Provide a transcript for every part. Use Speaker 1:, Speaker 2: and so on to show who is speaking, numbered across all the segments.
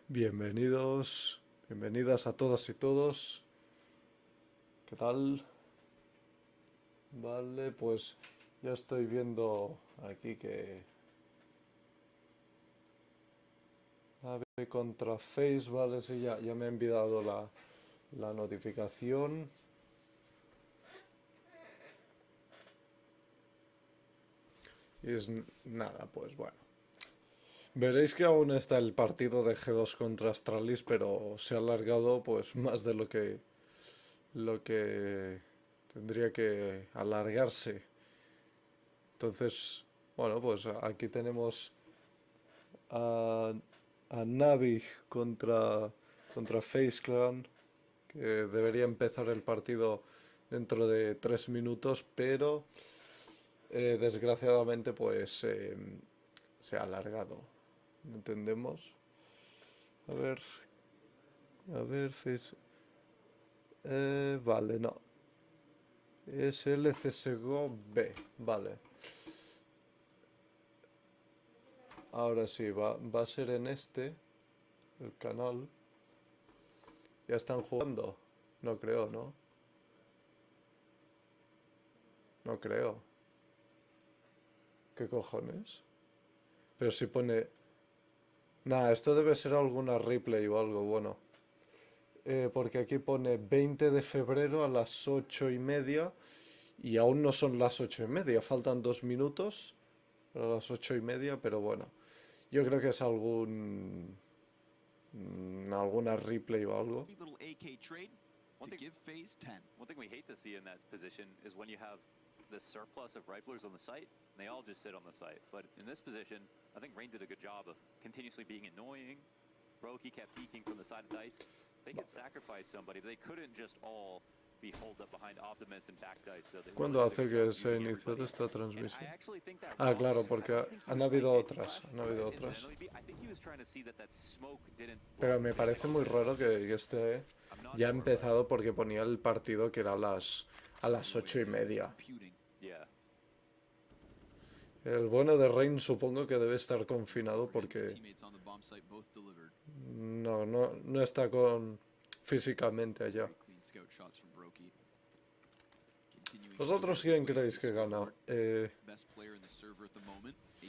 Speaker 1: Bienvenidos, bienvenidas a todas y todos. ¿Qué tal? Vale, pues ya estoy viendo aquí que NaVi contra FaZe, vale, sí, ya me ha enviado la notificación. Y es nada, pues bueno. Veréis que aún está el partido de G2 contra Astralis, pero se ha alargado pues más de lo que tendría que alargarse. Entonces, bueno, pues aquí tenemos a, a NaVi contra FaZe Clan, que debería empezar el partido dentro de 3 minutos, pero desgraciadamente pues se ha alargado. ¿Entendemos? A ver, FaZe... vale, no. Es el CSGO B, vale. Ahora sí, va a ser en este, el canal. ¿Ya están jugando? No creo, ¿no? No creo. ¿Qué cojones? Pero si pone... Nah, esto debe ser alguna replay o algo, bueno. Porque aquí pone 20 de febrero a las 8:30 y aún no son las 8:30, faltan 2 minutos para las 8:30, pero bueno. Yo creo que es alguna replay o algo.
Speaker 2: One thing we hate to see in that position is when you have the surplus of riflers on the site, and they all just sit on the site. But in this position, I think Rain did a good job of continuously being annoying. Broky kept peeking from the side of Dice. They could sacrifice somebody, but they couldn't just all be holed up behind Optimus and back Dice. So
Speaker 1: ¿Cuándo hace que se inició esta transmisión? Ah, claro, porque han habido otras. Pero me parece muy raro que esté ya empezado porque ponía el partido que era a las 8:30. El bueno de Rain supongo que debe estar confinado porque no está físicamente allá. ¿Vosotros quién creéis que gana?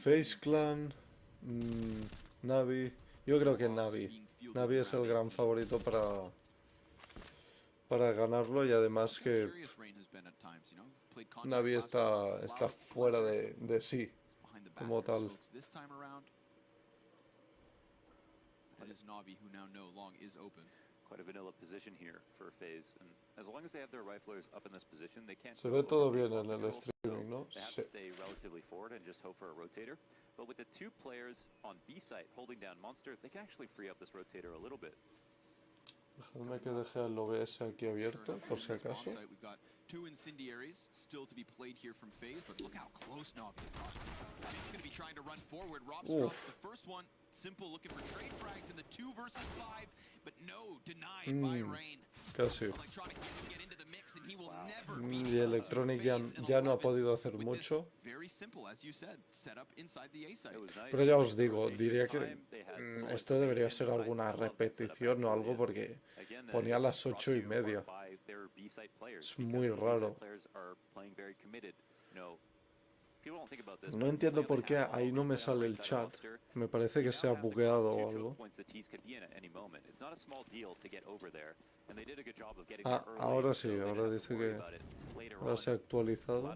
Speaker 1: FaZe Clan, NaVi. Yo creo que NaVi. NaVi es el gran favorito para ganarlo y además que NaVi está fuera de sí como tal.
Speaker 2: Quite a vanilla position here for FaZe, and as long as they have their riflers up in this position, they can't.
Speaker 1: Se ve todo bien en el streaming, ¿no?
Speaker 2: They have to stay relatively forward and just hope for a rotator. But with the two players on B site holding down Monster, they can actually free up this rotator a little bit.
Speaker 1: Dejadme que deje el OBS aquí abierto, por si acaso.
Speaker 3: Two incendiaries still to be played here from FaZe, but look how close NaVi got. It's going to be trying to run forward. Rob drops the first one. Simple looking for trade frags in the 2 versus 5, but no, denied by Rain.
Speaker 1: Casi. Y Electronic ya no ha podido hacer mucho. Pero ya os digo, diría que esto debería ser alguna repetición o algo porque ponía las 8:30. Es muy raro. No entiendo por qué ahí no me sale el chat. Me parece que se ha bugueado o algo. Ah, ahora sí, ahora dice que ahora se ha actualizado.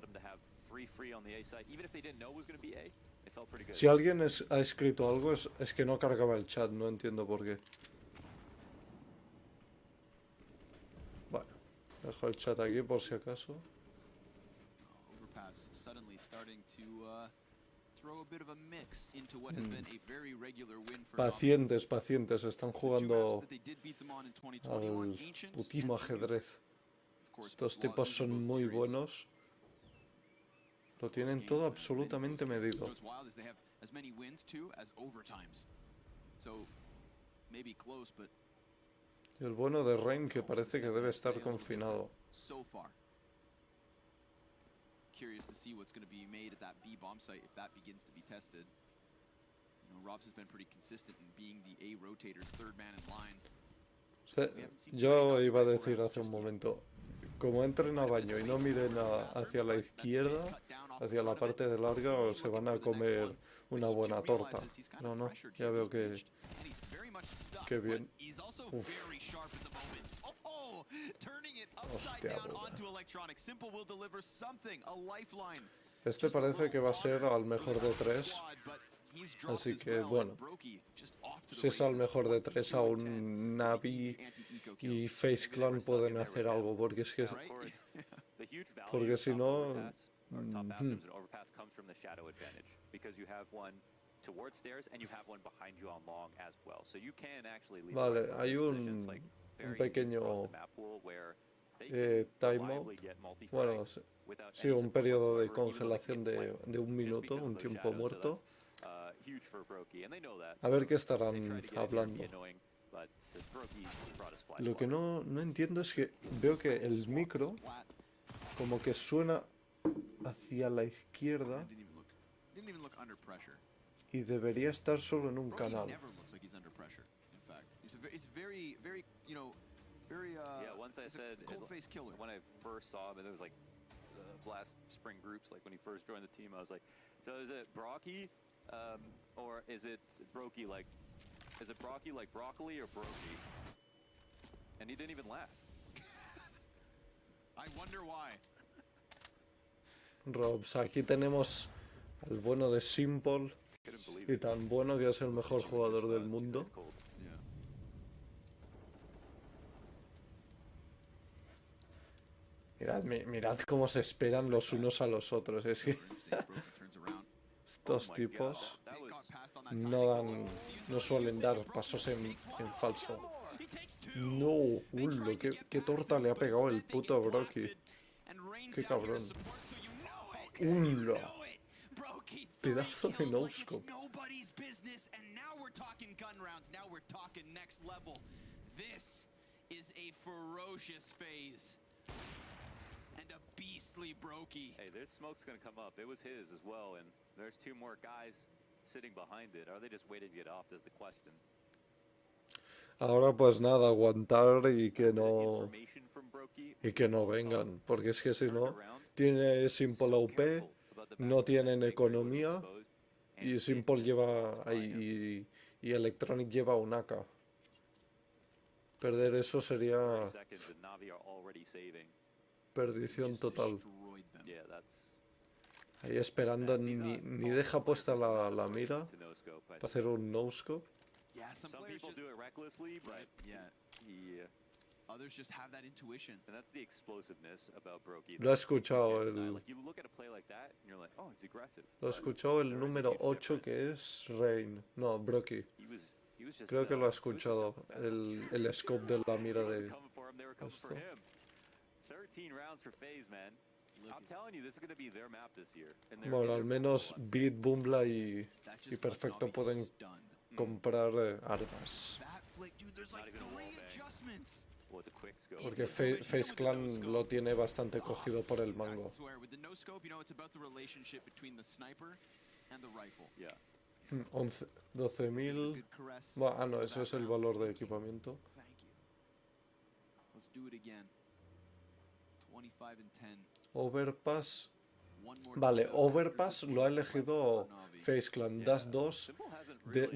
Speaker 1: Si alguien ha escrito algo es que no cargaba el chat, no entiendo por qué. Bueno, dejo el chat aquí por si acaso. Pacientes, están jugando al putísimo ajedrez. Estos tipos son muy buenos. Lo tienen todo absolutamente medido.
Speaker 3: Goes wild as they have as many wins too as overtimes. So maybe close, but
Speaker 1: Y el bueno de Rain que parece que debe estar confinado.
Speaker 3: so far. Curious to see what's going to be made at that B bomb site if that begins to be tested. You know, Robs has been pretty consistent in being the A rotator, third man in line.
Speaker 1: Yo iba a decir hace un momento, como entren a baño y no miren hacia la izquierda, hacia la parte de larga, se van a comer una buena torta. No, no, ya veo que bien. Uf. Hostia puta. Este parece que va a ser al mejor de 3. Así que bueno, si es al mejor de 3, aún NaVi y FaZe Clan pueden hacer algo, porque es que porque si no, vale, hay un pequeño timeout, bueno, sí, un periodo de congelación de 1 minuto, un tiempo muerto. A ver qué estarán hablando. Lo que no entiendo es que veo que el micro como que suena hacia la izquierda y debería estar solo en un canal.
Speaker 2: Yeah, once I said, when I first saw him, it was like the last spring groups, like when he first joined the team, I was like, so is it Brocky, or is it Brokey like broccoli or Brokey? And he didn't even laugh.
Speaker 3: I wonder why.
Speaker 1: Robs, aquí tenemos al bueno de Simple, y tan bueno que es el mejor jugador del mundo. Mirad cómo se esperan los unos a los otros. Es que estos tipos no suelen dar pasos en falso. No, qué torta le ha pegado el puto Brocky. Qué cabrón. Pedazo de no-scope.
Speaker 3: And a beastly Brokey.
Speaker 2: Hey, this smoke's gonna come up. It was his as well, and there's 2 more guys sitting behind it. Are they just waiting to get off? Is the question.
Speaker 1: Ahora pues nada, aguantar y que no vengan, porque es que si no tiene Simple OP, no tienen economía y Simple lleva ahí y Electronic lleva un AK. Perder eso sería perdición total. Ahí esperando, ni deja puesta la mira para hacer un no-scope.
Speaker 2: Some people do it recklessly, but
Speaker 3: others just have that intuition.
Speaker 2: And that's the explosiveness about Brokey.
Speaker 1: Lo ha escuchado
Speaker 2: You look at a play like that and you're like, oh, it's aggressive.
Speaker 1: Lo ha escuchado el número 8 que es Rain. No, Brokey. Creo que lo ha escuchado el scope de la mira de esto.
Speaker 2: 13 rounds for FaZe, man. I'm telling you, this is going to be their map this year.
Speaker 1: Bueno, al menos Beat, Bumbla y Perfecto pueden comprar armas. Porque FaZe Clan lo tiene bastante cogido por el mango. 12.000. Ah, no, eso es el valor de equipamiento. Overpass. Vale, Overpass lo ha elegido FaZe Clan. Dash 2.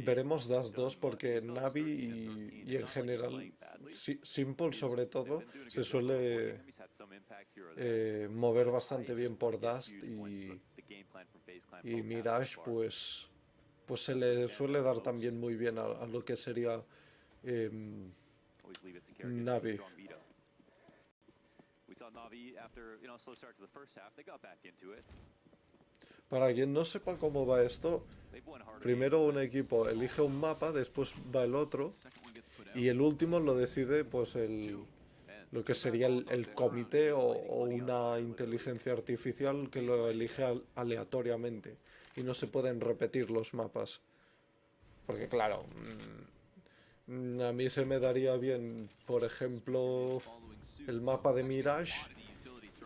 Speaker 1: Veremos Dash 2 porque NaVi y en general Simple sobre todo se suele mover bastante bien por Dash y Mirage pues se le suele dar también muy bien a lo que sería NaVi. Para quien no sepa cómo va esto, primero un equipo elige un mapa, después va el otro y el último lo decide pues lo que sería el comité o una inteligencia artificial que lo elige aleatoriamente y no se pueden repetir los mapas. Porque claro, a mí se me daría bien, por ejemplo, el mapa de Mirage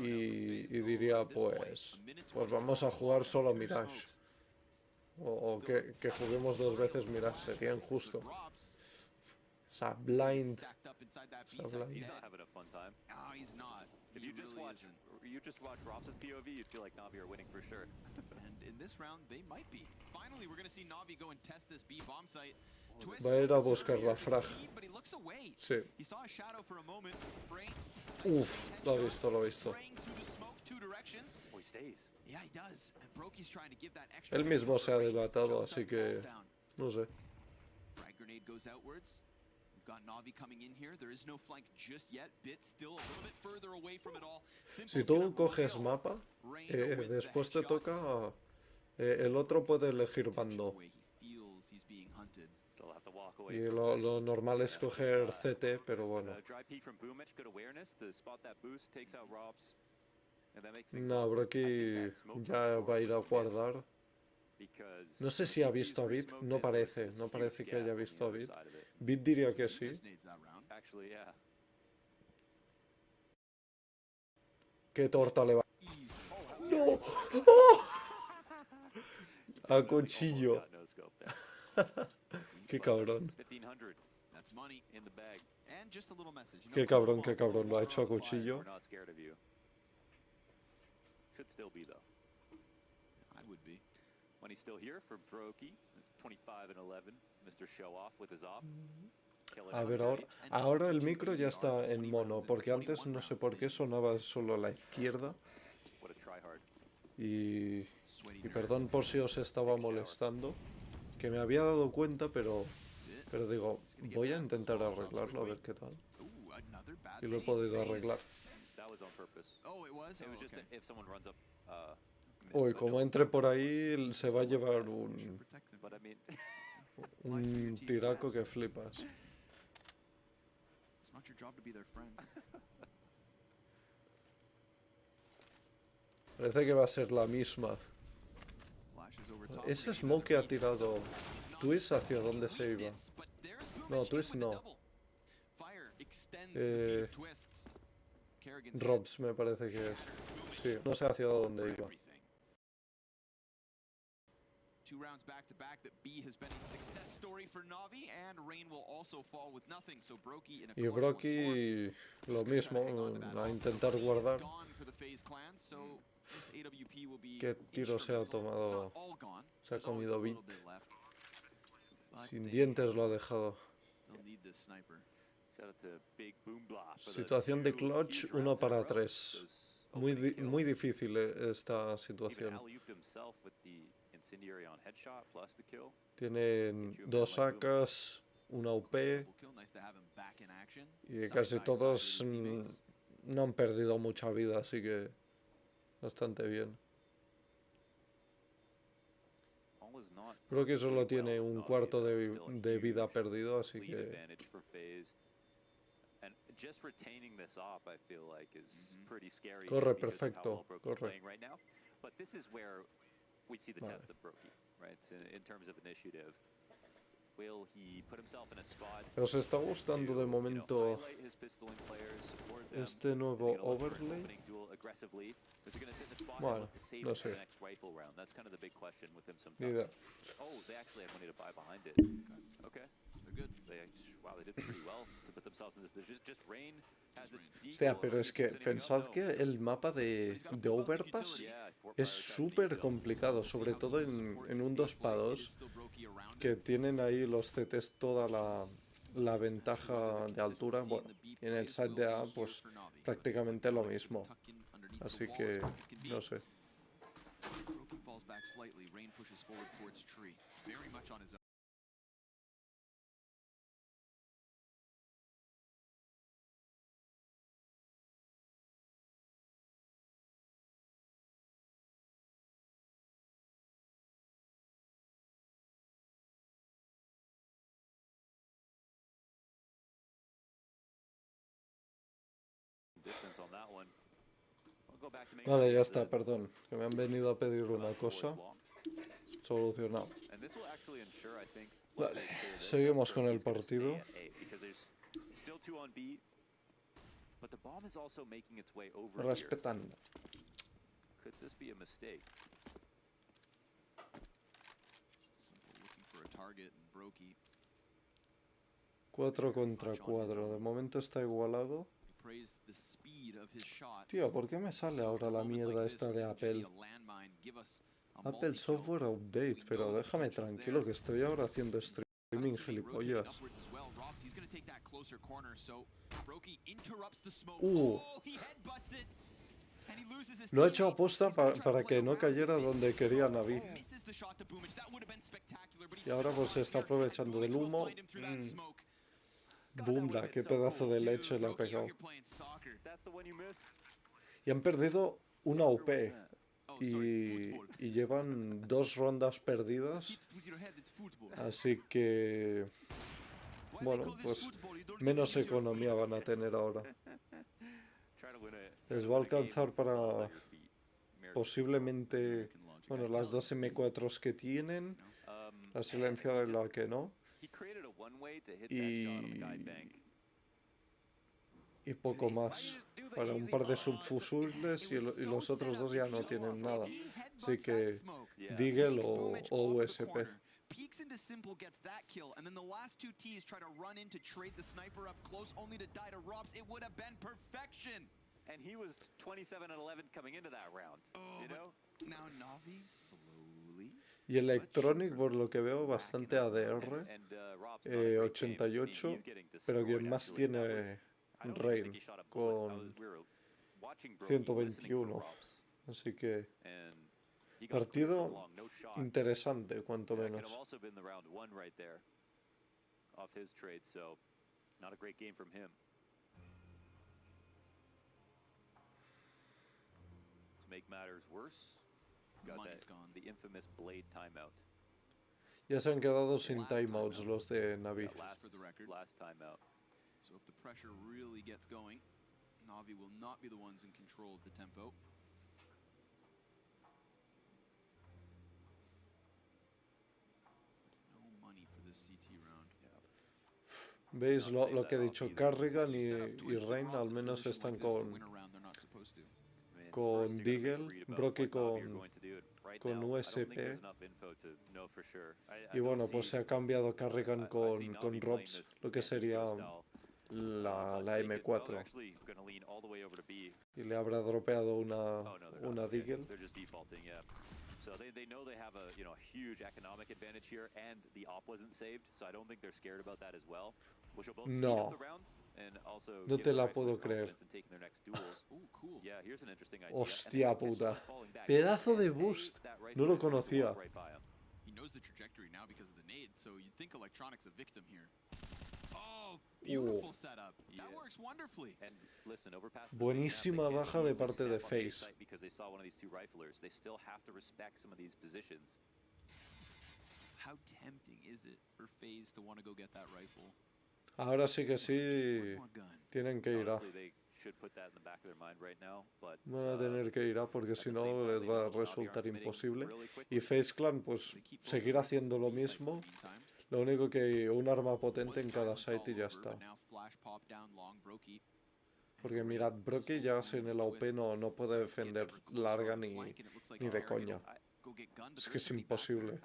Speaker 1: y diría pues vamos a jugar solo Mirage. O que juguemos 2 veces Mirage, sería injusto. Esa blind.
Speaker 2: He's not having a fun time.
Speaker 3: No, he's not.
Speaker 2: If
Speaker 3: He
Speaker 2: you just
Speaker 3: really
Speaker 2: watch,
Speaker 3: isn't.
Speaker 2: you just watch Rob's POV, you'd feel like Navi are winning for sure.
Speaker 3: And in this round, they might be. Finally, we're going to see Navi go and test this B bomb site.
Speaker 1: Va a ir a buscar la frag.
Speaker 3: But he looks away.
Speaker 1: Sí.
Speaker 3: He saw a shadow for a moment. Brain.
Speaker 1: Uf, lo he visto, lo he visto.
Speaker 3: Spraying through the smoke, 2 directions.
Speaker 2: Oh, he stays.
Speaker 3: Yeah, he does. And Brokey's trying to give that extra.
Speaker 1: Él mismo se ha
Speaker 3: Brain
Speaker 1: delatado,
Speaker 3: jumps
Speaker 1: así
Speaker 3: up,
Speaker 1: que
Speaker 3: falls down.
Speaker 1: no sé.
Speaker 3: Frag grenade goes outwards. We've got Navi coming in here. There is no flank just yet. Bit still a little bit further away from it all.
Speaker 1: Si
Speaker 3: Simple's
Speaker 1: tú
Speaker 3: gonna
Speaker 1: coges
Speaker 3: rail
Speaker 1: mapa,
Speaker 3: Rain with the
Speaker 1: después te
Speaker 3: headshot.
Speaker 1: toca. El otro puede elegir bando.
Speaker 3: Way he feels he's being hunted.
Speaker 2: Still have to walk away
Speaker 1: Y
Speaker 2: from
Speaker 1: lo
Speaker 2: this.
Speaker 1: normal es coger CT, pero bueno.
Speaker 2: Dry peek from Boomich, good awareness to spot that boost, takes out Rob's. And that makes things
Speaker 1: No,
Speaker 2: awkward. I think
Speaker 1: Brocky
Speaker 2: that smoke
Speaker 1: ya
Speaker 2: from short
Speaker 1: va a ir a
Speaker 2: was missed
Speaker 1: guardar.
Speaker 2: because
Speaker 1: No sé si ha
Speaker 2: CT's
Speaker 1: visto a Bit,
Speaker 2: re-smoked
Speaker 1: no
Speaker 2: it
Speaker 1: parece,
Speaker 2: versus
Speaker 1: no
Speaker 2: huge
Speaker 1: parece que
Speaker 2: gap
Speaker 1: haya
Speaker 2: on the
Speaker 1: visto a
Speaker 2: other
Speaker 1: Bit.
Speaker 2: side of it.
Speaker 1: Bit diría que sí.
Speaker 3: Miss nades that round.
Speaker 2: Actually, yeah.
Speaker 1: ¿Qué torta le va?
Speaker 3: Easy.
Speaker 1: ¡No! A cuchillo.
Speaker 2: Almost got no scope there.
Speaker 1: Qué
Speaker 2: But
Speaker 1: cabrón.
Speaker 2: that's 1500
Speaker 3: That's money.
Speaker 2: in the bag.
Speaker 3: And just a little message. You know,
Speaker 1: Qué
Speaker 3: come
Speaker 1: cabrón,
Speaker 3: on,
Speaker 1: lo ha hecho a
Speaker 2: We're
Speaker 1: cuchillo.
Speaker 2: not scared of you. Should still be though.
Speaker 3: I would be.
Speaker 2: Money's still here for Brokey. 25 and 11. Mr. Show Off with his op. Killing
Speaker 1: A
Speaker 2: out
Speaker 1: ver,
Speaker 2: Johnny.
Speaker 1: ahora el micro ya está en mono, porque antes no sé por qué sonaba solo a la izquierda.
Speaker 2: What a tryhard.
Speaker 1: Y
Speaker 3: Sweaty nerd.
Speaker 1: perdón por si os estaba molestando, que me había dado cuenta, pero digo, voy a intentar arreglarlo a ver qué tal.
Speaker 3: Ooh, another bad
Speaker 1: Y lo he
Speaker 3: nade.
Speaker 1: podido
Speaker 3: FaZe.
Speaker 1: arreglar.
Speaker 2: That was on purpose.
Speaker 3: Oh, it was?
Speaker 2: It was
Speaker 3: Oh,
Speaker 2: just
Speaker 3: okay.
Speaker 2: if someone runs up.
Speaker 1: Uy, como entre por ahí, se va a llevar
Speaker 3: Should protect him.
Speaker 2: But I mean,
Speaker 1: un tiraco que flipas.
Speaker 3: It's not your job to be their friend.
Speaker 1: Parece que va a ser la misma.
Speaker 3: Flashes over top.
Speaker 1: Ese
Speaker 3: Grenade
Speaker 1: smoke que ha
Speaker 3: under beat.
Speaker 1: tirado
Speaker 3: Not
Speaker 1: Twist, ¿hacia
Speaker 3: seeing
Speaker 1: dónde se iba?
Speaker 3: weakness, but there's
Speaker 1: No,
Speaker 3: Boomich
Speaker 1: Twist
Speaker 3: with the
Speaker 1: no.
Speaker 3: double. Fire extends to the feet of Twists. Kerrigan's head.
Speaker 1: Robs me parece que es. Sí, no sé hacia dónde
Speaker 3: For
Speaker 1: iba.
Speaker 3: everything. 2 rounds back to back that B has been a success story for Navi, and Rain will also fall with nothing. So Brokey in a
Speaker 1: Y
Speaker 3: clutch once more.
Speaker 1: Brocky lo mismo, a intentar guardar.
Speaker 3: Gone for the FaZe clan, so this AWP will be
Speaker 1: Qué tiro se ha
Speaker 3: instrumental.
Speaker 1: tomado.
Speaker 3: It's not all gone.
Speaker 1: Se ha
Speaker 3: There's always
Speaker 1: comido
Speaker 3: a little
Speaker 1: Beat.
Speaker 3: bit left. But
Speaker 1: Sin
Speaker 3: they-
Speaker 1: dientes lo ha dejado.
Speaker 3: They'll need this sniper.
Speaker 2: shout out to Big Boom Blah. for the
Speaker 1: Situación de
Speaker 2: 2
Speaker 1: clutch,
Speaker 2: huge
Speaker 1: 1
Speaker 2: rounds in a
Speaker 1: para
Speaker 2: row.
Speaker 1: 3.
Speaker 2: Those
Speaker 1: Muy,
Speaker 2: opening
Speaker 1: muy
Speaker 2: kills.
Speaker 1: difícil esta
Speaker 2: Even
Speaker 1: situación.
Speaker 2: alley-ooped himself with the incendiary on headshot plus the kill.
Speaker 1: Tienen 2 AKs, una UP
Speaker 3: Double kill, nice to have him back in action.
Speaker 1: y
Speaker 3: Side
Speaker 1: casi
Speaker 3: by
Speaker 1: todos
Speaker 3: side with his teammates.
Speaker 1: no han perdido mucha vida, así que bastante bien.
Speaker 2: All is not
Speaker 1: Creo que solo
Speaker 2: perfectly
Speaker 1: tiene
Speaker 2: well,
Speaker 1: un
Speaker 2: Navi,
Speaker 1: cuarto
Speaker 2: though,
Speaker 1: de,
Speaker 2: still a
Speaker 1: de vida
Speaker 2: huge
Speaker 1: perdido, así
Speaker 2: lead
Speaker 1: que
Speaker 2: advantage for FaZe. And just retaining this op, I feel like, is pretty scary.
Speaker 1: Corre
Speaker 2: just because of how
Speaker 1: perfecto,
Speaker 2: well Broky's
Speaker 1: corre.
Speaker 2: playing right now. But this is where we see the
Speaker 1: Vale.
Speaker 2: test of Brokey, right? So in terms of initiative, will he put himself in a spot
Speaker 1: ¿os está gustando de
Speaker 2: to,
Speaker 1: momento
Speaker 2: highlight his pistoling players, support them?
Speaker 1: este
Speaker 2: Is he
Speaker 1: nuevo
Speaker 2: gonna look for an
Speaker 1: overlay?
Speaker 2: opening duel aggressively? Is he gonna sit in a spot
Speaker 1: Bueno,
Speaker 2: and look to save
Speaker 1: no
Speaker 2: it for
Speaker 1: sé.
Speaker 2: the next rifle round? That's kind of the big question with him
Speaker 1: Ni
Speaker 2: sometimes.
Speaker 1: idea.
Speaker 2: Oh, they actually had money to buy behind it. Okay.
Speaker 3: They're good.
Speaker 2: Wow, they did pretty well to put themselves in this position. Just Rain has a
Speaker 1: Hostia,
Speaker 2: decoy.
Speaker 1: pero es que pensad que el mapa de Overpass es súper complicado, sobre todo en un 2-2, que tienen ahí los CTs toda la ventaja de altura. Bueno, y en el side de A, pues prácticamente lo mismo. Así que, no sé.
Speaker 3: Brokey falls back slightly. Rain pushes forward towards tree. Very much on his own.
Speaker 2: distance on that one. I'll go back to making
Speaker 1: Vale, ya
Speaker 2: sure
Speaker 1: está, perdón. Que me han venido a pedir una cosa. Solucionado.
Speaker 2: And this will actually ensure, I think,
Speaker 1: Vale,
Speaker 2: once they clear this,
Speaker 1: seguimos
Speaker 2: that
Speaker 1: con el
Speaker 2: Brokey's gonna stay
Speaker 1: partido.
Speaker 2: at A, because there's still 2 on B, but the bomb is also making its way over here.
Speaker 1: Respetando.
Speaker 2: Could this be a mistake?
Speaker 3: Simple looking for a target, and Brokey
Speaker 1: 4 contra 4. De momento está igualado.
Speaker 3: praised the speed of his shots.
Speaker 1: Tío, ¿por qué me sale ahora la mierda esta de Apple? Apple Software Update, pero déjame tranquilo que estoy ahora haciendo streaming, gilipollas. Lo he hecho aposta para que no cayera donde quería NaVi. Y ahora pues se está aprovechando del humo. Boomla, qué pedazo de leche le ha pegado. Y han perdido una UP. Y llevan 2 rondas perdidas. Así que... Bueno, pues menos economía van a tener ahora. Les va a alcanzar para posiblemente, bueno, las 2 M4s que tienen, la silenciada y la que no, y poco más. Para un par de subfusiles y los otros 2 ya no tienen nada. Así que Deagle o USP.
Speaker 3: Peeks into Simple, gets that kill, and then the last 2 Ts try to run in to trade the sniper up close, only to die to Robs. It would have been perfection.
Speaker 2: And he was 27 and 11 coming into that round, you know?
Speaker 3: Now NaVi slowly.
Speaker 1: Y Electronic, por lo que veo, bastante ADR, 88, pero quien más tiene Rain, con 121. Así que partido interesante, cuanto menos.
Speaker 2: Make matters worse, got the infamous blade timeout.
Speaker 1: Ya se han quedado sin timeouts los de NaVi.
Speaker 2: Last timeout.
Speaker 3: So if the pressure really gets going, NaVi will not be the ones in control of the tempo. No money for this CT round.
Speaker 1: ¿Veis lo que he dicho? Carrigan y Rain al menos están con Deagle, Brokey con USP. Y bueno, pues se ha cambiado Carrigan con Robs, lo que sería la M4. Y le habrá dropeado una Deagle.
Speaker 2: So they know they have a huge economic advantage here, and the op wasn't saved, so I don't think they're scared about that as well. Which will both speed up the rounds and also
Speaker 1: No
Speaker 2: give
Speaker 1: te
Speaker 2: the
Speaker 1: la
Speaker 2: rifles
Speaker 1: puedo creer.
Speaker 2: confidence in taking their next duels.
Speaker 3: Cool.
Speaker 2: Yeah, here's an interesting idea.
Speaker 1: Hostia puta. Pedazo de boost. No lo conocía.
Speaker 3: He knows the trajectory now because of the nade, so you'd think Electronic's a victim here. Oh, beautiful setup. That works wonderfully.
Speaker 2: And listen, overpass
Speaker 1: Buenísima baja de parte de FaZe.
Speaker 2: Because they saw one of these 2 riflers. They still have to respect some of these positions.
Speaker 3: How tempting is it for FaZe to want to go get that rifle?
Speaker 1: Ahora sí que sí tienen que ir a. Van a tener que ir a porque si no les va a resultar imposible. Y FaZe Clan pues seguir haciendo lo mismo. Lo único que un arma potente en cada site y ya está. Porque mirad, Brokey ya sin el AWP no puede defender larga ni de coña. Es que es imposible.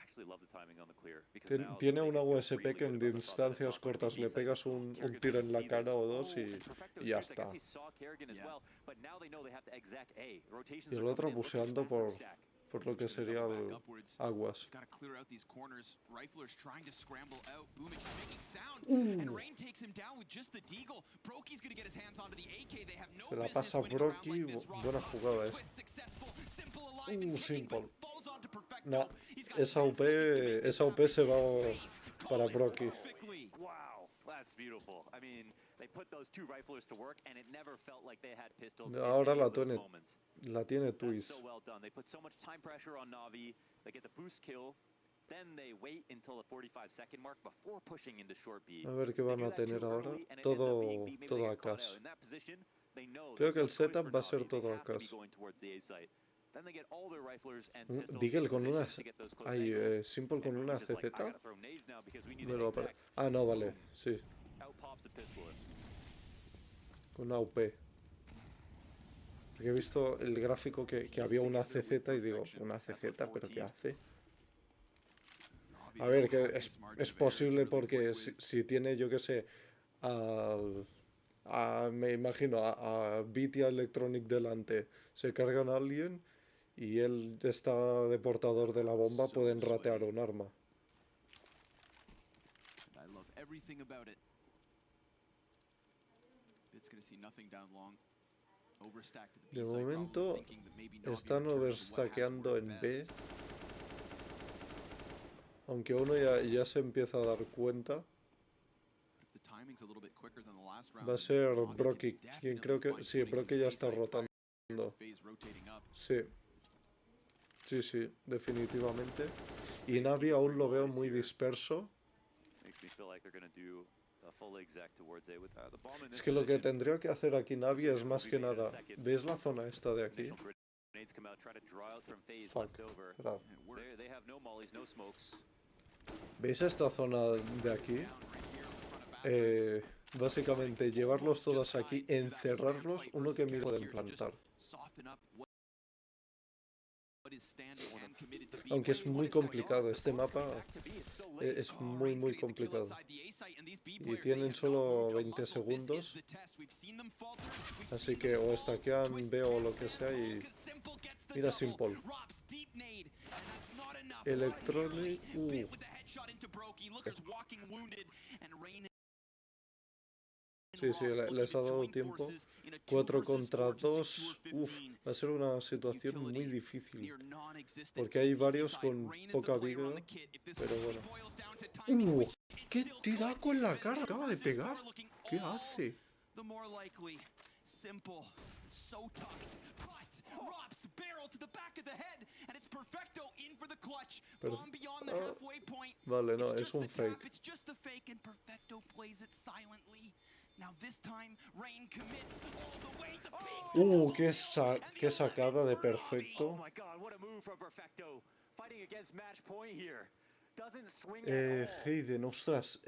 Speaker 1: Tiene una USP que en distancias cortas le pegas un tiro en la cara o 2 y ya está. Y el otro buceando por lo que sería el aguas. Se la pasa a Brokey, buena jugada Simple. No, esa UP se va para Brokey. Ahora la tiene Twist. A ver qué van a tener ahora. Todo a casa.
Speaker 2: they know
Speaker 1: Creo
Speaker 2: there's
Speaker 1: que
Speaker 2: no
Speaker 1: el
Speaker 2: choice
Speaker 1: setup
Speaker 2: for
Speaker 1: va a ser
Speaker 2: NaVi. They
Speaker 1: todo
Speaker 2: have to be
Speaker 1: acá.
Speaker 2: going towards the A site. Then they get all their riflers and pistols in
Speaker 1: Diggle con
Speaker 2: position
Speaker 1: una...
Speaker 2: to get those close
Speaker 1: Hay
Speaker 2: angles.
Speaker 1: Simple
Speaker 2: And
Speaker 1: con una
Speaker 2: Ray's just like, I
Speaker 1: CZ.
Speaker 2: gotta throw nades now because we need
Speaker 1: Me
Speaker 2: to
Speaker 1: lo
Speaker 2: hit
Speaker 1: apare-
Speaker 2: Zach.
Speaker 1: Ah, no, vale.
Speaker 2: Boom.
Speaker 1: Sí,
Speaker 2: Out pops a pistol.
Speaker 1: con una UP. Porque he visto el gráfico que había una CZ y digo, ¿una CZ? ¿Pero qué hace? A ver, que es posible porque si tiene, yo qué sé, me imagino, a Vitia Electronic delante, se cargan a alguien y él está de portador de la bomba, pueden ratear un arma.
Speaker 3: I love everything about it. It's gonna see nothing down long. Overstack to the
Speaker 1: De
Speaker 3: B side,
Speaker 1: momento
Speaker 3: probably thinking that maybe Navi
Speaker 1: están
Speaker 3: returned to what has
Speaker 1: overstackeando
Speaker 3: worked
Speaker 1: en B,
Speaker 3: best.
Speaker 1: aunque uno ya se empieza a dar cuenta.
Speaker 3: But if the timing's a little bit quicker than the last round,
Speaker 1: Va a
Speaker 3: then
Speaker 1: ser
Speaker 3: Navi can
Speaker 1: Brocky, quien creo que...
Speaker 3: definitely
Speaker 1: Sí,
Speaker 3: find footing
Speaker 1: Brocky
Speaker 3: in
Speaker 1: ya
Speaker 3: this
Speaker 1: está
Speaker 3: A site.
Speaker 1: rotando.
Speaker 3: FaZe rotating up.
Speaker 1: Sí. Sí, sí, definitivamente. Y Navi aún lo veo muy disperso.
Speaker 2: Makes me feel like they're gonna do a full exec towards A with the bomb in
Speaker 1: Es
Speaker 2: this
Speaker 1: que lo que
Speaker 2: position.
Speaker 1: tendría que hacer aquí Navi es más que nada... ¿Veis la zona esta de aquí?
Speaker 2: Initial grenades come out, try to draw out some FaZe
Speaker 1: Fuck.
Speaker 2: left over.
Speaker 1: Esperad.
Speaker 3: It worked.
Speaker 2: They have no mollies, no smokes.
Speaker 1: ¿Veis esta zona de aquí?
Speaker 3: Down right here on the front of batteries.
Speaker 1: Básicamente llevarlos todos aquí, encerrarlos, uno que miro de plantar.
Speaker 3: Soften up what is standing and committed to be.
Speaker 1: Aunque es muy complicado, este mapa es
Speaker 3: Oh,
Speaker 1: muy
Speaker 3: Reigns
Speaker 1: muy
Speaker 3: getting the kill
Speaker 1: complicado.
Speaker 3: outside the A site, and these B
Speaker 1: Y
Speaker 3: players,
Speaker 1: tienen
Speaker 3: they have
Speaker 1: solo
Speaker 3: not moved a
Speaker 1: 20
Speaker 3: muscle. This
Speaker 1: segundos.
Speaker 3: is the test. We've seen them falter. We've
Speaker 1: Así
Speaker 3: seen
Speaker 1: que
Speaker 3: them
Speaker 1: o
Speaker 3: fall.
Speaker 1: estaquean
Speaker 3: Twists
Speaker 1: B o
Speaker 3: and
Speaker 1: lo que sea y...
Speaker 3: because Simple gets the
Speaker 1: Mira
Speaker 3: double.
Speaker 1: Simple.
Speaker 3: Rob's deep nade, and that's not enough.
Speaker 1: Electronic...
Speaker 3: Bit with the headshot into Brokey. Lookers walking wounded, and Rain
Speaker 1: Sí, sí, les ha dado tiempo. 4 contra 2. Uf, va a ser una situación muy difícil. Porque hay varios con poca vida. Pero bueno. ¡Qué tiraco en la cara acaba de pegar! ¿Qué hace?
Speaker 3: The more likely, Simple, so tucked, but Rob's barrel to the back of the head, and it's Perfecto in for the clutch. Bomb beyond the halfway point.
Speaker 1: Vale, no,
Speaker 3: It's
Speaker 1: es
Speaker 3: just
Speaker 1: un
Speaker 3: the tap,
Speaker 1: fake.
Speaker 3: it's just a fake, and Perfecto plays it silently. Now this time, Rain commits all the way to peak.
Speaker 1: Qué sacada de
Speaker 2: Oh
Speaker 1: Perfecto.
Speaker 2: my god, what a move from Perfecto. Fighting against match point here. Doesn't swing at all.
Speaker 1: Hayden, ostras,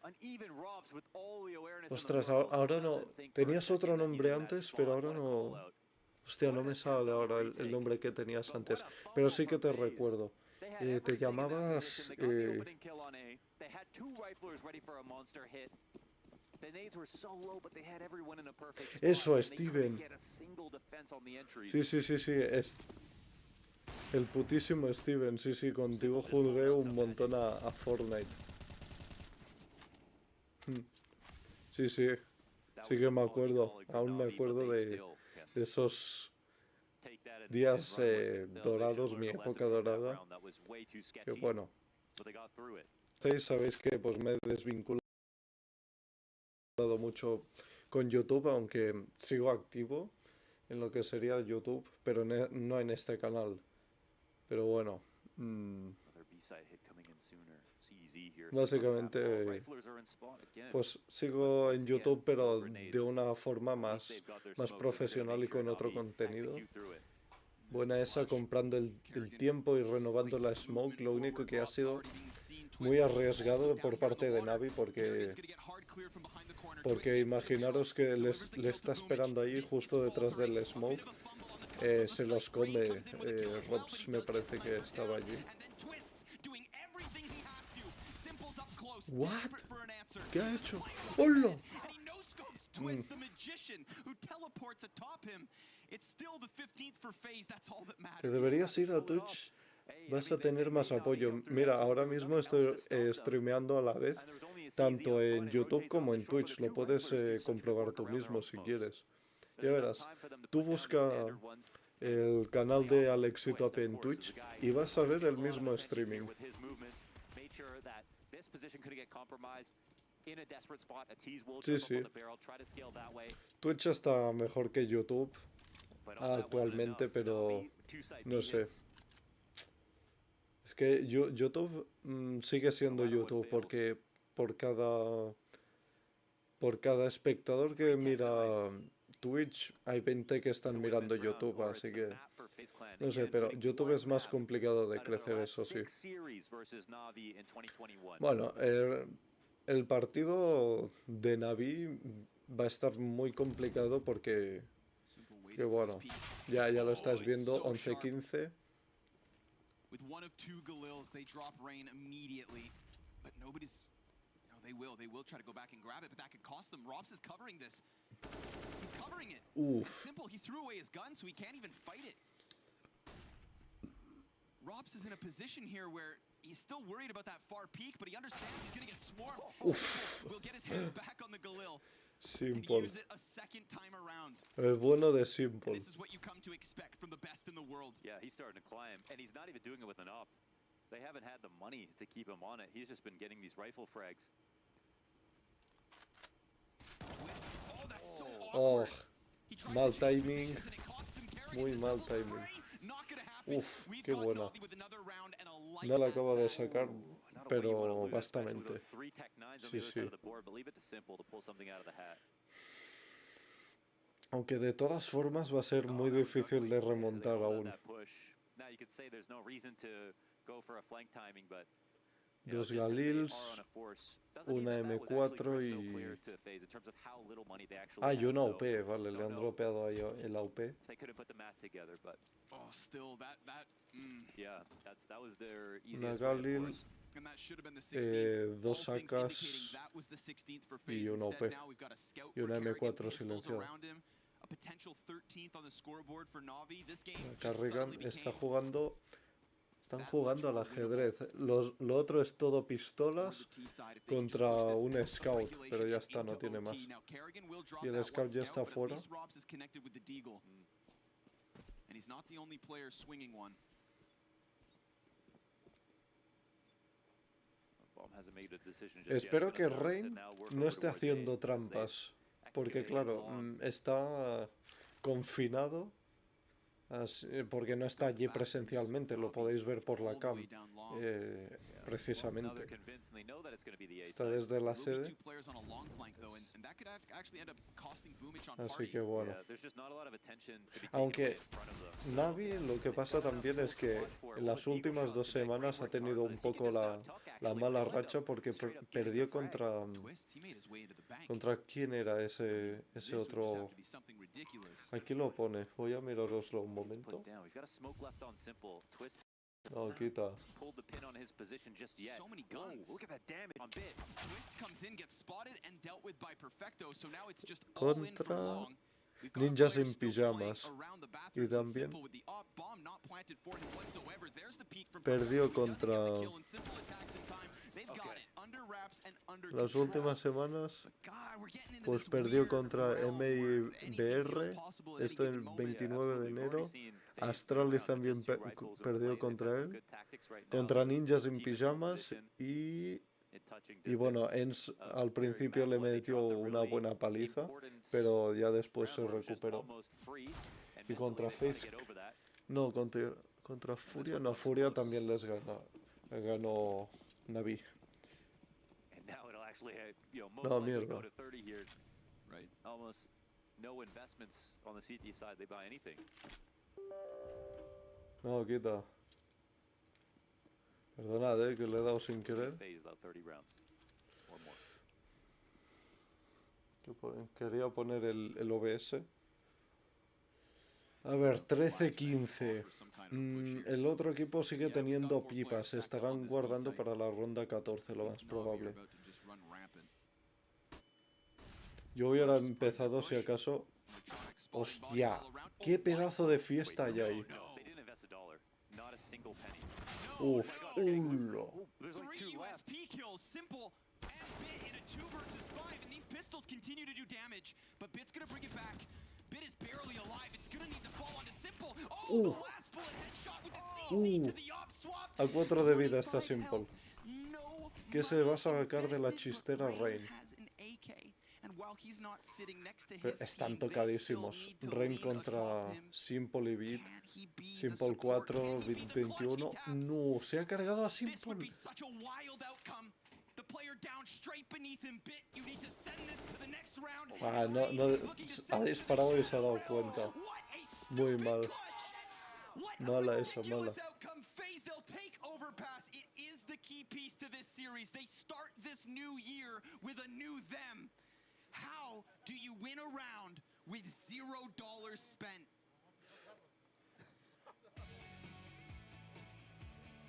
Speaker 2: Uneven Robs with all the awareness in the
Speaker 1: ostras,
Speaker 2: world.
Speaker 1: ahora no.
Speaker 2: Doesn't think for a
Speaker 1: Tenías
Speaker 2: second
Speaker 1: otro
Speaker 2: that he's
Speaker 1: nombre
Speaker 2: in that
Speaker 1: antes,
Speaker 2: spot.
Speaker 1: pero ahora
Speaker 2: What a
Speaker 1: no.
Speaker 2: call out.
Speaker 1: Hostia, no me sale ahora el nombre que tenías antes. Pero sí que te recuerdo.
Speaker 2: They had
Speaker 1: Te
Speaker 2: everything in that
Speaker 1: llamabas...
Speaker 2: position. They got the opening kill on A. They had 2 riflers ready for a monster hit. The nades were so low, but they had everyone in a perfect spot.
Speaker 1: Eso,
Speaker 2: and they couldn't
Speaker 1: Steven.
Speaker 2: get a single defense on the entries.
Speaker 1: Sí, sí, sí, sí. Es el putísimo Steven. Sí, sí, contigo jugué un montón a Fortnite. Sí, sí.
Speaker 2: That
Speaker 1: Sí
Speaker 2: was
Speaker 1: que
Speaker 2: some
Speaker 1: me
Speaker 2: quality
Speaker 1: acuerdo.
Speaker 2: calling from
Speaker 1: Aún me
Speaker 2: NaVi, but
Speaker 1: acuerdo
Speaker 2: they
Speaker 1: de
Speaker 2: still can
Speaker 1: esos
Speaker 2: take that and
Speaker 1: días
Speaker 2: run with it. They
Speaker 1: dorados,
Speaker 2: should
Speaker 1: mi
Speaker 2: learn a lesson
Speaker 1: época
Speaker 2: from that
Speaker 1: dorada.
Speaker 2: round. That was way too
Speaker 1: Que
Speaker 2: sketchy,
Speaker 1: bueno,
Speaker 2: but they got through it.
Speaker 1: sabéis que pues me he desvinculado mucho con YouTube, aunque sigo activo en lo que sería YouTube, pero no en este canal. Pero bueno,
Speaker 2: Another B-side hit coming in sooner. CZ here.
Speaker 1: básicamente
Speaker 2: Riflers are in spot again.
Speaker 1: pues sigo en YouTube, pero de una forma más profesional y con otro contenido. Buena esa, comprando el tiempo y renovando la smoke. Lo único que ha sido muy arriesgado por parte de NaVi porque imaginaros que le está esperando ahí justo detrás del smoke. Se los come. Robs me parece que estaba allí. What? ¿Qué ha hecho? ¡Hola!
Speaker 3: Twist the magician who teleports atop him. It's still the 15th for FaZe, that's all that matters.
Speaker 1: Te deberías ir a Twitch. Vas a tener más apoyo. Mira, ahora mismo estoy streameando a la vez, tanto en YouTube como en Twitch. Lo puedes comprobar tú mismo si quieres. Ya verás. Tú busca el canal de Alexito Ape en Twitch y vas a ver el mismo streaming. Sí, sí. Twitch está mejor que YouTube actualmente, pero no sé. Es que YouTube sigue siendo YouTube porque por cada espectador que Twitch hay 20 que están
Speaker 2: to win
Speaker 1: mirando
Speaker 2: this round,
Speaker 1: YouTube,
Speaker 2: or it's
Speaker 1: así
Speaker 2: the
Speaker 1: que
Speaker 2: map for FaZe Clan.
Speaker 1: no sé,
Speaker 2: Again,
Speaker 1: pero
Speaker 2: winning
Speaker 1: YouTube
Speaker 2: one
Speaker 1: es más
Speaker 2: map
Speaker 1: complicado de
Speaker 2: out of their
Speaker 1: crecer,
Speaker 2: last
Speaker 1: eso sí.
Speaker 2: 6 series versus NaVi in 2021.
Speaker 1: Bueno, el partido de NaVi va a estar muy complicado porque,
Speaker 3: Simple
Speaker 1: que
Speaker 3: waiting for his
Speaker 1: bueno,
Speaker 3: peak.
Speaker 1: ya lo
Speaker 3: Oh,
Speaker 1: estás
Speaker 3: it's
Speaker 1: viendo,
Speaker 3: so sharp.
Speaker 1: 11-15.
Speaker 3: With one of two Galils, they drop Rain immediately. But nobody's... No, they will try to go back and grab it, but that could cost them. Robs is covering this. He's covering it.
Speaker 1: Oof.
Speaker 3: It's simple. He threw away his gun, so he can't even fight it. Robs is in a position here where he's still worried about that far peak, but he understands he's going to get swarmed. Simple will get his hands back on the Galil and
Speaker 1: Simple.
Speaker 3: use it a second time around.
Speaker 1: El bueno de
Speaker 3: And
Speaker 1: Simple.
Speaker 3: this is what you come to expect from the best in the world.
Speaker 2: Yeah, he's starting to climb, and he's not even doing it with an op. They haven't had the money to keep him on it. He's just been getting these rifle frags.
Speaker 3: Twists. Oh, that's so
Speaker 1: Oh,
Speaker 3: awkward. He tries
Speaker 1: mal
Speaker 3: to change
Speaker 1: timing.
Speaker 3: positions and it costs him carrying
Speaker 1: Muy
Speaker 3: this
Speaker 1: mal
Speaker 3: double
Speaker 1: timing.
Speaker 3: spray. Not gonna happen.
Speaker 1: Uf,
Speaker 3: We've
Speaker 1: qué
Speaker 3: got
Speaker 1: buena.
Speaker 3: Navi with another round and a light
Speaker 1: No la
Speaker 3: at
Speaker 1: acabo de
Speaker 3: that.
Speaker 1: sacar,
Speaker 2: Not a way you wanna
Speaker 1: pero
Speaker 2: lose, especially with
Speaker 1: bastante.
Speaker 2: those 3 tech 9s on
Speaker 1: Sí,
Speaker 2: the other side
Speaker 1: sí.
Speaker 2: of the board, but leave it to Simple to pull something out of the hat.
Speaker 1: Aunque de todas formas va a ser muy
Speaker 2: that was
Speaker 1: difícil
Speaker 2: ugly.
Speaker 1: de
Speaker 2: Yeah, they
Speaker 1: remontar
Speaker 2: called out
Speaker 1: aún.
Speaker 2: that push. Now you could say there's no reason to go for a flank timing, but
Speaker 1: Dos
Speaker 2: just 'cause they are
Speaker 1: Galils,
Speaker 2: on a force doesn't mean
Speaker 1: una
Speaker 2: that was actually
Speaker 1: M4
Speaker 2: crystal
Speaker 1: y...
Speaker 2: clear to FaZe in terms of how little money they actually
Speaker 1: Ah, y
Speaker 2: had.
Speaker 1: una
Speaker 2: So
Speaker 1: OP, vale, le
Speaker 2: don't
Speaker 1: han
Speaker 2: know
Speaker 1: dropeado ahí el AWP.
Speaker 2: if they couldn't put the math together, but
Speaker 3: Oh, still that
Speaker 2: yeah, that was their
Speaker 1: Una
Speaker 2: easiest way, of
Speaker 1: Galil,
Speaker 3: and
Speaker 2: course.
Speaker 3: that should have been the 16th.
Speaker 1: dos
Speaker 3: All things indicating
Speaker 1: AKs
Speaker 3: that was the 16th for
Speaker 1: y
Speaker 3: FaZe.
Speaker 1: una
Speaker 3: Instead,
Speaker 1: OP.
Speaker 3: now we've got a scout
Speaker 1: Y
Speaker 3: for
Speaker 1: una
Speaker 3: Kerrigan,
Speaker 1: M4
Speaker 3: pistols
Speaker 1: silenciada.
Speaker 3: around him. A potential 13th on the scoreboard for Navi. This game just
Speaker 1: Carrigan
Speaker 3: suddenly
Speaker 1: está
Speaker 3: became
Speaker 1: jugando... Están
Speaker 3: that
Speaker 1: jugando al
Speaker 3: much more
Speaker 1: ajedrez. Lo otro es todo
Speaker 3: toward
Speaker 1: pistolas
Speaker 3: the T side if they can just
Speaker 1: contra
Speaker 3: push this
Speaker 1: un
Speaker 3: out of
Speaker 1: scout,
Speaker 3: regulation
Speaker 1: pero ya
Speaker 3: and
Speaker 1: está, no
Speaker 3: into
Speaker 1: tiene
Speaker 3: OT.
Speaker 1: más.
Speaker 3: Now, Kerrigan will drop
Speaker 1: Y el
Speaker 3: that
Speaker 1: scout
Speaker 3: one
Speaker 1: ya está
Speaker 3: but at
Speaker 1: fuera.
Speaker 3: least Robs is connected with the Deagle. And he's not the only player swinging one.
Speaker 2: Bomb hasn't made a decision just yet.
Speaker 1: Espero
Speaker 2: It's
Speaker 1: que
Speaker 2: gonna start to
Speaker 1: Rain
Speaker 2: now work
Speaker 1: no
Speaker 2: over
Speaker 1: esté
Speaker 2: towards A,
Speaker 1: haciendo
Speaker 2: as they've
Speaker 1: trampas, porque
Speaker 2: excavated
Speaker 1: claro,
Speaker 2: long.
Speaker 1: está confinado, porque no está allí presencialmente, lo podéis ver por la
Speaker 3: All the
Speaker 1: cam,
Speaker 3: way down long.
Speaker 2: Now they're
Speaker 1: precisamente.
Speaker 2: convinced and they know that it's going to be the A
Speaker 1: Está
Speaker 2: side.
Speaker 1: desde la
Speaker 3: There will be
Speaker 1: sede,
Speaker 3: two players on a long flank though, and that could actually end up costing Boomich on
Speaker 1: así
Speaker 3: Party.
Speaker 1: que bueno.
Speaker 2: Yeah, there's just not a lot of attention to be taken
Speaker 1: Aunque
Speaker 2: away in front of them. So
Speaker 1: NaVi lo que
Speaker 2: they've
Speaker 1: pasa
Speaker 2: got enough
Speaker 1: también es
Speaker 2: tools to
Speaker 1: que
Speaker 2: watch for.
Speaker 1: en
Speaker 2: All
Speaker 1: las
Speaker 2: the deagle
Speaker 1: últimas
Speaker 2: shots
Speaker 1: 2
Speaker 2: today, great
Speaker 1: semanas ha
Speaker 2: work
Speaker 1: tenido un
Speaker 2: regardless. He can
Speaker 1: poco
Speaker 2: just
Speaker 1: la
Speaker 2: out-tuck,
Speaker 1: la
Speaker 2: actually,
Speaker 1: mala
Speaker 2: with the
Speaker 1: racha
Speaker 2: window,
Speaker 1: porque
Speaker 2: straight up getting
Speaker 1: perdió
Speaker 2: the frag.
Speaker 1: contra...
Speaker 3: Twists, he made his way into the bank.
Speaker 1: ¿Contra quién era ese
Speaker 3: This would just
Speaker 1: otro?
Speaker 3: have to be something ridiculous.
Speaker 1: Aquí lo pone, voy a miraroslo un
Speaker 2: It's
Speaker 1: momento.
Speaker 2: put down. We've got a smoke left on Simple. Twist
Speaker 1: No, quita.
Speaker 2: pulled the pin on his position just yet.
Speaker 3: So many
Speaker 2: Whoa,
Speaker 3: guns.
Speaker 2: look at that damage on Bit.
Speaker 3: Twist comes in, gets spotted, and dealt with by Perfecto. So now it's just all in for
Speaker 1: Contra
Speaker 3: long. We've got
Speaker 1: Ninjas
Speaker 3: players
Speaker 1: en
Speaker 3: still playing
Speaker 1: pijamas.
Speaker 3: around the
Speaker 1: Y
Speaker 3: bathrooms, and
Speaker 1: también
Speaker 3: Simple with the op bomb not planted for him whatsoever. There's the peak from
Speaker 1: perdió
Speaker 3: Perfecto. He doesn't get the
Speaker 1: contra-
Speaker 3: kill, and Simple attacks in time. They've got
Speaker 2: Okay.
Speaker 3: it under wraps and under
Speaker 1: Las
Speaker 3: control.
Speaker 1: últimas semanas,
Speaker 3: But God, we're getting into
Speaker 1: pues
Speaker 3: this
Speaker 1: perdió
Speaker 3: weird
Speaker 1: contra
Speaker 3: realm where anything feels
Speaker 1: MIBR,
Speaker 3: possible at any
Speaker 1: esto
Speaker 3: given
Speaker 1: el
Speaker 3: moment.
Speaker 1: 29 de
Speaker 2: absolutely. We've
Speaker 1: enero.
Speaker 2: already seen FaZe
Speaker 1: Astralis
Speaker 2: around with
Speaker 1: también
Speaker 2: just 2 rifles and
Speaker 1: perdió
Speaker 2: play. They've
Speaker 1: contra
Speaker 2: got some
Speaker 1: él.
Speaker 2: good tactics right now.
Speaker 1: Contra Ninjas en
Speaker 2: Team is in
Speaker 1: pijamas
Speaker 2: position,
Speaker 1: y
Speaker 2: in touching
Speaker 1: bueno,
Speaker 2: distance
Speaker 1: al
Speaker 2: of
Speaker 1: principio
Speaker 2: clearing
Speaker 1: le
Speaker 2: map. What they
Speaker 1: metió
Speaker 2: dropped a
Speaker 1: una
Speaker 2: really
Speaker 1: buena paliza,
Speaker 2: important
Speaker 1: pero ya después se
Speaker 2: round where it was just
Speaker 1: recuperó.
Speaker 2: almost free, and
Speaker 1: Y contra
Speaker 2: mentally they
Speaker 1: FaZe,
Speaker 2: gotta get over that.
Speaker 1: no, contra Furia, no, Furia también les ganó NaVi.
Speaker 2: And now it'll actually, most
Speaker 1: No,
Speaker 2: likely
Speaker 1: mierda.
Speaker 2: go to 30 here.
Speaker 3: Right.
Speaker 2: Almost no investments on the CT side. They buy anything.
Speaker 1: No, quita. Perdonad, que le he dado sin querer.
Speaker 2: FaZe about 30 rounds or more.
Speaker 1: Quería poner el OBS. A ver, 13-15. El otro equipo sigue teniendo pipas. Se estarán guardando para la ronda 14, lo más probable. Yo hubiera empezado, si acaso... ¡Hostia! ¡Qué pedazo de fiesta hay ahí!
Speaker 2: No, they didn't invest a dollar. Not a single penny.
Speaker 1: ¡Uf! ¡Ulo!
Speaker 2: Oh, there's only 2
Speaker 3: Three
Speaker 2: left.
Speaker 3: USP kills, Simple and Bit in a 2 versus 5, and these pistols continue to do damage, but Bit's gonna bring it back. Bit is barely alive. It's gonna need to fall onto Simple. Oh, the last bullet headshot with the CZ to the op swap.
Speaker 1: A 4 de vida está Simple.
Speaker 3: No
Speaker 1: ¿Qué se va a sacar de la chistera Rain?
Speaker 3: has an AK, and while he's not sitting next to his
Speaker 1: Están
Speaker 3: team, they still
Speaker 1: tocadísimos.
Speaker 3: need to
Speaker 1: Rain
Speaker 3: lean
Speaker 1: contra
Speaker 3: atop him.
Speaker 1: Simple y Beat.
Speaker 3: Can he be the
Speaker 1: Simple
Speaker 3: support?
Speaker 1: 4,
Speaker 3: Can he be
Speaker 1: Beat
Speaker 3: the clutch he
Speaker 1: 21.
Speaker 3: taps?
Speaker 1: No, se ha cargado a
Speaker 3: This would
Speaker 1: Simple.
Speaker 3: be such a wild outcome. The
Speaker 1: Ah, no, ha disparado y se ha dado cuenta. Muy mal. Mala esa, mala.
Speaker 3: They'll take overpass. It is the key piece to this series. They start this new year with a new them. How do you win a round with $0 spent?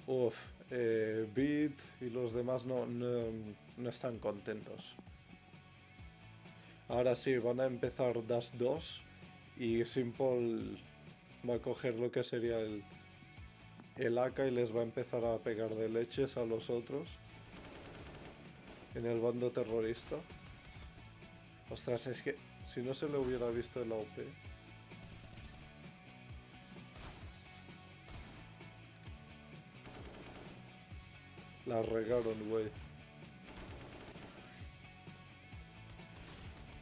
Speaker 1: Uf, Beat y los demás no están contentos. Ahora sí, van a empezar Dash 2 y Simple va a coger lo que sería el AK y les va a empezar a pegar de leches a los otros en el bando terrorista. Ostras, es que si no se le hubiera visto el AWP. La regaron, güey.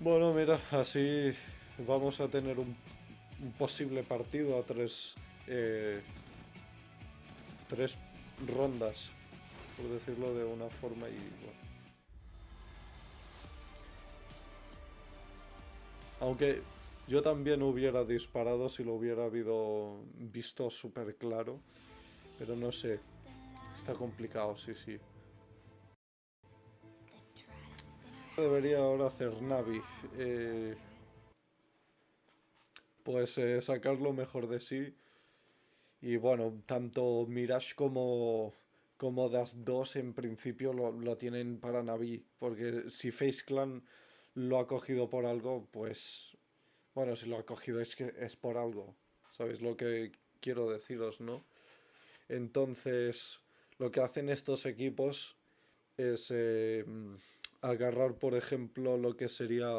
Speaker 1: Bueno, mira, así vamos a tener un posible partido a tres rondas, por decirlo de una forma, y bueno. Aunque yo también hubiera disparado si lo hubiera visto súper claro, pero no sé, está complicado, sí. Debería ahora hacer NaVi, pues sacar lo mejor de sí. Y bueno, tanto Mirage como Dash 2 en principio lo tienen para NaVi, porque si FaZe Clan lo ha cogido por algo, pues bueno, si lo ha cogido es que es por algo, ¿sabéis lo que quiero deciros, no? Entonces, lo que hacen estos equipos es agarrar, por ejemplo, lo que sería,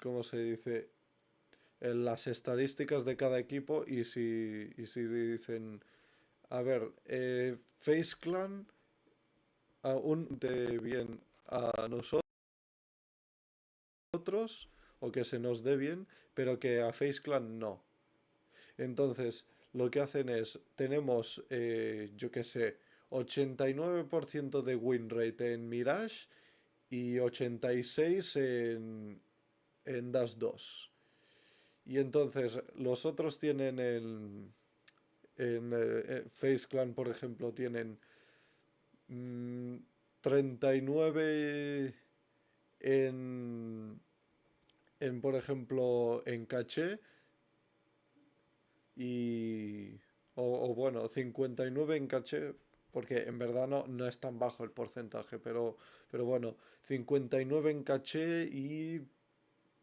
Speaker 1: ¿cómo se dice? Las estadísticas de cada equipo y si dicen, a ver, FaZe Clan aún de bien a nosotros o que se nos dé bien, pero que a FaZe Clan no. Entonces, lo que hacen es, tenemos, yo que sé, 89% de win rate en Mirage y 86 en Dash 2. Y entonces, los otros tienen FaZe Clan, por ejemplo, tienen 39 por ejemplo, en caché o bueno, 59 en caché, porque en verdad no es tan bajo el porcentaje, pero bueno, 59 en caché y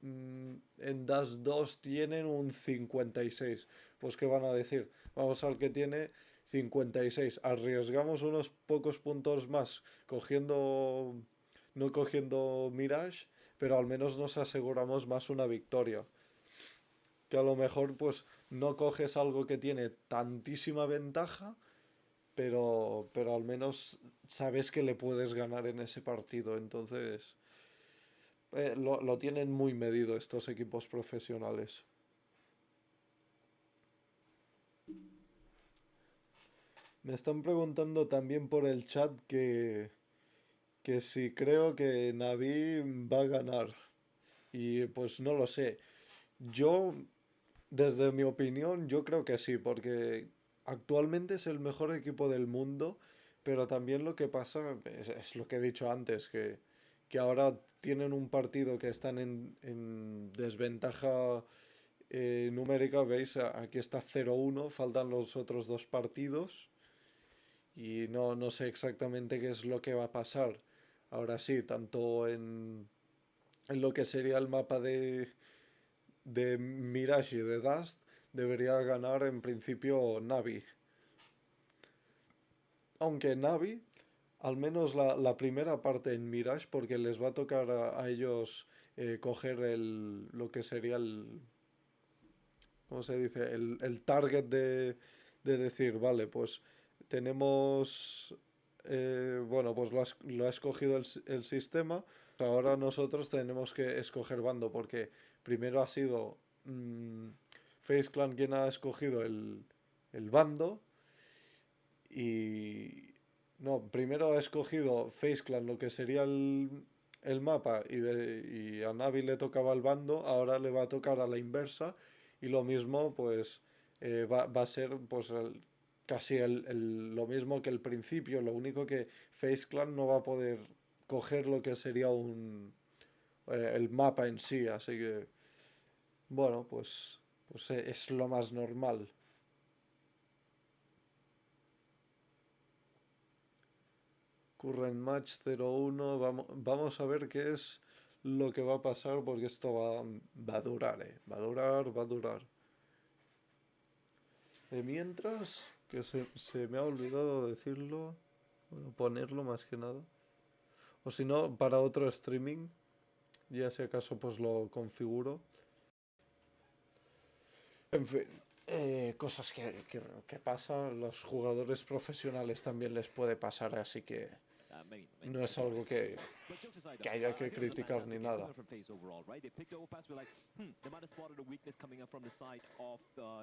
Speaker 1: en Dash 2 tienen un 56. Pues ¿qué van a decir? Vamos al que tiene 56. Arriesgamos unos pocos puntos más no cogiendo Mirage, pero al menos nos aseguramos más una victoria. Que a lo mejor pues no coges algo que tiene tantísima ventaja, pero al menos sabes que le puedes ganar en ese partido. Entonces lo tienen muy medido estos equipos profesionales. Me están preguntando también por el chat que si creo que NaVi va a ganar. Y pues no lo sé. Yo, desde mi opinión, yo creo que sí, porque actualmente es el mejor equipo del mundo, pero también lo que pasa es lo que he dicho antes, que ahora tienen un partido que están en desventaja numérica, veis, aquí está 0-1, faltan los otros dos partidos y no sé exactamente qué es lo que va a pasar. Ahora sí, tanto en lo que sería el mapa de Mirage y de Dust, debería ganar en principio NaVi. Aunque NaVi, al menos la primera parte en Mirage, porque les va a tocar a ellos coger lo que sería ¿cómo se dice? El target de decir, vale, pues tenemos, bueno, pues lo ha escogido el sistema, ahora nosotros tenemos que escoger bando, porque primero ha sido FaZe Clan quien ha escogido el bando y No, primero ha escogido FaZe Clan lo que sería el mapa y a Navi le tocaba el bando, ahora le va a tocar a la inversa y lo mismo pues va a ser pues casi lo mismo que el principio, lo único que FaZe Clan no va a poder coger lo que sería el mapa en sí, así que bueno, pues es lo más normal. Current match 0-1. Vamos a ver qué es lo que va a pasar porque esto va a durar, Va a durar, va a durar. Mientras, que se me ha olvidado decirlo, bueno, ponerlo más que nada. O si no, para otro streaming, ya si acaso pues lo configuro. En fin, cosas que pasan, los jugadores profesionales también les puede pasar, así que no es algo que haya que criticar ni nada.
Speaker 4: They might have spotted a weakness coming up from the side of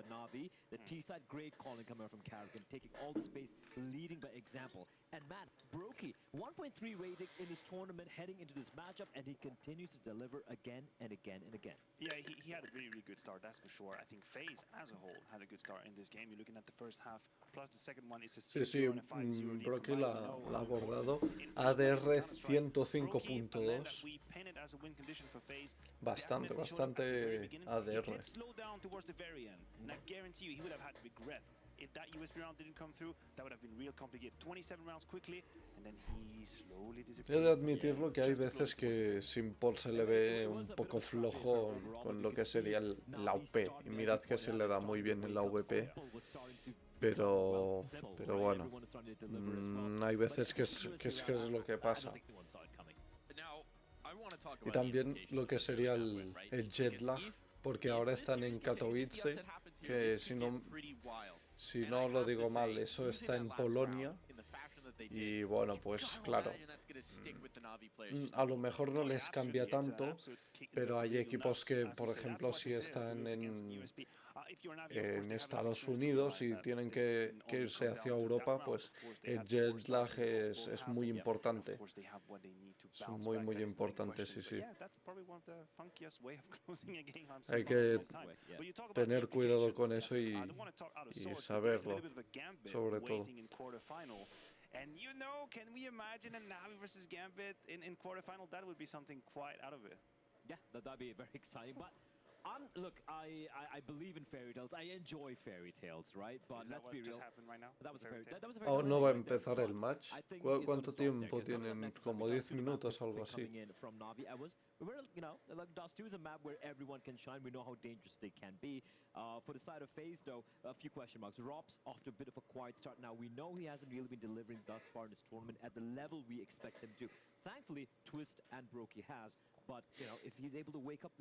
Speaker 4: NaVi. The T side, great calling coming up from Carrigan, taking all the space, leading by example. And man, Brokey, 1.3 rating in this tournament, heading into this matchup, and he continues to deliver again and again and again.
Speaker 5: Yeah, he had a really, really good start, that's for sure. I think FaZe as a whole had a good start in this game. You're looking at the first half, plus the second one is a 6-0
Speaker 1: Sí,
Speaker 5: and a 5-0 lead.
Speaker 1: Brokey la ha abordado. ADR 105.2. Bastante ADR.
Speaker 5: If that USB round didn't come through, that would have been real complicated. 27 rounds quickly, and then he slowly
Speaker 1: He
Speaker 5: disappeared.
Speaker 1: de admitirlo que hay veces que Simpol se le ve un poco flojo con lo que sería la UP. Y mirad que se le da muy bien en la VP. Pero bueno, hay veces que es lo que pasa. Y también lo que sería el jet lag, porque ahora están en Katowice, que si no lo digo mal, eso está en Polonia. Y bueno, pues claro, a lo mejor no les cambia tanto, pero hay equipos que, por ejemplo, si están en Estados Unidos y tienen que irse hacia Europa, pues el jet lag es muy importante. Es muy importante, sí. Hay que tener cuidado con eso y saberlo, sobre todo.
Speaker 5: And you know, can we imagine a NaVi versus Gambit in quarterfinal? That would be something quite out of it.
Speaker 4: Yeah, that'd be very exciting. But look, I believe in fairy tales. I enjoy fairy tales, right? But let's be real.
Speaker 5: Right now?
Speaker 4: That was a fairy tale.
Speaker 1: Oh, no va a empezar el match. ¿Cuánto tiempo tienen? Como 10 minutos o algo así.
Speaker 4: From NaVi, like Dust 2 is a map where everyone can shine. We know how dangerous they can be. For the side of FaZe, though, a few question marks. Rob's off to a bit of a quiet start now. We know he hasn't really been delivering thus far in this tournament at the level we expect him to. Thankfully, Twist and Brokey has. But if he's able to wake up,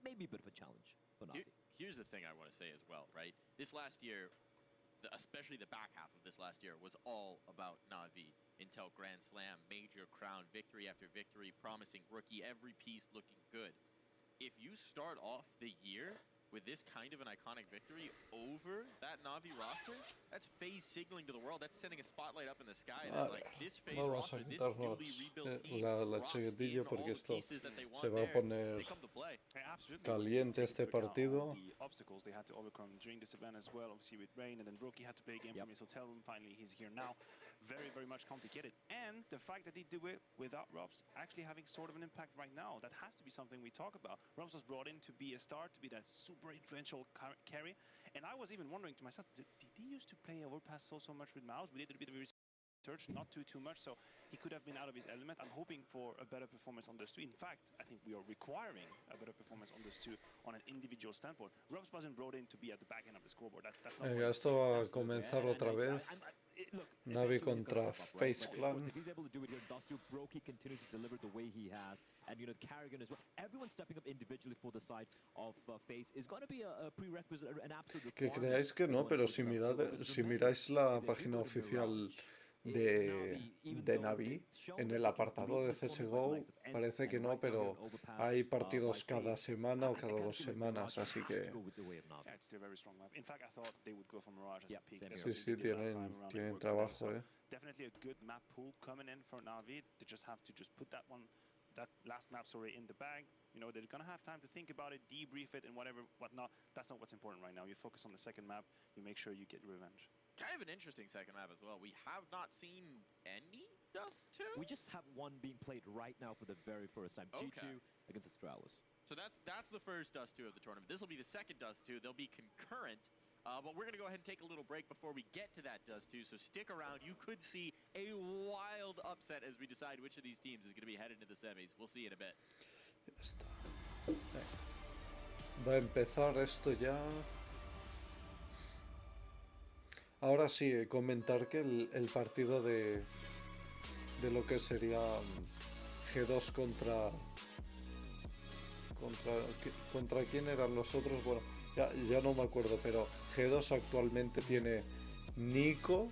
Speaker 4: maybe a bit of a challenge for NaVi.
Speaker 6: Here's the thing I want to say as well, right? This last year, especially the back half of this last year, was all about NaVi. Until Grand Slam, major crown, victory after victory, promising rookie, every piece looking good. If you start off the year with this kind of an iconic victory over that NaVi roster, that's FaZe signaling to the world. That's sending a spotlight up in the sky that like this FaZe roster, this newly rebuilt team,
Speaker 1: la chaquetilla porque esto se va a poner caliente este partido.
Speaker 5: Obstacles they had to overcome during this event as well, obviously with Rain, and then Brokey had to play a game from his hotel room. Finally, he's here now. Very much complicated. And the fact that they do it without Robs actually having sort of an impact right now, that has to be something we talk about. Robs was brought in to be a star, to be that super influential carry. And I was even wondering to myself, did he used to play overpass so much with Mouse? We did a bit of research, not too much, so he could have been out of his element. I'm hoping for a better performance on those two. In fact, I think we are requiring a better performance on those two on an individual standpoint. Robs wasn't brought in to be at the back end of the scoreboard. That's not
Speaker 1: esto va a comenzar otra vez. NaVi contra FaZe Clan.
Speaker 4: If he's able to do it here, Dustu, Brokey continues to deliver the way he has, and Carrigan as well. Everyone stepping up individually for the side of FaZe is going to be a prerequisite, an absolute
Speaker 1: Que
Speaker 4: requirement.
Speaker 1: creáis que no, pero si miráis la página oficial de NaVi en el apartado de CSGO. Parece que no, pero hay partidos cada semana o cada 2 semanas, así que
Speaker 5: Yeah, it's still a very strong map. In fact, I thought they would go for Mirage as
Speaker 4: Yep,
Speaker 5: a pick.
Speaker 4: same
Speaker 5: That's
Speaker 4: here.
Speaker 5: what
Speaker 1: sí,
Speaker 5: they did last time
Speaker 1: tienen,
Speaker 5: around. It
Speaker 1: tienen
Speaker 5: worked for them.
Speaker 1: trabajo,
Speaker 5: So definitely a good map pool coming in for NaVi. They just have to just put that last map, sorry, in the bag. You know, they're gonna have time to think about it, debrief it, and whatnot. That's not what's important right now. You focus on the second map. You make sure you get your revenge.
Speaker 6: Kind of an interesting second map as well. We have not seen any Dust 2?
Speaker 4: We just have one being played right now for the very first time.
Speaker 6: Okay.
Speaker 4: G2 against Astralis.
Speaker 6: So that's the first Dust 2 of the tournament. This will be the second Dust 2. They'll be concurrent. But we're going to go ahead and take a little break before we get to that Dust 2. So stick around. You could see a wild upset as we decide which of these teams is going to be headed to the semis. We'll see in a bit.
Speaker 1: ya está. Va a empezar esto ya. Ahora sí, comentar que el partido de lo que sería G2 contra quién eran los otros, bueno, ya no me acuerdo, pero G2 actualmente tiene Nico,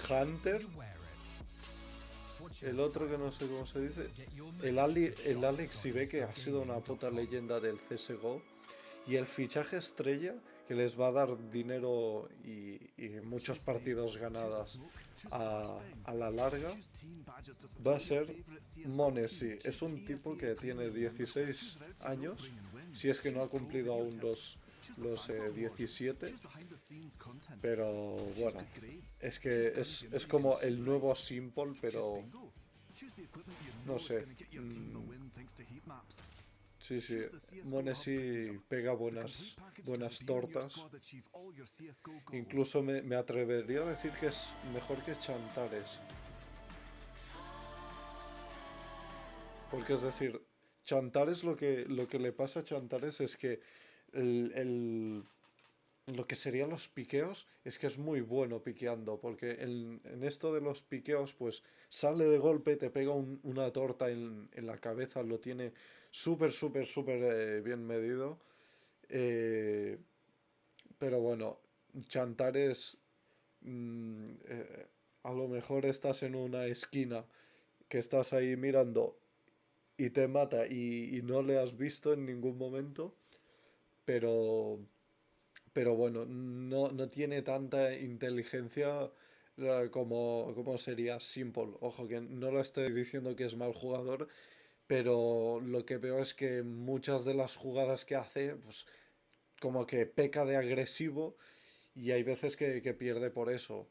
Speaker 1: Hunter, el otro que no sé cómo se dice, el Alex Ibe, que ha sido una puta leyenda del CSGO, y el fichaje estrella que les va a dar dinero y muchos partidos ganadas a la larga va a ser Monesi. Es un tipo que tiene 16 años, si es que no ha cumplido aún los 17, pero bueno, es que es como el nuevo Simple, pero no sé. Sí, Monesi pega buenas tortas. Incluso me atrevería a decir que es mejor que Chantares. Porque es decir, Chantares lo que le pasa a Chantares es que lo que serían los piqueos es que es muy bueno piqueando, porque en esto de los piqueos pues sale de golpe, te pega una torta en la cabeza, lo tiene súper bien medido, pero bueno, Chantares a lo mejor estás en una esquina que estás ahí mirando y te mata y no le has visto en ningún momento, pero bueno, no tiene tanta inteligencia como sería Simple. Ojo, que no lo estoy diciendo que es mal jugador, pero lo que veo es que muchas de las jugadas que hace, pues como que peca de agresivo y hay veces que pierde por eso.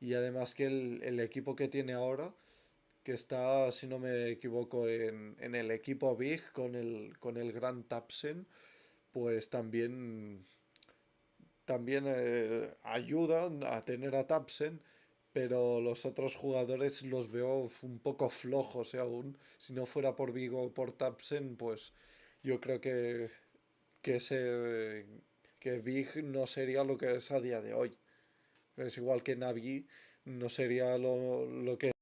Speaker 1: Y además que el equipo que tiene ahora, que está, si no me equivoco, en el equipo Big con el gran Tapsen, pues también ayuda a tener a Tapsen, pero los otros jugadores los veo un poco flojos, aún. Si no fuera por Vigo o por Tapsen, pues yo creo que Big no sería lo que es a día de hoy. Es igual que NaVi no sería lo que es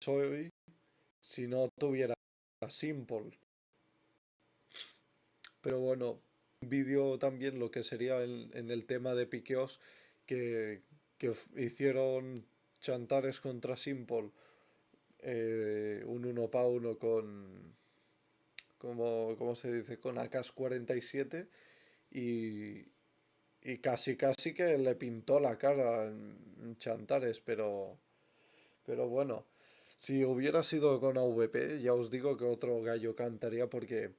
Speaker 1: hoy si no tuviera Simple. Pero bueno, vídeo también lo que sería en el tema de piqueos que hicieron Chantares contra Simple, un 1 para 1 con ¿cómo se dice? Con AK-47 y casi que le pintó la cara en Chantares, pero bueno, si hubiera sido con AVP ya os digo que otro gallo cantaría, porque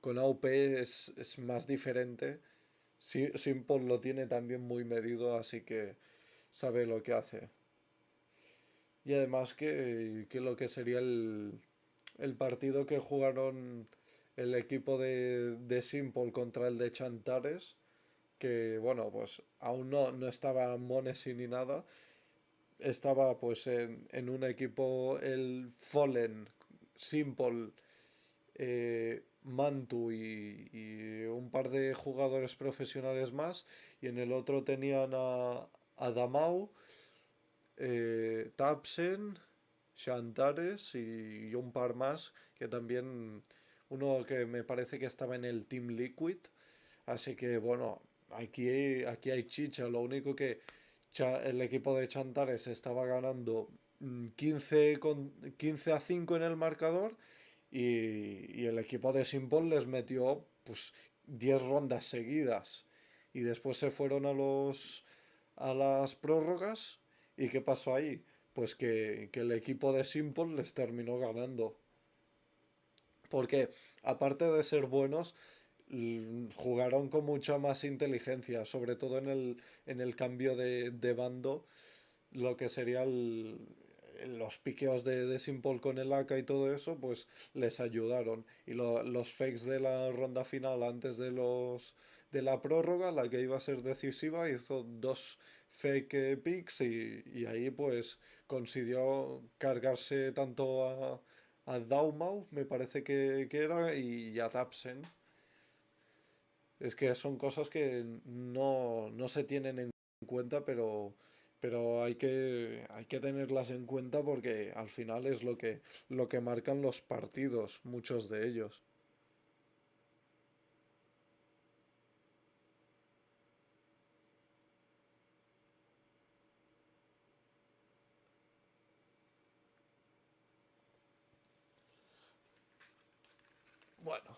Speaker 1: con AWP es más diferente. Simple lo tiene también muy medido, así que sabe lo que hace. Y además que lo que sería el partido que jugaron el equipo de Simple contra el de Chantares, que bueno, pues aún no estaba Monesi ni nada. Estaba pues en un equipo el Fallen, Simple, Mantu y un par de jugadores profesionales más, y en el otro tenían a Damau, Tapsen, Chantares y un par más, que también uno que me parece que estaba en el Team Liquid, así que bueno, aquí hay chicha. Lo único que El equipo de Chantares estaba ganando 15-5 en el marcador y el equipo de Simple les metió pues 10 rondas seguidas y después se fueron a las prórrogas. ¿Y qué pasó ahí? Pues que el equipo de Simple les terminó ganando. Porque aparte de ser buenos, jugaron con mucha más inteligencia, sobre todo en el cambio de bando, lo que sería los piqueos de Simple con el AK y todo eso, pues les ayudaron. Y los fakes de la ronda final antes de la prórroga, la que iba a ser decisiva, hizo dos fake picks y ahí pues consiguió cargarse tanto a Daumau, me parece que era, y a Tapsen. Es que son cosas que no se tienen en cuenta, pero hay que tenerlas en cuenta porque al final es lo que marcan los partidos, muchos de ellos. Bueno,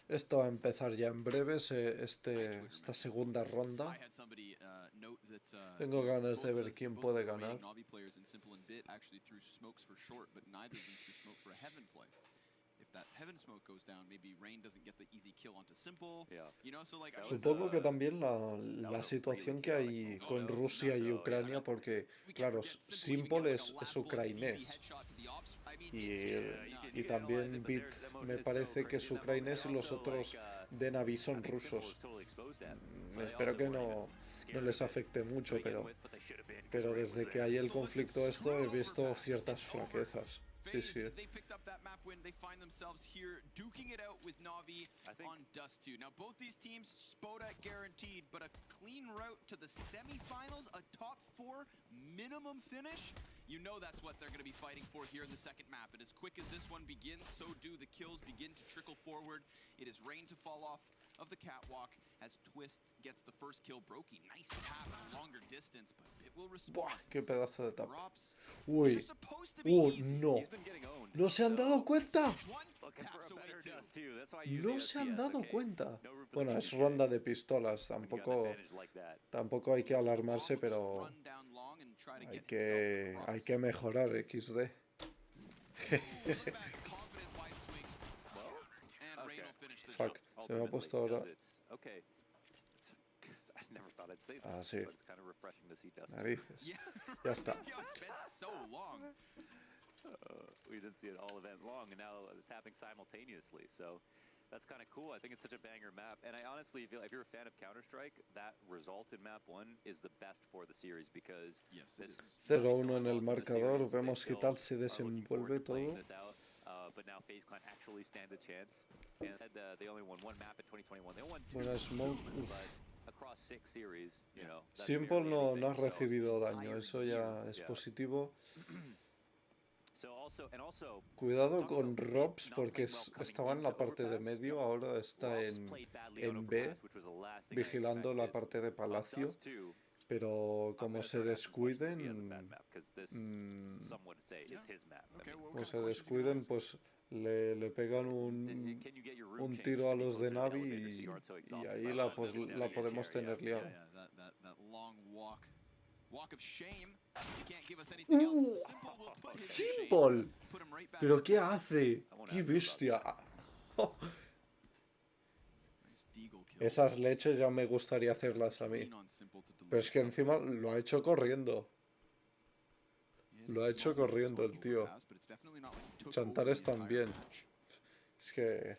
Speaker 1: esto va a empezar ya en breve, esta segunda ronda.
Speaker 3: I had somebody note that
Speaker 1: Tengo ganas
Speaker 3: both
Speaker 1: de
Speaker 3: of
Speaker 1: ver
Speaker 3: the-
Speaker 1: quién
Speaker 3: both of
Speaker 1: puede
Speaker 3: the
Speaker 1: ganar.
Speaker 3: remaining Navi players in Simple and Bit actually threw smokes for short, but neither of them threw smoke for a heaven play. If that heaven smoke goes down, maybe Rain doesn't get the easy kill onto Simple.
Speaker 2: Yeah.
Speaker 3: You know, so like I
Speaker 2: That
Speaker 3: was,
Speaker 1: Supongo que también
Speaker 2: that
Speaker 1: la
Speaker 2: was a
Speaker 1: situación
Speaker 2: really
Speaker 1: que hay
Speaker 2: chaotic
Speaker 1: con
Speaker 2: moment.
Speaker 1: Rusia y
Speaker 2: So,
Speaker 1: Ucrania,
Speaker 2: yeah.
Speaker 1: porque,
Speaker 3: we can't
Speaker 1: claro,
Speaker 3: forget Simple even
Speaker 1: Simple
Speaker 3: gets like a
Speaker 1: es
Speaker 3: last bullet CZ
Speaker 1: ucranés.
Speaker 3: headshot to the ops. I mean,
Speaker 1: Y,
Speaker 3: it's just
Speaker 2: You
Speaker 3: nuts.
Speaker 2: can
Speaker 1: y
Speaker 2: analyze
Speaker 1: también
Speaker 2: it, but
Speaker 1: Bit
Speaker 2: that
Speaker 1: me
Speaker 2: moment is
Speaker 1: parece
Speaker 2: so
Speaker 1: que es
Speaker 2: crazy in that moment.
Speaker 1: ucranés y
Speaker 2: And
Speaker 1: los
Speaker 2: also,
Speaker 1: otros
Speaker 2: like,
Speaker 1: de NaVi
Speaker 2: I
Speaker 1: son
Speaker 2: think Simple
Speaker 1: rusos.
Speaker 2: was totally exposed to that. So they
Speaker 1: Espero
Speaker 2: also
Speaker 1: que
Speaker 2: weren't even
Speaker 1: no
Speaker 2: scared
Speaker 1: les
Speaker 2: of it
Speaker 1: afecte
Speaker 2: to
Speaker 1: mucho,
Speaker 2: begin with, but they should have been, 'cause
Speaker 1: pero
Speaker 2: Rain was
Speaker 1: desde que
Speaker 2: there.
Speaker 1: hay el
Speaker 3: So listen,
Speaker 1: conflicto esto he
Speaker 3: screw
Speaker 1: visto
Speaker 3: overpass.
Speaker 1: ciertas
Speaker 3: It's over.
Speaker 1: flaquezas. Sí,
Speaker 3: FaZe,
Speaker 1: sí.
Speaker 3: they picked up that map win. They find themselves here duking it out with Navi
Speaker 2: I think-
Speaker 3: on Dust 2. Now, both these teams, Spoda guaranteed, but a clean route to the semifinals, a top 4 minimum finish. You know that's what they're going to be fighting for here in the second map. And as quick as this one begins, so do the kills begin to trickle forward. It is Rain to fall off of the catwalk as Twists gets the first kill. Brokey, nice tap at a longer distance, but Bit will respond.
Speaker 1: Buah, qué pedazo de tap.
Speaker 3: Drops.
Speaker 1: Uy,
Speaker 3: They're supposed to be easy.
Speaker 1: no.
Speaker 2: He's been getting owned.
Speaker 1: ¿No se han
Speaker 2: So,
Speaker 1: dado cuenta?
Speaker 3: One
Speaker 2: looking for
Speaker 3: taps
Speaker 2: a
Speaker 3: away
Speaker 2: better
Speaker 3: two.
Speaker 2: dust too. That's why you use
Speaker 1: No
Speaker 2: the
Speaker 1: se han
Speaker 2: SPS,
Speaker 1: dado
Speaker 2: okay?
Speaker 1: cuenta.
Speaker 2: No room for the
Speaker 1: Bueno,
Speaker 2: big
Speaker 1: es
Speaker 2: shit.
Speaker 1: ronda de pistolas,
Speaker 2: When you got an
Speaker 1: tampoco,
Speaker 2: advantage like that.
Speaker 1: tampoco hay que alarmarse,
Speaker 3: Long, just
Speaker 1: pero
Speaker 3: run down long and try to
Speaker 1: hay
Speaker 3: get himself across.
Speaker 1: hay que mejorar XD.
Speaker 3: Ooh, look at that confident wide swing. And Rain
Speaker 2: okay.
Speaker 3: will finish the
Speaker 1: Fuck,
Speaker 3: job.
Speaker 1: se me ha puesto ahora.
Speaker 2: Because it's okay. I never thought I'd say this,
Speaker 1: Ah, sí.
Speaker 2: but it's kind of refreshing to see dust.
Speaker 1: Narices.
Speaker 3: Yeah,
Speaker 1: Ya
Speaker 3: right.
Speaker 1: está.
Speaker 3: Yo, it's been so long.
Speaker 2: We didn't see it all event long, and now it's happening simultaneously. So that's kind of cool. I think it's such a banger map, and I honestly feel if you're a fan of Counter-Strike, that result in map 1 is the best for the series because
Speaker 3: Yes, it
Speaker 2: this
Speaker 3: is.
Speaker 1: 0-1 en el
Speaker 2: Onto the
Speaker 1: marcador,
Speaker 2: series, they
Speaker 1: vemos qué
Speaker 2: still
Speaker 1: tal se
Speaker 2: are looking forward
Speaker 1: desenvuelve
Speaker 2: to playing
Speaker 1: todo.
Speaker 2: this out. But now FaZe Clan actually stand a chance. And said they only won one map in 2021. They won two,
Speaker 1: Buena smoke.
Speaker 2: but
Speaker 1: Uf.
Speaker 2: across 6 series, you know. that's
Speaker 1: Simple
Speaker 2: barely
Speaker 1: no ha
Speaker 2: anything, so-
Speaker 1: recibido daño, eso ya es
Speaker 2: Yeah.
Speaker 1: positivo.
Speaker 2: So also, and also,
Speaker 1: Cuidado
Speaker 2: talk
Speaker 1: con
Speaker 2: about Bit
Speaker 1: Robs
Speaker 2: not
Speaker 1: porque
Speaker 2: playing well coming
Speaker 1: estaba en la
Speaker 2: into
Speaker 1: parte de
Speaker 2: Overpass.
Speaker 1: medio, ahora está
Speaker 2: Robs played badly on
Speaker 1: en B,
Speaker 2: Overpass, which was the last thing I
Speaker 1: vigilando la
Speaker 2: expected.
Speaker 1: parte de
Speaker 2: On
Speaker 1: Palacio,
Speaker 2: Dust 2,
Speaker 1: pero
Speaker 2: I'm
Speaker 1: como
Speaker 2: gonna
Speaker 1: se
Speaker 2: throw it out some questions if he has a
Speaker 1: descuiden,
Speaker 2: bad map, 'cause this, some would say, is his map. I
Speaker 3: Okay,
Speaker 2: mean,
Speaker 3: well,
Speaker 1: como
Speaker 3: what
Speaker 1: se
Speaker 3: kind of questions you gonna
Speaker 1: descuiden,
Speaker 3: ask?
Speaker 1: pues le pegan
Speaker 2: can you get your room
Speaker 1: un
Speaker 2: changed
Speaker 1: tiro
Speaker 2: to
Speaker 1: a
Speaker 2: be
Speaker 1: los de
Speaker 2: closer to the
Speaker 1: Navi
Speaker 2: elevator so you aren't so
Speaker 1: y
Speaker 2: exhausted
Speaker 1: ahí
Speaker 2: by
Speaker 1: la,
Speaker 2: the
Speaker 1: pues,
Speaker 2: time it's
Speaker 1: la
Speaker 2: out of your
Speaker 1: podemos
Speaker 2: chair,
Speaker 1: tener
Speaker 3: Yeah,
Speaker 1: liada.
Speaker 3: yeah, that long walk. Walk of shame. You can't give us anything else. Simple will put him to shame.
Speaker 1: Simple.
Speaker 3: Put him right back
Speaker 1: ¿Pero
Speaker 3: to
Speaker 1: qué
Speaker 3: base.
Speaker 1: hace?
Speaker 2: I won't
Speaker 1: ¡Qué
Speaker 2: ask him about
Speaker 1: bestia!
Speaker 3: Nice deagle kill.
Speaker 1: Esas leches ya me gustaría hacerlas a mí.
Speaker 3: Lean on Simple to
Speaker 1: Pero es que
Speaker 3: deliver
Speaker 1: encima lo ha hecho corriendo.
Speaker 3: something.
Speaker 1: lo ha hecho
Speaker 3: Small
Speaker 1: corriendo el tío.
Speaker 3: overpass, but it's definitely not like he took
Speaker 1: Chantares
Speaker 3: over the entire
Speaker 1: también.
Speaker 3: match.
Speaker 1: Es que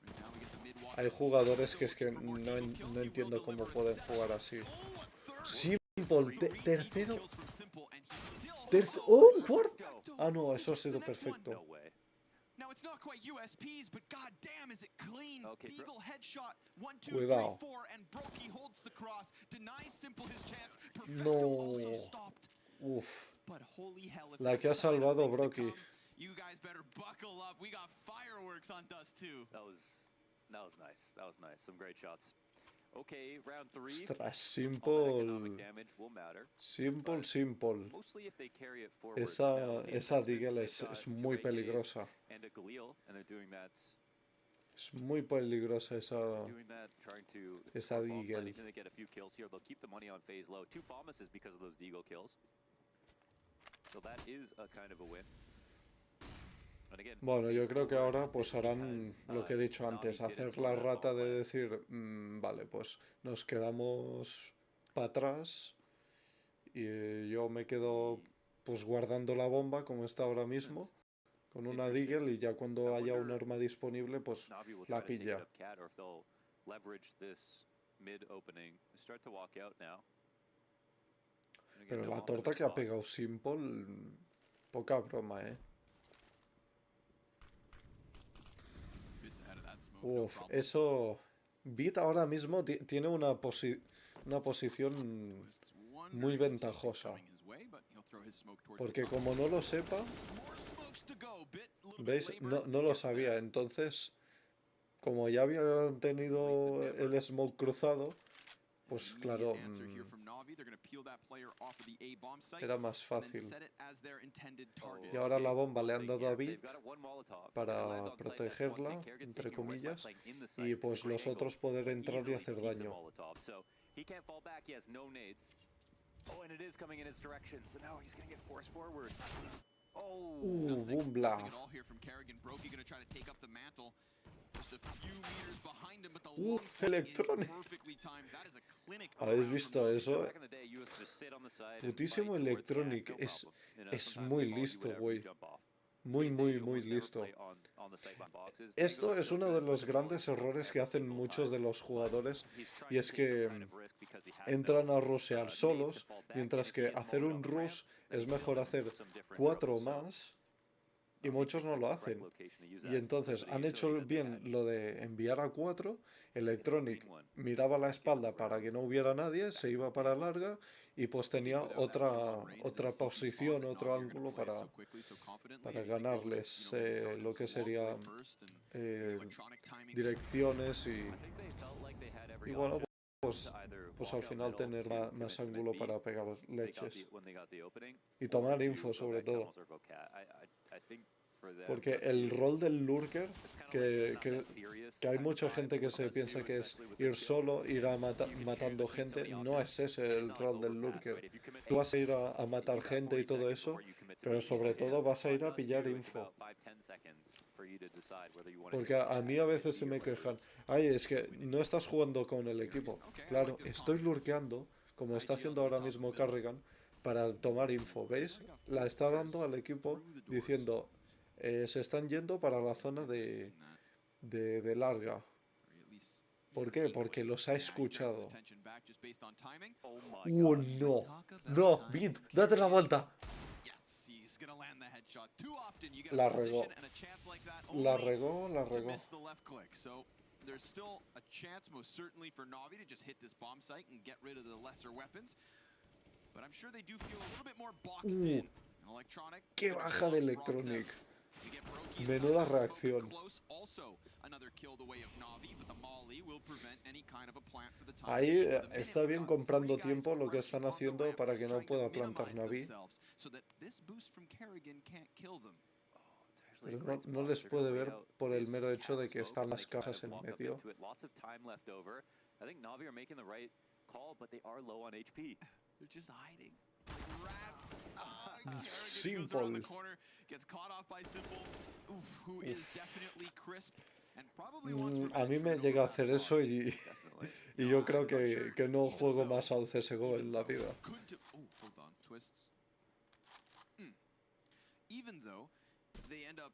Speaker 3: Right now we get the mid-walk
Speaker 1: hay
Speaker 3: of
Speaker 1: jugadores
Speaker 3: Simple
Speaker 1: que es que
Speaker 3: for more
Speaker 1: no,
Speaker 3: deagle kills.
Speaker 1: no
Speaker 3: He will
Speaker 1: entiendo cómo
Speaker 3: deliver
Speaker 1: pueden
Speaker 3: 7.
Speaker 1: jugar así.
Speaker 3: Oh, a third.
Speaker 1: Simple,
Speaker 3: Three
Speaker 1: tercero.
Speaker 3: deagle kills from Simple, and he still-
Speaker 1: ¡Oh, un
Speaker 3: perfecto.
Speaker 1: cuarto! Ah, no,
Speaker 3: He
Speaker 1: eso ha
Speaker 3: gets the
Speaker 1: sido
Speaker 3: next one.
Speaker 1: perfecto.
Speaker 2: No way.
Speaker 3: Now it's not quite USPs, but goddamn, is it clean?
Speaker 2: Okay, bro.
Speaker 3: Deagle headshot. 1, 2,
Speaker 1: Cuidado.
Speaker 3: 3, 4, and Brokey holds the cross, denies Simple his chance.
Speaker 1: No.
Speaker 3: Perfecto also stopped.
Speaker 1: Uf.
Speaker 3: But holy hell, if
Speaker 1: La
Speaker 3: that's
Speaker 1: que ha
Speaker 3: the sign of
Speaker 1: salvado
Speaker 3: things to
Speaker 1: Brokey.
Speaker 3: come, you guys better buckle up. We got fireworks on Dust 2.
Speaker 2: That was nice. That was nice. Some great shots. Okay, round 3.
Speaker 1: Ostras,
Speaker 2: All that
Speaker 1: Simple.
Speaker 2: economic damage will matter.
Speaker 1: Simple,
Speaker 2: but
Speaker 1: Simple.
Speaker 2: Mostly if they carry it forward.
Speaker 1: Esa,
Speaker 2: Now, the
Speaker 1: esa
Speaker 2: investments,
Speaker 1: Deagle
Speaker 2: they've
Speaker 1: es
Speaker 2: got two
Speaker 1: muy
Speaker 2: AKs
Speaker 1: peligrosa.
Speaker 2: and a Galil, and they're doing that.
Speaker 1: Es muy peligrosa esa,
Speaker 2: Trying to
Speaker 1: esa
Speaker 2: spark off that,
Speaker 1: Deagle.
Speaker 2: even if they get a few kills here, they'll keep the money on FaZe low. 2 Famas because of those Deagle kills. So that is a kind of a win. And again,
Speaker 1: Bueno, yo
Speaker 2: FaZe
Speaker 1: creo que
Speaker 2: over
Speaker 1: ahora pues
Speaker 2: instantly
Speaker 1: harán
Speaker 2: has,
Speaker 1: lo que he dicho
Speaker 2: NaVi
Speaker 1: antes,
Speaker 2: didn't
Speaker 1: hacer
Speaker 2: score
Speaker 1: la
Speaker 2: that
Speaker 1: rata
Speaker 2: bomb
Speaker 1: de
Speaker 2: play.
Speaker 1: decir, vale, pues nos quedamos para atrás y yo me quedo pues guardando la bomba como está ahora mismo, con una Deagle y ya cuando haya un arma disponible pues
Speaker 2: NaVi will
Speaker 1: la
Speaker 2: try to take it
Speaker 1: pilla.
Speaker 2: up cat, or if they'll leverage this mid opening. They start to walk out now. And again,
Speaker 1: Pero
Speaker 2: no
Speaker 1: la
Speaker 2: bomb in the
Speaker 1: torta que ha
Speaker 2: spot.
Speaker 1: pegado Simple, poca broma,
Speaker 3: Bits ahead of that smoke, no
Speaker 1: Uf,
Speaker 3: problem.
Speaker 1: eso... Beat ahora mismo tiene una posición
Speaker 3: Twists
Speaker 1: muy
Speaker 3: wondering if something's
Speaker 1: ventajosa.
Speaker 3: coming his way, but he'll throw his smoke towards
Speaker 1: Porque
Speaker 3: the top.
Speaker 1: como no lo sepa,
Speaker 3: More smokes to go. Bit, a little bit
Speaker 1: ¿veis?
Speaker 3: labored,
Speaker 1: No lo
Speaker 3: gets there.
Speaker 1: sabía. Entonces, como ya había tenido el smoke cruzado, pues
Speaker 3: Immediate
Speaker 1: claro,
Speaker 3: answer here from NaVi. They're gonna peel that player off of the A bomb site
Speaker 1: era más
Speaker 3: and then
Speaker 1: fácil.
Speaker 3: set it as their intended target.
Speaker 1: Y ahora la bomba le han
Speaker 2: Thing
Speaker 1: dado a
Speaker 2: here, they've
Speaker 1: Beat
Speaker 2: got it one Molotov.
Speaker 1: para
Speaker 2: It lands on site, that's one
Speaker 1: protegerla,
Speaker 2: thing. Kerrigan's
Speaker 1: entre
Speaker 2: taking a risk by
Speaker 1: comillas,
Speaker 2: playing in the
Speaker 1: y
Speaker 2: site. It's a
Speaker 1: pues
Speaker 2: great
Speaker 1: los
Speaker 2: angle,
Speaker 1: otros poder
Speaker 2: but
Speaker 1: entrar y
Speaker 2: easily
Speaker 1: hacer
Speaker 2: peeks a
Speaker 1: daño.
Speaker 2: Molotov. So he can't fall back. He has no nades. Oh, and it is coming in his direction. So now he's going to get forced forward. Oh,
Speaker 1: Bumbla.
Speaker 3: Nothing at all here from Kerrigan. Brokey gonna try to take up the mantle. Just a few meters behind him, but the long flank is
Speaker 1: Electronic.
Speaker 3: perfectly timed. That is a clinic
Speaker 1: ¿Habéis
Speaker 3: around from
Speaker 1: visto
Speaker 3: NaVi.
Speaker 1: eso?
Speaker 2: back in the day, you used to just sit on the side and
Speaker 1: Putísimo
Speaker 2: fight towards
Speaker 1: Electronic.
Speaker 2: cat, no
Speaker 1: Es
Speaker 2: problem. You know, sometimes
Speaker 1: muy
Speaker 2: they call you
Speaker 1: listo,
Speaker 2: whatever,
Speaker 1: güey.
Speaker 2: you jump off.
Speaker 1: Muy,
Speaker 2: These
Speaker 1: muy,
Speaker 2: days, you
Speaker 1: muy
Speaker 2: almost never
Speaker 1: listo.
Speaker 2: play on the site by boxes. They
Speaker 1: Esto
Speaker 2: go
Speaker 1: es
Speaker 2: so
Speaker 1: uno de
Speaker 2: good
Speaker 1: los
Speaker 2: with the
Speaker 1: grandes
Speaker 2: ball
Speaker 1: errores que
Speaker 2: every
Speaker 1: hacen
Speaker 2: single
Speaker 1: muchos de
Speaker 2: time,
Speaker 1: los
Speaker 2: but
Speaker 1: jugadores
Speaker 2: he's trying
Speaker 1: y es
Speaker 2: to take some
Speaker 1: que
Speaker 2: kind of risk because he has
Speaker 1: entran
Speaker 2: no,
Speaker 1: a rushear
Speaker 2: nades to
Speaker 1: solos,
Speaker 2: fall back,
Speaker 1: mientras
Speaker 2: and if he
Speaker 1: que
Speaker 2: gets
Speaker 1: hacer
Speaker 2: mowed
Speaker 1: un
Speaker 2: off the ramp,
Speaker 1: rush
Speaker 2: then
Speaker 1: es
Speaker 2: he's
Speaker 1: mejor
Speaker 2: still in
Speaker 1: hacer
Speaker 2: some different
Speaker 1: 4
Speaker 2: trouble. So
Speaker 1: más y
Speaker 2: NaVi
Speaker 1: muchos
Speaker 2: picked
Speaker 1: no
Speaker 2: the
Speaker 1: lo
Speaker 2: correct
Speaker 1: hacen.
Speaker 2: location to use
Speaker 1: Y
Speaker 2: that
Speaker 1: entonces
Speaker 2: limited
Speaker 1: han
Speaker 2: utility
Speaker 1: hecho
Speaker 2: that they
Speaker 1: bien
Speaker 2: had.
Speaker 1: lo de enviar a 4, Electronic
Speaker 2: clean one.
Speaker 1: miraba la
Speaker 2: Back into the
Speaker 1: espalda para que
Speaker 2: round.
Speaker 1: no hubiera nadie, se iba para larga y pues tenía otra posición, otro ángulo para ganarles lo que sería direcciones
Speaker 2: I think they felt like they had every
Speaker 1: y bueno,
Speaker 2: option
Speaker 1: pues,
Speaker 2: to either
Speaker 1: pues
Speaker 2: walk
Speaker 1: al
Speaker 2: out
Speaker 1: final
Speaker 2: middle
Speaker 1: tener
Speaker 2: to
Speaker 1: más
Speaker 2: commit to
Speaker 1: ángulo
Speaker 2: mid B.
Speaker 1: para pegar
Speaker 2: They got
Speaker 1: leches
Speaker 2: when they got the opening,
Speaker 1: y
Speaker 2: or
Speaker 1: tomar
Speaker 2: to
Speaker 1: info
Speaker 2: go
Speaker 1: sobre
Speaker 2: back
Speaker 1: todo.
Speaker 2: tunnels or go cat. I think for them,
Speaker 1: Porque
Speaker 2: just
Speaker 1: el
Speaker 2: to-
Speaker 1: rol del lurker,
Speaker 2: it's kinda like
Speaker 1: que,
Speaker 2: it's not
Speaker 1: que,
Speaker 2: that serious
Speaker 1: que hay
Speaker 2: type
Speaker 1: mucha
Speaker 2: vibe
Speaker 1: gente que
Speaker 2: with
Speaker 1: se
Speaker 2: us
Speaker 1: piensa
Speaker 2: too,
Speaker 1: que es
Speaker 2: especially with the
Speaker 1: ir
Speaker 2: skill.
Speaker 1: solo, ir a
Speaker 2: You can choose
Speaker 1: matando
Speaker 2: between so
Speaker 1: gente,
Speaker 2: many
Speaker 1: no
Speaker 2: options,
Speaker 1: es ese
Speaker 2: and it's
Speaker 1: el
Speaker 2: not like
Speaker 1: rol del
Speaker 2: overpass,
Speaker 1: lurker.
Speaker 2: right? If you commit
Speaker 1: Tú vas a ir a
Speaker 2: and
Speaker 1: matar
Speaker 2: you got
Speaker 1: gente y
Speaker 2: 40
Speaker 1: todo
Speaker 2: seconds
Speaker 1: eso,
Speaker 2: before you commit to
Speaker 1: pero
Speaker 2: B,
Speaker 1: sobre
Speaker 2: him,
Speaker 1: todo vas a ir a
Speaker 2: on
Speaker 1: pillar
Speaker 2: us too, it's
Speaker 1: info.
Speaker 2: about 5-10 seconds for you to decide whether you wanna
Speaker 1: Porque
Speaker 2: take
Speaker 1: a
Speaker 2: cat,
Speaker 1: mí a
Speaker 2: mid
Speaker 1: veces se
Speaker 2: B, or
Speaker 1: me
Speaker 2: whatever it
Speaker 1: quejan,
Speaker 2: is.
Speaker 1: ay, es que no estás jugando con el equipo. Claro, estoy lurkeando, como está haciendo ahora mismo Kerrigan, para tomar info, ¿veis? La está dando al equipo diciendo, se están yendo para la zona de larga. ¿Por qué? Porque los ha escuchado.
Speaker 2: Oh my God.
Speaker 1: No, no, Beat, date la vuelta. La regó. La regó, la regó.
Speaker 3: There's still a chance, most certainly, for NaVi to just hit this bomb site and get rid of the lesser weapons. But I'm sure they do feel a little bit more boxed in. And Electronic.
Speaker 1: Qué baja de Electronic.
Speaker 3: We get Brokey
Speaker 1: Menuda
Speaker 3: inside, that's
Speaker 1: reacción.
Speaker 3: close. Also, another kill the way of NaVi, but the Molly will prevent any kind of a plant for the time.
Speaker 1: Ahí
Speaker 3: The minute
Speaker 1: está
Speaker 3: we've
Speaker 1: bien
Speaker 3: got
Speaker 1: comprando
Speaker 3: 3 guys
Speaker 1: tiempo lo que
Speaker 3: crouching
Speaker 1: están
Speaker 3: on the
Speaker 1: haciendo
Speaker 3: ramp,
Speaker 1: para que no
Speaker 3: trying to
Speaker 1: pueda plantar
Speaker 3: minimize
Speaker 1: NaVi.
Speaker 3: themselves so that this boost from Kerrigan can't kill them.
Speaker 2: It's actually a
Speaker 1: Pero
Speaker 2: great
Speaker 1: no
Speaker 2: spot.
Speaker 1: les
Speaker 2: They're gonna
Speaker 1: puede
Speaker 2: wait
Speaker 1: ver
Speaker 2: out
Speaker 1: por el
Speaker 2: this
Speaker 1: mero hecho
Speaker 2: cat
Speaker 1: de que
Speaker 2: smoke,
Speaker 1: están
Speaker 2: and
Speaker 1: las
Speaker 2: they can
Speaker 1: cajas
Speaker 2: kind
Speaker 1: en
Speaker 2: of walk up
Speaker 1: medio.
Speaker 2: into it. Lots of time left over. I think NaVi are making the right call, but they are low on HP.
Speaker 3: They're just hiding. Like rats. Kerrigan goes
Speaker 1: Simple.
Speaker 3: around the corner, gets caught off by Simple, who is definitely crisp and probably wants
Speaker 1: A mí
Speaker 3: revenge
Speaker 1: me
Speaker 3: for
Speaker 1: llega a
Speaker 3: the
Speaker 1: hacer
Speaker 3: last
Speaker 1: eso
Speaker 3: loss.
Speaker 2: Definitely.
Speaker 1: y yo creo que no juego más al CSGO en la vida.
Speaker 3: Hold on, twists. Even though they end up,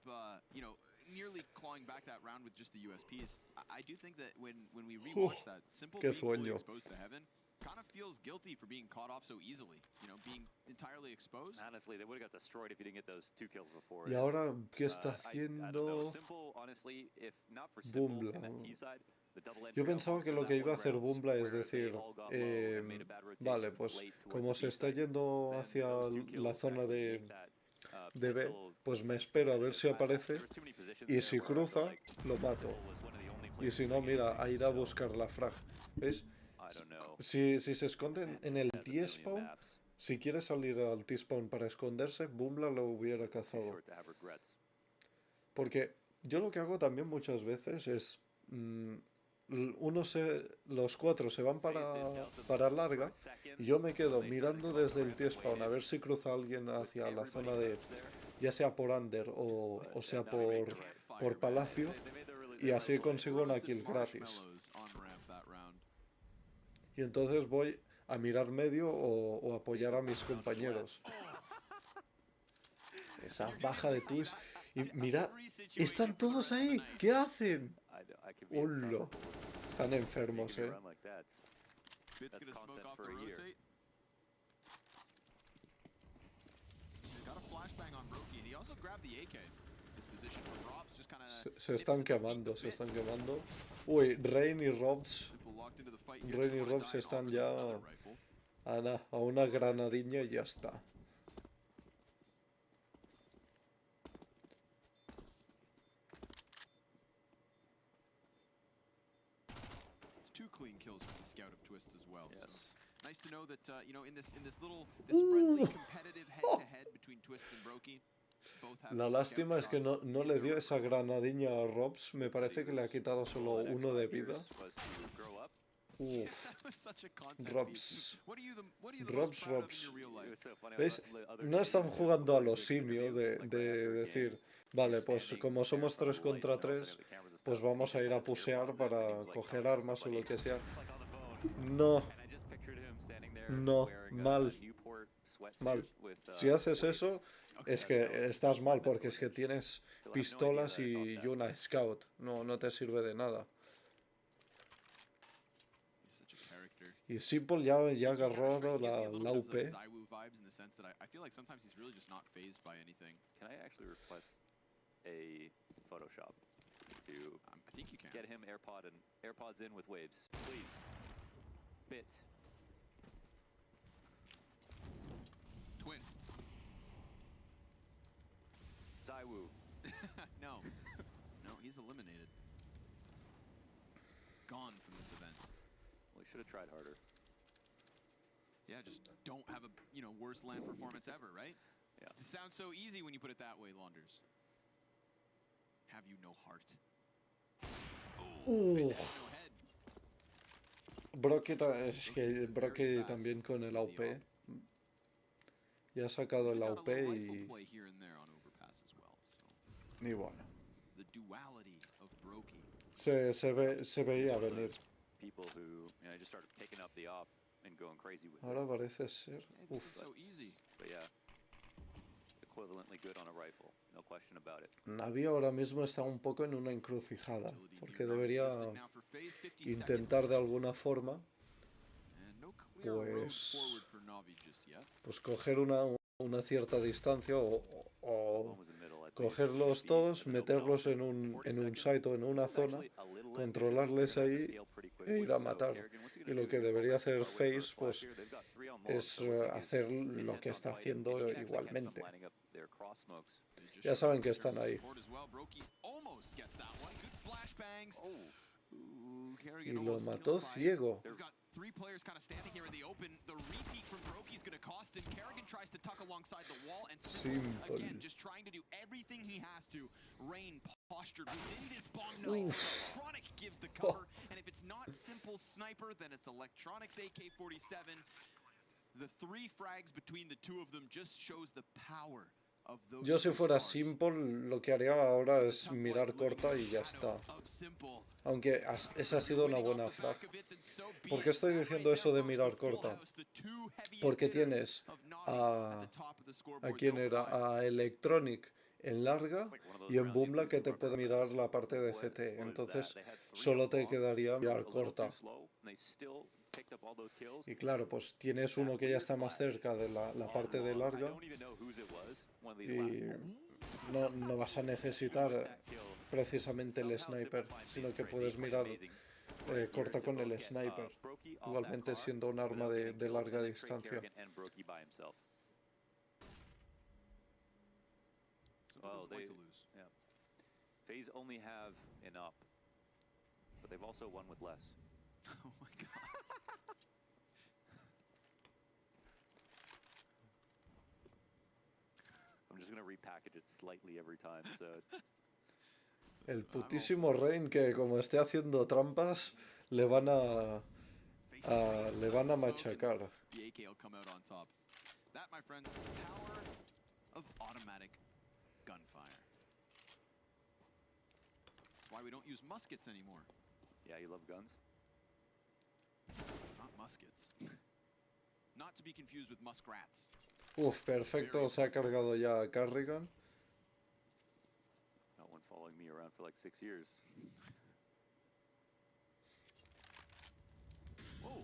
Speaker 3: nearly clawing back that round with just the USPs, I do think that when we rewatch that, Simple
Speaker 1: qué
Speaker 3: being fully
Speaker 1: sueño.
Speaker 3: exposed to heaven kind of feels guilty for being caught off so easily. Being entirely exposed.
Speaker 2: Honestly, they would have got destroyed if he didn't get those 2 kills before.
Speaker 1: Y ahora, ¿qué está
Speaker 2: I don't know.
Speaker 1: haciendo?
Speaker 2: Simple, honestly, if not for Simple
Speaker 1: Bumbla.
Speaker 2: in that T side, the double entry
Speaker 1: Yo
Speaker 2: out
Speaker 1: pensaba
Speaker 2: box
Speaker 1: que
Speaker 2: in
Speaker 1: lo
Speaker 2: that
Speaker 1: que iba a
Speaker 2: one
Speaker 1: hacer
Speaker 2: rounds
Speaker 1: Bumbla es
Speaker 2: where they
Speaker 1: decir,
Speaker 2: all got low and made a bad rotation
Speaker 1: vale, pues
Speaker 2: late towards
Speaker 1: como
Speaker 2: the
Speaker 1: se
Speaker 2: B
Speaker 1: está
Speaker 2: site,
Speaker 1: yendo
Speaker 2: then
Speaker 1: hacia
Speaker 2: those 2
Speaker 1: la
Speaker 2: kills
Speaker 1: zona
Speaker 2: actually
Speaker 1: de
Speaker 2: make that,
Speaker 1: B,
Speaker 2: pistol
Speaker 1: pues me
Speaker 2: defense
Speaker 1: espero a ver si
Speaker 2: competitive.
Speaker 1: aparece
Speaker 2: There was too many positions
Speaker 1: y
Speaker 2: there
Speaker 1: si
Speaker 2: where I felt
Speaker 1: cruza,
Speaker 2: like
Speaker 1: lo mato.
Speaker 2: Simple was one of the only
Speaker 1: Y si no, mira, a ir a buscar la frag. ¿Ves?
Speaker 2: I don't know.
Speaker 1: Si se esconden en el
Speaker 2: Has a million
Speaker 1: T-spawn,
Speaker 2: maps.
Speaker 1: si quiere salir al T-spawn para esconderse, Bumbla lo hubiera
Speaker 2: Too
Speaker 1: cazado.
Speaker 2: short to have regrets.
Speaker 1: Porque yo lo que hago también muchas veces es... los cuatro se van para larga y yo me quedo mirando desde el T-spawn a ver si cruza alguien hacia la zona de... ya sea por under o sea por palacio, y así consigo una kill gratis. Y entonces voy a mirar medio o apoyar a mis compañeros. Esa baja de twist. Y mira, están todos ahí. ¿Qué hacen?
Speaker 2: I could be in
Speaker 1: Hola.
Speaker 2: soccer.
Speaker 1: Están enfermos,
Speaker 2: Making a run like that's
Speaker 3: Bit's gonna smoke
Speaker 2: content
Speaker 3: off
Speaker 2: for
Speaker 3: the
Speaker 2: a year.
Speaker 3: rotate. They got a flashbang on Brokey, and he also grabbed the AK. His position from Robs just kind of
Speaker 1: Se están quemando, se están quemando. Uy, Rain y Robs.
Speaker 3: Simple locked into the fight here.
Speaker 1: Rain y
Speaker 3: Doesn't wanna
Speaker 1: Robs
Speaker 3: die,
Speaker 1: están
Speaker 3: offers
Speaker 1: ya
Speaker 3: another rifle.
Speaker 1: a una granadilla y ya está.
Speaker 3: It's 2 clean kills with the scout of Twist as well.
Speaker 2: Yes.
Speaker 3: So nice to know that you know in this little friendly competitive head-to-head between Twist and Brokey. Both have
Speaker 1: La lástima es que
Speaker 3: scout
Speaker 1: no
Speaker 3: shots
Speaker 1: le
Speaker 3: in
Speaker 1: dio
Speaker 3: their
Speaker 1: esa granadilla a Robs. Me parece que le ha quitado solo
Speaker 2: Goal the next
Speaker 1: 1 de
Speaker 2: 5 years
Speaker 1: vida.
Speaker 2: was to grow up.
Speaker 1: Uf.
Speaker 3: That was such a content
Speaker 1: Robs.
Speaker 3: piece. What are you the
Speaker 1: Robs,
Speaker 3: most proud of
Speaker 1: Robs.
Speaker 3: in your real
Speaker 2: It
Speaker 3: life?
Speaker 2: was so funny. I
Speaker 1: ¿Ves?
Speaker 2: was on the other
Speaker 1: No
Speaker 2: day,
Speaker 1: están
Speaker 2: and
Speaker 1: jugando a
Speaker 2: before
Speaker 1: lo
Speaker 2: the
Speaker 1: simio
Speaker 2: interview,
Speaker 1: de
Speaker 2: like right after a
Speaker 1: decir,
Speaker 2: game,
Speaker 1: vale,
Speaker 2: just
Speaker 1: pues
Speaker 2: standing
Speaker 1: como
Speaker 2: there
Speaker 1: somos
Speaker 2: in front of
Speaker 1: 3
Speaker 2: the lights,
Speaker 1: contra
Speaker 2: and all of a
Speaker 1: 3,
Speaker 2: sudden the cameras and
Speaker 1: pues
Speaker 2: stuff, and he
Speaker 1: vamos a
Speaker 2: just
Speaker 1: ir a
Speaker 2: has
Speaker 1: pusear
Speaker 2: earbuds in, and he
Speaker 1: para
Speaker 2: was, like,
Speaker 1: coger
Speaker 2: talking to
Speaker 1: armas o lo
Speaker 2: somebody,
Speaker 1: que sea.
Speaker 2: like on the phone.
Speaker 1: No,
Speaker 2: And I just pictured him standing there
Speaker 1: No,
Speaker 2: wearing
Speaker 1: mal.
Speaker 2: a Newport sweatsuit
Speaker 1: mal.
Speaker 2: with,
Speaker 1: Si haces
Speaker 2: waves.
Speaker 1: eso, es
Speaker 2: That's
Speaker 1: que
Speaker 2: how it
Speaker 1: estás mal,
Speaker 2: mental
Speaker 1: porque es que
Speaker 2: image.
Speaker 1: tienes
Speaker 2: He'll have no idea
Speaker 1: pistolas
Speaker 2: that I thought
Speaker 1: y
Speaker 2: that.
Speaker 1: una scout. No te sirve de nada.
Speaker 3: He's such a character.
Speaker 1: Y Simple ya ha
Speaker 3: He kinda
Speaker 1: agarrado
Speaker 3: gives me a
Speaker 1: la
Speaker 3: little bit of,
Speaker 1: UP.
Speaker 3: like, Zywoo vibes in the sense that I feel like sometimes he's really just not fazed by anything.
Speaker 2: Can I actually request a Photoshop to
Speaker 3: I think you can.
Speaker 2: get him AirPods in with waves, please? Bit.
Speaker 3: Twists.
Speaker 2: Zywoo.
Speaker 3: No. No, he's eliminated. Gone from this event.
Speaker 2: Well, he should have tried harder.
Speaker 3: Yeah, just don't have a, worst land performance ever, right?
Speaker 2: Yeah.
Speaker 3: It sounds so easy when you put it that way, Launders. Have you no heart? Oh, bit
Speaker 1: Uf.
Speaker 3: no head.
Speaker 1: Es que Brocky también con el AWP. Ya ha sacado el
Speaker 3: Got a
Speaker 1: AWP
Speaker 3: little rifle
Speaker 1: y
Speaker 3: play here and there on overpass as well. So
Speaker 1: bueno.
Speaker 3: the duality of Brokey.
Speaker 1: Se veía
Speaker 2: Some of
Speaker 1: venir.
Speaker 2: those people who just started picking up the op and going crazy with
Speaker 1: Ahora
Speaker 2: it.
Speaker 1: parece ser.
Speaker 3: Yeah, this
Speaker 1: Uf.
Speaker 3: is so easy.
Speaker 2: But yeah, equivalently good on a rifle, no question about it.
Speaker 1: NaVi ahora mismo está un poco en una encrucijada,
Speaker 3: Utility
Speaker 1: porque
Speaker 3: view
Speaker 1: debería
Speaker 3: non-existent now for FaZe, 50
Speaker 1: intentar de
Speaker 3: seconds.
Speaker 1: alguna forma
Speaker 3: And no clear road
Speaker 1: pues-
Speaker 3: forward for NaVi just yet.
Speaker 1: pues coger una cierta distancia o
Speaker 2: One was in middle, I think.
Speaker 1: cogerlos
Speaker 2: Maybe
Speaker 1: todos,
Speaker 2: a middle
Speaker 1: meterlos
Speaker 2: belt.
Speaker 1: en un
Speaker 2: 40
Speaker 1: site o en una
Speaker 2: This is
Speaker 1: zona,
Speaker 2: actually a little ambitious.
Speaker 1: controlarles
Speaker 2: They're gonna have to
Speaker 1: ahí
Speaker 2: scale pretty
Speaker 1: e
Speaker 2: quickly.
Speaker 1: ir a
Speaker 2: So
Speaker 1: matar.
Speaker 2: Kerrigan, what's he
Speaker 1: Y
Speaker 2: gonna
Speaker 1: lo
Speaker 2: do?
Speaker 1: que
Speaker 2: He's gonna
Speaker 1: debería
Speaker 2: fall back
Speaker 1: hacer
Speaker 2: and start waiting for a
Speaker 1: FaZe,
Speaker 2: splash
Speaker 1: pues,
Speaker 2: here. They've got 3 on more,
Speaker 1: es
Speaker 2: so it looks like he's
Speaker 1: hacer lo
Speaker 2: intent
Speaker 1: que
Speaker 2: on
Speaker 1: está
Speaker 2: fighting.
Speaker 1: haciendo
Speaker 2: And he can actually catch them
Speaker 1: igualmente.
Speaker 2: lining up their cross smokes.
Speaker 3: They just
Speaker 1: Ya
Speaker 3: showed
Speaker 1: saben
Speaker 3: up
Speaker 1: que
Speaker 3: in terms
Speaker 1: están
Speaker 3: of
Speaker 1: ahí.
Speaker 3: support as well. Brokey almost gets that one. Good flashbangs. Ooh,
Speaker 1: Y
Speaker 3: Kerrigan
Speaker 1: lo
Speaker 3: almost
Speaker 1: mató
Speaker 3: killed by it.
Speaker 1: ciego.
Speaker 3: We've got 3 players kind of standing here in the open. The repeat from Brokey's going to cost him. Kerrigan tries to tuck alongside the wall, and Simple, again, just trying to do everything he has to. Rain postured within this bomb site. Electronic gives the cover, and if it's not Simple Sniper, then it's Electronic's AK-47. The 3 frags between the two of them just shows the power of those
Speaker 1: Yo si
Speaker 3: two
Speaker 1: fuera
Speaker 3: stars.
Speaker 1: Simple, lo que haría ahora
Speaker 3: It's a
Speaker 1: es
Speaker 3: tough
Speaker 1: mirar
Speaker 3: life living
Speaker 1: corta
Speaker 3: in
Speaker 1: y
Speaker 3: the
Speaker 1: ya
Speaker 3: shadow
Speaker 1: está.
Speaker 3: of Simple.
Speaker 1: Aunque esa ha sido una buena frag. ¿Por qué estoy diciendo eso de mirar corta? Porque tienes ¿a quién era? A Electronic en larga y en Bumbla que te puede mirar la parte de CT. Entonces solo te quedaría mirar corta. Y claro, pues tienes uno que ya está más cerca de la parte de larga y no vas a necesitar precisamente el sniper, sino que puedes mirar corta con el sniper, igualmente siendo un arma de larga distancia.
Speaker 3: Simple doesn't like to lose.
Speaker 2: FaZe only have an up. but they've also won with less.
Speaker 3: Oh my god.
Speaker 2: I'm just gonna repackage it slightly every time, so
Speaker 1: El putísimo Rain que como esté haciendo trampas le van a le van a machacar.
Speaker 3: The AK will come out on top. That, my friends, is the power of automatic gunfire. That's why we don't use muskets anymore.
Speaker 2: yeah, you love guns.
Speaker 3: Not muskets. Not to be confused with muskrats.
Speaker 1: Uf, perfecto, se ha cargado ya a Carrigan.
Speaker 2: Not one following me around for like 6 years.
Speaker 3: Whoa.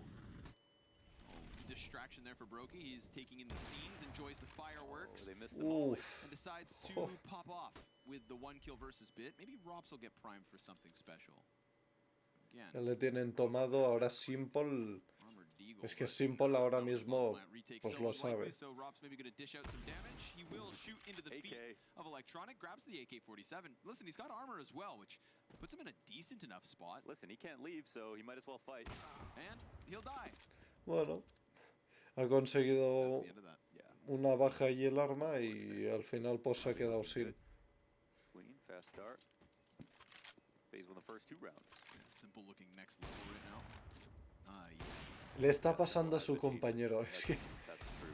Speaker 3: Oh, distraction there for Brokey. He's taking in the scenes, enjoys the
Speaker 2: Oh,
Speaker 3: fireworks,
Speaker 2: they missed the molly.
Speaker 1: Uf.
Speaker 3: and decides to
Speaker 1: Oh.
Speaker 3: pop off with the 1 kill versus bit. Maybe Robs will get primed for something special. Again,
Speaker 1: Ya le tienen tomado, ahora Simple.
Speaker 3: Armored Deagle,
Speaker 1: Es que
Speaker 3: but
Speaker 1: Simple ahora
Speaker 3: no,
Speaker 1: mismo
Speaker 3: Plant retakes
Speaker 1: pues
Speaker 3: so
Speaker 1: lo
Speaker 3: unlikely,
Speaker 1: sabe.
Speaker 3: So Rob's maybe going to dish out some damage. He will shoot into the feet
Speaker 2: AK.
Speaker 3: of Electronic, grabs the AK-47. Listen, he's got armor as well, which puts him in a decent enough spot.
Speaker 2: Listen, he can't leave, so he might as well fight.
Speaker 3: And he'll die.
Speaker 1: Bueno, ha
Speaker 3: That's
Speaker 1: conseguido
Speaker 3: the end of that.
Speaker 2: Yeah.
Speaker 1: una baja y el arma y al final pues se ha quedado sin.
Speaker 2: Clean, fast start. FaZe won the first 2 rounds.
Speaker 3: Yeah, Simple looking next level right now. Ah, yes.
Speaker 1: Le está pasando a su compañero, es que
Speaker 2: That's true.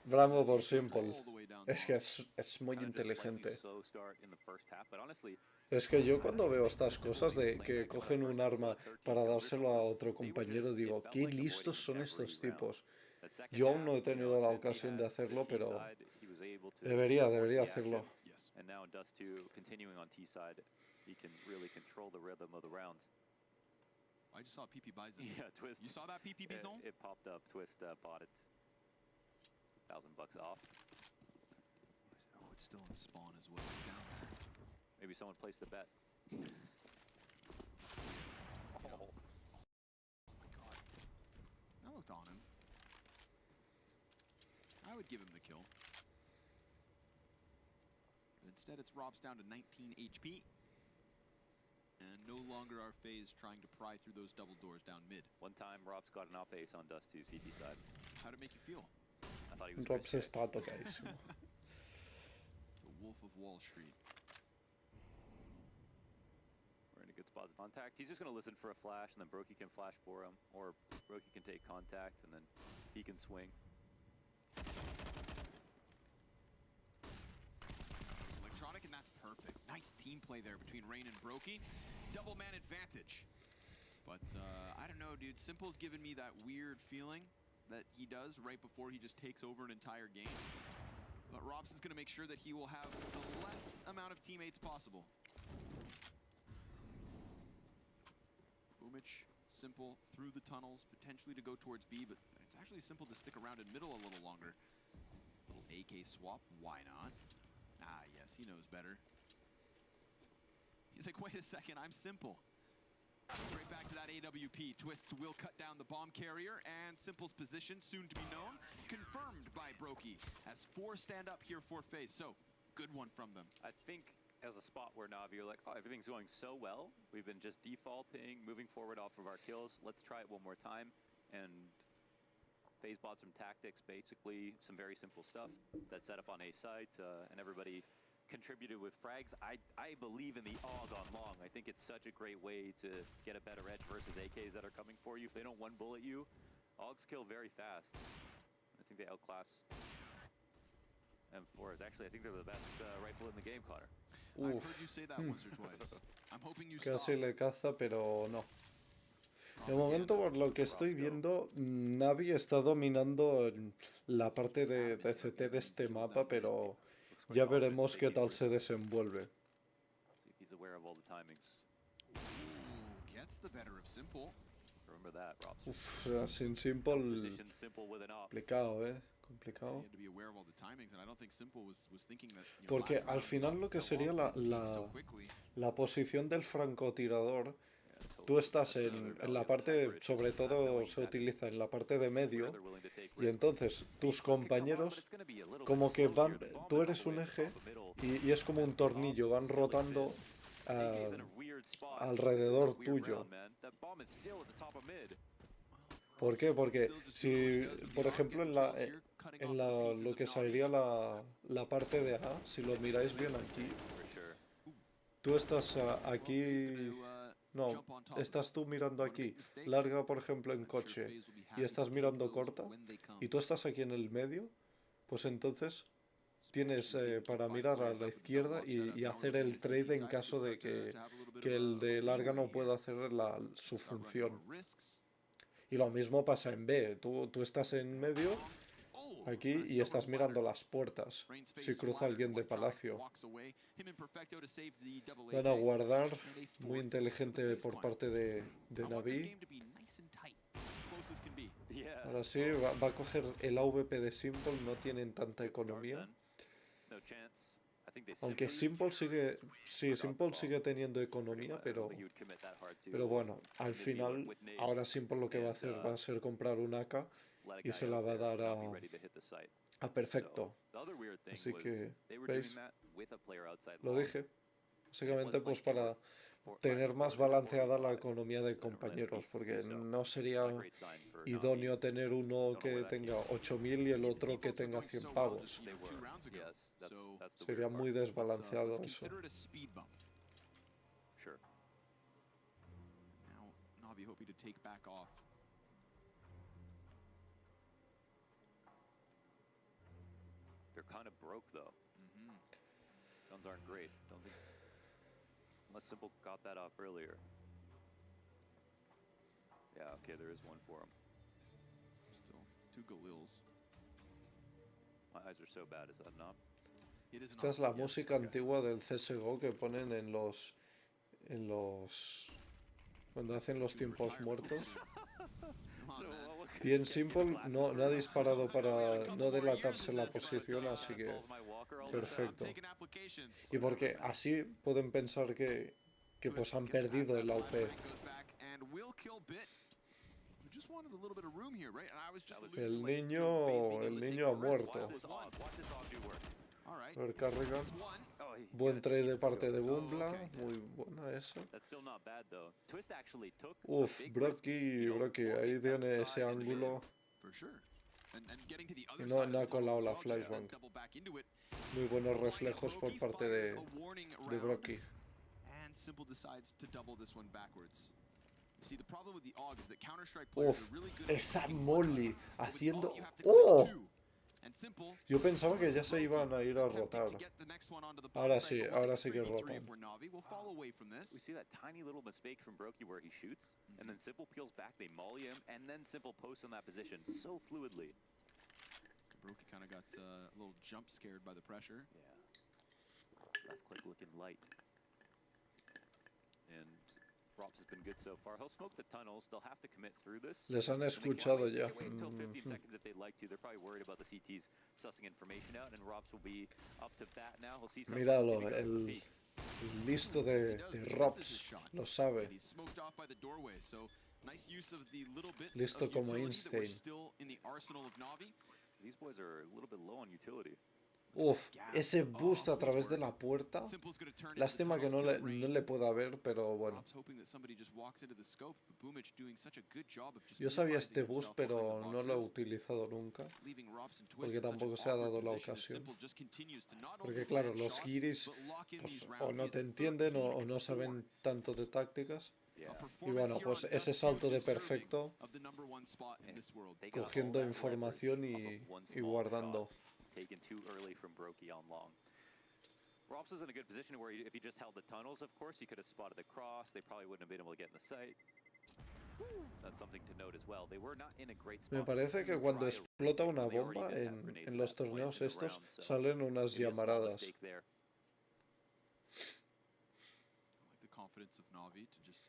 Speaker 1: bravo por Simple.
Speaker 3: All the way down
Speaker 1: Es que es muy
Speaker 2: Kinda just slightly
Speaker 1: inteligente.
Speaker 2: slow start in the first half, but honestly,
Speaker 1: Es que yo cuando veo estas cosas de que cogen un arma para dárselo a otro compañero digo, qué listos son estos tipos.
Speaker 2: that second
Speaker 1: Yo aún
Speaker 2: half,
Speaker 1: no he
Speaker 2: you know,
Speaker 1: tenido la
Speaker 2: since he
Speaker 1: ocasión de
Speaker 2: had the
Speaker 1: hacerlo,
Speaker 2: T
Speaker 1: pero
Speaker 2: side, he was able to
Speaker 1: debería
Speaker 2: force the
Speaker 1: hacerlo.
Speaker 2: action.
Speaker 3: Yes.
Speaker 2: And now in Dust 2, continuing on T side, he can really control the rhythm of the rounds.
Speaker 3: I just saw PP Bison.
Speaker 2: Yeah, Twist.
Speaker 3: You saw that PP
Speaker 2: It,
Speaker 3: Bison?
Speaker 2: it popped up. Twist bought it. It's $1,000 off.
Speaker 3: Oh, it's still in spawn as well. It's down there.
Speaker 2: Maybe someone placed a bet.
Speaker 3: Let's see it.
Speaker 2: Oh.
Speaker 3: Oh my god. I looked on him. I would give him the kill. But instead it's Rob's down to 19 HP. And no longer are FaZe trying to pry through those double doors down mid.
Speaker 2: One time, Rob's got an op ace on Dust 2 CT side.
Speaker 3: How'd it make you feel?
Speaker 2: I thought he was
Speaker 1: Robs
Speaker 2: pretty sick.
Speaker 1: está tocadísimo.
Speaker 3: The Wolf of Wall Street.
Speaker 2: We're in a good spot to contact. He's just going to listen for a flash, and then Brokey can flash for him, or Brokey can take contact, and then he can swing.
Speaker 3: It's Electronic, and that's perfect. Nice team play there between Rain and Brokey. Double man advantage. But I don't know, dude. Simple's given me that weird feeling that he does right before he just takes over an entire game. But Robs is going to make sure that he will have the less amount of teammates possible. Boomich, Simple through the tunnels, potentially to go towards B, but it's actually Simple to stick around in middle a little longer. Little AK swap, why not? Ah, yes, he knows better. He's like, wait a second, I'm Simple. Straight back to that AWP. Twists will cut down the bomb carrier, and Simple's position, soon to be known, confirmed by Brokey as 4 stand up here for FaZe. So, good one from them.
Speaker 2: I think as a spot where NaVi are like, oh, everything's going so well. We've been just defaulting, moving forward off of our kills. Let's try it one more time. And FaZe bought some tactics, basically some very simple stuff that set up on A site, and everybody contributed with frags. I believe in the AUG on long. I think it's such a great way to get a better edge versus AKs that are coming for you. If they don't one bullet you, AUGs kill very fast. I think they outclass M4s. Actually, I think they're the best rifle in the game, Connor.
Speaker 3: I've heard you say that once or twice. I'm hoping you stop.
Speaker 1: Casi le caza, pero no. De momento, por lo que estoy viendo, NaVi está dominando la parte de CT de este mapa, pero ya veremos qué tal se desenvuelve.
Speaker 2: See if he's aware of all the timings.
Speaker 3: Ooh, gets the better of Simple.
Speaker 2: Remember that, Rob's.
Speaker 1: Uf, sin Simple,
Speaker 2: Position simple with an op.
Speaker 1: complicado,
Speaker 3: So
Speaker 1: complicado.
Speaker 3: he had to be aware of all the timings, and I don't think Simple was thinking that. You know,
Speaker 1: Porque
Speaker 3: last
Speaker 1: al
Speaker 3: round
Speaker 1: final lo que
Speaker 3: fell
Speaker 1: sería
Speaker 3: off so
Speaker 1: la
Speaker 3: quickly.
Speaker 1: posición del francotirador,
Speaker 2: Yeah, totally.
Speaker 1: tú estás
Speaker 2: That's another
Speaker 1: en
Speaker 2: value
Speaker 1: la
Speaker 2: of
Speaker 1: parte,
Speaker 2: hybrid,
Speaker 1: sobre
Speaker 2: not
Speaker 1: todo
Speaker 2: knowing
Speaker 1: se
Speaker 2: that
Speaker 1: utiliza en la parte de medio,
Speaker 2: they're willing to take
Speaker 1: y
Speaker 2: risks.
Speaker 1: entonces tus
Speaker 2: Could come on, but
Speaker 1: compañeros
Speaker 2: it's gonna be a little
Speaker 1: como
Speaker 2: bit
Speaker 1: que
Speaker 2: slow
Speaker 1: van,
Speaker 2: here. The bomb
Speaker 1: tú
Speaker 2: is
Speaker 1: eres
Speaker 2: all the
Speaker 1: un
Speaker 2: way
Speaker 1: eje
Speaker 2: top of middle.
Speaker 1: y es como un tornillo, van
Speaker 2: Still
Speaker 1: rotando
Speaker 2: exists. AK is in a weird third spot.
Speaker 1: alrededor
Speaker 2: This is a weird
Speaker 1: tuyo.
Speaker 2: round, man. That bomb is still at the top of mid.
Speaker 1: ¿Por qué? Porque
Speaker 3: Still just
Speaker 1: si,
Speaker 3: doing what he does with
Speaker 1: por
Speaker 3: the arc,
Speaker 1: ejemplo,
Speaker 3: getting kills here, cutting off the pieces
Speaker 1: lo
Speaker 3: of
Speaker 1: que
Speaker 3: Navi.
Speaker 1: sería la parte de A, si lo miráis bien aquí,
Speaker 2: For sure.
Speaker 1: tú estás
Speaker 3: Well, FaZe
Speaker 1: aquí,
Speaker 3: gonna,
Speaker 1: no,
Speaker 3: jump on top of
Speaker 1: estás
Speaker 3: that.
Speaker 1: tú mirando
Speaker 3: Wanna make
Speaker 1: aquí,
Speaker 3: mistakes?
Speaker 1: larga por ejemplo en
Speaker 3: I'm sure
Speaker 1: coche,
Speaker 3: FaZe will be
Speaker 1: y
Speaker 3: happy to
Speaker 1: estás
Speaker 3: take
Speaker 1: mirando
Speaker 3: those
Speaker 1: corta,
Speaker 3: when they come.
Speaker 1: y tú estás aquí en el medio, pues entonces tienes
Speaker 3: Especially if they
Speaker 1: para
Speaker 3: keep five
Speaker 1: mirar a
Speaker 3: players
Speaker 1: la
Speaker 3: up with the
Speaker 1: izquierda
Speaker 3: double up setup,
Speaker 1: y
Speaker 3: now
Speaker 1: hacer
Speaker 3: looking
Speaker 1: el
Speaker 3: at the
Speaker 1: trade
Speaker 3: CT
Speaker 1: en
Speaker 3: side,
Speaker 1: caso
Speaker 3: they
Speaker 1: de
Speaker 3: start to
Speaker 1: que,
Speaker 3: have a little bit
Speaker 1: que
Speaker 3: of
Speaker 1: el de
Speaker 3: a
Speaker 1: larga
Speaker 3: leeway
Speaker 1: no pueda
Speaker 3: here.
Speaker 1: hacer su
Speaker 3: Start running
Speaker 1: función.
Speaker 3: more risks.
Speaker 1: Y lo mismo pasa en B, tú estás en medio
Speaker 3: Oh,
Speaker 1: aquí
Speaker 3: on a
Speaker 1: y
Speaker 3: silver
Speaker 1: estás mirando
Speaker 3: platter.
Speaker 1: las puertas.
Speaker 3: Reigns
Speaker 1: Si
Speaker 3: face
Speaker 1: cruza
Speaker 3: swatted,
Speaker 1: alguien de
Speaker 3: Electronic
Speaker 1: palacio.
Speaker 3: walks away. Him and Perfecto to save the double
Speaker 1: Van a
Speaker 3: AKs.
Speaker 1: guardar,
Speaker 3: And a
Speaker 1: muy
Speaker 3: fourth for the
Speaker 1: inteligente
Speaker 3: FaZe
Speaker 1: por
Speaker 3: squad.
Speaker 1: parte de
Speaker 3: I want this
Speaker 1: NaVi.
Speaker 3: game to be nice and tight, close as can be.
Speaker 2: Yeah.
Speaker 1: Ahora sí, va a coger el AWP de Simple, no tienen tanta
Speaker 2: Good start
Speaker 1: economía.
Speaker 2: then. No chance. I think they
Speaker 1: Aunque
Speaker 2: simply
Speaker 1: Simple sigue, sí,
Speaker 2: forgot the
Speaker 1: Simple
Speaker 2: ball.
Speaker 1: sigue teniendo
Speaker 2: So pretty
Speaker 1: economía,
Speaker 2: much, I
Speaker 1: pero
Speaker 2: don't think he would commit that hard to
Speaker 1: bueno, al
Speaker 2: mid B
Speaker 1: final,
Speaker 2: with nades
Speaker 1: ahora Simple lo que va a
Speaker 2: and,
Speaker 1: hacer va a ser comprar un AK
Speaker 2: let a
Speaker 1: y
Speaker 2: guy
Speaker 1: se la
Speaker 2: out
Speaker 1: va a
Speaker 2: there
Speaker 1: dar
Speaker 2: not be ready to hit the site.
Speaker 1: a Perfecto.
Speaker 2: So, the other weird thing
Speaker 1: Así
Speaker 2: was
Speaker 1: que,
Speaker 2: they were
Speaker 1: ¿veis?
Speaker 2: doing that with a player outside
Speaker 1: Lo
Speaker 2: long.
Speaker 1: dije.
Speaker 2: It
Speaker 1: Básicamente
Speaker 2: wasn't
Speaker 1: pues
Speaker 2: like they
Speaker 1: para
Speaker 2: were
Speaker 1: tener más
Speaker 2: fighting forward
Speaker 1: balanceada la
Speaker 2: 45,
Speaker 1: economía de
Speaker 2: so they were letting
Speaker 1: compañeros,
Speaker 2: pieces
Speaker 1: porque
Speaker 2: do so.
Speaker 1: no sería
Speaker 2: Not a great sign for Navi.
Speaker 1: idóneo tener uno
Speaker 2: Don't know
Speaker 1: que
Speaker 2: where that
Speaker 1: tenga
Speaker 2: came from.
Speaker 1: 8.000 y el
Speaker 3: Its
Speaker 1: otro que
Speaker 3: defaults were
Speaker 1: tenga
Speaker 3: going
Speaker 1: 100
Speaker 3: so well
Speaker 1: pavos.
Speaker 3: just,
Speaker 2: They
Speaker 3: 2
Speaker 2: were.
Speaker 3: rounds ago.
Speaker 2: Yes, that's
Speaker 3: So
Speaker 2: the
Speaker 1: Sería
Speaker 2: weird
Speaker 1: muy
Speaker 2: part.
Speaker 1: desbalanceado
Speaker 3: let's
Speaker 1: eso.
Speaker 3: consider it a speed bump.
Speaker 2: Sure.
Speaker 3: Now Navi hoping to take back off.
Speaker 2: They're kind of broke though. Guns aren't great. Don't think unless Simple got that up earlier. Yeah, okay, there is one for him.
Speaker 3: Still 2 Galils.
Speaker 2: My eyes are so bad, is that not?
Speaker 3: It is
Speaker 1: Esta es la música antigua del CSGO que ponen en los cuando hacen los tiempos muertos. Bien Simple no ha disparado para no delatarse la posición, así que perfecto. Y porque así pueden pensar que pues han perdido el AWP. El niño ha muerto.
Speaker 2: Watch this Og do work.
Speaker 1: A ver, Carrigan.
Speaker 2: Oh, he
Speaker 1: Buen
Speaker 2: got
Speaker 1: trade
Speaker 2: his
Speaker 1: de
Speaker 2: team
Speaker 1: parte de
Speaker 2: scope.
Speaker 1: Bumbla, muy buena esa.
Speaker 2: That's still not bad though. Twist actually took a
Speaker 1: Uf,
Speaker 2: big risk,
Speaker 1: Brocky, ahí
Speaker 2: working
Speaker 1: tiene ese
Speaker 2: outside in mid.
Speaker 1: ángulo.
Speaker 3: For sure. And getting to the
Speaker 1: Y
Speaker 3: other
Speaker 1: no
Speaker 3: side of
Speaker 1: ha
Speaker 3: the tunnels
Speaker 1: colado
Speaker 3: as
Speaker 1: la
Speaker 3: well, just to then
Speaker 1: flashbang.
Speaker 3: double back into it.
Speaker 1: Muy buenos
Speaker 3: Applying
Speaker 1: reflejos por
Speaker 3: Brokey
Speaker 1: parte
Speaker 3: fires
Speaker 1: de
Speaker 3: a warning round,
Speaker 1: Brocky.
Speaker 3: And Simple decides to double this one backwards. You see, the problem with the AUG is that Counter-Strike players
Speaker 1: Uf,
Speaker 3: are really good at
Speaker 1: esa
Speaker 3: picking
Speaker 1: molly
Speaker 3: one, but with
Speaker 1: haciendo...
Speaker 3: AUG you have to commit
Speaker 1: ¡Oh!
Speaker 3: 2. And Simple,
Speaker 1: Yo pensaba que ya se
Speaker 3: Brokey
Speaker 1: iban a ir a
Speaker 3: attempting
Speaker 1: rotar.
Speaker 3: to get the next one onto the
Speaker 1: Ahora
Speaker 3: bomb
Speaker 1: sí,
Speaker 3: site, but we'll
Speaker 1: ahora
Speaker 3: take
Speaker 1: sí
Speaker 3: a
Speaker 1: que
Speaker 3: 3v3
Speaker 1: rotan.
Speaker 3: if we're Navi. We'll fall away from this.
Speaker 2: We see that tiny little mistake from Brokey where he shoots, and then Simple peels back, they molly him, and then Simple posts on that position so fluidly.
Speaker 3: Brokey kind of got a little jump scared by the pressure.
Speaker 2: Yeah. Left click looking light. And Rops has been good so far. He'll smoke the tunnels. They'll have to commit through this.
Speaker 1: Les han
Speaker 2: And they
Speaker 1: escuchado
Speaker 2: can't
Speaker 1: ya.
Speaker 2: wait until 15 seconds if they'd like to. They're probably worried about the CTs sussing information out, and Rops will be up to bat now. He'll see something.
Speaker 1: Míralo,
Speaker 2: see if he goes for the
Speaker 1: el
Speaker 2: peek.
Speaker 1: listo
Speaker 3: Yes, he
Speaker 1: de
Speaker 3: does. He misses his
Speaker 1: Rops,
Speaker 3: shot.
Speaker 1: lo sabe.
Speaker 3: And he's smoked off by the doorway. So nice use of the little bits
Speaker 1: Listo
Speaker 3: of
Speaker 1: como
Speaker 3: utility that were
Speaker 1: Einstein.
Speaker 3: still in the arsenal of Navi.
Speaker 2: These boys are a little bit low on utility.
Speaker 1: Uf, ese boost a través de la puerta.
Speaker 3: Simple's gonna turn into the
Speaker 1: Lástima que
Speaker 3: tunnels,
Speaker 1: no
Speaker 3: kill Rain.
Speaker 1: no le pueda ver, pero bueno.
Speaker 3: Rob's hoping that somebody just walks into the scope, but Boomich doing such a good job of just
Speaker 1: Yo sabía
Speaker 3: minimizing
Speaker 1: este boost,
Speaker 3: himself behind
Speaker 1: pero
Speaker 3: the
Speaker 1: no lo he
Speaker 3: boxes,
Speaker 1: utilizado nunca.
Speaker 3: leaving Robs and Twist
Speaker 1: Porque
Speaker 3: in such
Speaker 1: tampoco
Speaker 3: an
Speaker 1: se ha
Speaker 3: awkward
Speaker 1: dado la
Speaker 3: position as
Speaker 1: ocasión.
Speaker 3: Simple just continues to not
Speaker 1: Porque
Speaker 3: only
Speaker 1: claro,
Speaker 3: land
Speaker 1: los
Speaker 3: shots,
Speaker 1: guiris
Speaker 3: but lock in
Speaker 1: pues,
Speaker 3: these
Speaker 1: o
Speaker 3: rounds.
Speaker 1: no
Speaker 3: He
Speaker 1: te
Speaker 3: is
Speaker 1: entienden
Speaker 3: 13
Speaker 1: o no
Speaker 3: and
Speaker 1: saben
Speaker 3: 4.
Speaker 1: tanto de tácticas.
Speaker 2: Yeah.
Speaker 3: A
Speaker 1: Y
Speaker 3: performance
Speaker 1: bueno,
Speaker 3: here
Speaker 1: pues
Speaker 3: on
Speaker 1: ese
Speaker 3: Dust
Speaker 1: salto de
Speaker 3: deserving
Speaker 1: perfecto,
Speaker 3: of the number 1 spot in this world.
Speaker 2: They got all
Speaker 1: cogiendo
Speaker 2: that
Speaker 1: información
Speaker 2: leverage off of one
Speaker 1: y
Speaker 2: small
Speaker 1: guardando.
Speaker 2: shot taken too early from Brokey on long. Rops is in a good position where if he just held the tunnels, of course, he could have spotted the cross. They probably wouldn't have been able to get in the sight. That's something to note as well. They were not in a great spot.
Speaker 1: Me parece que
Speaker 2: to
Speaker 1: cuando
Speaker 2: try to
Speaker 1: explota
Speaker 2: retake
Speaker 1: una
Speaker 2: when they already
Speaker 1: bomba
Speaker 2: did have grenades
Speaker 1: en
Speaker 2: at
Speaker 1: los
Speaker 2: that point
Speaker 1: torneos
Speaker 2: in the
Speaker 1: estos
Speaker 2: round, so
Speaker 1: salen unas
Speaker 2: maybe a small
Speaker 1: llamaradas.
Speaker 2: mistake there.
Speaker 3: I like the confidence of Navi to just,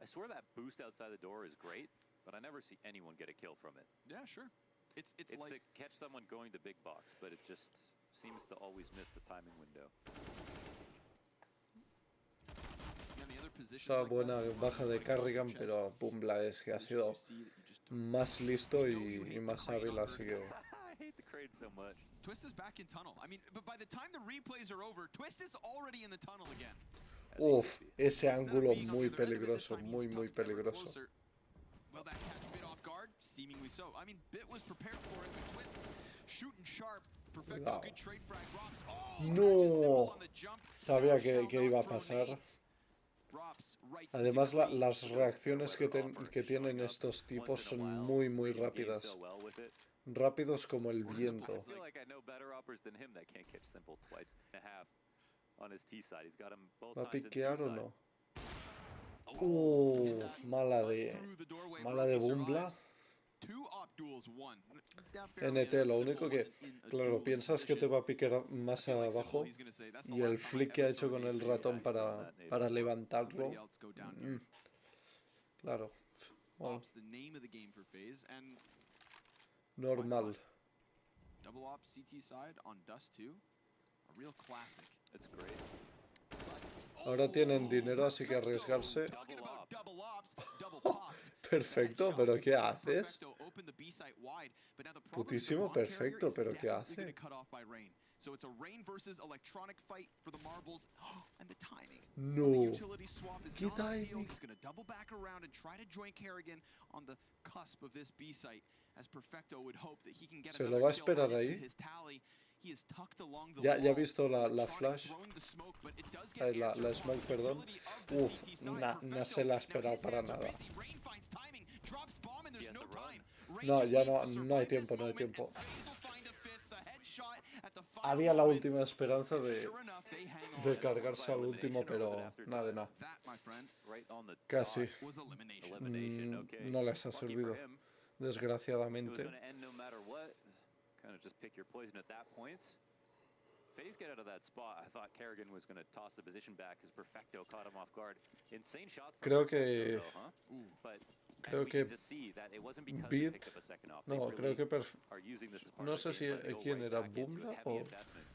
Speaker 2: I swear that boost outside the door is great, but I never see anyone get a kill from it.
Speaker 3: yeah, sure. It's
Speaker 2: It's
Speaker 3: like
Speaker 2: to catch someone going to big box, but it just seems to always miss the timing window.
Speaker 3: in the other positions
Speaker 1: Esta
Speaker 3: like
Speaker 1: buena
Speaker 3: that,
Speaker 1: baja de
Speaker 3: like top
Speaker 1: Carrigan,
Speaker 3: chest,
Speaker 1: pero Bumbla es que ha
Speaker 3: positions
Speaker 1: sido
Speaker 3: you see that you just took.
Speaker 1: más listo
Speaker 3: We know you hate
Speaker 1: y
Speaker 3: the
Speaker 1: más
Speaker 3: crane
Speaker 1: hábil,
Speaker 3: on
Speaker 1: así
Speaker 3: Bird.
Speaker 1: que...
Speaker 2: I hate the crane so much.
Speaker 3: Twist is back in tunnel. I mean, but by the time the replays are over, Twist is already in the tunnel again.
Speaker 2: as he
Speaker 1: Uf,
Speaker 2: should be.
Speaker 1: ese
Speaker 3: Instead of
Speaker 1: ángulo
Speaker 3: being up
Speaker 1: muy
Speaker 3: to the very end of this
Speaker 1: peligroso,
Speaker 3: time, he's
Speaker 1: muy
Speaker 3: tucked ever
Speaker 1: peligroso.
Speaker 3: closer. Will that catch Bit off guard? Seemingly so. I mean, Bit was prepared for it, but twists, shooting sharp. Perfecto,
Speaker 1: Cuidado.
Speaker 3: good trade frag. Robs. Oh,
Speaker 1: No.
Speaker 3: catches Simple on the jump.
Speaker 1: Sabía
Speaker 3: Thou shalt
Speaker 1: que
Speaker 3: not
Speaker 1: iba a
Speaker 3: throw
Speaker 1: pasar.
Speaker 3: nades. Robs writes the
Speaker 1: Además,
Speaker 3: decree.
Speaker 1: las
Speaker 2: Those
Speaker 1: reacciones que,
Speaker 2: fair weather
Speaker 1: que
Speaker 2: offers
Speaker 1: tienen
Speaker 2: showing up
Speaker 1: estos
Speaker 2: once
Speaker 1: tipos
Speaker 2: in a
Speaker 1: son
Speaker 2: while,
Speaker 1: muy, muy
Speaker 2: reading the game
Speaker 1: rápidas.
Speaker 2: so well with it.
Speaker 1: Rápidos como el viento.
Speaker 2: I feel like I know better uppers than him that can't catch Simple twice and a half on his T side. He's got him both
Speaker 1: ¿Va a
Speaker 2: times in
Speaker 1: piquear o
Speaker 2: suicide.
Speaker 1: no?
Speaker 3: Oh, hit that
Speaker 1: Mala
Speaker 3: butt
Speaker 1: de...
Speaker 3: through the doorway.
Speaker 1: Mala de
Speaker 3: Brokey
Speaker 1: Bumbla.
Speaker 3: survives. Two op duels, one. Down fairly
Speaker 1: NT,
Speaker 3: enough,
Speaker 1: lo
Speaker 3: Simple
Speaker 1: único que,
Speaker 3: wasn't in a
Speaker 1: claro,
Speaker 3: dueling
Speaker 1: piensas que te
Speaker 3: position.
Speaker 1: va a picar más
Speaker 3: I feel like Simple,
Speaker 1: abajo
Speaker 3: he's gonna say, "That's the
Speaker 1: y el
Speaker 3: last time I
Speaker 1: flick que ha
Speaker 3: ever
Speaker 1: hecho
Speaker 3: thrown
Speaker 1: con el
Speaker 3: anything."
Speaker 1: ratón
Speaker 2: Yeah, he's done that
Speaker 1: para
Speaker 2: native.
Speaker 1: levantarlo.
Speaker 3: Somebody else go down here.
Speaker 1: Claro, bueno,
Speaker 3: Ops, the name of the game for FaZe, and
Speaker 1: normal.
Speaker 3: double op CT side on Dust 2, a real classic.
Speaker 2: It's great.
Speaker 1: Ahora tienen dinero, así que arriesgarse.
Speaker 3: Talking about double ops, double popped.
Speaker 1: Perfecto,
Speaker 3: The
Speaker 1: pero
Speaker 3: headshots
Speaker 1: ¿qué
Speaker 3: from
Speaker 1: haces?
Speaker 3: Perfecto opened the B site wide, but now the problem is the
Speaker 1: Putísimo
Speaker 3: bomb carrier
Speaker 1: perfecto,
Speaker 3: is
Speaker 1: pero ¿qué
Speaker 3: definitely gonna
Speaker 1: hace?
Speaker 3: cut off by Rain. So it's a Rain versus electronic fight for the marbles, and the timing.
Speaker 1: No.
Speaker 3: The utility swap is
Speaker 1: ¿Qué
Speaker 3: not ideal.
Speaker 1: timing?
Speaker 3: He's gonna double back around and try to join Kerrigan on the cusp of this B site, as Perfecto would hope that he can get
Speaker 1: ¿Se lo
Speaker 3: another
Speaker 1: va a
Speaker 3: kill
Speaker 1: esperar
Speaker 3: added to
Speaker 1: ahí?
Speaker 3: his tally. He is tucked along the
Speaker 1: Ya he
Speaker 3: wall.
Speaker 1: visto la
Speaker 3: Electronic
Speaker 1: flash.
Speaker 3: throwing the smoke, but it does
Speaker 1: Ay,
Speaker 3: get
Speaker 1: la
Speaker 3: answered
Speaker 1: smoke,
Speaker 3: from the
Speaker 1: perdón.
Speaker 3: utility of the
Speaker 1: Uf,
Speaker 3: CT side.
Speaker 1: no
Speaker 3: Perfecto.
Speaker 1: se la
Speaker 3: Now
Speaker 1: esperaba
Speaker 3: his
Speaker 1: para
Speaker 3: hands are
Speaker 1: nada.
Speaker 3: busy. Rain finds timing, drops bomb, and there's
Speaker 2: He has
Speaker 3: no
Speaker 2: to run.
Speaker 3: time. Rain
Speaker 1: No,
Speaker 3: just
Speaker 1: ya
Speaker 3: needs
Speaker 1: no,
Speaker 3: to
Speaker 1: no hay
Speaker 3: survive this
Speaker 1: tiempo, no hay
Speaker 3: moment,
Speaker 1: tiempo.
Speaker 3: and FaZe will find a fifth, a headshot at the final
Speaker 1: Había la
Speaker 3: moment.
Speaker 1: última esperanza
Speaker 3: Sure enough, they hang
Speaker 1: de
Speaker 3: on.
Speaker 1: cargarse al último, pero nada de nada.
Speaker 3: That, my friend,
Speaker 2: Right on the
Speaker 1: Casi.
Speaker 2: dot.
Speaker 3: was elimination.
Speaker 2: Elimination, okay.
Speaker 1: No les ha
Speaker 2: Lucky for
Speaker 1: servido,
Speaker 2: him. It was
Speaker 1: desgraciadamente.
Speaker 2: going to end no matter what. Kind of just pick your poison at that point. FaZe get out of that spot. I thought Kerrigan was going to toss the position back because Perfecto caught him off guard. Insane shots. from
Speaker 1: Creo
Speaker 2: Perfecto,
Speaker 1: que-
Speaker 2: though, huh? But
Speaker 1: creo
Speaker 2: and we
Speaker 1: que
Speaker 2: can just see that it wasn't because they
Speaker 1: Beat-
Speaker 2: picked up a second off. They
Speaker 1: No,
Speaker 2: really
Speaker 1: creo que
Speaker 2: are using this as part
Speaker 1: no
Speaker 2: of the
Speaker 1: sé si
Speaker 2: game, but go
Speaker 1: quién
Speaker 2: right
Speaker 1: era,
Speaker 2: back into a
Speaker 1: Bumbla
Speaker 2: heavy
Speaker 1: o
Speaker 2: investment.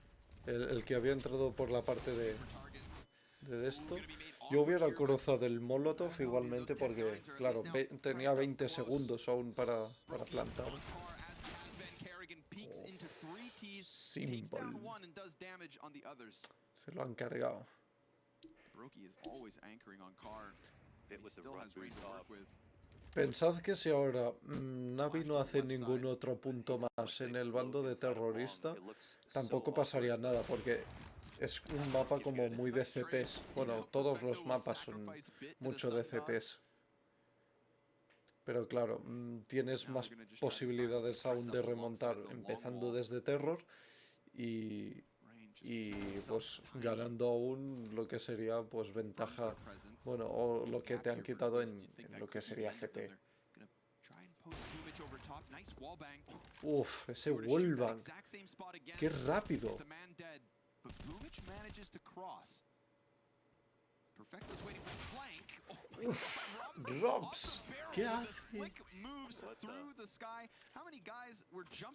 Speaker 1: el que había entrado por la parte
Speaker 3: Targets.
Speaker 1: de esto.
Speaker 3: Gonna be made
Speaker 1: Yo
Speaker 3: awkward
Speaker 1: hubiera
Speaker 3: here, but
Speaker 1: cruzado el Molotov igualmente porque, claro, tenía 20 segundos aún para plantar.
Speaker 3: on par as he has been. Kerrigan peeks into 3 Ts, takes
Speaker 1: Simple.
Speaker 3: down one and does damage on the others.
Speaker 1: Se lo han cargado.
Speaker 3: Brokey is always anchoring on Carr.
Speaker 2: Hit
Speaker 3: He
Speaker 2: with the
Speaker 3: still
Speaker 2: run
Speaker 3: has ways to
Speaker 2: boost
Speaker 3: work
Speaker 2: off.
Speaker 3: with.
Speaker 1: Pensad que si ahora Navi no hace ningún otro punto más en el bando de terrorista, tampoco pasaría nada porque es un mapa como muy de CTs. Bueno, todos los mapas son mucho de CTs. Pero claro, tienes más posibilidades aún de remontar empezando desde Terror y pues ganando aún lo que sería pues ventaja, bueno, o lo que te han quitado en lo que sería CT. Uf, ese wallbang, qué rápido. Robs, ¿qué hace?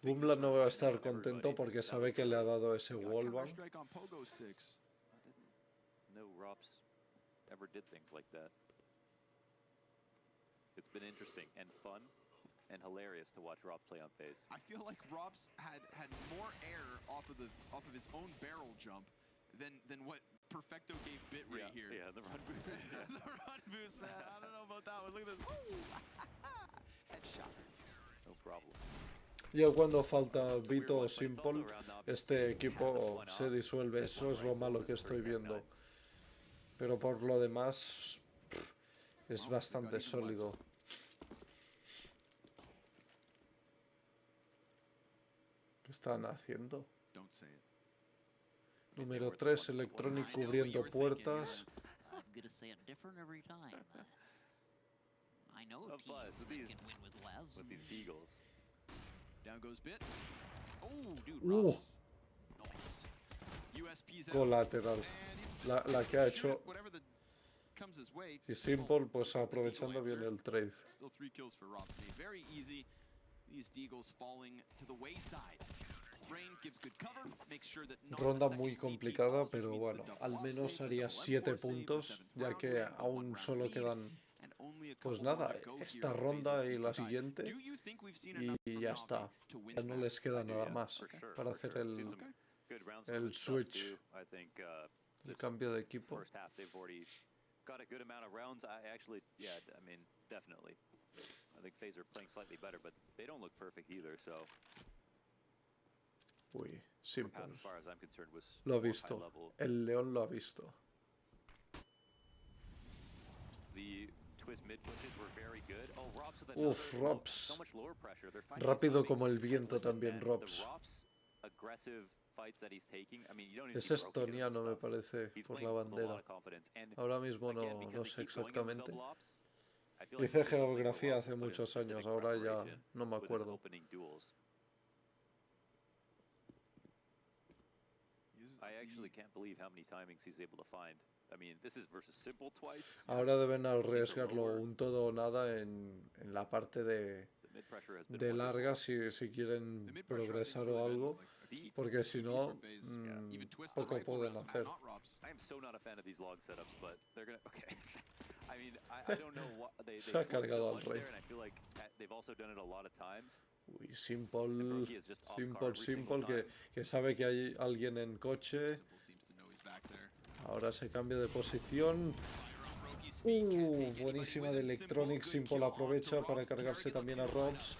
Speaker 1: Bumbla no va a estar contento porque sabe que le ha dado ese wallbang.
Speaker 2: No Robs ever did things like that. It's been interesting and fun and hilarious to watch Rob play on FaZe.
Speaker 3: I feel like Robs had more air off of his own barrel jump than what Perfecto gave Bit right here.
Speaker 2: Yeah, the run boost.
Speaker 3: The run boost, man. I don't know about that one. Look at this. Headshot.
Speaker 2: No problem.
Speaker 1: Ya cuando falta Vito o Simple, este equipo se disuelve. Eso es lo malo que estoy viendo. Pero por lo demás, es bastante sólido. ¿Qué están haciendo?
Speaker 3: Don't say it.
Speaker 1: Número 3, Electronic cubriendo puertas.
Speaker 7: I'm gonna say it different every time. I know
Speaker 2: Of
Speaker 7: teams
Speaker 2: course, with
Speaker 7: that
Speaker 2: these-
Speaker 7: can win with less.
Speaker 2: With these Eagles.
Speaker 3: Down goes Bit. Oh, dude.
Speaker 1: Uh.
Speaker 3: Robs. Nice. USP's out.
Speaker 1: Colateral.
Speaker 3: And he's just
Speaker 1: La
Speaker 3: gonna
Speaker 1: que ha
Speaker 3: shoot
Speaker 1: hecho
Speaker 3: it, whatever the comes his way.
Speaker 1: y Simple pues aprovechando bien el trade.
Speaker 3: Still 3 kills for Robs. Very easy. These Deagles falling to the wayside. Rain gives good cover, makes sure that none of the
Speaker 1: Ronda
Speaker 3: second
Speaker 1: muy
Speaker 3: CT
Speaker 1: complicada,
Speaker 3: falls, which
Speaker 1: pero
Speaker 3: means
Speaker 1: bueno,
Speaker 3: the double
Speaker 1: al
Speaker 3: op
Speaker 1: menos
Speaker 3: save, the
Speaker 1: haría
Speaker 3: double
Speaker 1: 7
Speaker 3: M4 save, the
Speaker 1: puntos,
Speaker 3: 7th
Speaker 1: ya
Speaker 3: round,
Speaker 1: que
Speaker 3: we have a
Speaker 1: aún
Speaker 3: one-round
Speaker 1: solo
Speaker 3: lead,
Speaker 1: quedan
Speaker 3: and only a
Speaker 1: pues
Speaker 3: couple more
Speaker 1: nada,
Speaker 3: to go
Speaker 1: esta
Speaker 3: here in
Speaker 1: ronda
Speaker 3: FaZe's
Speaker 1: y la
Speaker 3: CT tie.
Speaker 1: siguiente,
Speaker 3: Do you think we've seen enough
Speaker 1: y
Speaker 3: from
Speaker 1: ya
Speaker 3: Navi
Speaker 1: está.
Speaker 3: to win
Speaker 1: Ya no
Speaker 3: this
Speaker 1: les queda
Speaker 2: I do,
Speaker 1: nada
Speaker 2: yeah,
Speaker 1: más
Speaker 2: for sure,
Speaker 1: para
Speaker 2: for
Speaker 1: hacer
Speaker 2: sure.
Speaker 1: el,
Speaker 2: Seen some good rounds
Speaker 1: el
Speaker 2: from Dust
Speaker 1: switch.
Speaker 2: too. I think
Speaker 1: El
Speaker 2: this
Speaker 1: cambio de equipo.
Speaker 2: first half, they've already got a good amount of rounds. I actually, yeah, I mean, definitely. I think FaZe are playing slightly better, but they don't look perfect either. So
Speaker 1: Uy,
Speaker 2: their
Speaker 1: simple.
Speaker 2: path, as far as I'm concerned, was
Speaker 1: Lo ha
Speaker 2: more high
Speaker 1: visto.
Speaker 2: level.
Speaker 1: El león lo ha visto.
Speaker 2: The twist mid pushes were very good. Oh, Robs with another
Speaker 1: Uf,
Speaker 2: low-
Speaker 1: Robs.
Speaker 2: so much lower pressure. They're fighting
Speaker 1: Rápido
Speaker 2: his
Speaker 1: como el
Speaker 2: timings.
Speaker 1: viento
Speaker 2: Listen,
Speaker 1: también,
Speaker 2: man,
Speaker 1: Robs.
Speaker 2: The Robs aggressive fights that he's taking. I mean, you don't even
Speaker 1: Es
Speaker 2: see Brokey doing this
Speaker 1: estoniano, me
Speaker 2: stuff.
Speaker 1: parece,
Speaker 2: He's
Speaker 1: por
Speaker 2: playing
Speaker 1: la
Speaker 2: with a lot
Speaker 1: bandera.
Speaker 2: of confidence. And
Speaker 1: Ahora mismo
Speaker 2: again,
Speaker 1: no,
Speaker 2: because
Speaker 1: no
Speaker 2: they
Speaker 1: sé
Speaker 2: keep going in with
Speaker 1: exactamente.
Speaker 2: double ops, I feel like
Speaker 1: Hice
Speaker 2: this is something where
Speaker 1: geografía
Speaker 2: Robs
Speaker 1: hace
Speaker 2: has put in
Speaker 1: muchos
Speaker 2: specific
Speaker 1: años, ahora ya
Speaker 2: preparation
Speaker 1: no me
Speaker 2: with his
Speaker 1: acuerdo.
Speaker 2: opening duels. I actually can't believe how many timings he's able to find. I mean, this is versus Simple twice.
Speaker 1: Ahora deben arriesgarlo un todo o nada en la parte
Speaker 2: The mid pressure has been
Speaker 1: de
Speaker 2: wonderful.
Speaker 1: larga si quieren
Speaker 3: The mid pressure, I think, has
Speaker 1: progresar
Speaker 3: really
Speaker 1: o
Speaker 3: been,
Speaker 1: algo,
Speaker 3: like, a key
Speaker 1: porque si
Speaker 3: piece
Speaker 1: no,
Speaker 3: for FaZe. Even twist
Speaker 1: poco
Speaker 3: rifle
Speaker 1: pueden
Speaker 3: rounds,
Speaker 1: hacer.
Speaker 3: not Robs.
Speaker 2: I am so not a fan of these log setups, but they're gonna. Okay, I mean, I don't know what they
Speaker 1: Se ha
Speaker 2: flex
Speaker 1: cargado
Speaker 2: so
Speaker 1: al
Speaker 2: much
Speaker 1: rey.
Speaker 2: there, and I feel like they've also done it a lot of times.
Speaker 1: Uy, Simple,
Speaker 2: And Brokey is just off card every single
Speaker 1: Simple,
Speaker 2: time.
Speaker 1: que sabe que hay alguien en coche.
Speaker 3: Simple seems to know he's back there.
Speaker 1: Ahora se cambia de posición.
Speaker 3: Fire on Brokey's feet, can't take anybody
Speaker 1: Buenísima
Speaker 3: with
Speaker 1: de
Speaker 3: him.
Speaker 1: Electronic.
Speaker 3: Good
Speaker 1: Simple
Speaker 3: kill
Speaker 1: aprovecha
Speaker 3: onto
Speaker 1: para
Speaker 3: Robs.
Speaker 1: cargarse
Speaker 3: Kerrigan,
Speaker 1: también a
Speaker 3: let's see what
Speaker 1: Robs.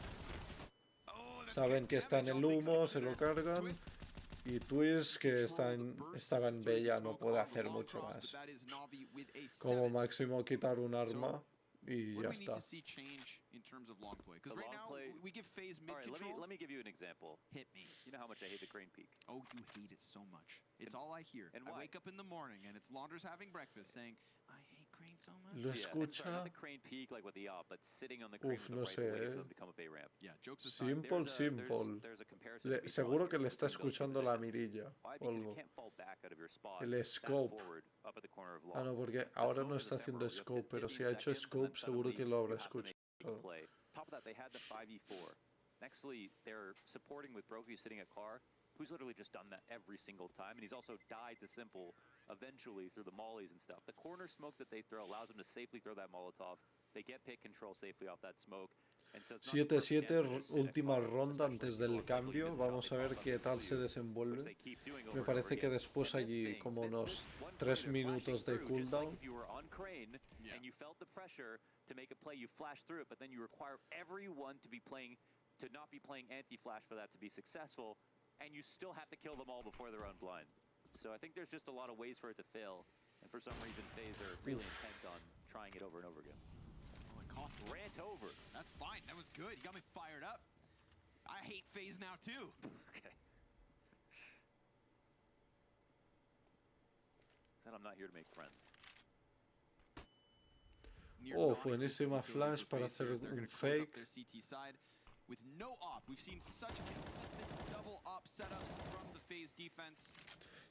Speaker 3: Oh, that's
Speaker 1: Saben
Speaker 3: good
Speaker 1: que está en
Speaker 3: damage,
Speaker 1: el
Speaker 3: all things
Speaker 1: humo, se lo
Speaker 3: considered.
Speaker 1: cargan.
Speaker 3: Twists
Speaker 1: Y Twist, que
Speaker 3: control the bursts
Speaker 1: estaba en
Speaker 3: through the
Speaker 1: Bella, no
Speaker 3: smoke
Speaker 1: puede
Speaker 3: on
Speaker 1: hacer
Speaker 3: the long
Speaker 1: mucho
Speaker 3: cross,
Speaker 1: más.
Speaker 3: but that is NaVi with a
Speaker 1: Como
Speaker 3: 7.
Speaker 1: máximo quitar un arma y
Speaker 3: What
Speaker 1: ya
Speaker 3: do we need
Speaker 1: está.
Speaker 3: to see change in terms of long play? Because
Speaker 2: The
Speaker 3: right
Speaker 2: long
Speaker 3: now
Speaker 2: play-
Speaker 3: we give FaZe mid
Speaker 2: All right,
Speaker 3: control.
Speaker 2: let me give you an example.
Speaker 3: Hit me.
Speaker 2: You know how much I hate the crane peak.
Speaker 3: Oh, you hate it so much. It's all I hear.
Speaker 2: and
Speaker 3: I
Speaker 2: why?
Speaker 3: wake up in the morning and it's Launders having breakfast saying, I hate Crane so much.
Speaker 1: Lo
Speaker 2: Yeah, and sorry,
Speaker 1: escucha.
Speaker 2: not the crane peak like with the op, but sitting on the crane
Speaker 1: Uf,
Speaker 2: with the
Speaker 1: no
Speaker 2: rifle
Speaker 1: sé,
Speaker 2: waiting for them to come up A ramp.
Speaker 3: Yeah, jokes aside.
Speaker 1: Simple,
Speaker 2: There's
Speaker 1: Simple.
Speaker 2: there's a comparison to be
Speaker 1: Seguro
Speaker 2: drawn
Speaker 1: que le está
Speaker 2: between those two
Speaker 1: escuchando la
Speaker 2: positions.
Speaker 1: mirilla
Speaker 2: Why?
Speaker 1: o
Speaker 2: Because you
Speaker 1: algo.
Speaker 2: can't fall back out of your spot.
Speaker 1: El
Speaker 2: back
Speaker 1: scope.
Speaker 2: forward, up at the corner of
Speaker 1: Ah, no,
Speaker 2: long.
Speaker 1: porque
Speaker 2: The
Speaker 1: ahora
Speaker 2: smoke
Speaker 1: no
Speaker 2: is
Speaker 1: está haciendo
Speaker 2: ephemeral. You have
Speaker 1: scope, pero
Speaker 2: 15
Speaker 1: si ha hecho
Speaker 2: seconds, and then
Speaker 1: scope seguro que
Speaker 2: suddenly
Speaker 1: lo
Speaker 2: you
Speaker 1: habrá
Speaker 2: have to make
Speaker 1: escuchado.
Speaker 2: a play. Top of that, they had the 5v4. Nextly, they're supporting with Brokey sitting at car, who's literally just done that every single time, and he's also died to Simple eventually through the mollies and stuff. The corner smoke that they throw allows them to safely throw that Molotov. They get pick control safely off that smoke. And so it's not the perfect
Speaker 1: 7-7,
Speaker 2: answer to sit at
Speaker 1: última
Speaker 2: car,
Speaker 1: ronda
Speaker 2: especially
Speaker 1: antes
Speaker 2: if you go
Speaker 1: del
Speaker 2: on cycle,
Speaker 1: cambio.
Speaker 2: because the shot
Speaker 1: Vamos a
Speaker 2: they
Speaker 1: ver
Speaker 2: pop up
Speaker 1: qué
Speaker 2: and
Speaker 1: tal
Speaker 2: kill
Speaker 1: se
Speaker 2: you, which
Speaker 1: desenvuelve.
Speaker 2: they keep doing over
Speaker 1: Me
Speaker 2: and
Speaker 1: parece
Speaker 2: over
Speaker 1: que
Speaker 2: again.
Speaker 1: después
Speaker 2: And this
Speaker 1: allí
Speaker 2: thing,
Speaker 1: como
Speaker 2: this
Speaker 1: unos
Speaker 2: one play,
Speaker 1: 3
Speaker 2: they're flashing
Speaker 1: minutos de
Speaker 2: through, just
Speaker 1: cooldown.
Speaker 2: like if you were on crane
Speaker 3: Yeah.
Speaker 2: and you felt the pressure to make a play, you flash through it, but then you require everyone to be playing, to not be playing anti-flash for that to be successful, and you still have to kill them all before they're unblind. So I think there's just a lot of ways for it to fail, and for some reason FaZe are really intent on trying it over and over again.
Speaker 3: Well, it costs a lot.
Speaker 2: Rant over.
Speaker 3: That's fine. That was good. You got me fired up. I hate FaZe now too.
Speaker 2: Okay. Said I'm not here to make friends.
Speaker 3: Near
Speaker 1: Oh,
Speaker 3: non-existent
Speaker 1: buenísima
Speaker 3: utility
Speaker 1: flash
Speaker 3: for
Speaker 1: para
Speaker 3: FaZe here
Speaker 1: hacer
Speaker 3: as they're
Speaker 1: un
Speaker 3: gonna close up
Speaker 1: fake.
Speaker 3: their CT side with no op. We've seen such consistent double op setups from the FaZe defense.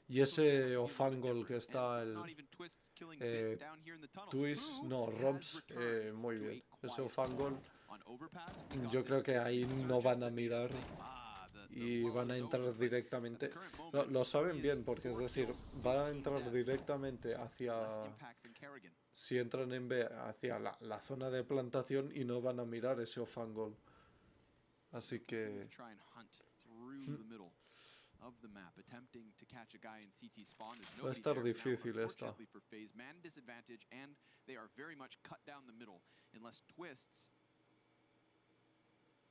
Speaker 1: Y ese Ofangol que está
Speaker 3: And it's
Speaker 1: el
Speaker 3: not even Twists killing
Speaker 1: eh,
Speaker 3: Bit down here in the tunnels.
Speaker 1: Twist,
Speaker 3: Who
Speaker 1: no,
Speaker 3: has
Speaker 1: Robs,
Speaker 3: returned
Speaker 1: muy
Speaker 3: to
Speaker 1: bien.
Speaker 3: a
Speaker 1: Ese
Speaker 3: quiet
Speaker 1: Ofangol,
Speaker 3: on overpass. We got
Speaker 1: yo creo
Speaker 3: this
Speaker 1: que ahí no
Speaker 3: resurgence
Speaker 1: van a
Speaker 3: that made us
Speaker 1: mirar
Speaker 3: think, the
Speaker 1: y
Speaker 3: lull
Speaker 1: van a
Speaker 3: is
Speaker 1: entrar
Speaker 3: over, but at the
Speaker 1: directamente.
Speaker 3: current
Speaker 1: Lo
Speaker 3: moment,
Speaker 1: saben
Speaker 3: he
Speaker 1: bien
Speaker 3: is
Speaker 1: porque es
Speaker 3: 4
Speaker 1: decir,
Speaker 3: kills,
Speaker 1: van a
Speaker 3: 15
Speaker 1: entrar
Speaker 3: deaths.
Speaker 1: directamente hacia,
Speaker 3: Less impact than Kerrigan.
Speaker 1: si entran en B, hacia la zona de plantación y no van a mirar ese Ofangol. Así
Speaker 3: Continue
Speaker 1: que
Speaker 3: to try and hunt through the middle of the map, attempting to catch a guy in CT spawn. There's
Speaker 1: va a
Speaker 3: nobody
Speaker 1: estar
Speaker 3: there now,
Speaker 1: difícil esta.
Speaker 3: unfortunately for FaZe. Man disadvantage, and they are very much cut down the middle unless Twists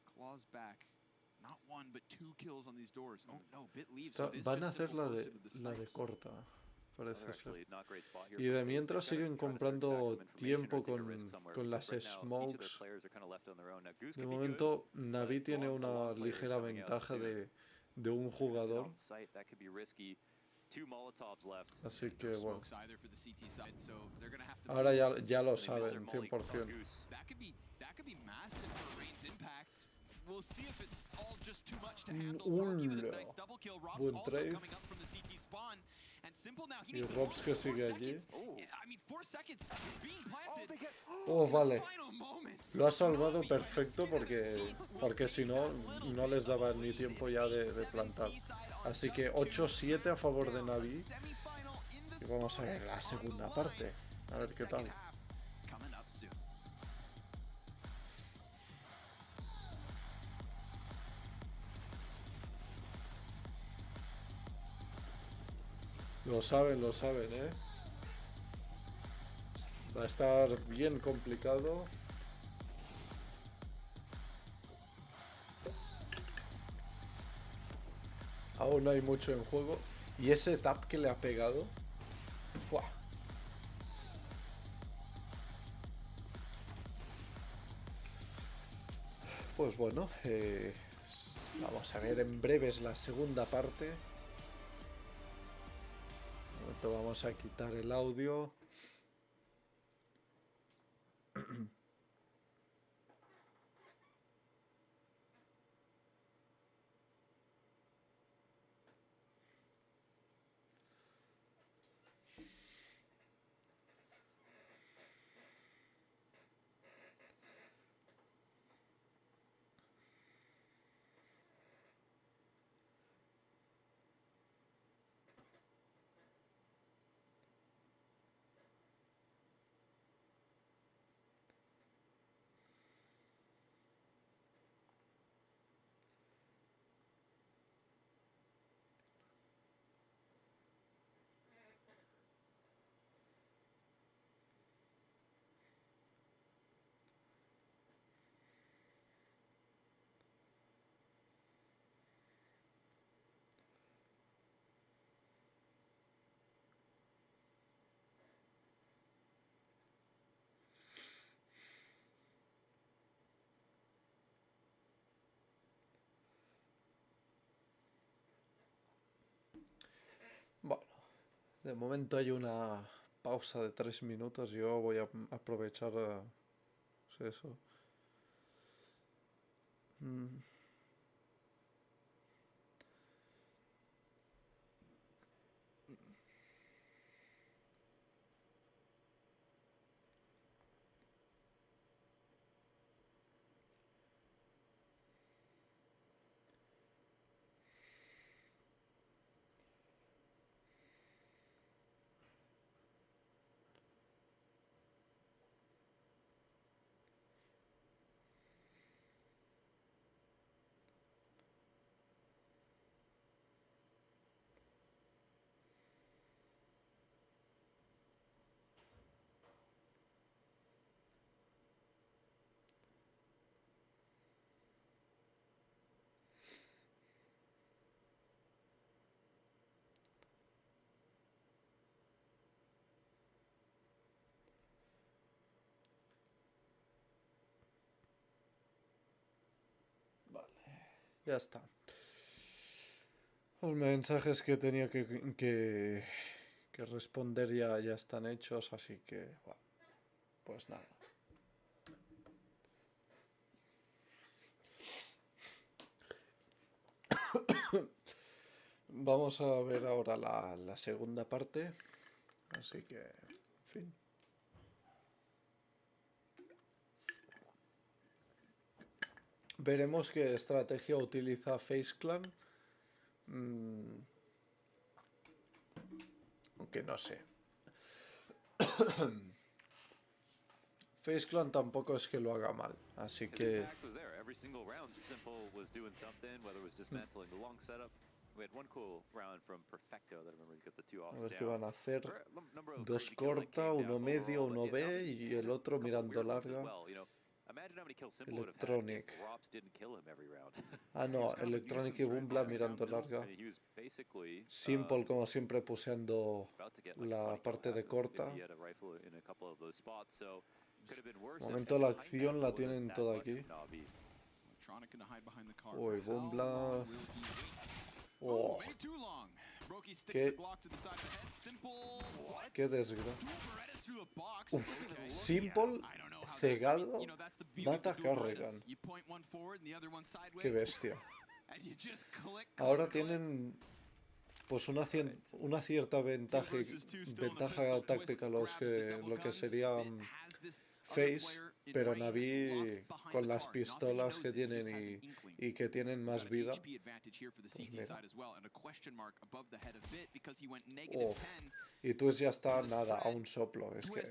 Speaker 3: claws back. Not 1, but 2 kills on these doors. Oh no, Bit leaves. So it is
Speaker 1: Van a
Speaker 3: just
Speaker 1: hacer
Speaker 3: Simple
Speaker 1: la de,
Speaker 3: close into the
Speaker 1: la de
Speaker 3: snipes.
Speaker 1: corta, parece
Speaker 2: They're
Speaker 1: ser.
Speaker 2: actually not great spot here
Speaker 1: Y
Speaker 2: for
Speaker 1: de
Speaker 2: FaZe.
Speaker 1: mientras
Speaker 2: They've
Speaker 1: siguen
Speaker 2: gotta try to search back
Speaker 1: comprando
Speaker 2: some information
Speaker 1: tiempo
Speaker 2: or take a risk somewhere.
Speaker 1: con las
Speaker 2: Right now, each of their
Speaker 1: smokes.
Speaker 2: players are kind of left on their own. Now, Goose
Speaker 1: De
Speaker 2: could be good,
Speaker 1: momento, Navi
Speaker 2: but
Speaker 1: tiene
Speaker 2: a
Speaker 1: una
Speaker 2: long player is
Speaker 1: ligera
Speaker 2: coming out
Speaker 1: ventaja
Speaker 2: soon.
Speaker 1: de un
Speaker 2: Gonna sit
Speaker 1: jugador.
Speaker 2: on site, that could be risky. 2 Molotovs left.
Speaker 1: Así
Speaker 3: No
Speaker 1: que bueno,
Speaker 3: smokes either for the CT side, so they're gonna have to
Speaker 1: ahora ya lo
Speaker 2: They missed their
Speaker 1: saben,
Speaker 2: molly
Speaker 1: 100%.
Speaker 2: on Goose.
Speaker 3: That could be massive for Rain's impact. We'll see if it's all just too much to handle. Brokey with a
Speaker 1: Hola.
Speaker 3: nice double kill. Robs
Speaker 1: Buen
Speaker 3: also
Speaker 1: trace.
Speaker 3: coming up from the CT spawn. And Simple now, he
Speaker 1: Y
Speaker 3: needs
Speaker 1: Robs que
Speaker 3: 4
Speaker 1: sigue allí.
Speaker 3: seconds. I mean, 4 seconds being planted.
Speaker 1: Oh,
Speaker 3: in the
Speaker 1: vale.
Speaker 3: final moments.
Speaker 1: Lo ha salvado
Speaker 3: Navi by the
Speaker 1: perfecto
Speaker 3: skin of their
Speaker 1: porque,
Speaker 3: teeth will
Speaker 1: porque
Speaker 3: take
Speaker 1: si no,
Speaker 3: that little
Speaker 1: no les
Speaker 3: bit of
Speaker 1: daba
Speaker 3: a
Speaker 1: ni
Speaker 3: lead.
Speaker 1: tiempo
Speaker 3: An
Speaker 1: ya de
Speaker 3: 8-7
Speaker 1: plantar.
Speaker 3: side on
Speaker 1: Así
Speaker 3: just
Speaker 1: que
Speaker 3: 2.
Speaker 1: 8-7 a favor de
Speaker 3: Now, a
Speaker 1: Navi.
Speaker 3: semifinal in the
Speaker 1: Y vamos a ver
Speaker 3: story
Speaker 1: la
Speaker 3: on the
Speaker 1: segunda
Speaker 3: line.
Speaker 1: parte. A ver
Speaker 3: The
Speaker 1: qué tal.
Speaker 3: second half coming up soon.
Speaker 1: Lo saben, ¿eh? Va a estar bien complicado. Aún hay mucho en juego. Y ese tap que le ha pegado. ¡Fua! Pues bueno, vamos a ver en breves la segunda parte. De momento vamos a quitar el audio. Bueno, de momento hay una pausa de 3 minutos. Yo voy a aprovechar pues eso. Ya está. Los mensajes que tenía que responder ya están hechos, así que, bueno, pues nada. Vamos a ver ahora la segunda parte, así que, en fin. Veremos qué estrategia utiliza FaZe Clan. Aunque no sé. FaZe Clan tampoco es que lo haga mal, así
Speaker 2: His
Speaker 1: que
Speaker 2: impact was there. Every single round, Simple was doing something, whether it was dismantling the long setup. We had one cool round from Perfecto that I remember he got the two off
Speaker 1: a ver qué
Speaker 2: down.
Speaker 1: van a hacer.
Speaker 2: There are a number of
Speaker 1: Dos
Speaker 2: crazy kills that
Speaker 1: corta,
Speaker 2: came
Speaker 1: uno
Speaker 2: down
Speaker 1: medio,
Speaker 2: overall, but
Speaker 1: uno
Speaker 2: yeah,
Speaker 1: B
Speaker 2: Navi
Speaker 1: y
Speaker 2: had
Speaker 1: el
Speaker 2: a
Speaker 1: otro
Speaker 2: couple
Speaker 1: mirando
Speaker 2: weird ones as
Speaker 1: larga.
Speaker 2: well. You know, imagine how many kills Simple would have had
Speaker 1: Electronic.
Speaker 2: if Rops didn't kill him every round.
Speaker 1: Ah,
Speaker 5: He was
Speaker 1: no,
Speaker 5: kind of a
Speaker 1: Electronic y
Speaker 5: nuisance, right?
Speaker 1: Bumbla
Speaker 5: Driving down
Speaker 1: mirando
Speaker 5: the middle.
Speaker 1: larga.
Speaker 2: I mean, he was basically
Speaker 1: Simple, como siempre, puseando
Speaker 2: about to get like a
Speaker 1: la
Speaker 2: 20 kill
Speaker 1: parte
Speaker 2: half
Speaker 1: de
Speaker 2: if
Speaker 1: corta.
Speaker 2: he had a rifle in a couple of those spots. So could have been worse.
Speaker 1: Momento
Speaker 2: And
Speaker 1: la
Speaker 2: behind that,
Speaker 1: acción la
Speaker 2: there wasn't
Speaker 1: tienen
Speaker 2: that
Speaker 1: toda
Speaker 2: much
Speaker 1: aquí.
Speaker 2: from Navi.
Speaker 3: Electronic gonna hide behind the car.
Speaker 1: Uy,
Speaker 3: For how
Speaker 1: Bumbla.
Speaker 3: long will he wait?
Speaker 1: Oh,
Speaker 3: Way too long. Brokey sticks
Speaker 1: qué,
Speaker 3: the Glock to the side of the head. Simple. What?
Speaker 1: qué desgracia.
Speaker 3: Two Berettas through the box. Okay.
Speaker 1: Simple,
Speaker 3: I don't know how that,
Speaker 1: cegado,
Speaker 3: you know, that's the beauty of
Speaker 1: mata
Speaker 3: the dual
Speaker 1: Carrigan.
Speaker 3: Berettas. You point one forward and the other one sideways.
Speaker 1: Qué bestia.
Speaker 3: And you just click,
Speaker 1: Ahora
Speaker 3: click,
Speaker 1: tienen pues una cierta ventaja táctica lo que sería FaZe, pero NaVi con las pistolas que tienen y que tienen más vida. Pues mira. Uf. Y Twist ya está nada, a un soplo. Es que...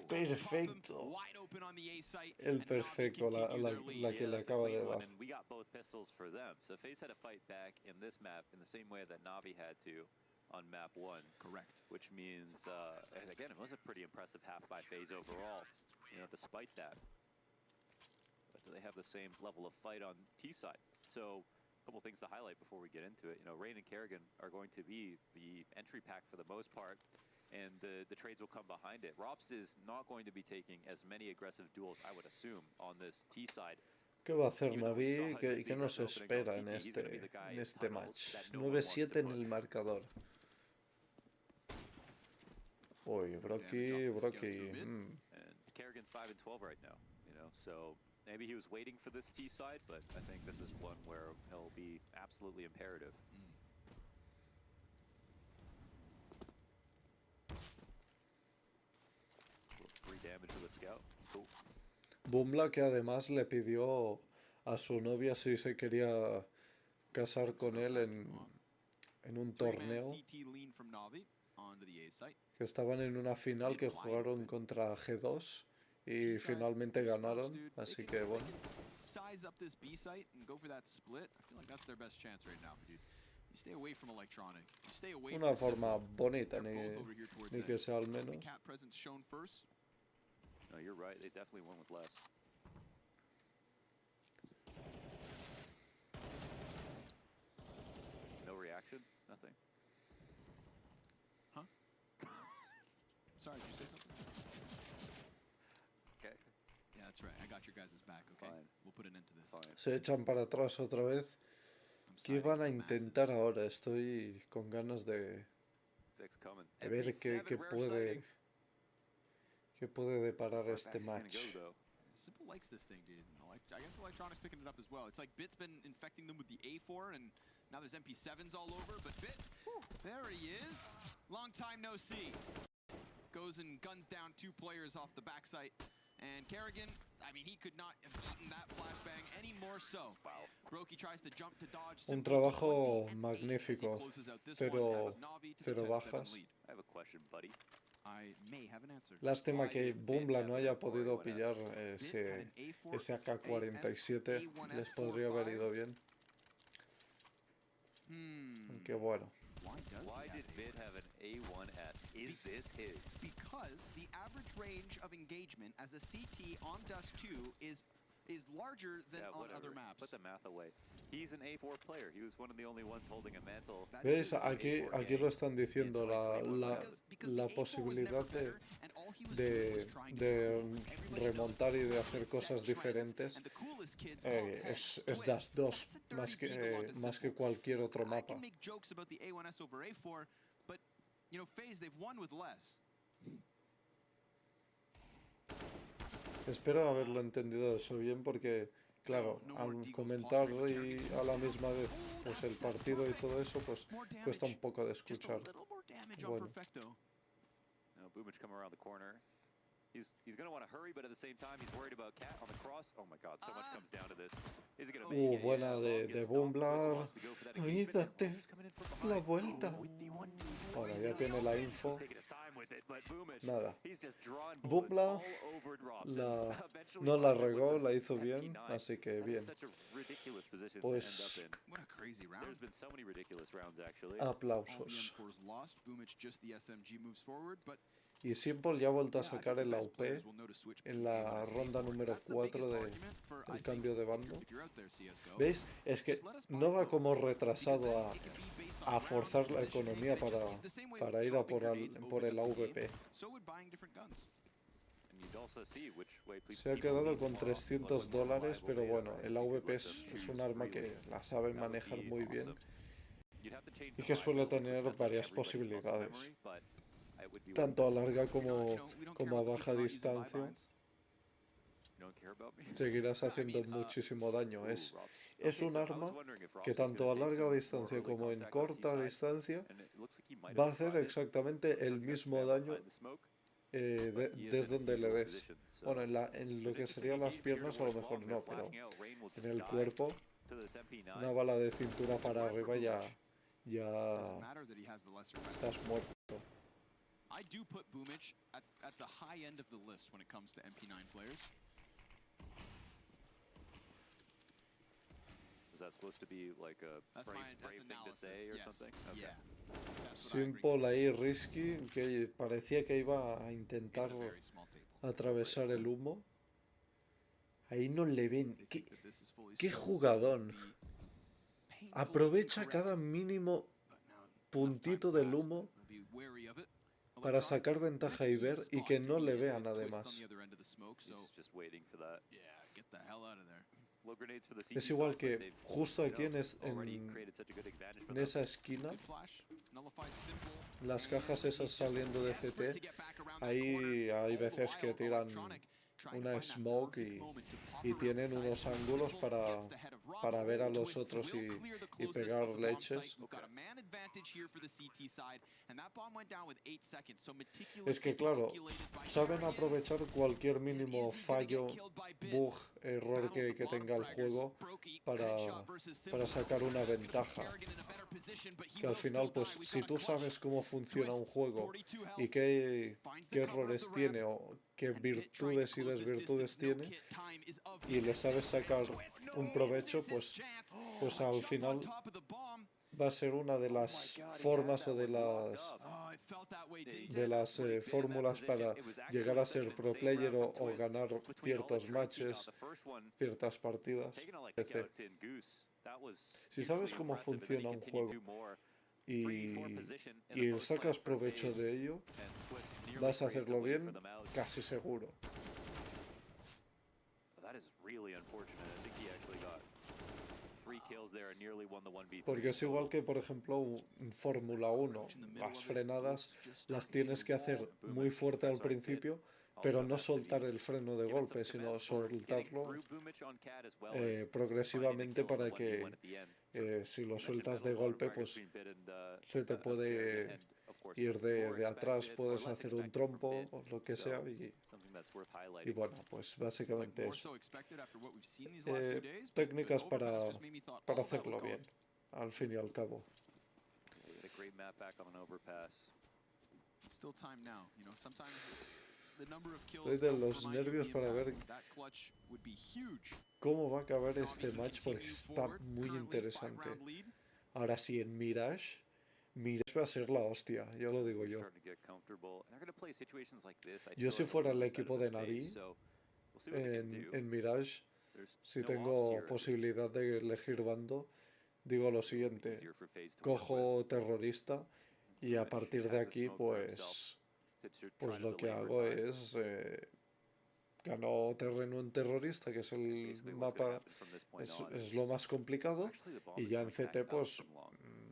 Speaker 1: Perfecto. El perfecto, la que le acaba de dar.
Speaker 2: And we got both pistols for them. So FaZe had to fight back in this map in the same way that NaVi had to on map 1.
Speaker 3: Correct.
Speaker 2: Which means, again, it was a pretty impressive half by FaZe overall, you know, despite that. But do they have the same level of fight on T side? So a couple things to highlight before we get into it. You know, Rain and Kerrigan are going to be the entry pack for the most part, and the trades will come behind it. Rops is not going to be taking as many aggressive duels, I would assume, on this T side.
Speaker 1: ¿Qué va a hacer NaVi? ¿Qué nos espera en este match? 9-7 en el marcador. Uy, Brocky.
Speaker 2: And Kerrigan's 5-12 right now, you know, so maybe he was waiting for this T side, but I think this is one where he'll be absolutely imperative. 3 damage to the scout. Cool.
Speaker 1: Bumbla, que además le pidió a su novia si se quería casar con él en un torneo, que estaban en una final que jugaron contra G2 y finalmente ganaron, así que bueno. Una forma bonita, ni que sea al menos.
Speaker 2: No, you're right. They definitely went with less. No reaction? Nothing?
Speaker 3: Huh? Sorry, did you say something?
Speaker 2: Okay.
Speaker 3: Yeah, that's right. I got your guys' back, okay?
Speaker 2: Fine.
Speaker 3: We'll put an end to this.
Speaker 2: Fine.
Speaker 1: Se echan para atrás otra vez. ¿Qué van a intentar ahora? Estoy con ganas de ver qué puede deparar este match.
Speaker 3: Simple likes this thing, dude. I guess Electronics picking it up as well. It's like Bit's been infecting them with the A4, and now there's MP7s all over. But Bit, there he is. Long time no see. Goes and guns down 2 players off the backside. And Kerrigan, I mean, he could not have eaten that flashbang any more so. Wow. Brokey tries to jump to dodge.
Speaker 1: Un trabajo magnífico, pero bajas.
Speaker 2: I have a question, buddy.
Speaker 3: I may have an answer.
Speaker 1: Lástima que Bumbla no haya podido pillar ese AK-47, les podría haber ido bien. Aunque bueno.
Speaker 2: Why did Bit have an A1S? Is this his?
Speaker 3: Because the average range of engagement as a CT on Dust 2 is larger than on other maps.
Speaker 2: Put the math away. He's an A4 player. He was one of the only ones holding a mantle.
Speaker 1: ¿Ves? Aquí lo están diciendo, la posibilidad de remontar y de hacer cosas diferentes es Dust 2 más que cualquier otro mapa. Espero haberlo entendido eso bien porque, claro, al comentar y a la misma vez pues el partido y todo eso, pues cuesta un poco de escuchar. Bueno.
Speaker 2: He's going to want to hurry, but at the same time, he's worried about Cat on the cross. Oh my God, so much comes down to this. Is it going to make
Speaker 1: buena de Bumblar. Ahí date la vuelta. Ahora ya tiene la info. Nada. Bumblar no la regó, la hizo bien, así que bien. Pues aplausos. Y Simple ya ha vuelto a sacar el AWP en la ronda número 4 del cambio de bando. ¿Veis? Es que no va como retrasado a forzar la economía para ir a por el AWP. Se ha quedado con $300, pero bueno, el AWP es un arma que la saben manejar muy bien y que suele tener varias posibilidades, tanto a larga como a baja distancia.
Speaker 2: You don't care about me?
Speaker 1: seguirás
Speaker 3: I
Speaker 1: haciendo
Speaker 3: mean,
Speaker 1: muchísimo daño.
Speaker 2: Ooh,
Speaker 1: Es,
Speaker 2: Robs.
Speaker 1: es
Speaker 2: Okay,
Speaker 1: un
Speaker 2: so I was
Speaker 1: arma
Speaker 2: wondering if Robs
Speaker 1: que
Speaker 2: was gonna
Speaker 1: tanto a
Speaker 2: take
Speaker 1: larga
Speaker 2: some more
Speaker 1: distancia
Speaker 2: early
Speaker 1: como en
Speaker 2: contact on
Speaker 1: corta
Speaker 2: T-side,
Speaker 1: distancia
Speaker 2: and it looks like he might
Speaker 1: va a
Speaker 2: have
Speaker 1: hacer
Speaker 2: survived it.
Speaker 1: exactamente
Speaker 2: Not sure
Speaker 1: el
Speaker 2: if he got
Speaker 1: mismo
Speaker 2: spammed
Speaker 1: daño
Speaker 2: behind the smoke, but he is
Speaker 1: desde
Speaker 2: in his
Speaker 1: donde le
Speaker 2: usual
Speaker 1: des.
Speaker 2: position, so
Speaker 1: Bueno, en lo que
Speaker 2: predicting
Speaker 1: serían las
Speaker 2: engagement here
Speaker 1: piernas a lo
Speaker 2: towards
Speaker 1: mejor
Speaker 2: long,
Speaker 1: no,
Speaker 2: they're
Speaker 1: pero
Speaker 2: flashing out. Rain will
Speaker 1: en
Speaker 2: just
Speaker 1: el
Speaker 2: dive
Speaker 1: cuerpo,
Speaker 2: to this MP9.
Speaker 1: una bala de cintura para
Speaker 2: Went for
Speaker 1: arriba ya,
Speaker 2: Boomich.
Speaker 1: ya
Speaker 3: Doesn't matter that he has the lesser
Speaker 1: estás
Speaker 3: weapons.
Speaker 1: muerto.
Speaker 3: I do put Boomich at the high end of the list when it comes to MP9 players.
Speaker 2: Was that supposed to be like a
Speaker 3: That's
Speaker 2: brave,
Speaker 3: that's
Speaker 2: brave thing to
Speaker 3: analysis.
Speaker 2: say or
Speaker 3: Yes.
Speaker 2: something? Okay.
Speaker 3: Yeah. That's what I agree.
Speaker 1: Simple ahí, risky, que parecía que iba a
Speaker 3: It's
Speaker 1: intentar
Speaker 3: a very small table.
Speaker 1: atravesar el humo. Ahí no le ven.
Speaker 3: They
Speaker 1: ¿Qué,
Speaker 3: think that this is fully
Speaker 1: qué
Speaker 3: scoped,
Speaker 1: jugadón?
Speaker 3: that would be painfully
Speaker 1: Aprovecha
Speaker 3: incorrect,
Speaker 1: cada mínimo
Speaker 3: but now enough
Speaker 1: puntito
Speaker 3: time's
Speaker 1: del
Speaker 3: passed,
Speaker 1: humo
Speaker 3: they'll be wary of it.
Speaker 1: para
Speaker 3: Electronic,
Speaker 1: sacar ventaja y
Speaker 3: risky
Speaker 1: ver y
Speaker 3: spot
Speaker 1: que
Speaker 3: to
Speaker 1: no
Speaker 3: be
Speaker 1: le
Speaker 3: in
Speaker 1: vean
Speaker 3: with Twist on
Speaker 1: además.
Speaker 3: the other end of the smoke, so
Speaker 2: He's just waiting for that.
Speaker 3: yeah, get the hell out of there.
Speaker 2: Low grenades for the CT
Speaker 1: Es igual
Speaker 2: side,
Speaker 1: que
Speaker 2: but they've,
Speaker 1: justo
Speaker 2: you
Speaker 1: aquí
Speaker 2: know, already created such a good advantage for
Speaker 1: en
Speaker 2: them.
Speaker 1: esa esquina,
Speaker 3: Good flash, nullifies simple,
Speaker 1: las
Speaker 3: and
Speaker 1: cajas esas
Speaker 3: he's just
Speaker 1: saliendo de
Speaker 3: desperate to
Speaker 1: CT,
Speaker 3: get back around that
Speaker 1: ahí
Speaker 3: corner.
Speaker 1: hay
Speaker 3: All the
Speaker 1: veces que
Speaker 3: while,
Speaker 1: tiran
Speaker 3: Electronic trying to
Speaker 1: una
Speaker 3: find that
Speaker 1: smoke
Speaker 3: perfect moment to pop
Speaker 1: y
Speaker 3: around the
Speaker 1: tienen
Speaker 3: side
Speaker 1: unos
Speaker 3: so
Speaker 1: ángulos
Speaker 3: Simple
Speaker 1: para,
Speaker 3: gets the head of Robs.
Speaker 1: para ver a los
Speaker 3: Twist
Speaker 1: otros
Speaker 3: will clear the
Speaker 1: y
Speaker 3: closest
Speaker 1: pegar
Speaker 3: of the bomb
Speaker 1: leches.
Speaker 3: site. We've got a man advantage here for the CT side, and that bomb went down with 8 seconds. So
Speaker 1: Es que
Speaker 3: meticulously
Speaker 1: claro,
Speaker 3: calculated by
Speaker 1: saben
Speaker 3: Carrigan.
Speaker 1: aprovechar cualquier
Speaker 3: And
Speaker 1: mínimo
Speaker 3: is he gonna get
Speaker 1: fallo,
Speaker 3: killed by Bit?
Speaker 1: bug, error
Speaker 3: Battle of the
Speaker 1: que
Speaker 3: bottom
Speaker 1: tenga el
Speaker 3: fraggers.
Speaker 1: juego
Speaker 3: Brokey,
Speaker 1: para,
Speaker 3: headshot versus Simple.
Speaker 1: para sacar una
Speaker 3: That's gonna put
Speaker 1: ventaja.
Speaker 3: Carrigan in a better position, but he
Speaker 1: Que al
Speaker 3: will
Speaker 1: final,
Speaker 3: still
Speaker 1: pues,
Speaker 3: die. We've
Speaker 1: si
Speaker 3: got a
Speaker 1: tú
Speaker 3: clutch.
Speaker 1: sabes cómo funciona un
Speaker 3: Twists,
Speaker 1: juego
Speaker 3: 42 health,
Speaker 1: y qué,
Speaker 3: finds the
Speaker 1: qué
Speaker 3: cover of
Speaker 1: errores
Speaker 3: the ramp,
Speaker 1: tiene o qué
Speaker 3: and Bit trying to
Speaker 1: virtudes y
Speaker 3: close this
Speaker 1: desvirtudes
Speaker 3: distance. No
Speaker 1: tiene
Speaker 3: kit time is of
Speaker 1: y le
Speaker 3: the
Speaker 1: sabes
Speaker 3: essence.
Speaker 1: sacar
Speaker 3: Twist
Speaker 1: un provecho,
Speaker 3: misses his
Speaker 1: pues,
Speaker 3: chance.
Speaker 1: pues
Speaker 3: A
Speaker 1: al
Speaker 3: jump on
Speaker 1: final
Speaker 3: top of the bomb.
Speaker 1: va a ser una de
Speaker 2: Oh my
Speaker 1: las
Speaker 2: God, he had
Speaker 1: formas
Speaker 2: that
Speaker 1: o de
Speaker 2: one locked
Speaker 1: las
Speaker 2: up.
Speaker 3: Oh, it felt that way, didn't
Speaker 1: de
Speaker 3: it?
Speaker 1: las
Speaker 2: When he'd been in that
Speaker 1: fórmulas
Speaker 2: position,
Speaker 1: para
Speaker 2: it was actually
Speaker 1: llegar a
Speaker 2: such
Speaker 1: ser
Speaker 2: an
Speaker 1: pro
Speaker 2: insane
Speaker 1: player
Speaker 2: round from
Speaker 1: o
Speaker 2: Twist.
Speaker 1: ganar
Speaker 2: Between all the
Speaker 1: ciertos
Speaker 2: trades he got,
Speaker 1: matches,
Speaker 2: the first one
Speaker 1: ciertas partidas,
Speaker 2: taking a like
Speaker 1: etc.
Speaker 2: out in Goose, that was
Speaker 1: Si sabes
Speaker 2: hugely
Speaker 1: cómo
Speaker 2: impressive, and then he
Speaker 1: funciona un
Speaker 2: continued
Speaker 1: juego
Speaker 2: to do more.
Speaker 1: y,
Speaker 2: 3-4 position in the
Speaker 1: y
Speaker 2: post
Speaker 1: sacas
Speaker 2: plant for
Speaker 1: provecho
Speaker 2: FaZe,
Speaker 1: de ello,
Speaker 2: and Twist nearly
Speaker 1: vas a
Speaker 2: creates
Speaker 1: hacerlo
Speaker 2: way for
Speaker 1: bien,
Speaker 2: them out.
Speaker 1: casi seguro.
Speaker 2: That is really unfortunate. I think he actually got 3 kills there and nearly won the 1v3.
Speaker 1: Porque es igual que, por ejemplo, en Fórmula 1, las frenadas las tienes que hacer muy fuerte al principio, pero no soltar el freno de golpe, sino soltarlo progresivamente para que si lo sueltas de golpe, pues se te puede ir de atrás, puedes hacer un trompo o lo que sea y bueno, pues básicamente eso. Técnicas para hacerlo bien, al fin y al cabo.
Speaker 3: Still time now, you know, sometimes the number of kills
Speaker 1: Estoy de
Speaker 3: don't
Speaker 1: los
Speaker 3: remind you of
Speaker 1: nervios
Speaker 3: the
Speaker 1: para ver
Speaker 3: impact. That clutch would be huge.
Speaker 1: cómo va a acabar
Speaker 3: Navi
Speaker 1: este
Speaker 3: can
Speaker 1: match porque
Speaker 3: continue
Speaker 1: está
Speaker 3: forward,
Speaker 1: muy
Speaker 3: currently
Speaker 1: interesante.
Speaker 3: 5-round lead.
Speaker 1: Ahora sí, en Mirage va a ser la hostia, ya lo digo yo. Yo si fuera el equipo de NaVi, en Mirage, si tengo posibilidad de elegir bando, digo lo siguiente, cojo terrorista y a partir de aquí pues lo que hago es gano terreno en terrorista, que es el mapa, es lo más complicado, y ya en CT pues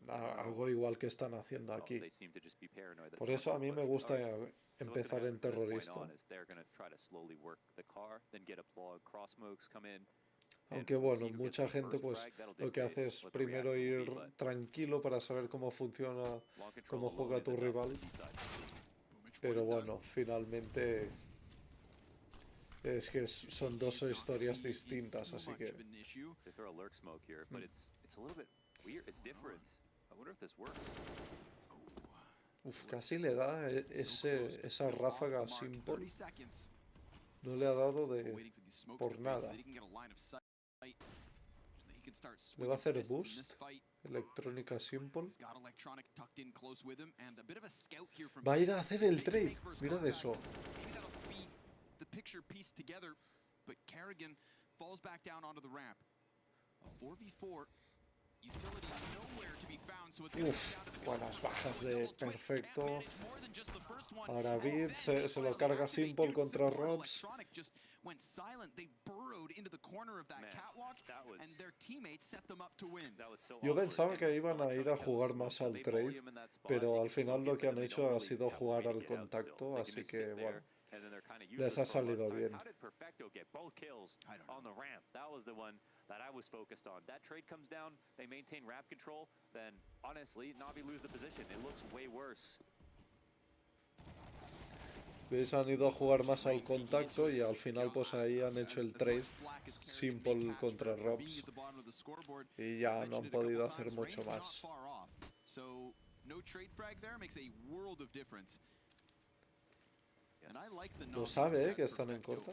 Speaker 1: hago igual que están haciendo aquí. Por eso a mí me gusta empezar en terrorista. Aunque bueno, mucha gente pues lo que hace es primero ir tranquilo para saber cómo funciona, cómo juega tu rival. Pero bueno, finalmente es que son dos historias distintas, así que... Uf, casi le da esa ráfaga a Simple. No le ha dado por nada. Le va a hacer boost. Electrónica Simple. Va a ir a hacer el trade. Mira de eso.
Speaker 3: The picture pieced together, but Carrigan falls back down onto the ramp. A 4v4, utility nowhere to be found, so it's going to
Speaker 1: Uf,
Speaker 3: come down to
Speaker 1: buenas bajas de perfecto.
Speaker 3: more than just the first one.
Speaker 1: Ahora Bid se lo carga Simple contra Robs.
Speaker 3: Electronic just went silent. They burrowed into the corner of that catwalk, and their teammates set them up to win.
Speaker 1: Yo pensaba que iban a ir a jugar más al trade, pero al final lo que han hecho ha sido jugar al contacto, así que bueno.
Speaker 2: and then they're kind of
Speaker 1: les ha
Speaker 2: useless for a long
Speaker 1: salido
Speaker 2: time.
Speaker 1: bien.
Speaker 2: How did Perfecto get both kills
Speaker 3: I don't
Speaker 2: on the ramp? That was the one that I was focused on. That trade comes down, they maintain ramp control, then honestly, NaVi lose the position. It looks way worse.
Speaker 1: ¿Veis? Han ido a jugar más al contacto y al final pues ahí han hecho el trade Simple contra Robs y ya no han podido hacer mucho más. Lo sabe, que están en corta.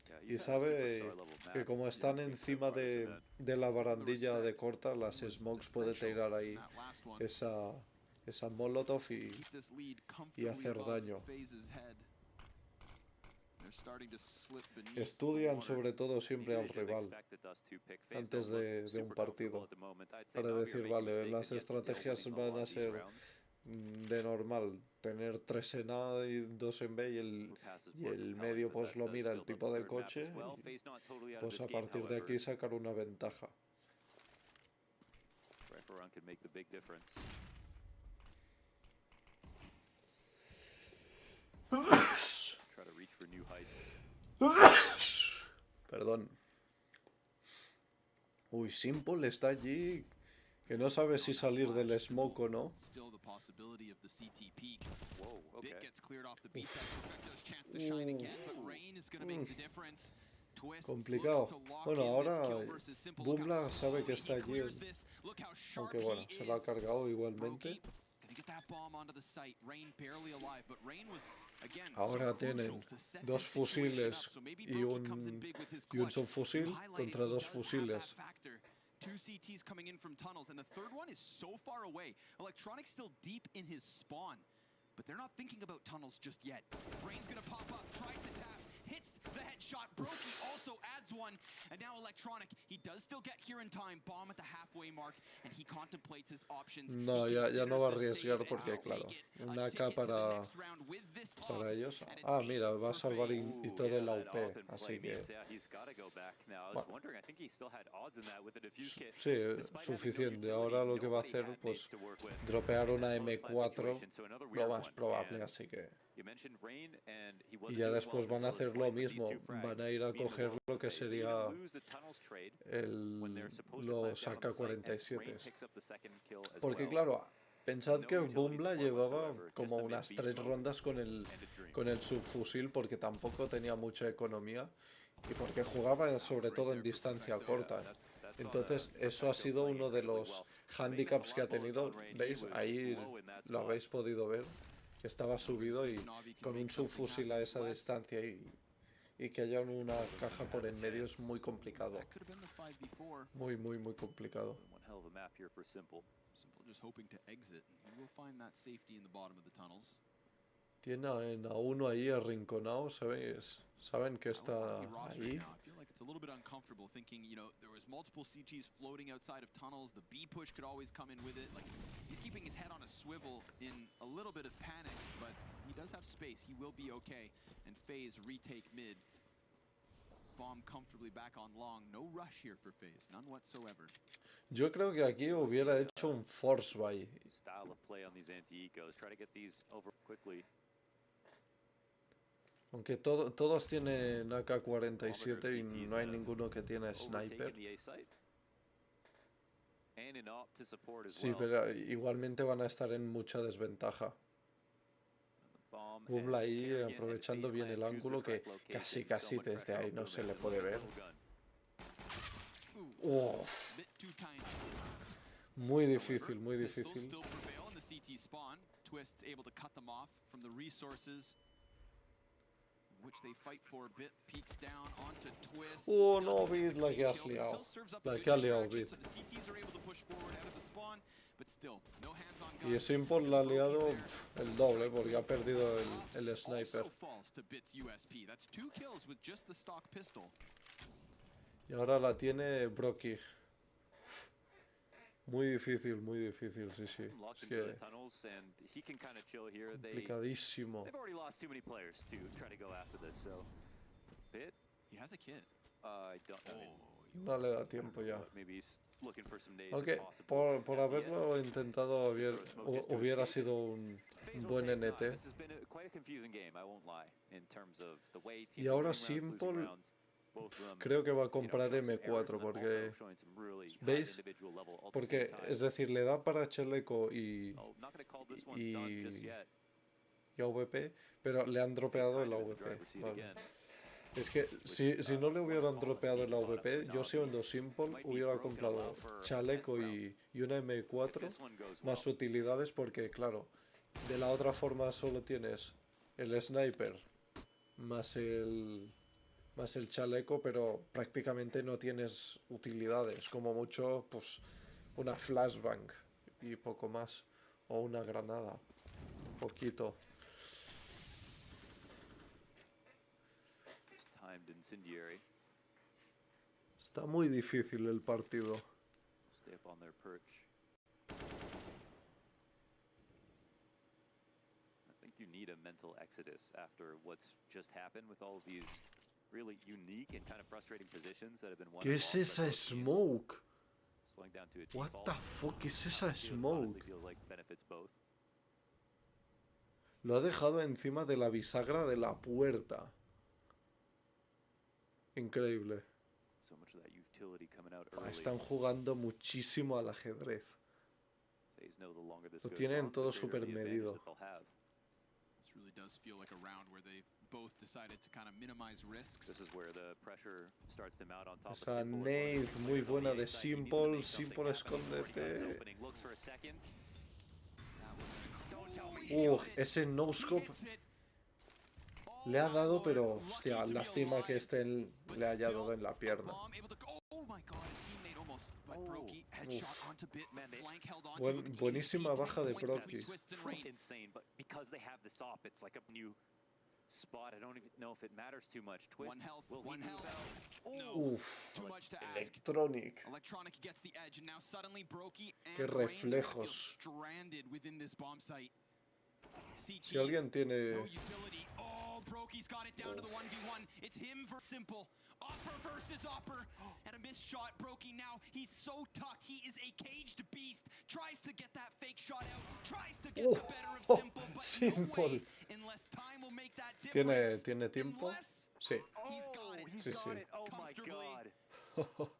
Speaker 2: Yeah,
Speaker 1: Y
Speaker 2: he's at a
Speaker 1: sabe
Speaker 2: superstar level
Speaker 1: que
Speaker 2: map.
Speaker 1: como
Speaker 2: You
Speaker 1: están
Speaker 2: don't see
Speaker 1: encima
Speaker 2: Trade Frogs in that.
Speaker 1: de la barandilla de corta, las smokes puede tirar ahí esa molotov y hacer daño. Estudian sobre todo siempre al rival antes de un partido para decir, vale, las estrategias van a ser de normal, tener 3 en A y 2 en B y el medio pues lo mira el tipo de coche y pues a partir de aquí sacar una ventaja. Perdón. Uy, Simple está allí, que no sabe si salir del smoke o no. Complicado. Bueno, ahora Bumbla sabe que está allí, aunque bueno, se lo ha cargado igualmente. Ahora tienen 2 fusiles y un subfusil contra 2 fusiles.
Speaker 3: 2 CTs coming in from tunnels, and the third one is so far away. Electronic still deep in his spawn, but they're not thinking about tunnels just yet. Rain's gonna pop up, tries to tap, hits the headshot. Brokey also adds one, and now Electronic, he does still get here in time. Bomb at the halfway mark, and he contemplates his options.
Speaker 1: No, ya no va a arriesgar porque, claro, una AK para ellos. Ah, mira, va a salvar y todo el AWP, así que... Sí, suficiente. Ahora lo que va a hacer, pues, dropear una M4, lo más probable, así que... Y ya después van a hacer lo mismo, van a ir a coger lo que sería los AK-47. Porque claro, pensad que Bumbla llevaba como unas 3 rondas con el subfusil porque tampoco tenía mucha economía y porque jugaba sobre todo en distancia corta. Entonces eso ha sido uno de los handicaps que ha tenido. ¿Veis? Ahí lo habéis podido ver. Que estaba subido y con un subfusil a esa distancia y que haya una caja por en medio es muy complicado. Muy, muy, muy complicado. Tiene a uno ahí arrinconado, ¿sabéis? Saben que está ahí.
Speaker 3: It's a little bit uncomfortable thinking, you know, there was multiple CGs floating outside of tunnels. The B push could always come in with it. Like, he's keeping his head on a swivel in a little bit of panic, but he does have space. He will be okay. And FaZe retake mid. Bomb comfortably back on long. No rush here for FaZe, none whatsoever.
Speaker 1: Yo creo que aquí hubiera hecho un force buy.
Speaker 2: Style of play on these anti-ecos. Try to get these over quickly.
Speaker 1: Aunque todos tienen AK-47 y no hay ninguno que tiene sniper. Sí, pero igualmente van a estar en mucha desventaja. Bumbla ahí aprovechando bien el ángulo que casi desde ahí no se le puede ver. Uf. Muy difícil, muy difícil. Oh no, Vid, la que has liado. La que ha liado, Vid. Y Simple la ha liado el doble porque ha perdido el sniper. Y ahora la tiene Brokey. Muy difícil, sí, sí. Es que complicadísimo. No le da tiempo ya.
Speaker 2: looking for some nades
Speaker 1: Aunque
Speaker 2: if possible.
Speaker 1: por
Speaker 2: At the end,
Speaker 1: haberlo intentado hubiera sido un
Speaker 2: FaZe will
Speaker 1: buen
Speaker 2: take 9.
Speaker 1: NT.
Speaker 2: This has been quite a confusing game, I won't lie, in terms of the way teams
Speaker 1: Y
Speaker 2: are
Speaker 1: ahora
Speaker 2: winning rounds, losing
Speaker 1: Simple
Speaker 2: rounds, both of them,
Speaker 1: creo que va a
Speaker 2: you know,
Speaker 1: comprar
Speaker 2: showing some errors
Speaker 1: M4
Speaker 2: and then
Speaker 1: porque,
Speaker 2: also showing some really high
Speaker 1: ¿veis?
Speaker 2: individual level all at the same
Speaker 1: Porque
Speaker 2: time.
Speaker 1: es decir, le da para Chaleco
Speaker 2: Oh, not going to call this one done just
Speaker 1: y
Speaker 2: yet.
Speaker 1: AWP, pero le han
Speaker 2: FaZe
Speaker 1: dropeado el
Speaker 2: kind of in the
Speaker 1: AWP.
Speaker 2: driver's seat
Speaker 1: Vale.
Speaker 2: again.
Speaker 1: Es que si no le hubieran dropeado el AWP, yo siendo Simple hubiera comprado Chaleco y una M4
Speaker 2: This one goes well.
Speaker 1: más utilidades porque, claro, de la otra forma solo tienes el sniper más el chaleco, pero prácticamente no tienes utilidades. Como mucho, pues una flashbang y poco más. O una granada. Poquito.
Speaker 2: It's timed incendiary.
Speaker 1: Está muy difícil el partido.
Speaker 2: Stay up on their perch. I think you need a mental exodus after what's just happened with all of these really unique and kind of frustrating positions that have been won.
Speaker 1: ¿Qué
Speaker 2: and
Speaker 1: es
Speaker 2: lost by
Speaker 1: esa
Speaker 2: both teams.
Speaker 1: smoke?
Speaker 2: Slowing down to a
Speaker 1: What
Speaker 2: default.
Speaker 1: the fuck is esa
Speaker 2: Honestly,
Speaker 1: smoke?
Speaker 2: feels like benefits both.
Speaker 1: Lo ha dejado encima de la bisagra de la puerta. Increíble.
Speaker 2: So much of that utility coming out early.
Speaker 1: Están jugando muchísimo al ajedrez.
Speaker 2: FaZe know the longer this
Speaker 1: Lo
Speaker 2: goes
Speaker 1: tienen
Speaker 2: on,
Speaker 1: todo
Speaker 2: the greater
Speaker 1: súper
Speaker 2: the advantage
Speaker 1: medido.
Speaker 2: that they'll have.
Speaker 3: This really does feel like a round where they've both decided to kind of minimize risks.
Speaker 2: This is where the pressure starts to mount on top of
Speaker 1: Esa
Speaker 2: Simple.
Speaker 1: nade muy buena de Simple. Simple, escóndete. Ese no-scope le ha dado, pero hostia, lástima que le haya dado en la pierna. Buenísima baja de Proki.
Speaker 2: Insane, but because they have the stop, it's like a new spot. I don't even know if it matters too much. Twist.
Speaker 3: One health,
Speaker 2: Will he
Speaker 3: one
Speaker 2: move
Speaker 3: health.
Speaker 2: out?
Speaker 3: No,
Speaker 1: Uf,
Speaker 3: too much to ask.
Speaker 1: Electronic.
Speaker 3: Electronic gets the edge, and now suddenly Brokey
Speaker 1: Qué
Speaker 3: and Rain feel
Speaker 1: reflejos.
Speaker 3: stranded within this bomb site.
Speaker 1: Si alguien tiene...
Speaker 3: No utility. Oh, Brokey's got it down to the 1v1. It's him versus Simple. Opper versus Opper. And a missed shot. Brokey now, he's so tucked. He is a caged beast. Tries to get that fake shot out. Tries to get the better of Simple. But
Speaker 1: Simple.
Speaker 3: no way, unless time will make that difference.
Speaker 1: ¿Tiene tiempo?
Speaker 3: Unless
Speaker 1: Sí.
Speaker 3: he's got it.
Speaker 2: He's
Speaker 1: Sí,
Speaker 2: got
Speaker 1: sí.
Speaker 2: it. Oh my god.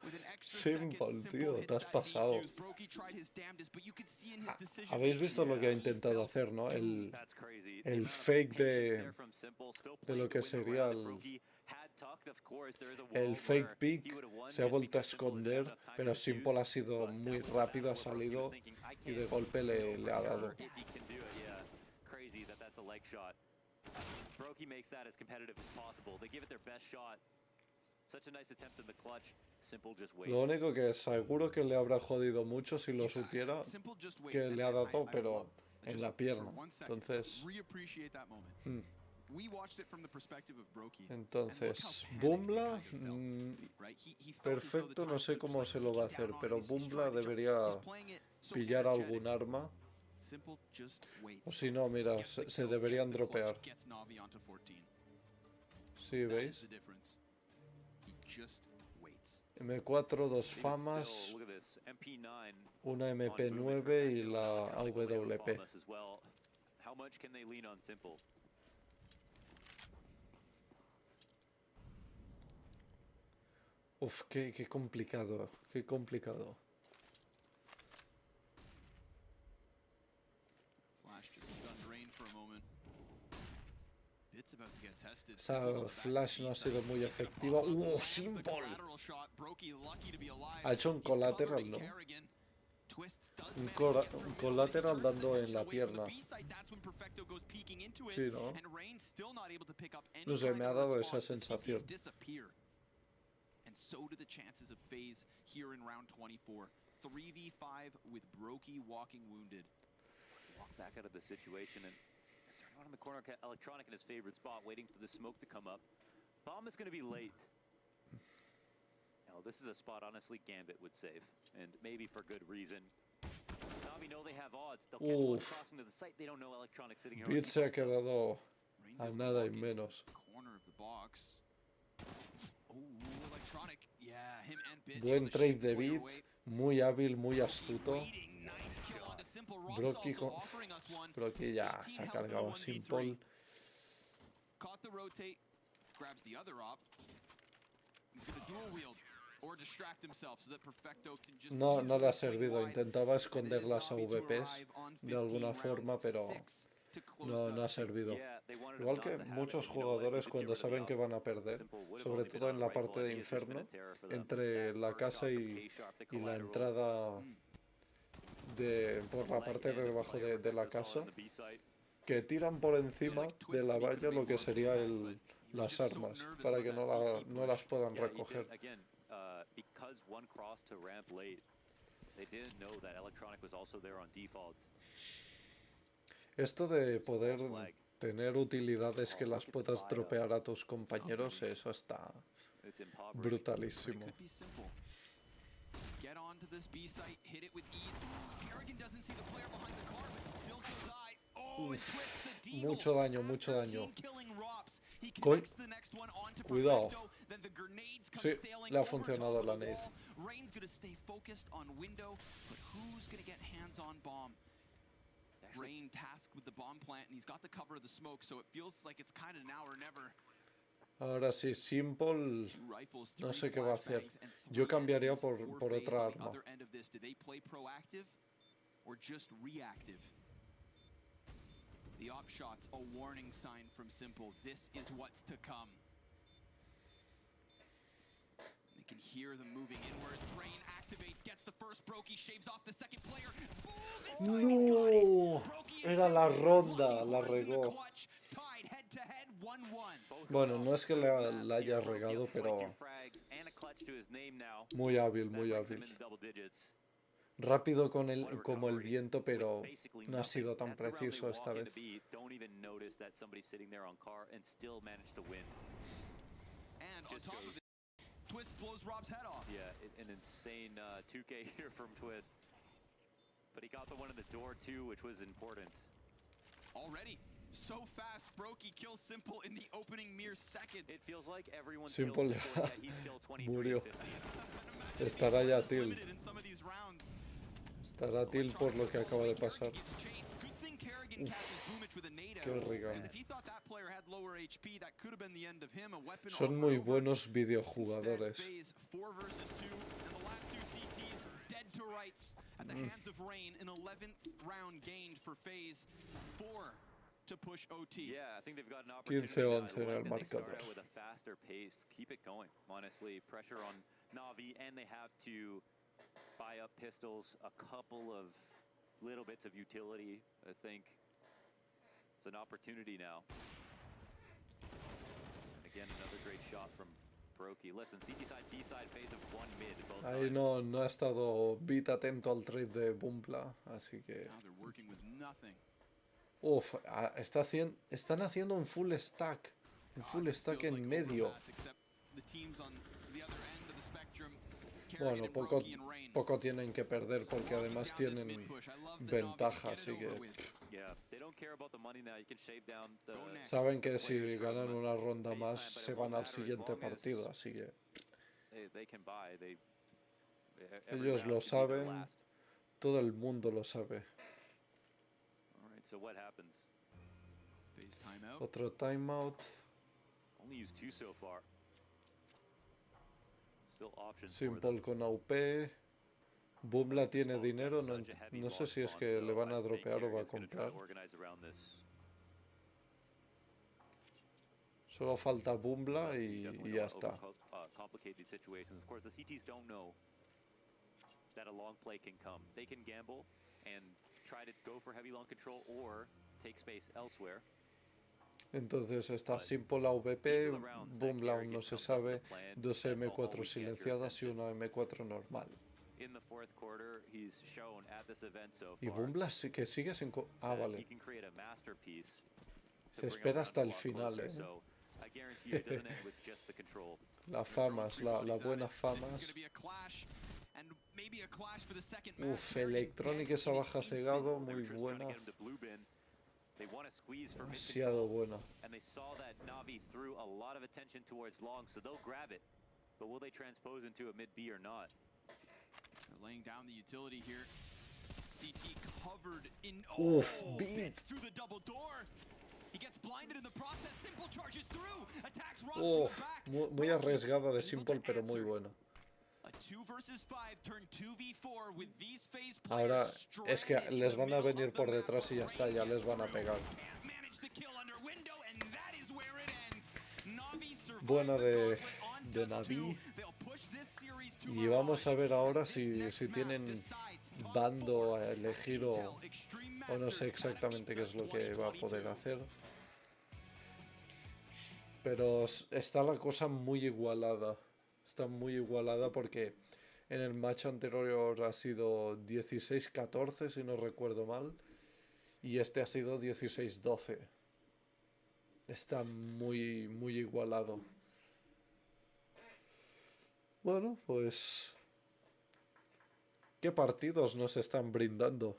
Speaker 3: With an extra
Speaker 1: Simple,
Speaker 3: second,
Speaker 1: tío,
Speaker 3: hits
Speaker 1: te has
Speaker 3: that
Speaker 1: pasado.
Speaker 3: defuse. Brokey tried his damnedest, but you could see in his decision
Speaker 1: Habéis visto lo que ha intentado hacer, ¿no?
Speaker 2: That's crazy.
Speaker 1: El
Speaker 2: The amount of
Speaker 1: fake
Speaker 2: patience there from Simple, still
Speaker 1: de lo
Speaker 2: playing
Speaker 1: que
Speaker 2: to win the
Speaker 1: sería
Speaker 2: round.
Speaker 1: el-
Speaker 2: Brokey had tucked, of course. There is a
Speaker 1: el
Speaker 2: world
Speaker 1: fake
Speaker 2: where
Speaker 1: pick.
Speaker 2: he would've won
Speaker 1: Se ha
Speaker 2: just
Speaker 1: vuelto a
Speaker 2: because Simple didn't have
Speaker 1: esconder,
Speaker 2: enough time
Speaker 1: pero
Speaker 2: to
Speaker 1: Simple
Speaker 2: defuse.
Speaker 1: ha sido
Speaker 2: But
Speaker 1: muy
Speaker 2: that was
Speaker 1: rápido, ha
Speaker 2: battle where Brokey was
Speaker 1: salido
Speaker 2: thinking, I
Speaker 1: y de
Speaker 2: can't
Speaker 1: golpe le
Speaker 2: know
Speaker 1: ha
Speaker 2: for
Speaker 1: dado.
Speaker 2: sure if he can do it, yeah. Crazy that that's a leg shot. Brokey makes that as competitive as possible. They give it their best shot. Such a nice attempt in the clutch. Simple just waits.
Speaker 1: Lo único que seguro que le habrá jodido mucho si lo supiera,
Speaker 3: Simple just waits,
Speaker 1: que
Speaker 3: and
Speaker 1: le ha
Speaker 3: I
Speaker 1: dado,
Speaker 3: love
Speaker 1: pero
Speaker 3: it.
Speaker 1: en
Speaker 3: Just
Speaker 1: la
Speaker 3: for
Speaker 1: pierna.
Speaker 3: 1 second,
Speaker 1: Entonces,
Speaker 3: reappreciate that moment.
Speaker 1: mm,
Speaker 3: We watched it from the perspective of Brokey.
Speaker 1: entonces,
Speaker 3: And look how panicked
Speaker 1: Bumbla,
Speaker 3: he kind of felt, right? He felt as though the
Speaker 1: perfecto, no
Speaker 3: time
Speaker 1: sé
Speaker 3: was
Speaker 1: cómo
Speaker 3: just
Speaker 1: se
Speaker 3: like
Speaker 1: lo va a
Speaker 3: ticking
Speaker 1: hacer,
Speaker 3: down
Speaker 1: pero
Speaker 3: on him. He's
Speaker 1: Bumbla
Speaker 3: trying to jump.
Speaker 1: debería
Speaker 3: He's playing it so
Speaker 1: pillar
Speaker 3: energetic.
Speaker 1: algún arma,
Speaker 3: Simple just waits.
Speaker 1: o si no, mira,
Speaker 3: Gets the
Speaker 1: se
Speaker 3: kill,
Speaker 1: deberían
Speaker 3: gets the clutch,
Speaker 1: dropear.
Speaker 3: gets NaVi onto 14.
Speaker 1: Sí,
Speaker 3: That is
Speaker 1: ¿veis?
Speaker 3: the difference. He just waits.
Speaker 1: M4, dos
Speaker 2: Even
Speaker 1: famas,
Speaker 2: still, look at this. MP9
Speaker 1: una
Speaker 2: on Boom and
Speaker 1: MP9 y
Speaker 2: Perfecto
Speaker 1: la
Speaker 2: now trying to play with
Speaker 1: AWP.
Speaker 2: Famas as well. How much can they lean on Simple?
Speaker 1: Uf, qué complicado, qué complicado.
Speaker 3: Flash just stunned Rain for a moment. Bit's about to get tested.
Speaker 1: Esa
Speaker 3: Simple's on the back
Speaker 1: flash
Speaker 3: of
Speaker 1: no ha
Speaker 3: the
Speaker 1: sido
Speaker 3: B
Speaker 1: muy
Speaker 3: side. He's gonna
Speaker 1: efectiva.
Speaker 3: pop up, lands the
Speaker 1: Simple.
Speaker 3: collateral shot. Brokey lucky to be alive.
Speaker 1: Ha hecho un
Speaker 3: He's covered
Speaker 1: collateral,
Speaker 3: in
Speaker 1: ¿no?
Speaker 3: Kerrigan. Twists does
Speaker 1: Un
Speaker 3: manage to get through
Speaker 1: un
Speaker 3: Bill, but as he
Speaker 1: collateral
Speaker 3: turns his
Speaker 1: dando en
Speaker 3: attention
Speaker 1: la
Speaker 3: away from the
Speaker 1: pierna.
Speaker 3: B side, that's when Perfecto goes peeking into it,
Speaker 1: Sí, ¿no?
Speaker 3: and Rain still not able to pick up any
Speaker 1: No sé,
Speaker 3: kind
Speaker 1: me ha
Speaker 3: of
Speaker 1: dado
Speaker 3: response.
Speaker 1: esa
Speaker 3: The CTs
Speaker 1: sensación.
Speaker 3: disappear. And so do the chances of FaZe here in round 24. 3v5 with Brokey walking wounded.
Speaker 2: Walk back out of the situation and is turning on in the corner. Electronic in his favorite spot, waiting for the smoke to come up. Bomb is going to be late. Now, this is a spot, honestly, Gambit would save, and maybe for good reason. NaVi know they have odds. They'll catch one
Speaker 1: Uf.
Speaker 2: crossing to the site. They don't know Electronic sitting here.
Speaker 1: Beat se ha quedado
Speaker 3: Rain's
Speaker 1: a
Speaker 3: able to
Speaker 1: nada y
Speaker 3: walk into
Speaker 1: menos.
Speaker 3: the corner of the box. Oh, Electronic. Yeah, him and Bit.
Speaker 1: Buen
Speaker 3: able to
Speaker 1: trade
Speaker 3: shoot
Speaker 1: de
Speaker 3: Boyer
Speaker 1: Beat.
Speaker 3: away.
Speaker 1: Muy hábil, muy astuto.
Speaker 3: Waiting, nice kill onto Simple. Rob's
Speaker 1: Brocky,
Speaker 3: also
Speaker 1: con...
Speaker 3: offering us one.
Speaker 1: Brocky ya
Speaker 3: 18
Speaker 1: se ha
Speaker 3: health in the
Speaker 1: cargado a
Speaker 3: 1v3.
Speaker 1: Simple.
Speaker 3: Caught the rotate, grabs the other op. He's gonna dual wield or distract himself so that Perfecto can just
Speaker 1: No le ha
Speaker 3: easily swing
Speaker 1: servido.
Speaker 3: wide.
Speaker 1: Intentaba
Speaker 3: And it
Speaker 1: esconder
Speaker 3: is
Speaker 1: las
Speaker 3: Navi to
Speaker 1: AWPs
Speaker 3: arrive on
Speaker 1: de alguna
Speaker 3: 15
Speaker 1: forma,
Speaker 3: rounds,
Speaker 1: pero
Speaker 3: 6 to close
Speaker 1: no ha
Speaker 3: dust two.
Speaker 1: servido.
Speaker 2: Yeah, they wanted him
Speaker 1: Igual
Speaker 2: not
Speaker 1: que
Speaker 2: to have it,
Speaker 1: muchos
Speaker 2: and you know what? If he
Speaker 1: jugadores
Speaker 2: did
Speaker 1: cuando
Speaker 2: get rid of
Speaker 1: saben
Speaker 2: the
Speaker 1: que
Speaker 2: op,
Speaker 1: van a perder,
Speaker 2: Simple would have
Speaker 1: sobre
Speaker 2: only been
Speaker 1: todo
Speaker 2: on
Speaker 1: en
Speaker 2: a
Speaker 1: la
Speaker 2: rifle.
Speaker 1: parte
Speaker 2: I
Speaker 1: de
Speaker 2: think it's just been
Speaker 1: Inferno,
Speaker 2: a terror for them.
Speaker 1: entre
Speaker 2: That
Speaker 1: la
Speaker 2: first
Speaker 1: casa
Speaker 2: shot from
Speaker 1: y
Speaker 2: K-Sharp, the
Speaker 1: la
Speaker 2: collateral,
Speaker 1: entrada por la
Speaker 2: leg
Speaker 1: parte de
Speaker 2: and the
Speaker 1: debajo
Speaker 2: player
Speaker 1: de la
Speaker 2: Perfecto saw it
Speaker 1: casa,
Speaker 2: on the B site.
Speaker 1: que tiran por encima
Speaker 3: like
Speaker 1: de
Speaker 3: Twist
Speaker 1: la
Speaker 3: to be
Speaker 1: valla lo que
Speaker 3: more
Speaker 1: sería
Speaker 3: than that, but he was
Speaker 1: las
Speaker 3: just so
Speaker 1: armas,
Speaker 3: nervous
Speaker 1: para
Speaker 3: about
Speaker 1: que
Speaker 3: that CT
Speaker 1: no las
Speaker 3: push.
Speaker 1: puedan
Speaker 2: Yeah, he
Speaker 1: recoger.
Speaker 2: did, again, because one crossed to ramp late, they didn't know that Electronic was also there on default.
Speaker 1: Esto de poder
Speaker 2: Flag.
Speaker 1: tener utilidades que
Speaker 2: Oh,
Speaker 1: las
Speaker 2: look at the
Speaker 1: puedas
Speaker 2: buy-up.
Speaker 1: dropear a tus compañeros, eso está
Speaker 2: It's impoverished.
Speaker 3: But it
Speaker 1: brutalísimo.
Speaker 3: could be simple. Just get onto this B site, hit it with ease. Kerrigan doesn't see the player behind the car, but still goes eye. Oh, and Twist the deagle.
Speaker 1: Mucho daño, mucho
Speaker 3: After
Speaker 1: daño.
Speaker 3: team-killing Rops, he
Speaker 1: Gol.
Speaker 3: connects the next one onto
Speaker 1: Cuidado.
Speaker 3: Perfecto, then the grenades come
Speaker 1: Sí,
Speaker 3: sailing
Speaker 1: le ha
Speaker 3: over
Speaker 1: funcionado
Speaker 3: top
Speaker 1: la
Speaker 3: of the
Speaker 1: nade.
Speaker 3: wall. Rain's gonna stay focused on window, but who's gonna get hands on bomb? Rain tasked with the bomb plant, and he's got the cover of the smoke, so it feels like it's kind of now or never.
Speaker 1: Ahora sí, Simple,
Speaker 3: Two rifles,
Speaker 1: no
Speaker 3: three
Speaker 1: sé qué va a hacer.
Speaker 3: flashbangs, and
Speaker 1: Yo
Speaker 3: three
Speaker 1: cambiaría
Speaker 3: enemies
Speaker 1: por
Speaker 3: for FaZe
Speaker 1: otra
Speaker 3: on the
Speaker 1: arma.
Speaker 3: other end of this. Do they play proactive or just reactive? The op shot's a warning sign from Simple. This is what's to come. They can hear them moving inwards. Rain activates, gets the first Brokey, shaves off the second player. Boom, this time he's got it.
Speaker 1: No,
Speaker 3: Brokey and
Speaker 1: era la
Speaker 3: Simple
Speaker 1: ronda,
Speaker 3: locking
Speaker 1: la
Speaker 3: horns in the
Speaker 1: regó.
Speaker 3: clutch. Tied head to head, 1-1.
Speaker 1: Bueno, no es que la haya regado, pero muy hábil, muy hábil. Rápido como el viento, pero no ha sido tan preciso esta vez.
Speaker 3: And on top of it, Twist blows Rob's head off.
Speaker 2: Yeah, an insane 2K here from Twist. But he got the one in the door too, which was important.
Speaker 3: Already, so fast, Brokey kills Simple in the opening mere seconds.
Speaker 2: It feels like everyone
Speaker 1: Simple
Speaker 2: killed Simple, yet he's still 23
Speaker 1: murió.
Speaker 2: and 50.
Speaker 1: Estará ya tilt.
Speaker 3: Limited in some of these rounds.
Speaker 1: Estará tilt por lo que acaba de pasar.
Speaker 3: Good thing Kerrigan catches Boomich with a nade
Speaker 1: Qué
Speaker 3: out,
Speaker 1: rica.
Speaker 3: because if he thought that player had lower HP, that could have been the end of him. A weapon
Speaker 1: Son
Speaker 3: offered
Speaker 1: muy
Speaker 3: over.
Speaker 1: buenos
Speaker 3: Instead,
Speaker 1: videojugadores.
Speaker 3: FaZe 4 versus 2, and the last two CTs dead to rights at the hands of Rain. An 11th round gained for FaZe, 4 to push OT.
Speaker 2: Yeah, I think they've got an opportunity
Speaker 1: 15-11
Speaker 2: now.
Speaker 1: en el
Speaker 2: They start
Speaker 1: marcador.
Speaker 2: out with a faster pace. Keep it going. Honestly, pressure on NaVi, and they have to buy up pistols, a couple of little bits of utility. I think it's an opportunity now. And again, another great shot from Brokey. Listen, CT side, B side, phase of one mid. Both
Speaker 1: Ahí
Speaker 2: times.
Speaker 1: no ha estado Bit atento al trade de Bumbla, así que...
Speaker 3: Now they're working with nothing.
Speaker 1: Uf, están haciendo un full stack. Un full
Speaker 3: This
Speaker 1: stack
Speaker 3: feels
Speaker 1: en
Speaker 3: like
Speaker 1: medio.
Speaker 3: overpass, except the teams on the other end of the spectrum, Kerrigan
Speaker 1: Bueno,
Speaker 3: and
Speaker 1: poco,
Speaker 3: Brokey and Rain.
Speaker 1: poco tienen que perder porque
Speaker 3: Locking
Speaker 1: además
Speaker 3: down this
Speaker 1: tienen
Speaker 3: mid-push. I love that
Speaker 1: ventaja,
Speaker 3: Navi can
Speaker 1: así
Speaker 3: get it
Speaker 1: que
Speaker 3: over with.
Speaker 2: Yeah, they don't care about the money now. You can shave down the.
Speaker 3: Go next.
Speaker 1: saben que si
Speaker 2: players from,
Speaker 1: ganan una ronda
Speaker 2: FaZe
Speaker 1: más
Speaker 2: time, but
Speaker 1: se
Speaker 2: it
Speaker 1: van
Speaker 2: won't
Speaker 1: al
Speaker 2: matter as
Speaker 1: siguiente
Speaker 2: long as
Speaker 1: partido, así que
Speaker 2: They can buy. Every
Speaker 1: ellos
Speaker 2: round
Speaker 1: lo
Speaker 2: can be their
Speaker 1: saben,
Speaker 2: last.
Speaker 1: todo el mundo lo sabe.
Speaker 2: All right, so what happens?
Speaker 3: FaZe timeout.
Speaker 1: Otro timeout.
Speaker 2: Only used 2 so far. Still options for them.
Speaker 1: Simple con AWP. Bumbla tiene dinero, no sé si es que le van a dropear o va a comprar. Solo falta Bumbla y ya está.
Speaker 2: Complicate these situations. Of course, the CTs don't know that a long play can come. They can gamble and try to go for heavy long control or take space elsewhere.
Speaker 1: Entonces está Simple AWP, Bumbla aún no se sabe, 2 M4 silenciadas y una M4 normal.
Speaker 2: In the fourth quarter, he's shown at this event so
Speaker 1: Y
Speaker 2: far
Speaker 1: Bumbla sí que sigue sin...
Speaker 2: that he
Speaker 1: vale.
Speaker 2: can create a masterpiece to
Speaker 1: Se
Speaker 2: bring a
Speaker 1: espera
Speaker 2: round
Speaker 1: hasta
Speaker 2: a
Speaker 1: el
Speaker 2: lot
Speaker 1: final,
Speaker 2: closer.
Speaker 1: eh.
Speaker 2: So I guarantee you it doesn't end with just the control.
Speaker 1: Las famas, las buenas
Speaker 3: This is
Speaker 1: famas.
Speaker 3: gonna be a clash, and maybe a clash for the second
Speaker 1: Uf,
Speaker 3: match.
Speaker 1: Electronic esa baja cegado,
Speaker 2: They were
Speaker 1: muy
Speaker 2: just trying to
Speaker 1: buena.
Speaker 2: get him to blue bin. They want to squeeze for mid
Speaker 1: Demasiado
Speaker 2: control,
Speaker 1: buena.
Speaker 2: and they saw that NaVi threw a lot of attention towards long, so they'll grab it. But will they transpose into a mid B or not?
Speaker 3: They're laying down the utility here. CT covered in.
Speaker 1: Uf,
Speaker 3: Bits through the double door. He gets blinded in the process. Simple charges through. Attacks Ross from
Speaker 1: Uf,
Speaker 3: the back.
Speaker 1: muy arriesgada de
Speaker 3: Able
Speaker 1: Simple,
Speaker 3: to
Speaker 1: pero muy
Speaker 3: answer.
Speaker 1: buena.
Speaker 3: A 2 versus 5 turned 2v4 with these FaZe
Speaker 1: Ahora
Speaker 3: players
Speaker 1: es que
Speaker 3: stranded in
Speaker 1: les
Speaker 3: the
Speaker 1: van a
Speaker 3: middle
Speaker 1: venir
Speaker 3: of the
Speaker 1: por
Speaker 3: map
Speaker 1: detrás y ya
Speaker 3: with
Speaker 1: está, ya
Speaker 3: Rain
Speaker 1: les van a
Speaker 3: through.
Speaker 1: pegar.
Speaker 3: Can't manage the kill under window, and that is where it ends. NaVi survived
Speaker 1: Buena
Speaker 3: the
Speaker 1: de
Speaker 3: gauntlet on
Speaker 1: de
Speaker 3: Dust 2.
Speaker 1: NaVi.
Speaker 3: They'll push this series to
Speaker 1: Y vamos a
Speaker 3: Mirage.
Speaker 1: ver ahora
Speaker 3: This
Speaker 1: si
Speaker 3: next map
Speaker 1: tienen
Speaker 3: decides top
Speaker 1: bando
Speaker 3: 4
Speaker 1: a
Speaker 3: at
Speaker 1: elegir
Speaker 3: Intel Extreme
Speaker 1: o no sé
Speaker 3: Masters
Speaker 1: exactamente qué es lo que va a poder
Speaker 3: 2022.
Speaker 1: hacer. Pero está la cosa muy igualada. Está muy igualada porque en el match anterior ha sido 16-14, si no recuerdo mal. Y este ha sido 16-12. Está muy, muy igualado. Bueno, pues... ¿qué partidos nos están brindando?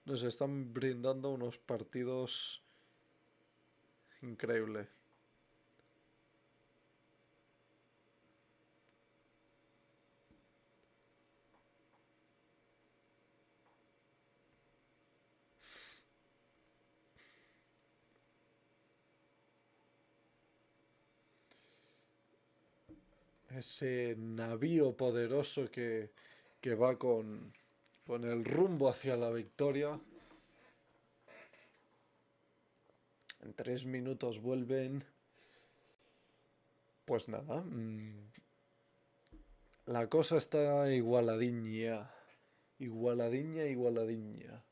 Speaker 1: Nos están brindando unos partidos increíbles. Ese navío poderoso que va con el rumbo hacia la victoria. En 3 minutos vuelven. Pues nada. La cosa está igualadiña. Igualadiña, igualadiña.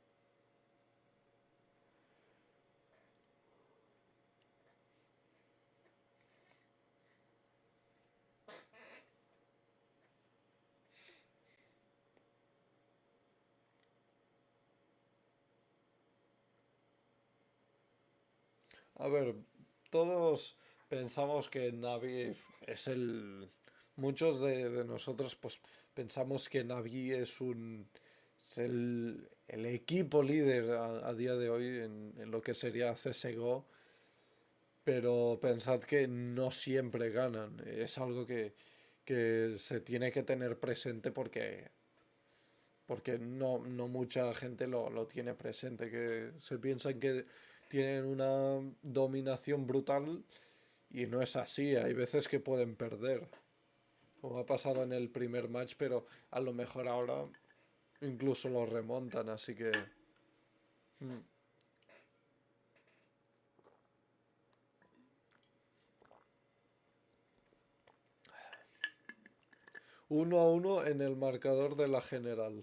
Speaker 1: A ver, todos pensamos que NaVi es el... Muchos de nosotros pues pensamos que NaVi es el equipo líder a día de hoy en lo que sería CSGO, pero pensad que no siempre ganan. Es algo que se tiene que tener presente porque no mucha gente lo tiene presente, que se piensan que tienen una dominación brutal y no es así, hay veces que pueden perder, como ha pasado en el primer match, pero a lo mejor ahora incluso lo remontan, así que... 1-1 en el marcador de la general.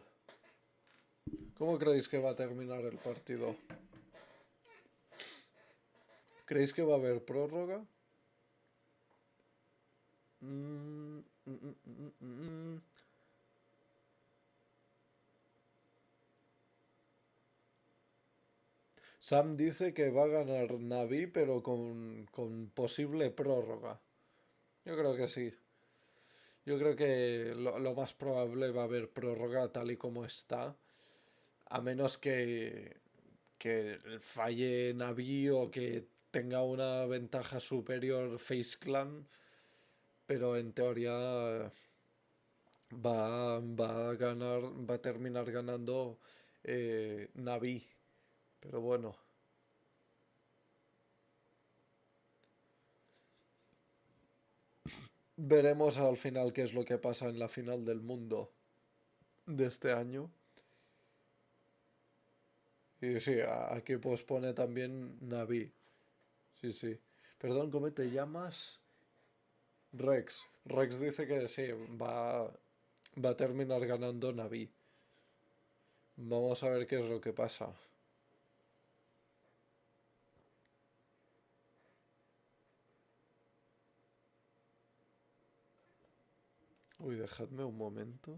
Speaker 1: ¿Cómo creéis que va a terminar el partido? ¿Creéis que va a haber prórroga? Sam dice que va a ganar NaVi, pero con posible prórroga. Yo creo que sí. Yo creo que lo más probable va a haber prórroga tal y como está. A menos que falle NaVi o que tenga una ventaja superior FaZe Clan. Pero en teoría va a terminar ganando NaVi. Pero bueno. Veremos al final qué es lo que pasa en la final del mundo de este año. Y sí, aquí pues pone también NaVi. Sí, sí. Perdón, ¿cómo te llamas? Rex. Rex dice que sí, va a terminar ganando NaVi. Vamos a ver qué es lo que pasa. Uy, dejadme un momento.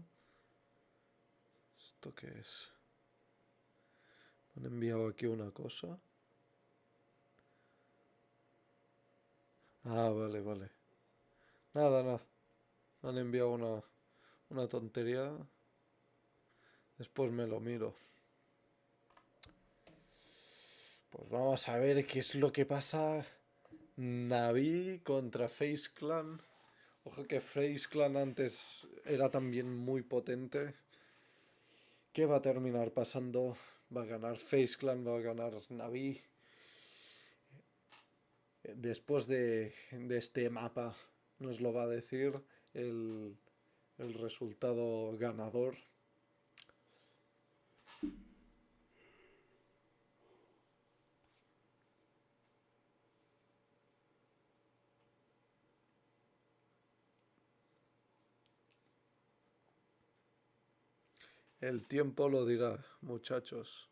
Speaker 1: ¿Esto qué es? Me han enviado aquí una cosa. Ah, vale, vale. Nada, nada. Me han enviado una tontería. Después me lo miro. Pues vamos a ver qué es lo que pasa. NaVi contra FaZe Clan. Ojo que FaZe Clan antes era también muy potente. ¿Qué va a terminar pasando? Va a ganar FaZe Clan, va a ganar NaVi. Después de este mapa nos lo va a decir el, el resultado ganador. El tiempo lo dirá, muchachos.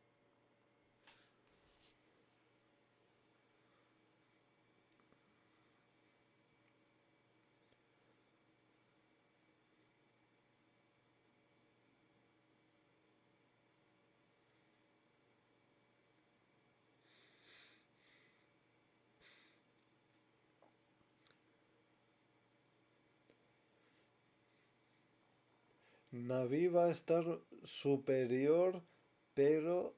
Speaker 1: NaVi va a estar superior, pero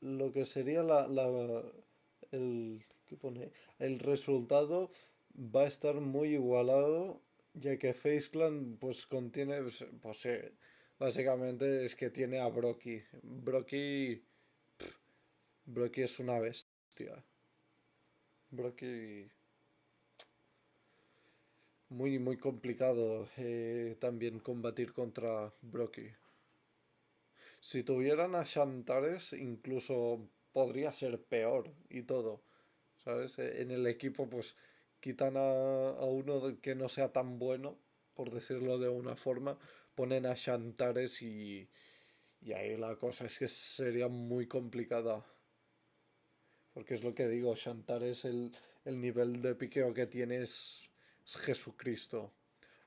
Speaker 1: lo que sería ¿qué pone? El resultado va a estar muy igualado, ya que FaZe Clan pues contiene, pues básicamente es que tiene a Brocky. Brocky es una bestia. Brocky muy complicado también combatir contra Brocky. Si tuvieran a Shantares, incluso podría ser peor y todo, ¿sabes? En el equipo, pues quitan a uno que no sea tan bueno, por decirlo de una forma, ponen a Shantares y ahí la cosa es que sería muy complicada. Porque es lo que digo, Shantares, el nivel de piqueo que tiene es Jesucristo.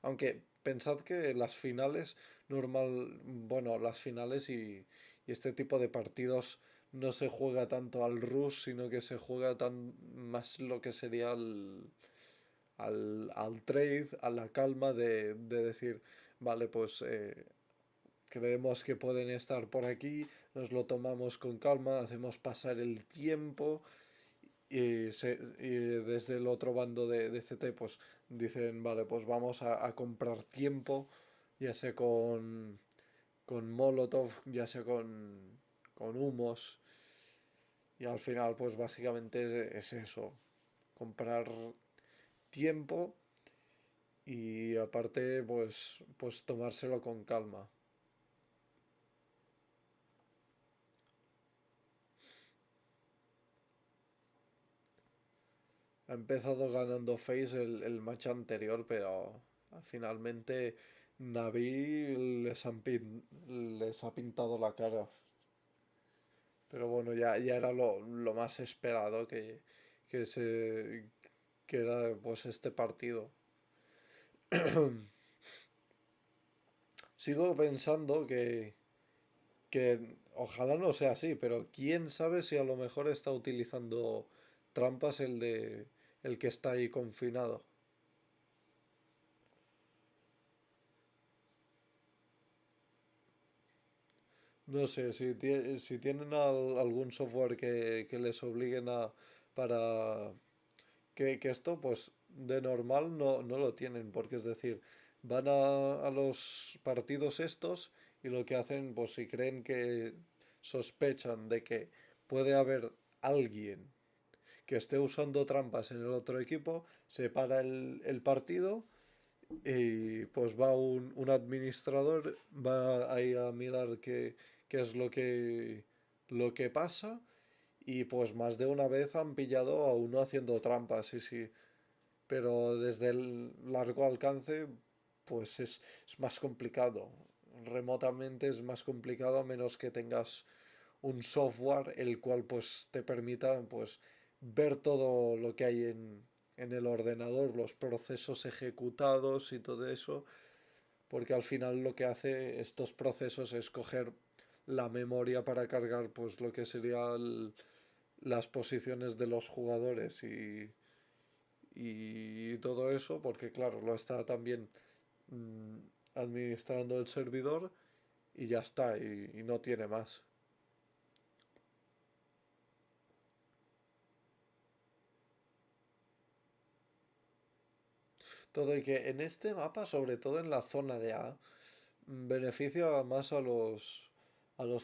Speaker 1: Aunque pensad que las finales, bueno, las finales y este tipo de partidos no se juega tanto al rush, sino que se juega más lo que sería al trade, a la calma de decir, vale, pues creemos que pueden estar por aquí, nos lo tomamos con calma, hacemos pasar el tiempo y desde el otro bando de CT pues dicen, vale, pues vamos a comprar tiempo, ya sea con Molotov, ya sea con humos, y al final pues básicamente es eso, comprar tiempo y aparte pues tomárselo con calma. Ha empezado ganando FaZe el match anterior, pero finalmente NaVi les ha pintado la cara. Pero bueno, ya era lo más esperado que, se, que era pues este partido. Sigo pensando que ojalá no sea así, pero quién sabe si a lo mejor está utilizando trampas el que está ahí confinado. No sé, si tienen algún software que les obliguen para que esto, pues de normal no lo tienen, porque es decir, van a los partidos estos y lo que hacen, pues si creen que sospechan de que puede haber alguien que esté usando trampas en el otro equipo, se para el partido y pues va un administrador, va ahí a mirar qué es lo que pasa y pues más de una vez han pillado a uno haciendo trampas, sí, sí. Pero desde el largo alcance pues es más complicado. Remotamente es más complicado a menos que tengas un software el cual pues te permita pues ver todo lo que hay en el ordenador, los procesos ejecutados y todo eso, porque al final lo que hace estos procesos es coger la memoria para cargar pues lo que serían las posiciones de los jugadores y todo eso, porque claro, lo está también mm, administrando el servidor y ya está, y no tiene más. Todo y que en este mapa, sobre todo en la zona de A, beneficia más a los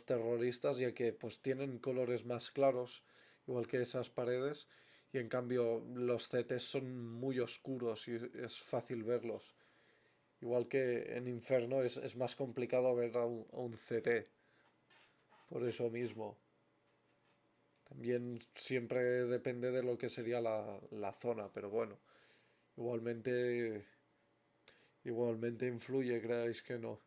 Speaker 1: terroristas, ya que pues tienen colores más claros, igual que esas paredes, y en cambio los CTs son muy oscuros y es fácil verlos. Igual que en Inferno es más complicado ver a un CT, por eso mismo. También siempre depende de lo que sería la zona, pero bueno, igualmente, igualmente influye, creáis que no.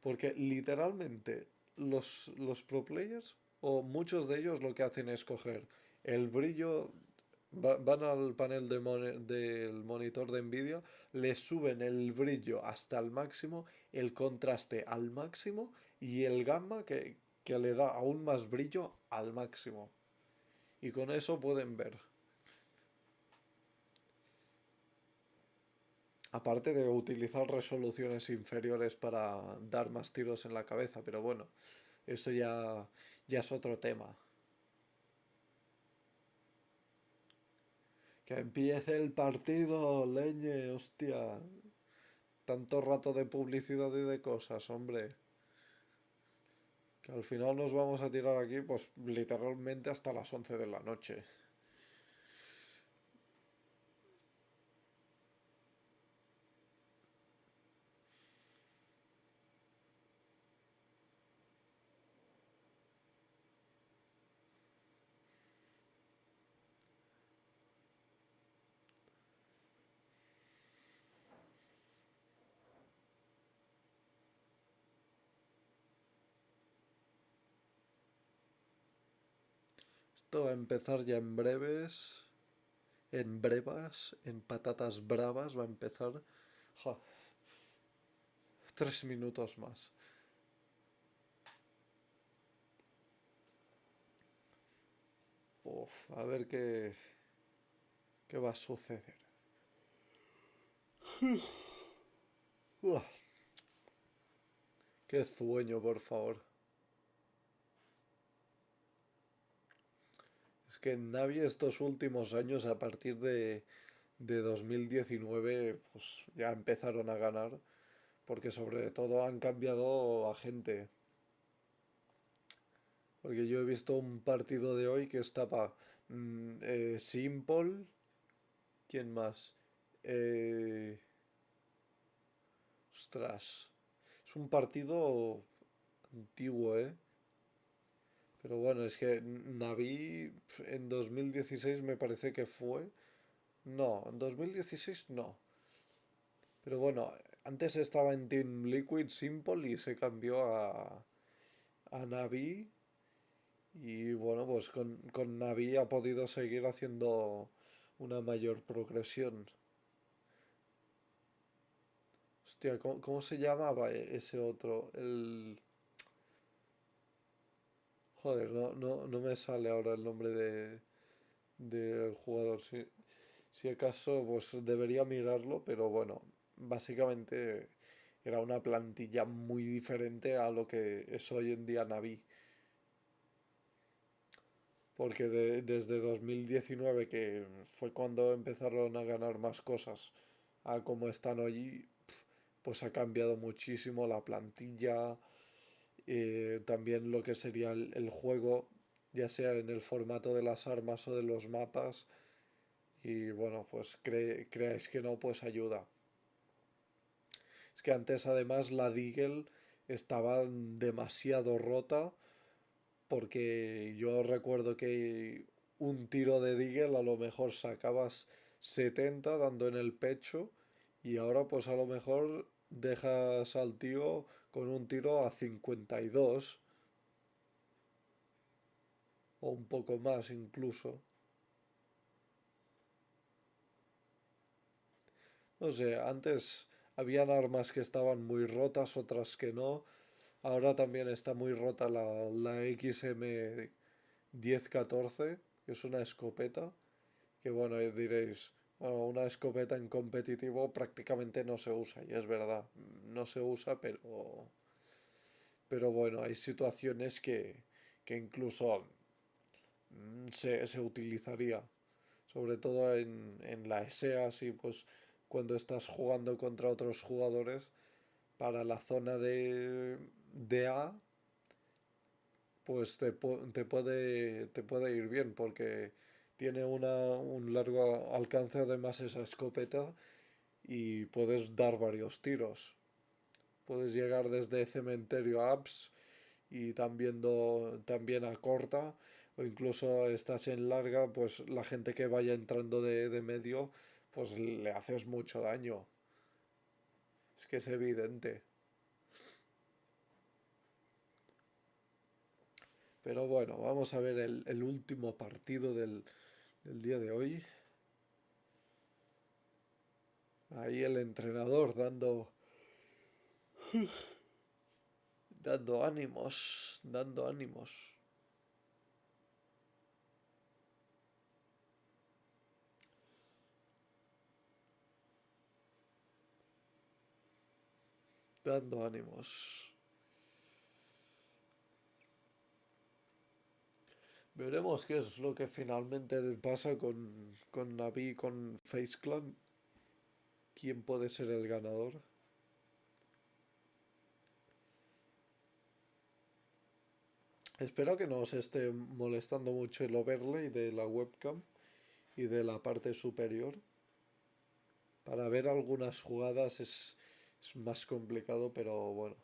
Speaker 1: Porque literalmente los pro players, o muchos de ellos, lo que hacen es coger el brillo, van al panel del monitor de Nvidia, le suben el brillo hasta el máximo, el contraste al máximo y el gamma que le da aún más brillo al máximo. Y con eso pueden ver. Aparte de utilizar resoluciones inferiores para dar más tiros en la cabeza, pero bueno, eso ya es otro tema. Que empiece el partido, leñe, hostia. Tanto rato de publicidad y de cosas, hombre. Que al final nos vamos a tirar aquí, pues literalmente hasta las 11 de la noche. Esto va a empezar ya en breves. En brevas, en patatas bravas va a empezar. Ja, 3 minutos más. Uf, a ver qué va a suceder. Uf, qué sueño, por favor. Es que en Navi estos últimos años, a partir de 2019, pues ya empezaron a ganar, porque sobre todo han cambiado a gente. Porque yo he visto un partido de hoy que estaba Simple, ¿quién más? Eh, ostras, es un partido antiguo, ¿eh? Pero bueno, es que Navi en 2016 me parece que fue. No, en 2016 no. Pero bueno, antes estaba en Team Liquid Simple y se cambió a Navi. Y bueno, pues con Navi ha podido seguir haciendo una mayor progresión. Hostia, ¿cómo se llamaba ese otro? Joder, no me sale ahora el nombre del jugador. Si acaso, pues debería mirarlo, pero bueno, básicamente era una plantilla muy diferente a lo que es hoy en día Navi. Porque desde 2019, que fue cuando empezaron a ganar más cosas, a como están hoy, pues ha cambiado muchísimo la plantilla, también lo que sería el juego, ya sea en el formato de las armas o de los mapas. Y bueno, pues creáis que no, pues ayuda. Es que antes además la Deagle estaba demasiado rota porque yo recuerdo que un tiro de Deagle a lo mejor sacabas 70 dando en el pecho y ahora pues a lo mejor dejas al tío con un tiro a 52 o un poco más incluso. No sé, antes habían armas que estaban muy rotas, otras que no. Ahora también está muy rota la XM 1014, que es una escopeta, que bueno, diréis, bueno, una escopeta en competitivo prácticamente no se usa, y es verdad, no se usa, pero bueno, hay situaciones que incluso se utilizaría. Sobre todo en la ESEA, así pues cuando estás jugando contra otros jugadores para la zona de A, pues te puede ir bien porque tiene un largo alcance además esa escopeta y puedes dar varios tiros. Puedes llegar desde cementerio a apps y también a corta o incluso estás en larga, pues la gente que vaya entrando de medio, pues le haces mucho daño. Es que es evidente. Pero bueno, vamos a ver el último partido del día de hoy. Ahí el entrenador dando ánimos, dando ánimos. Dando ánimos. Veremos qué es lo que finalmente pasa con NaVi y con FaZe Clan. ¿Quién puede ser el ganador? Espero que no os esté molestando mucho el overlay de la webcam y de la parte superior. Para ver algunas jugadas es más complicado, pero bueno.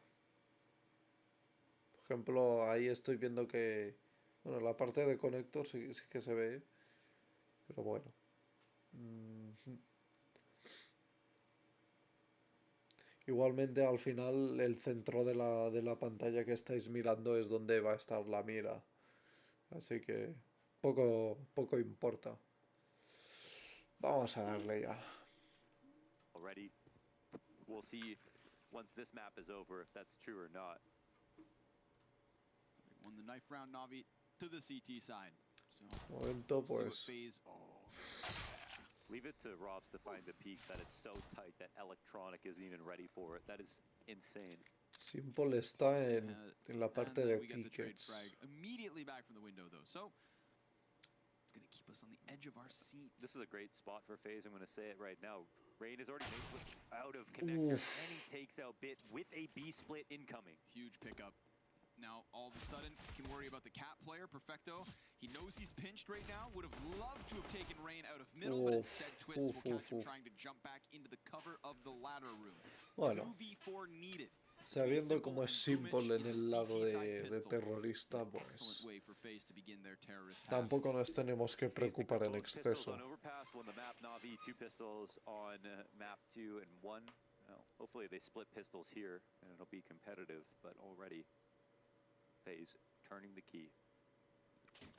Speaker 1: Por ejemplo, ahí estoy viendo que... Bueno, la parte de conector sí que se ve, pero bueno. Igualmente al final el centro de la pantalla que estáis mirando es donde va a estar la mira. Así que poco importa. Vamos a darle ya.
Speaker 2: Already, we'll see once this map is over if that's true or not.
Speaker 3: They won the knife round, NaVi, to the CT side. So,
Speaker 1: Momento
Speaker 3: we'll see what
Speaker 1: pues.
Speaker 3: FaZe... Oh,
Speaker 2: Leave it to Robs to find the peak that is so tight that Electronic isn't even ready for it. That is insane.
Speaker 1: Simple está en la parte
Speaker 3: and
Speaker 1: de
Speaker 3: we get the trade
Speaker 1: tickets.
Speaker 3: frag immediately back from the window, though. So, it's going to keep us on the edge of our seats.
Speaker 2: This is a great spot for FaZe. I'm going to say it right now. Rain is already made out of connector, and he takes out Bit with a B split incoming.
Speaker 3: Huge pickup. Now, all of a sudden, he can worry about the cat player, Perfecto. He knows he's pinched right now. Would have loved to have taken Rain out of middle, but instead Twists will catch him trying to jump back into the cover of the ladder room.
Speaker 1: Bueno,
Speaker 3: 2v4 needed.
Speaker 1: sabiendo cómo es Simple en el lado de terrorista, pues tampoco nos tenemos que preocupar en exceso.
Speaker 2: Hopefully they split pistols here and it'll be competitive, but already FaZe turning the key.
Speaker 3: Gonna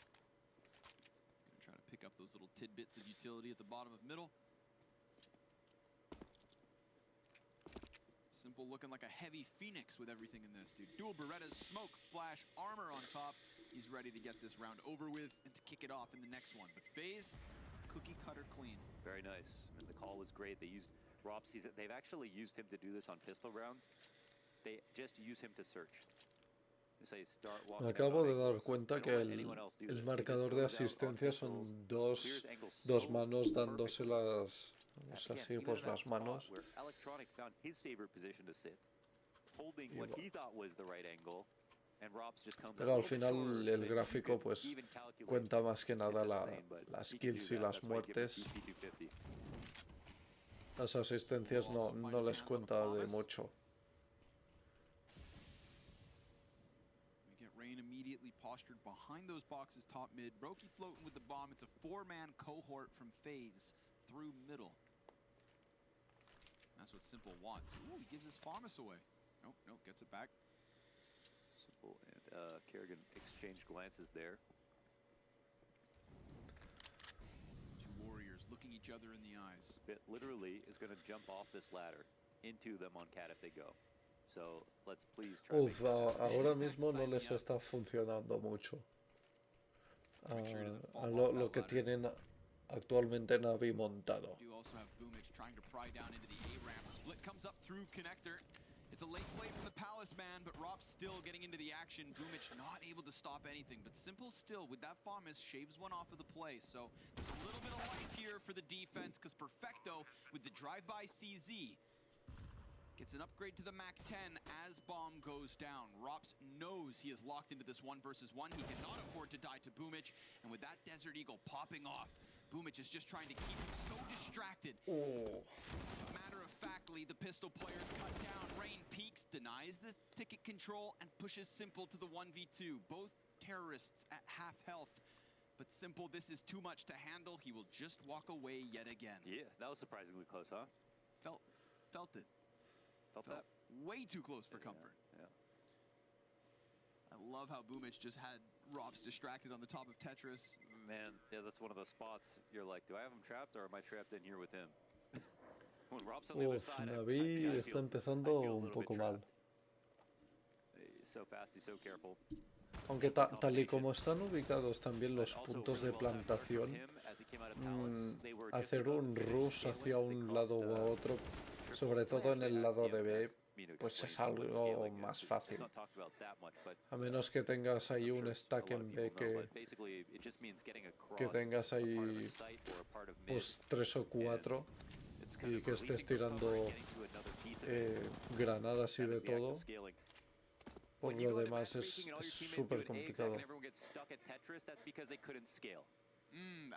Speaker 3: try to pick up those little tidbits of utility at the bottom of middle. Simple looking like a heavy phoenix with everything in this, dude. Dual Berettas, smoke, flash, armor on top. He's ready to get this round over with and to kick it off in the next one. But FaZe, cookie cutter clean.
Speaker 2: Very nice. And the call was great. They used Ropsies. They've actually used him to do this on pistol rounds. They just use him to search.
Speaker 1: Me acabo de dar cuenta que el marcador de asistencia son dos manos dándose las... Vamos así, pues las manos. Pero al final el gráfico pues cuenta más que nada las kills y las muertes. Las asistencias no les cuenta de mucho.
Speaker 3: Rain immediately postured behind those boxes top mid. Brokey floating with the bomb. It's a four-man cohort from FaZe through middle. That's what Simple wants. Ooh, he gives his Farmus away. Nope, gets it back.
Speaker 2: Simple and Kerrigan exchange glances there.
Speaker 3: Two warriors looking each other in the eyes.
Speaker 2: Bit literally is going to jump off this ladder into them on cat if they go. So let's please try.
Speaker 1: Ahora mismo no les está funcionando mucho. Lo que tienen actualmente NaVi montado.
Speaker 3: It's a late play from the Palace man, but Rop's still getting into the action. Boomich not able to stop anything, but Simple still, with that FAMAS, shaves one off of the play. So there's a little bit of life here for the defense, because Perfecto, with the drive-by CZ, gets an upgrade to the Mac-10 as bomb goes down. Rops knows he is locked into this 1 versus 1. He cannot afford to die to Boomich, and with that Desert Eagle popping off, Boomich is just trying to keep him so distracted. Matter-of-factly, the pistol players cut down. Rain peeks, denies the ticket control, and pushes Simple to the 1v2. Both terrorists at half health. But Simple, this is too much to handle. He will just walk away yet again.
Speaker 2: Yeah, that was surprisingly close, huh?
Speaker 3: Felt it.
Speaker 2: Felt that?
Speaker 3: Way too close for comfort.
Speaker 2: Yeah.
Speaker 3: I love how Boomich just had Rops distracted on the top of Tetris.
Speaker 2: Man, yeah, that's one of those spots. You're like, do I have him trapped or am I trapped in here with him? When Rob's on the other side,
Speaker 1: NaVi está empezando un poco mal.
Speaker 2: He's so fast, he's so careful.
Speaker 1: Aunque tal y como están ubicados también los puntos de plantación, hacer un rush hacia un lado u a otro, sobre todo en el lado de B, pues es algo más fácil. A menos que tengas ahí un stack en B que tengas ahí pues 3 o 4 y que estés tirando granadas y de todo. Por lo demás es súper complicado.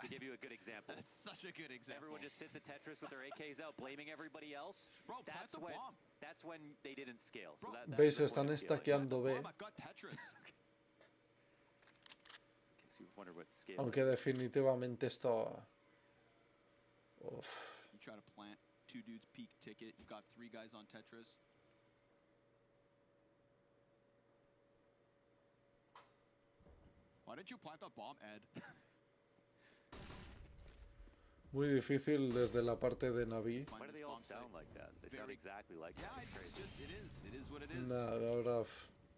Speaker 2: To give you a good example.
Speaker 3: That's such a good example.
Speaker 2: Everyone just sits at Tetris with their AKs out, blaming everybody else.
Speaker 3: Bro,
Speaker 2: that's when they didn't scale. So
Speaker 1: ¿Veis? Están stackeando B. Aunque definitivamente esto... Uf.
Speaker 3: You try to plant 2 dudes peak ticket. You got 3 guys on Tetris. Why didn't you plant that bomb, Ed?
Speaker 1: Muy difícil desde la parte de NaVi.
Speaker 2: Why do they all sound like that? They sound exactly like that.
Speaker 3: It is what it is.
Speaker 1: Nada, ahora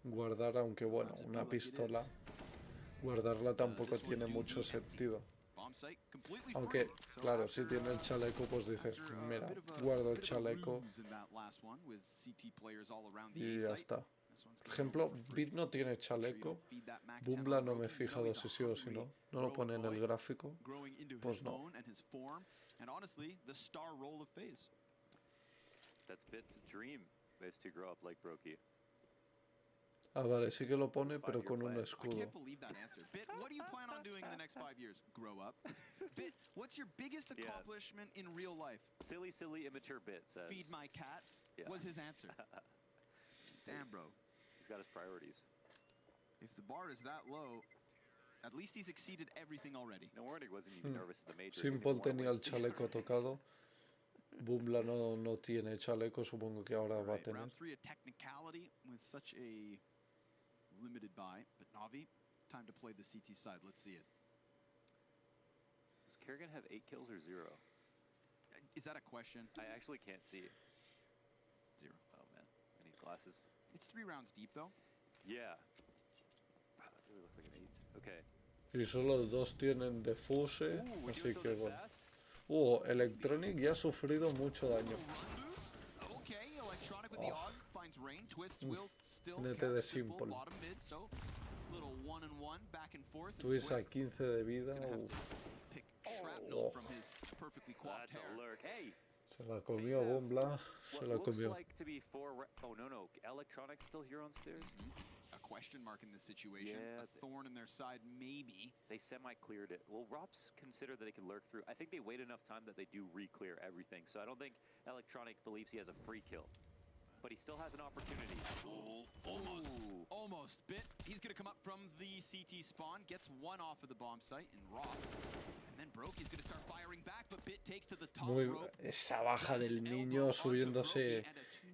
Speaker 1: guardar, aunque bueno, una pistola, guardarla tampoco tiene mucho sentido. Aunque, claro, si tiene el chaleco, pues dices, mira, guardo el chaleco y ya está. Por ejemplo, Bit no tiene chaleco, Bumbla no me he fijado si sí o si no, no lo pone en el gráfico, pues no. Ah, vale, sí que lo pone, pero con un escudo.
Speaker 2: Silly, immature Bit says.
Speaker 3: Feed my cats was his answer. Damn, bro.
Speaker 2: He's got his priorities.
Speaker 3: If the bar is that low, at least he's exceeded everything already.
Speaker 2: No wonder he wasn't even nervous in the major.
Speaker 1: Simple tenía el chaleco tocado. Bumbla no tiene chaleco, supongo que ahora va a tener.
Speaker 3: Round 3 a technicality with such a limited buy, but NaVi, time to play the CT side. Let's see it.
Speaker 2: Does Kerrigan have 8 kills or 0?
Speaker 3: Is that a question?
Speaker 2: I actually can't see.
Speaker 3: 0.
Speaker 2: Oh man, I need glasses.
Speaker 3: It's 3 rounds deep though.
Speaker 2: Yeah. Wow, that really looks like an 8. Okay.
Speaker 1: Y solo 2 tienen defuse, así que bueno. Electronic ya ha sufrido mucho daño. NT de Simple. Tuviste a 15 de vida. Se la comió Bumbla. Se la comió.
Speaker 2: Oh no, Electronic still here on stairs?
Speaker 3: Question mark in this situation.
Speaker 2: Yeah,
Speaker 3: a thorn in their side, maybe.
Speaker 2: They semi-cleared it. Will Rops consider that they can lurk through? I think they wait enough time that they do re-clear everything. So I don't think Electronic believes he has a free kill. But he still has an opportunity.
Speaker 3: Almost. Bit. He's going to come up from the CT spawn, gets 1 off of the bomb site, and Rops. And then Brokey's going to start firing back, but Bit takes to the top rope.
Speaker 1: Esa baja del niño subiéndose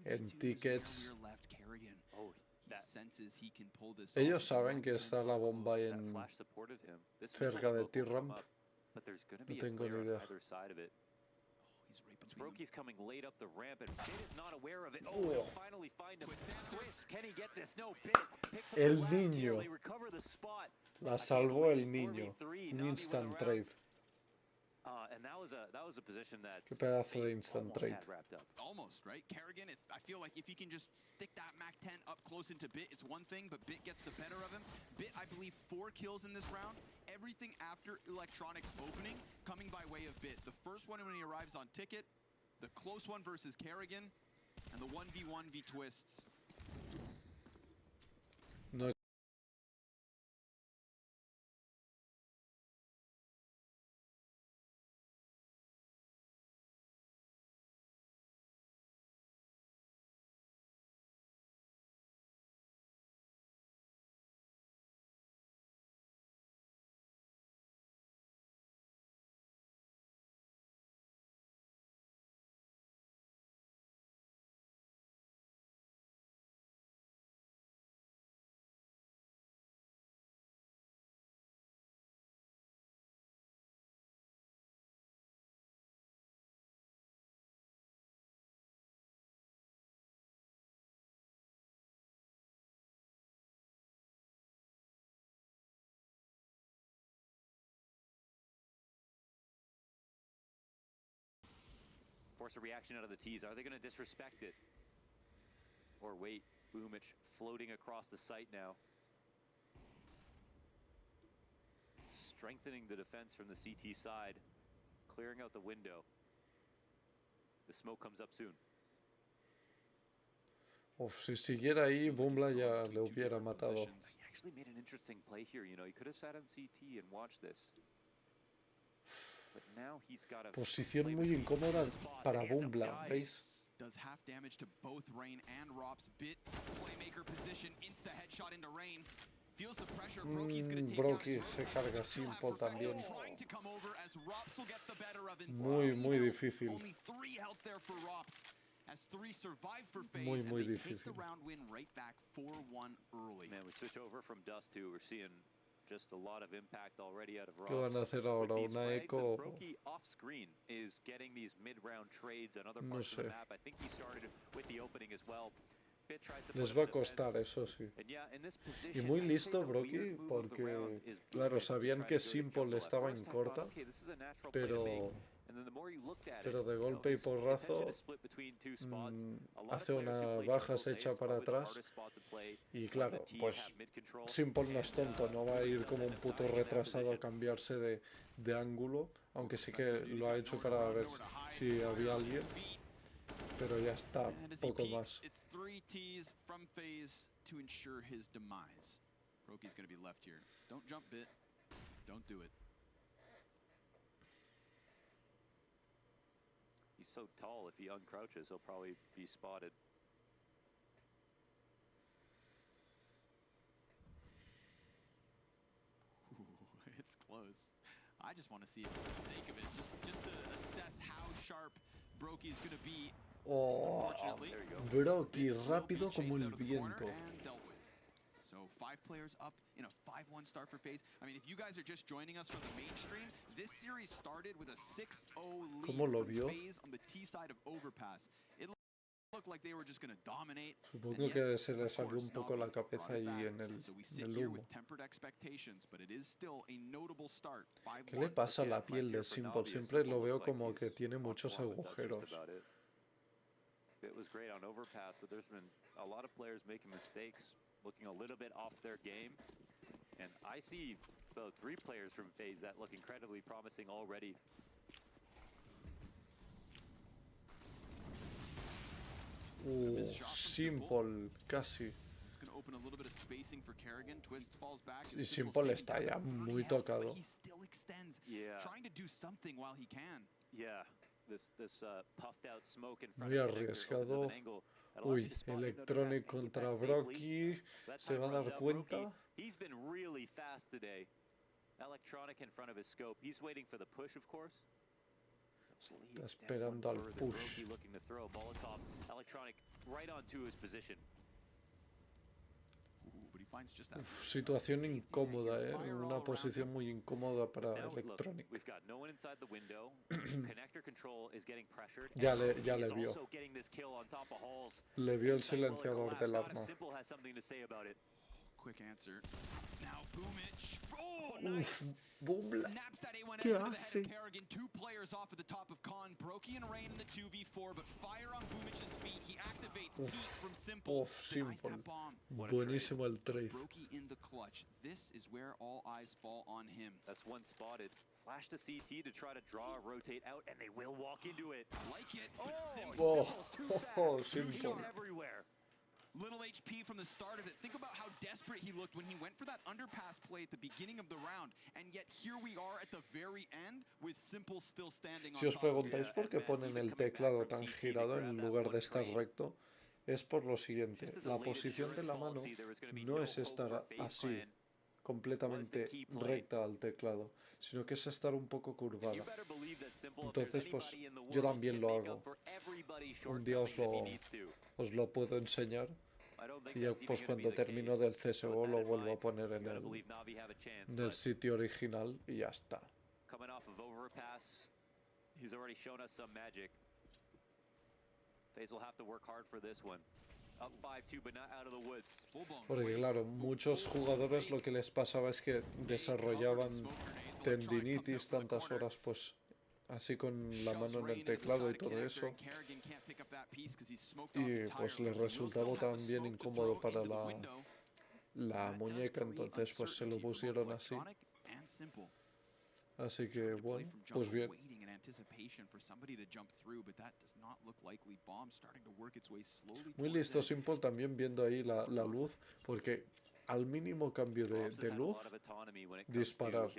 Speaker 1: en tickets. Ellos saben que está la bomba en cerca de T-Ramp. No tengo ni idea.
Speaker 2: Brokey's coming late up the ramp and Bit is not aware of it. Oh, they'll finally find him. Twist, can he get this? No, Bit picks up
Speaker 1: El
Speaker 2: the last
Speaker 1: niño.
Speaker 2: kill. They recover the spot.
Speaker 1: La salvó el niño. Un instant trade.
Speaker 2: And that was a position that
Speaker 1: Qué pedazo de
Speaker 2: FaZe
Speaker 1: instant
Speaker 2: almost
Speaker 1: trade.
Speaker 2: had wrapped up.
Speaker 3: Almost, right? Kerrigan, I feel like if he can just stick that MAC-10 up close into Bit, it's one thing, but Bit gets the better of him. Bit, I believe, 4 kills in this round. Everything after Electronics opening coming by way of Bit. The first one when he arrives on Ticket, the close one versus Kerrigan, and the 1v1v twists.
Speaker 1: No.
Speaker 2: Force a reaction out of the tees. Are they going to disrespect it? Or wait, Boomich floating across the site now. Strengthening the defense from the CT side. Clearing out the window. The smoke comes up soon.
Speaker 1: Uf, si siguiera ahí, Bumbla ya le hubiera matado.
Speaker 2: He actually made an interesting play here. You know, he could have sat on CT and watched this. But now he's got a
Speaker 1: Posición muy incómoda para Bumbla, ¿veis?
Speaker 3: Does half damage to both Rain and Rops. Bit playmaker position, insta headshot into Rain. Feels the pressure. Broky's gonna take
Speaker 1: Broky
Speaker 3: down
Speaker 1: se carga Simple también.
Speaker 3: trying to come over as Rops will get the better of it.
Speaker 1: Muy difícil.
Speaker 3: Only 3 health there for Rops. As 3 survive for FaZe,
Speaker 1: Muy
Speaker 3: and they
Speaker 1: difícil.
Speaker 3: take the round win right back 4-1 early.
Speaker 2: Man, we switch over from Dust to we're seeing just a lot of impact already out of
Speaker 1: ¿Qué van a
Speaker 2: Robs.
Speaker 1: hacer ahora?
Speaker 2: With these
Speaker 1: ¿Una
Speaker 2: frags,
Speaker 1: eco?
Speaker 2: and Broky off screen is getting these mid-round trades on other
Speaker 1: No
Speaker 2: parts of the
Speaker 1: sé.
Speaker 2: map. I think he started with the opening as well. Bit tries to
Speaker 1: Les
Speaker 2: put
Speaker 1: va
Speaker 2: him
Speaker 1: a
Speaker 2: in
Speaker 1: costar,
Speaker 2: defense.
Speaker 1: eso sí.
Speaker 2: And yeah, in this
Speaker 1: Y
Speaker 2: position,
Speaker 1: muy
Speaker 2: I'd say
Speaker 1: listo
Speaker 2: the
Speaker 1: Broky,
Speaker 2: weird move of the round
Speaker 1: porque,
Speaker 2: is
Speaker 1: claro,
Speaker 2: Boomich to
Speaker 1: sabían
Speaker 2: try
Speaker 1: que
Speaker 2: to go to
Speaker 1: Simple
Speaker 2: jungle. At
Speaker 1: estaba
Speaker 2: first
Speaker 1: en
Speaker 2: I
Speaker 1: corta,
Speaker 2: thought, okay, this is a natural play to
Speaker 1: pero,
Speaker 2: make. And then the more you looked at
Speaker 1: pero
Speaker 2: it,
Speaker 1: de
Speaker 2: you know,
Speaker 1: golpe y
Speaker 2: his attention
Speaker 1: porrazo
Speaker 2: is split between 2 spots. A lot of
Speaker 1: hace
Speaker 2: players who
Speaker 1: una
Speaker 2: play
Speaker 1: baja,
Speaker 2: jungle
Speaker 1: se
Speaker 2: say
Speaker 1: echa
Speaker 2: it's
Speaker 1: para
Speaker 2: probably the
Speaker 1: atrás.
Speaker 2: hardest spot to play
Speaker 1: Y
Speaker 2: when
Speaker 1: claro,
Speaker 2: the Ts
Speaker 1: pues
Speaker 2: have mid control.
Speaker 1: Simple no es
Speaker 2: And,
Speaker 1: tonto, no va a ir
Speaker 2: he
Speaker 1: como
Speaker 2: does
Speaker 1: un
Speaker 2: end up
Speaker 1: puto
Speaker 2: dying in that
Speaker 1: retrasado a
Speaker 2: position.
Speaker 1: cambiarse de ángulo, aunque sí que lo ha hecho para ver si había alguien, pero ya está,
Speaker 3: And as he
Speaker 1: poco
Speaker 3: peeks,
Speaker 1: más.
Speaker 3: it's 3 Ts from FaZe to ensure his demise. Broky's gonna be left here. Don't jump, Bit. Don't do it.
Speaker 2: He's so tall, if he uncrouches, he'll probably be spotted.
Speaker 3: Ooh, it's close. I just want to see it for the sake of it, just to assess how sharp Broky's gonna be.
Speaker 1: Oh,
Speaker 3: Unfortunately,
Speaker 2: There you go.
Speaker 1: Broky,
Speaker 3: will be
Speaker 1: rápido
Speaker 3: chased
Speaker 1: como el
Speaker 3: out of the corner
Speaker 1: viento.
Speaker 3: and dealt with. So 5 players up in a 5-1 start for FaZe. I mean, if you guys are just joining us from the mainstream, this series started with a 6-0 lead
Speaker 1: ¿Cómo lo
Speaker 3: from
Speaker 1: vio?
Speaker 3: FaZe on the T side of Overpass. It looked like they were just going to dominate.
Speaker 1: Supongo
Speaker 3: and
Speaker 1: que
Speaker 3: yet,
Speaker 1: se le
Speaker 3: of
Speaker 1: salió
Speaker 3: course,
Speaker 1: un poco la
Speaker 3: NaVi
Speaker 1: cabeza
Speaker 3: brought it
Speaker 1: ahí
Speaker 3: back.
Speaker 1: en el,
Speaker 3: So we
Speaker 1: en
Speaker 3: sit
Speaker 1: el
Speaker 3: here
Speaker 1: humo.
Speaker 3: with tempered expectations, but it is still a notable start. 5-1.
Speaker 1: ¿Qué le pasa a la
Speaker 2: My
Speaker 1: piel
Speaker 2: fear
Speaker 1: de
Speaker 2: for
Speaker 1: Simple?
Speaker 2: Navi is
Speaker 1: Siempre
Speaker 2: Simple
Speaker 1: lo veo
Speaker 2: looks like
Speaker 1: como que
Speaker 2: he's
Speaker 1: tiene
Speaker 2: on
Speaker 1: muchos
Speaker 2: point, but that's just
Speaker 1: agujeros.
Speaker 2: about it. It was great on Overpass, but there's been a lot of players making mistakes, looking a little bit off their game. And I see about 3 players from FaZe that look incredibly promising already.
Speaker 1: Simple, casi.
Speaker 3: It's going to open a little bit of spacing for Kerrigan. Twist falls back.
Speaker 1: Y
Speaker 3: as
Speaker 1: Simple
Speaker 3: Simple's
Speaker 1: está
Speaker 3: taking
Speaker 1: ya
Speaker 3: down
Speaker 1: muy
Speaker 3: 30 health,
Speaker 1: tocado.
Speaker 3: But he still extends,
Speaker 2: Yeah,
Speaker 3: trying to do something while he can.
Speaker 2: yeah. This puffed out smoke in front
Speaker 1: Muy
Speaker 2: of Connector opens up
Speaker 1: arriesgado.
Speaker 2: an angle that allows you
Speaker 1: Uy,
Speaker 2: to spot him, notice
Speaker 1: Electronic
Speaker 2: that, and get
Speaker 1: contra
Speaker 2: back safely.
Speaker 1: Broky.
Speaker 2: That
Speaker 1: Se
Speaker 2: time
Speaker 1: va a
Speaker 2: runs
Speaker 1: dar
Speaker 2: out.
Speaker 1: cuenta.
Speaker 2: Broky, he's been really fast today. Electronic in front of his scope. He's waiting for the push, of course.
Speaker 1: Está esperando al push.
Speaker 2: Broky looking to throw Molotov. Electronic right onto his position.
Speaker 3: Ooh, but he finds just that
Speaker 1: Situación
Speaker 3: safety net
Speaker 1: incómoda,
Speaker 3: here. Fire all
Speaker 1: una
Speaker 3: around
Speaker 1: posición
Speaker 3: him.
Speaker 1: muy incómoda para
Speaker 2: Now, look,
Speaker 1: Electronic.
Speaker 2: we've got no one inside the window. Connector control is getting pressured.
Speaker 1: Ya
Speaker 2: and
Speaker 1: le
Speaker 2: Broky is
Speaker 1: vio.
Speaker 2: also getting this kill on top of Halls.
Speaker 1: Le vio el
Speaker 2: Inside will it
Speaker 1: silenciador
Speaker 2: collapse?
Speaker 1: del
Speaker 2: Not if
Speaker 1: arma.
Speaker 2: Simple has something to say about it.
Speaker 3: quick answer. Now Boomich. Oh, nice.
Speaker 1: Bumla.
Speaker 3: Snaps that A1S
Speaker 1: ¿Qué
Speaker 3: into the head
Speaker 1: hace?
Speaker 3: of Kerrigan. 2 players off at the top of Khan. Brokey and Rain in the 2v4, but fire on Boomich's feet. He activates Pete from Simple. Denies
Speaker 1: Simple.
Speaker 3: that bomb.
Speaker 1: Buenísimo el trade.
Speaker 3: Brokey in the clutch. This is where all eyes fall on him.
Speaker 2: That's one spotted. Flash to CT to try to draw, rotate out, and they will walk into it.
Speaker 3: I like it, but
Speaker 1: Oh,
Speaker 2: Simple's too
Speaker 1: oh,
Speaker 2: fast.
Speaker 1: Simple.
Speaker 2: He's everywhere.
Speaker 3: Little HP from the start of it. Think about how desperate he looked when he went for that underpass play at the beginning of the round. And yet here we are at the very end with Simple still standing
Speaker 1: Si
Speaker 3: on
Speaker 1: os
Speaker 3: top.
Speaker 1: preguntáis por qué ponen el teclado tan girado en lugar de estar recto, es por lo siguiente. La posición de la mano no es estar así, completamente recta al teclado, sino que es estar un poco curvada. Entonces, pues, yo también lo hago. Un día os lo puedo enseñar y ya, pues cuando termino del CSGO lo vuelvo a poner en el sitio original y ya está.
Speaker 2: Coming off of overpass, he's already shown us some magic. FaZe will have to work hard for this one. Up 5-2, but not out of the woods.
Speaker 1: Porque claro, muchos jugadores lo que les pasaba es que desarrollaban tendinitis tantas horas, pues así con la mano en el teclado y todo eso, y pues les resultaba también incómodo para la muñeca, entonces pues se lo pusieron así. Así que bueno, pues bien. Muy listo Simple también viendo ahí la luz, porque al mínimo cambio de luz, disparar.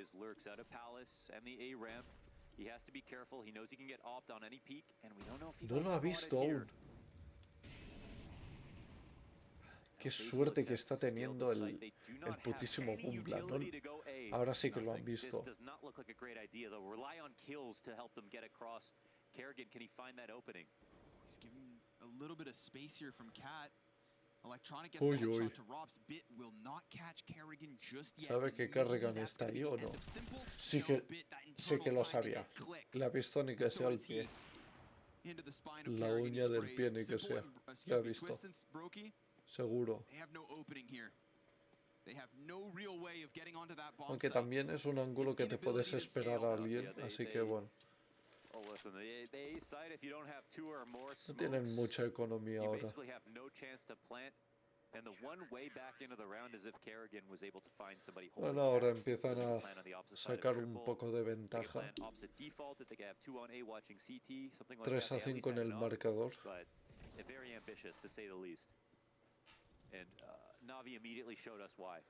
Speaker 1: No lo ha visto aún. Qué suerte que está teniendo el putísimo Bumbla, ¿no? Ahora sí que lo han visto. Uy, uy. ¿Sabe que Kerrigan está ahí o no? Sí que lo sabía. Le ha visto ni que sea el pie. La uña del pie ni que sea. Le ha visto. Seguro. Aunque también es un ángulo que te puedes esperar a alguien, así que bueno. No tienen mucha economía ahora. Bueno, ahora empiezan a sacar un poco de ventaja. 3-5 en el marcador.
Speaker 2: And NaVi immediately showed us why.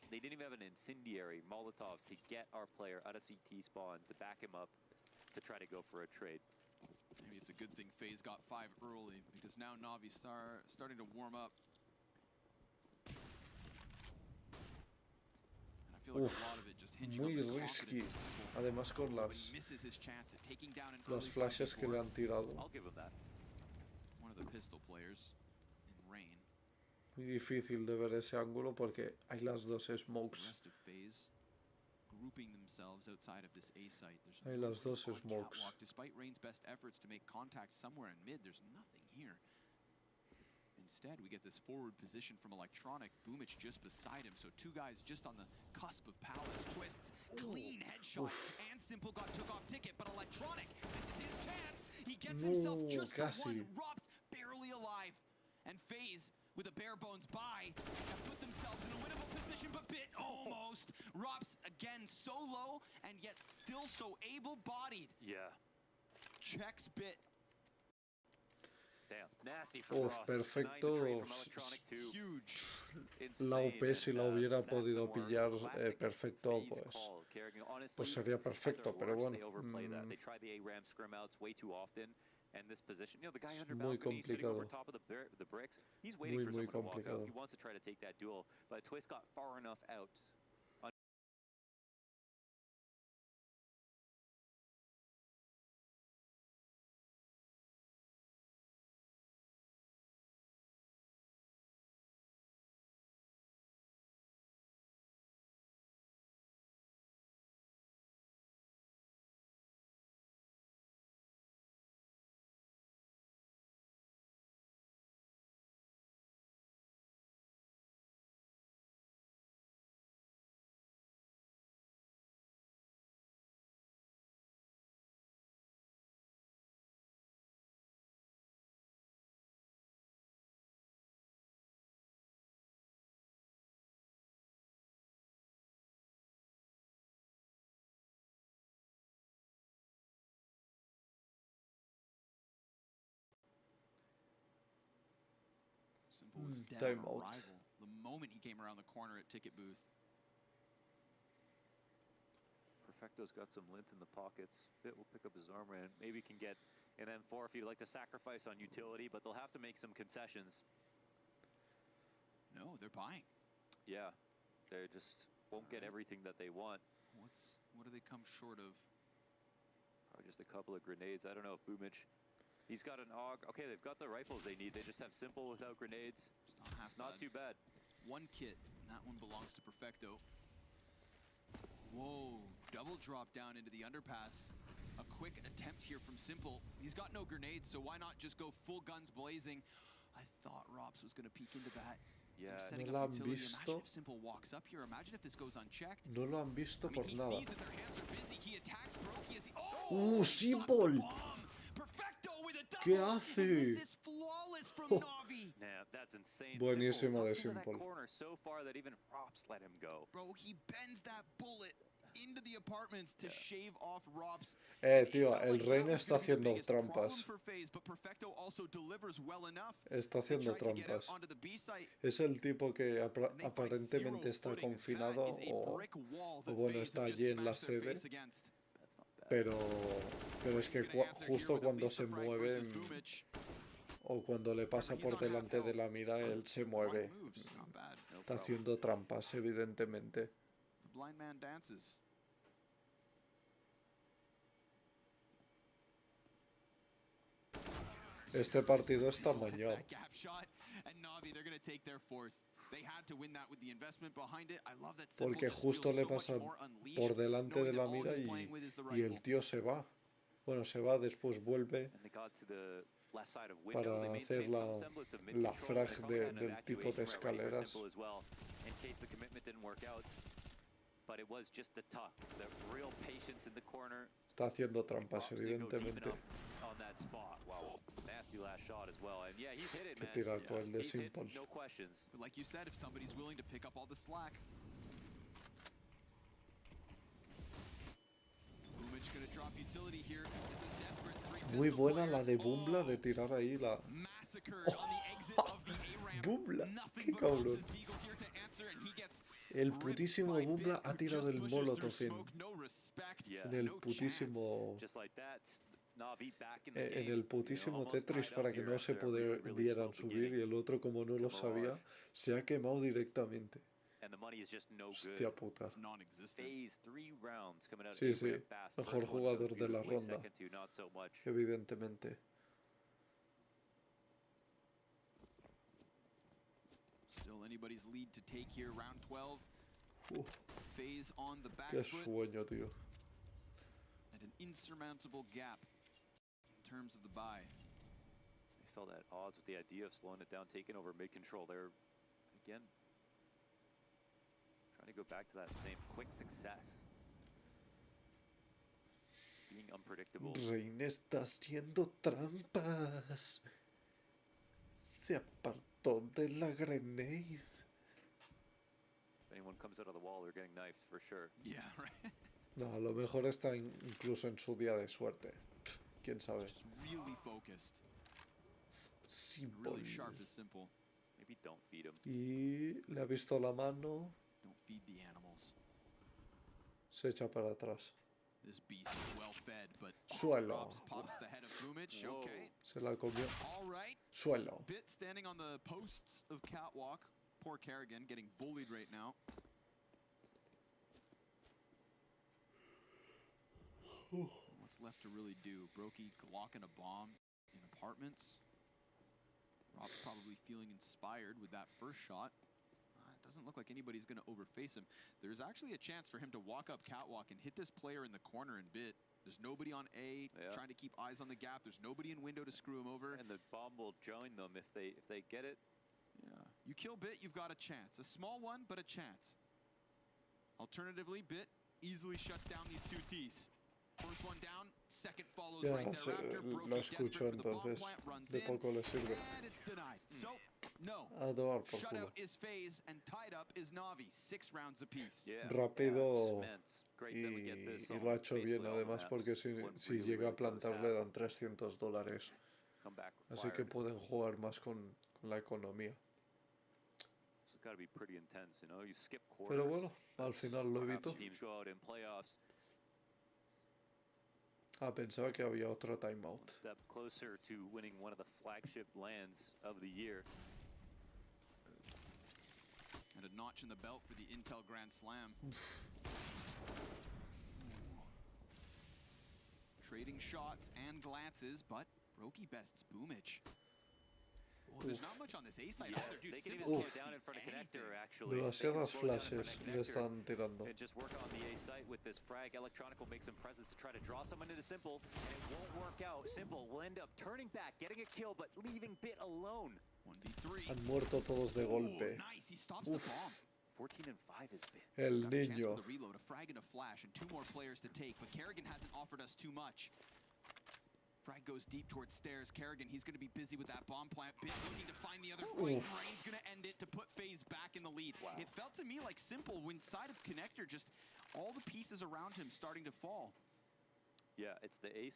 Speaker 2: They didn't even have an incendiary Molotov to get our player out of CT spawn to back him up to try to go for a trade.
Speaker 3: Maybe it's a good thing FaZe got 5 early, because now NaVi starting to warm up. And I feel like a lot of it just hinging
Speaker 1: muy
Speaker 3: on the
Speaker 1: risky.
Speaker 3: confidence of Simple.
Speaker 1: Además con
Speaker 3: Misses his chance at taking down an
Speaker 1: las
Speaker 3: early
Speaker 1: flashes que le
Speaker 3: 5v4.
Speaker 1: han tirado.
Speaker 2: I'll give him that.
Speaker 3: One of the pistol players in Rain.
Speaker 1: Muy difícil de ver ese ángulo porque hay las dos
Speaker 3: The
Speaker 1: smokes.
Speaker 3: rest of FaZe grouping themselves outside of this A site. There's
Speaker 1: Hay las dos
Speaker 3: nothing on
Speaker 1: smokes.
Speaker 3: Catwalk. Despite Rain's best efforts to make contact somewhere in mid, there's nothing here. Instead, we get this forward position from Electronic. Boomich just beside him, so 2 guys just on the cusp of Palace. Twists, clean headshot, and Simple got took off ticket, but Electronic, this is his chance. He gets himself just the one. Rob's barely alive. And FaZe, with a bare bones buy, have put themselves in a winnable position, but Bit almost. Rob's again so low, and yet still so able-bodied.
Speaker 2: Yeah.
Speaker 3: Checks Bit.
Speaker 2: Damn. Nasty for Ross.
Speaker 1: Perfecto.
Speaker 3: Huge.
Speaker 1: La OP si la hubiera podido pillar perfecto, pues sería perfecto, pero bueno.
Speaker 2: And this position, the guy
Speaker 1: Es
Speaker 2: under
Speaker 1: muy
Speaker 2: balcony sitting over
Speaker 1: complicado.
Speaker 2: top of the bricks, he's waiting
Speaker 1: Muy,
Speaker 2: for
Speaker 1: muy
Speaker 2: someone to walk out.
Speaker 1: complicado.
Speaker 2: He wants to try to take that duel, but Twist got far enough out
Speaker 3: Simple was dead
Speaker 1: Time
Speaker 3: on
Speaker 1: out.
Speaker 3: arrival the moment he came around the corner at ticket booth.
Speaker 2: Perfecto's got some lint in the pockets. Bit will pick up his armor and maybe can get an M4 if he'd like to sacrifice on utility, but they'll have to make some concessions.
Speaker 3: No, they're buying.
Speaker 2: Yeah, they just won't get everything that they want.
Speaker 3: What do they come short of?
Speaker 2: Probably just a couple of grenades. I don't know if Boomich, he's got an AUG. Okay, they've got the rifles they need. They just have simple without grenades. It's not too bad.
Speaker 3: One kit, and that one belongs to Perfecto. Whoa, double drop down into the underpass. A quick attempt here from Simple. He's got no grenades, so why not just go full guns blazing? I thought Rops was going to peek into that.
Speaker 2: Yeah,
Speaker 3: They're setting
Speaker 1: ¿No lo
Speaker 3: up
Speaker 1: han
Speaker 3: utility.
Speaker 1: visto?
Speaker 3: Imagine if Simple walks up here. Imagine if this goes unchecked.
Speaker 1: No lo han visto
Speaker 3: I mean,
Speaker 1: por
Speaker 3: he
Speaker 1: nada.
Speaker 3: sees that their hands are busy. He attacks Brokey as he... Oh!
Speaker 1: Simple!
Speaker 3: Stops the bomb. Perfecto with a double.
Speaker 1: ¿Qué hace?
Speaker 3: This is flawless from NaVi.
Speaker 2: yeah, that's insane.
Speaker 1: Buenísimo de
Speaker 2: Simple.
Speaker 1: Simple.
Speaker 2: That corner so far that even Rops let him go.
Speaker 3: Bro, he bends that bullet into the apartments to shave off Rops.
Speaker 1: Tío, el Reina está haciendo trampas. Está haciendo trampas. Es el tipo que aparentemente está confinado o bueno, está allí en la sede. Pero es que justo cuando se mueve o cuando le pasa por delante de la mira, él se mueve. Está haciendo trampas, evidentemente.
Speaker 3: Blind man dances.
Speaker 1: Este partido está mañado. Porque justo le pasa por delante de la mira y el tío se va. Bueno, se va, después vuelve para hacer la frag del tipo de escaleras. Está haciendo trampas, evidentemente. Que tira todo el de Simple. Muy buena la de Bumbla de tirar ahí la... Bumbla, qué cabrón. El putísimo Bumbla ha tirado el molotov en el putísimo... En el putísimo Tetris para que no se pudieran subir y el otro, como no lo sabía, se ha quemado directamente. Hostia puta. Sí, sí. Mejor jugador de la ronda. Evidentemente. Qué sueño, tío.
Speaker 3: An insurmountable gap in terms of the buy.
Speaker 2: They felt at odds with the idea of slowing it down, taking over mid-control. They're, again, trying to go back to that same quick success. Being unpredictable.
Speaker 1: Reina está haciendo trampas. Se apartó de la grenade.
Speaker 2: If anyone comes out of the wall, they're getting knifed for sure.
Speaker 3: Yeah, right.
Speaker 1: No, a lo mejor está incluso en su día de suerte. ¿Quién sabe?
Speaker 3: Just really focused.
Speaker 1: Simple.
Speaker 3: Really sharp is Simple.
Speaker 2: Maybe don't feed him.
Speaker 1: Y le ha visto la mano.
Speaker 3: Don't feed the animals.
Speaker 1: Se echa para atrás.
Speaker 3: This beast is well fed, but
Speaker 1: Suelo.
Speaker 3: Rops pops the head of Boomich. Okay.
Speaker 1: Se la comió.
Speaker 3: All right.
Speaker 1: Suelo.
Speaker 3: Bit standing on the posts of Catwalk. Poor Kerrigan getting bullied right now. What's left to really do? Brokey glocking a bomb in apartments. Rob's probably feeling inspired with that first shot. It doesn't look like anybody's going to overface him. There's actually a chance for him to walk up Catwalk and hit this player in the corner and Bit. There's nobody on A trying to keep eyes on the gap. There's nobody in window to screw him over.
Speaker 2: And the bomb will join them if they get it.
Speaker 3: Yeah. You kill Bit, you've got a chance. A small one, but a chance. Alternatively, Bit easily shuts down these two Ts. First one down, second follows right thereafter.
Speaker 1: Lo escucho entonces. De poco le sirve.
Speaker 3: And it's denied. So, no.
Speaker 1: A tomar por culo.
Speaker 3: Shutout is FaZe and tied up is NaVi. 6 rounds apiece.
Speaker 2: Yeah,
Speaker 1: Rápido
Speaker 2: y
Speaker 1: lo ha hecho bien además porque si llega a plantar le dan $300. Así que pueden jugar más con la economía.
Speaker 2: got to be pretty intense, you know. You skip quarters.
Speaker 1: Pero bueno, al
Speaker 2: that's
Speaker 1: final lo
Speaker 2: how
Speaker 1: evitó.
Speaker 2: teams go out in playoffs.
Speaker 1: Ah, pensaba que había otro timeout.
Speaker 2: One step closer to winning one of the flagship lands of the year.
Speaker 3: And a notch in the belt for the Intel Grand Slam. Trading shots and glances, but Brokey bests Boomich. Oh, there's not much on this A side
Speaker 2: Yeah,
Speaker 3: either, dude.
Speaker 2: they can even
Speaker 3: Simple
Speaker 2: slow
Speaker 3: can't
Speaker 2: it down
Speaker 3: see
Speaker 2: in front of connector,
Speaker 3: anything.
Speaker 2: actually. They can
Speaker 1: Demasiadas
Speaker 2: slow it down in front
Speaker 1: flashes
Speaker 2: of
Speaker 1: le
Speaker 2: connector
Speaker 1: están tirando.
Speaker 2: and just work on the A site with this frag. Electronic will make some presence to try to draw someone into Simple, and it won't work out. Simple will end up turning back, getting a kill, but leaving Bit alone.
Speaker 3: 1v3.
Speaker 1: Han muerto todos de
Speaker 3: Ooh,
Speaker 1: golpe.
Speaker 3: nice, he stops the bomb.
Speaker 2: 14 and 5 is Bit.
Speaker 1: El
Speaker 3: He's got a chance
Speaker 1: niño.
Speaker 3: for the reload, a frag and a flash, and 2 more players to take, but Kerrigan hasn't offered us too much. Frag goes deep towards stairs. Kerrigan, he's going to be busy with that bomb plant. Bit looking to find the other frame. Rain's going to end it to put FaZe back in the lead.
Speaker 2: Wow.
Speaker 3: It felt to me like Simple inside of connector, just all the pieces around him starting to fall.
Speaker 2: Yeah, it's the A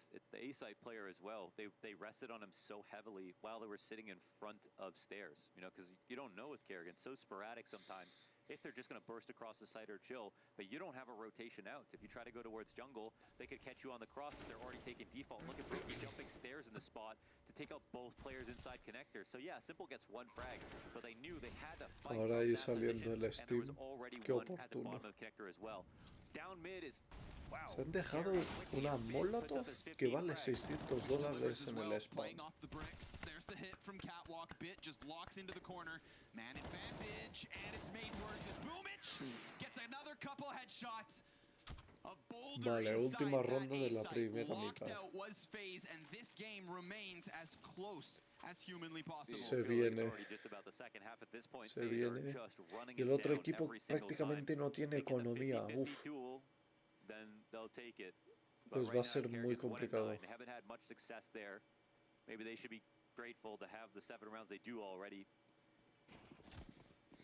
Speaker 2: site player as well. They rested on him so heavily while they were sitting in front of stairs, you know, because you don't know with Kerrigan, so sporadic sometimes if they're just going to burst across the site or chill, but you don't have a rotation out. If you try to go towards jungle, they could catch you on the cross if they're already taking default. Look at Brokey jumping stairs in the spot to take out both players inside connector. So yeah, Simple gets 1 frag, but they knew they had to fight
Speaker 1: Ahora
Speaker 2: from
Speaker 1: ahí
Speaker 2: that
Speaker 1: saliendo
Speaker 2: position,
Speaker 1: el
Speaker 2: and there was
Speaker 1: Steam.
Speaker 2: already
Speaker 1: Qué
Speaker 2: one at the
Speaker 1: oportuno.
Speaker 2: bottom of connector as well. Down mid is... Wow.
Speaker 1: Se han dejado una Molotov que vale $600 en el spawn.
Speaker 3: Playing off the bricks. There's the hit from Catwalk. Bit just locks into the corner. Man advantage, and it's made worse as Boomich gets another couple headshots. A boulder
Speaker 1: Vale,
Speaker 3: inside
Speaker 1: última
Speaker 3: that
Speaker 1: ronda de la
Speaker 3: A-site.
Speaker 1: primera
Speaker 3: Locked
Speaker 1: mitad.
Speaker 3: out was FaZe, and this game remains as close as humanly possible.
Speaker 1: Se viene.
Speaker 2: Se
Speaker 1: viene. Y el otro equipo prácticamente no tiene economía. Uf. Pues va a ser muy complicado.
Speaker 2: Maybe they should be grateful to have the 7 rounds they do already.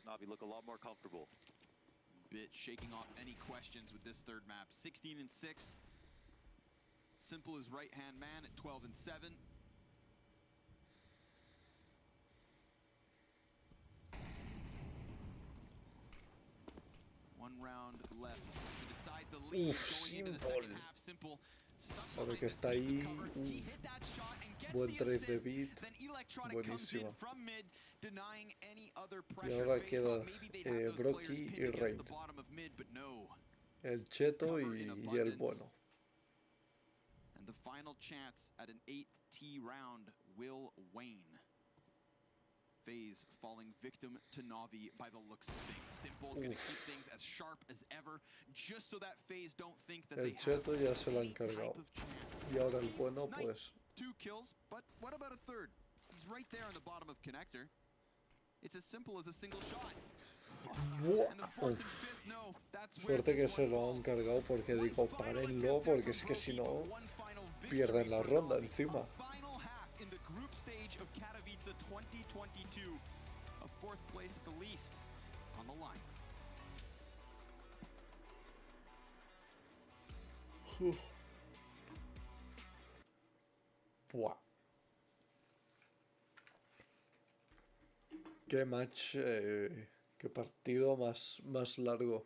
Speaker 2: NaVi look a lot more comfortable.
Speaker 3: Bit shaking off any questions with this third map. 16 and 6. Simple as right-hand man at 12 and 7. One round left to decide the lead going into the second half. Simple
Speaker 1: Sabe que está ahí. Buen trade de beat. Buenísimo. Y ahora queda Brokey y Rain. El cheto y el bueno.
Speaker 3: And the final chance at an 8th T round will wane. FaZe falling victim to NaVi by the looks of things. Simple gonna keep things as sharp as ever, just so that FaZe don't think that they have
Speaker 1: ya se lo han
Speaker 3: any type
Speaker 1: cargado.
Speaker 3: of chance.
Speaker 1: Y ahora el bueno,
Speaker 3: Nice
Speaker 1: pues
Speaker 3: 2 kills, but what about a third? He's right there on the bottom of connector. It's as simple as a single shot. And the 4th and 5th, no, that's where
Speaker 1: suerte que
Speaker 3: this
Speaker 1: se
Speaker 3: one
Speaker 1: lo han
Speaker 3: falls.
Speaker 1: cargado porque
Speaker 3: One
Speaker 1: digo,
Speaker 3: final
Speaker 1: párenlo
Speaker 3: attempt there
Speaker 1: porque es
Speaker 3: for
Speaker 1: que si
Speaker 3: Brokey,
Speaker 1: no
Speaker 3: but one final victory
Speaker 1: pierden la
Speaker 3: for
Speaker 1: ronda
Speaker 3: NaVi.
Speaker 1: encima.
Speaker 3: A final half in the group stage of Katowice 2022. A 4th place at the least on the line.
Speaker 1: Buah. Qué match, qué partido más largo.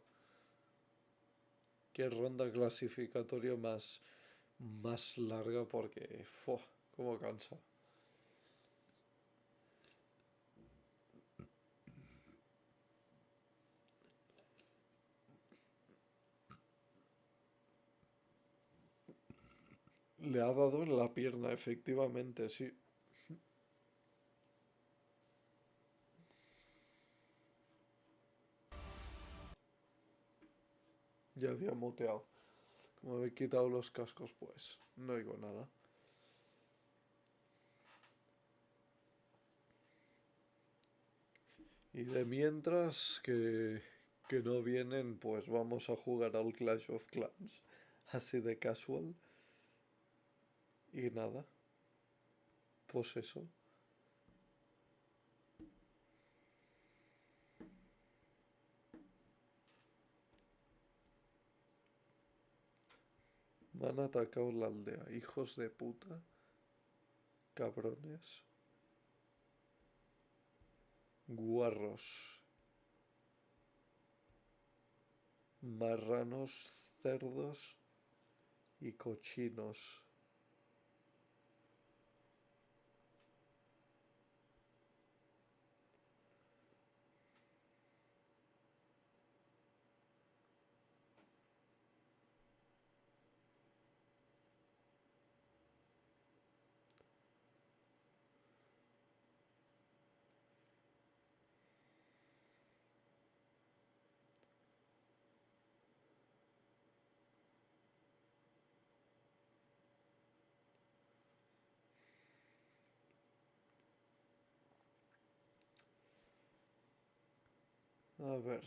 Speaker 1: Qué ronda clasificatoria más larga porque, cómo cansa. Le ha dado en la pierna, efectivamente, sí. Ya había muteado. Como me he quitado los cascos, pues no oigo nada. Y de mientras que no vienen, pues vamos a jugar al Clash of Clans. Así de casual. Y nada. Pues eso. Me han atacado la aldea, hijos de puta. Cabrones. Guarros. marranos, cerdos y cochinos. A ver.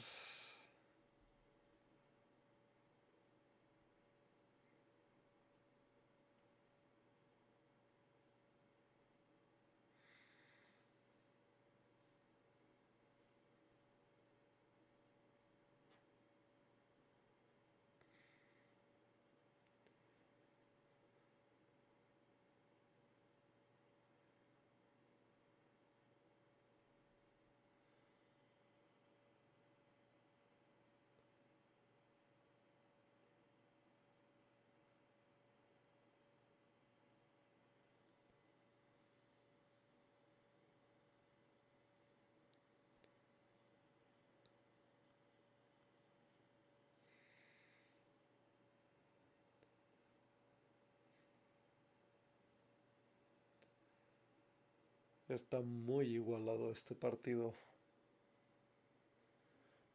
Speaker 1: Está muy igualado este partido.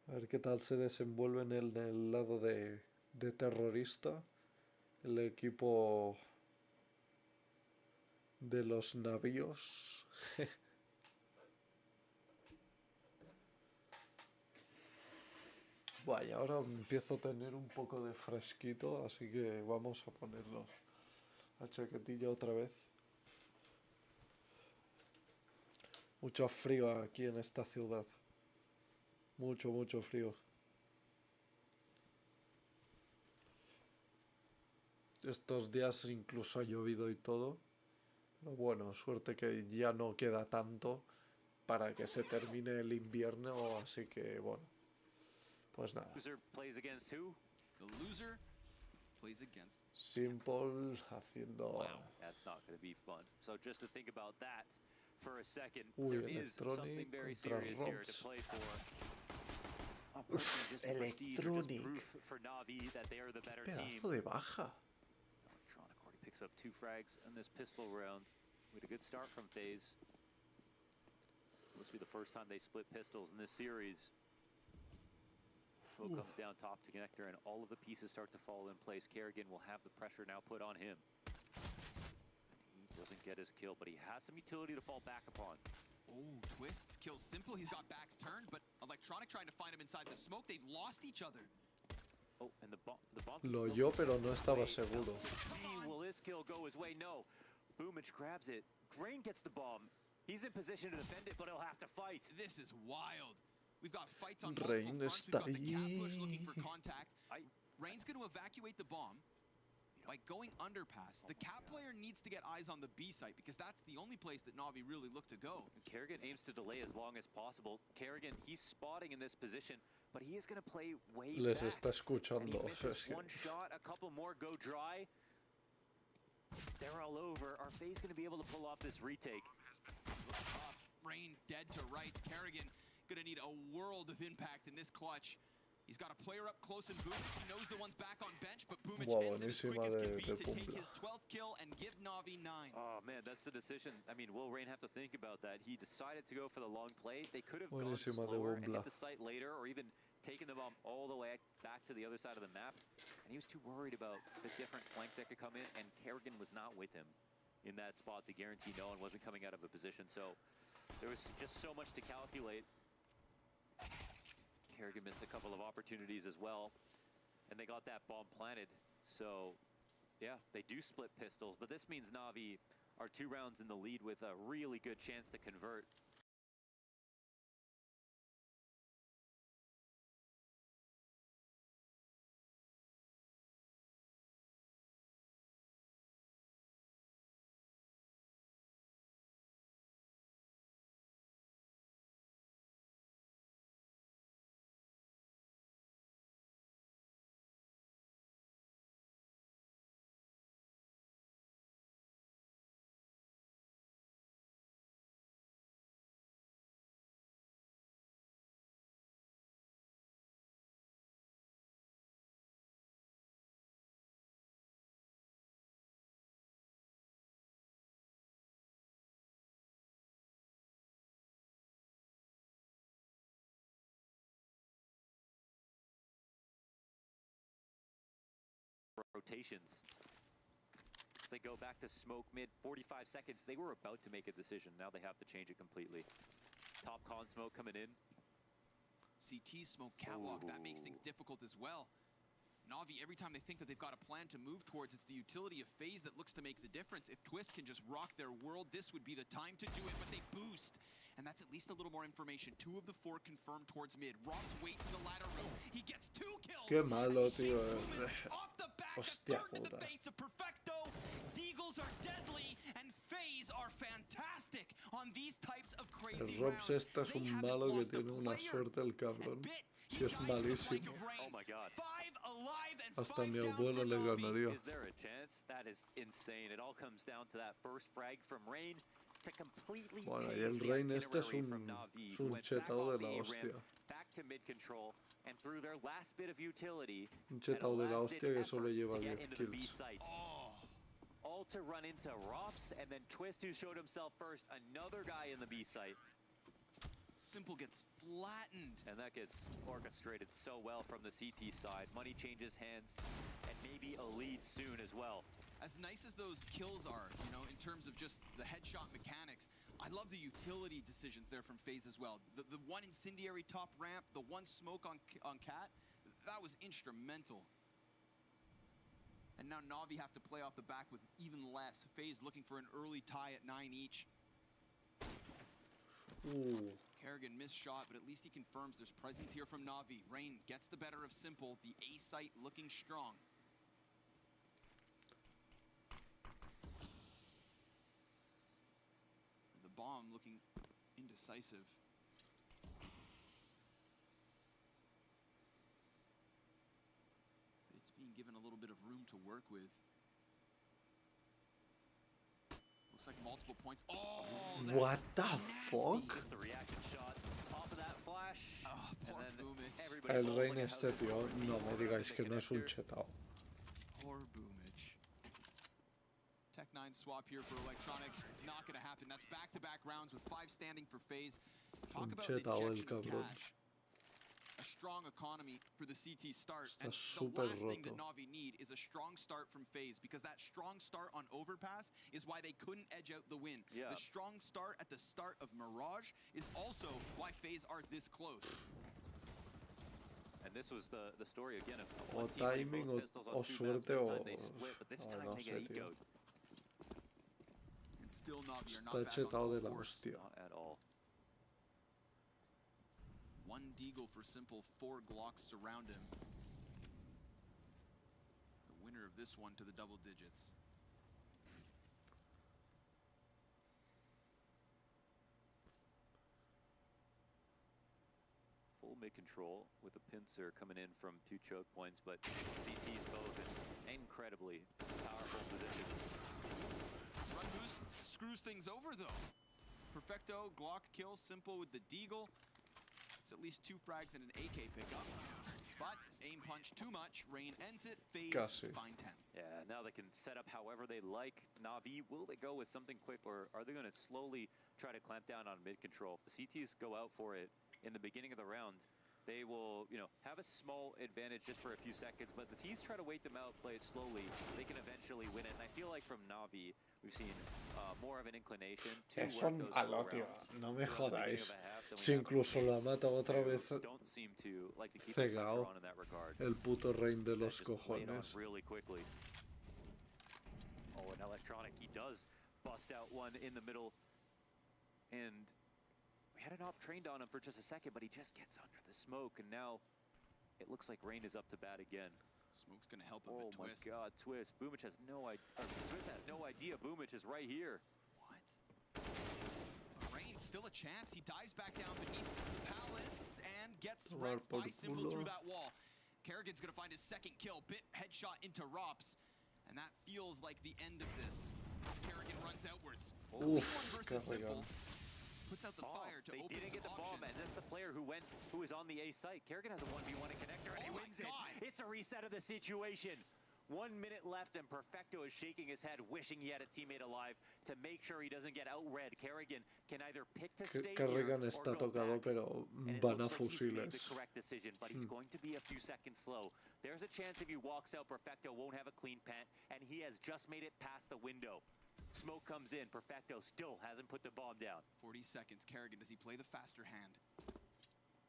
Speaker 1: A ver qué tal se desenvuelven en el lado de terrorista. El equipo de los navíos. Vaya, ahora empiezo a tener un poco de fresquito, así que vamos a ponernos la chaquetilla otra vez. Mucho frío aquí en esta ciudad. Mucho, mucho frío. Estos días incluso ha llovido y todo. Pero bueno, suerte que ya no queda tanto para que se termine el invierno, así que bueno. Pues nada.
Speaker 2: Loser plays against who?
Speaker 3: The loser plays against.
Speaker 1: Simple haciendo...
Speaker 2: Wow, that's not going to be fun. So just to think about that for a second,
Speaker 1: Uy,
Speaker 2: there is something
Speaker 1: Electronic
Speaker 2: very
Speaker 1: contra
Speaker 2: serious here
Speaker 1: Robs.
Speaker 2: to play for. Unfortunately, just the prestige or just
Speaker 1: Electronic.
Speaker 2: proof for NaVi that they are the better team.
Speaker 1: Pedazo de baja.
Speaker 2: Electronic already picks up 2 frags in this pistol round. We had a good start from FaZe. This will be the first time they split pistols in this series. Fo comes down top to connector, and all of the pieces start to fall in place. Kerrigan will have the pressure now put on him. He doesn't get his kill, but he has some utility to fall back upon.
Speaker 3: Oh, Twists kills Simple. He's got backs turned, but Electronic trying to find him inside the smoke. They've lost each other.
Speaker 2: Oh, and the bomb can
Speaker 1: Lo
Speaker 2: still
Speaker 1: oyó,
Speaker 2: go
Speaker 1: pero no
Speaker 2: his
Speaker 1: estaba
Speaker 2: way.
Speaker 1: seguro.
Speaker 2: Will his kill go his way? No. Boomich grabs it. Grain gets the bomb. He's in position to defend it, but he'll have to fight.
Speaker 3: This is wild. We've got fights on multiple
Speaker 1: Rain
Speaker 3: fronts. We've
Speaker 1: está
Speaker 3: got the cat push
Speaker 1: ahí.
Speaker 3: looking for contact.
Speaker 2: I-
Speaker 3: Rain's going to evacuate the bomb by going underpass. The cat player needs to get eyes on the B site because that's the only place that Navi really looked to go.
Speaker 2: Kerrigan aims to delay as long as possible. Kerrigan, he's spotting in this position, but he is going to play way
Speaker 1: Les
Speaker 2: back.
Speaker 1: está
Speaker 2: And he
Speaker 1: escuchando.
Speaker 2: misses
Speaker 1: Es que-
Speaker 2: one shot, a couple more go dry. They're all over. Are FaZe going to be able to pull off this retake?
Speaker 3: Looks tough. Rain dead to rights. Kerrigan going to need a world of impact in this clutch. He's got a player up close in Boomich. He knows the one's back on bench, but Boomich
Speaker 1: Wow,
Speaker 3: ends it as quick
Speaker 1: buenísima
Speaker 3: as can
Speaker 1: de
Speaker 3: be to take
Speaker 1: Pumbla.
Speaker 3: his 12th kill and give Navi 9.
Speaker 2: Oh man, that's the decision. I mean, will Rain have to think about that? He decided to go for the long play. They could have gone
Speaker 1: Buenísima de
Speaker 2: slower and
Speaker 1: Pumbla.
Speaker 2: hit the site later, or even taken the bomb all the way back to the other side of the map. And he was too worried about the different flanks that could come in, and Kerrigan was not with him in that spot to guarantee no one wasn't coming out of a position. So there was just so much to calculate. Kerrigan missed a couple of opportunities as well, and they got that bomb planted. So yeah, they do split pistols, but this means Navi are 2 rounds in the lead with a really good chance to convert. rotations. As they go back to smoke mid, 45 seconds. They were about to make a decision. Now they have to change it completely. Top con smoke coming in.
Speaker 3: CT smoke catwalk, that makes things difficult as well. NaVi, every time they think that they've got a plan to move towards, it's the utility of FaZe that looks to make the difference. If Twist can just rock their world, this would be the time to do it, but they boost. And that's at least a little more information. 2 of the 4 confirmed towards mid. Robs waits in the ladder room. He gets 2 kills.
Speaker 1: Qué malo,
Speaker 3: as he
Speaker 1: tío.
Speaker 3: shakes Boomich off the back,
Speaker 1: Hostia
Speaker 3: a third to
Speaker 1: puta.
Speaker 3: the face of Perfecto. Deagles are deadly, and FaZe are fantastic on these types of crazy
Speaker 1: El Robs
Speaker 3: rounds.
Speaker 1: este es
Speaker 3: They
Speaker 1: un
Speaker 3: haven't
Speaker 1: malo que
Speaker 3: lost a
Speaker 1: tiene una
Speaker 3: player.
Speaker 1: suerte el cabrón.
Speaker 3: And Bit,
Speaker 1: Si
Speaker 3: he
Speaker 1: es
Speaker 3: dies to the flank
Speaker 1: malísimo.
Speaker 3: of Rain.
Speaker 2: Oh my god.
Speaker 3: 5 alive and
Speaker 1: Hasta
Speaker 3: 5
Speaker 1: mi
Speaker 3: down
Speaker 1: abuelo
Speaker 3: for
Speaker 1: le
Speaker 3: NaVi.
Speaker 1: ganaría.
Speaker 2: Is there a chance? That is insane. It all comes down to that first frag from Rain to completely
Speaker 1: Bueno, y
Speaker 2: change
Speaker 1: el
Speaker 2: the
Speaker 1: Rain este es
Speaker 2: itinerary from
Speaker 1: un
Speaker 2: NaVi, who went back
Speaker 1: chetado
Speaker 2: off
Speaker 1: de la
Speaker 2: the
Speaker 1: hostia.
Speaker 2: ramp, back to mid control, and through their last bit of utility,
Speaker 1: Un
Speaker 2: had a
Speaker 1: chetado de la
Speaker 2: last-ditch
Speaker 1: hostia que solo
Speaker 2: effort
Speaker 1: lleva
Speaker 2: to get
Speaker 1: 10
Speaker 2: into the B
Speaker 1: kills.
Speaker 2: site.
Speaker 3: Oh,
Speaker 2: All to run into Rops, and then Twist, who showed himself first, another guy in the B site.
Speaker 3: Simple gets flattened.
Speaker 2: And that gets orchestrated so well from the CT side. Money changes hands, and maybe a lead soon as well.
Speaker 3: As nice as those kills are, you know, in terms of just the headshot mechanics, I love the utility decisions there from FaZe as well. The one incendiary top ramp, the one smoke on Cat, that was instrumental. And now NaVi have to play off the back with even less. FaZe looking for an early tie at 9 each. Kerrigan missed shot, but at least he confirms there's presence here from NaVi. Rain gets the better of Simple. The A site looking strong. The bomb looking indecisive. It's being given a little bit of room to work with. Looks like multiple points. Oh, that's
Speaker 1: What the
Speaker 3: nasty.
Speaker 1: fuck?
Speaker 2: Just a reaction shot off of that flash.
Speaker 3: Oh,
Speaker 2: and
Speaker 3: poor
Speaker 2: then
Speaker 3: Boomich.
Speaker 2: everybody
Speaker 1: El
Speaker 2: falls
Speaker 1: Rain
Speaker 2: like a house
Speaker 1: este,
Speaker 2: of
Speaker 1: tío,
Speaker 2: cards.
Speaker 1: no me digáis
Speaker 2: The
Speaker 1: que no es un
Speaker 2: connector.
Speaker 1: chetao.
Speaker 3: Poor Boomich. Tech9 swap here for Electronic. Not going to happen. That's back-to-back rounds with 5 standing for FaZe. Talk
Speaker 1: Un
Speaker 3: about
Speaker 1: chetao el
Speaker 3: injection of
Speaker 1: cabrón.
Speaker 3: cash. A strong economy for the CT start.
Speaker 1: Está
Speaker 3: And the
Speaker 1: súper
Speaker 3: last thing that
Speaker 1: roto.
Speaker 3: NaVi need is a strong start from FaZe, because that strong start on Overpass is why they couldn't edge out the win.
Speaker 2: Yeah.
Speaker 3: The strong start at the start of Mirage is also why FaZe are this close.
Speaker 2: And this was the story again of
Speaker 1: O
Speaker 2: one team running
Speaker 1: timing
Speaker 2: both
Speaker 1: o
Speaker 2: pistols on 2 maps.
Speaker 1: suerte
Speaker 2: This
Speaker 1: o...
Speaker 2: time they split, but this
Speaker 1: o
Speaker 2: time
Speaker 1: no
Speaker 2: they
Speaker 1: sé,
Speaker 2: get
Speaker 1: tío.
Speaker 2: ecoed.
Speaker 3: And still NaVi are
Speaker 1: Está
Speaker 3: not back
Speaker 1: chetao
Speaker 3: on
Speaker 1: de
Speaker 3: full
Speaker 1: la
Speaker 3: force.
Speaker 1: hostia.
Speaker 2: Not at all.
Speaker 3: 1 Deagle for Simple, 4 Glocks surround him. The winner of this one to the double digits.
Speaker 2: Full mid control with a pincer coming in from 2 choke points, but CT's both in incredibly powerful positions.
Speaker 3: Run boost screws things over though. Perfecto, Glock kill, Simple with the Deagle. It's at least 2 frags and an AK pickup. But aim punch too much. Rain ends it. FaZe
Speaker 1: Casi.
Speaker 3: fine 10.
Speaker 2: Yeah, now they can set up however they like. NaVi, will they go with something quick, or are they going to slowly try to clamp down on mid control? If the CTs go out for it in the beginning of the round, they will, you know, have a small advantage just for a few seconds, but the T's try to wait them out, play it slowly. They can eventually win it. And I feel like from NaVi, we've seen more of an inclination to
Speaker 1: Es
Speaker 2: work
Speaker 1: un
Speaker 2: those slow
Speaker 1: malo, tío.
Speaker 2: rounds
Speaker 1: No me
Speaker 2: throughout the beginning
Speaker 1: jodáis.
Speaker 2: of a half, then we
Speaker 1: Si
Speaker 2: have
Speaker 1: incluso
Speaker 2: FaZe
Speaker 1: la mata otra
Speaker 2: who
Speaker 1: vez
Speaker 2: don't seem to like to keep the pressure
Speaker 1: cegao.
Speaker 2: on in that regard.
Speaker 1: El puto Rain de
Speaker 2: Instead,
Speaker 1: los
Speaker 2: just play it on
Speaker 1: cojones.
Speaker 2: really quickly. Oh, and Electronic, he does bust out one in the middle. And we had an op trained on him for just a second, but he just gets under the smoke. And now it looks like Rain is up to bat again.
Speaker 3: Smoke's gonna help him,
Speaker 2: Oh
Speaker 3: but
Speaker 2: my
Speaker 3: Twist.
Speaker 2: god, Twist. Boomich has no idea. Twist has no idea Boomich is right here.
Speaker 3: What? Rain still a chance. He dives back down beneath the palace and gets
Speaker 1: Tomar
Speaker 3: wrecked
Speaker 1: por
Speaker 3: by Simple
Speaker 1: culo.
Speaker 3: through that wall. Kerrigan's gonna find his second kill. Bit headshot into Rops. And that feels like the end of this. Kerrigan runs outwards. The lead
Speaker 1: Oof,
Speaker 3: one versus
Speaker 1: qué
Speaker 3: Simple
Speaker 1: regalo.
Speaker 3: puts out the
Speaker 2: Oh,
Speaker 3: fire to
Speaker 2: they
Speaker 3: open
Speaker 2: didn't
Speaker 3: some
Speaker 2: get the
Speaker 3: options.
Speaker 2: bomb, and that's the player who is on the A site. Kerrigan has a 1v1 in connector, and he
Speaker 3: Oh my
Speaker 2: wins it.
Speaker 3: God.
Speaker 2: It's a reset of the situation. 1 minute left, and Perfecto is shaking his head, wishing he had a teammate alive to make sure he doesn't get outread. Kerrigan can either pick to stay
Speaker 1: Kerrigan
Speaker 2: here
Speaker 1: está
Speaker 2: or go
Speaker 1: tocado,
Speaker 2: back.
Speaker 1: pero
Speaker 2: And it
Speaker 1: van a
Speaker 2: looks like he's made the
Speaker 1: fusiles.
Speaker 2: correct decision, but he's going to be a few seconds slow. There's a chance if he walks out, Perfecto won't have a clean pant, and he has just made it past the window. Smoke comes in. Perfecto still hasn't put the bomb down.
Speaker 3: 40 seconds. Kerrigan, does he play the faster hand?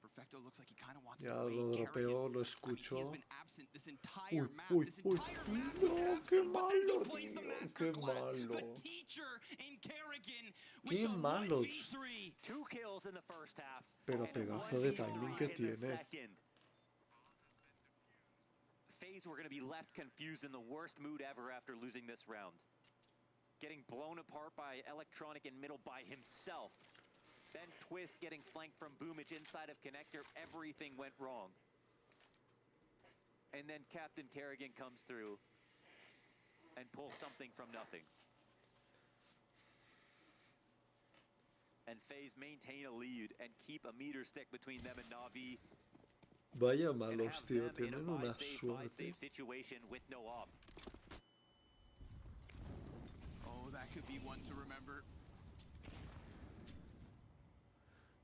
Speaker 3: Perfecto looks like he kind of wants
Speaker 1: Ya
Speaker 3: to
Speaker 1: lo
Speaker 3: wait.
Speaker 1: dropeó, lo
Speaker 3: I mean, he
Speaker 1: escuchó.
Speaker 3: has been absent this entire map.
Speaker 1: Uy,
Speaker 3: This
Speaker 1: uy,
Speaker 3: entire map
Speaker 1: no,
Speaker 3: is
Speaker 1: qué
Speaker 3: absent, but then
Speaker 1: malo,
Speaker 3: he plays the
Speaker 1: tío,
Speaker 3: master
Speaker 1: qué
Speaker 3: class. The
Speaker 1: malo.
Speaker 3: teacher in Kerrigan with
Speaker 1: Qué
Speaker 3: the
Speaker 1: malos.
Speaker 3: 1v3.
Speaker 2: 2 kills in the first half.
Speaker 1: Pero
Speaker 2: and
Speaker 1: pedazo de
Speaker 2: 1v3
Speaker 1: timing que
Speaker 2: in the
Speaker 1: tiene.
Speaker 2: second. FaZe were going to be left confused in the worst mood ever after losing this round. Getting blown apart by Electronic in middle by himself. Then Twist getting flanked from Boomage inside of Connector. Everything went wrong. And then Captain Kerrigan comes through and pulls something from nothing. And FaZe maintain a lead and keep a meter stick between them and NaVi.
Speaker 1: Vaya
Speaker 2: And
Speaker 1: malos,
Speaker 2: have
Speaker 1: tío.
Speaker 2: them in a
Speaker 1: Tienen una
Speaker 2: buy
Speaker 1: suerte.
Speaker 2: save situation with no op.
Speaker 3: Oh, that could be one to remember.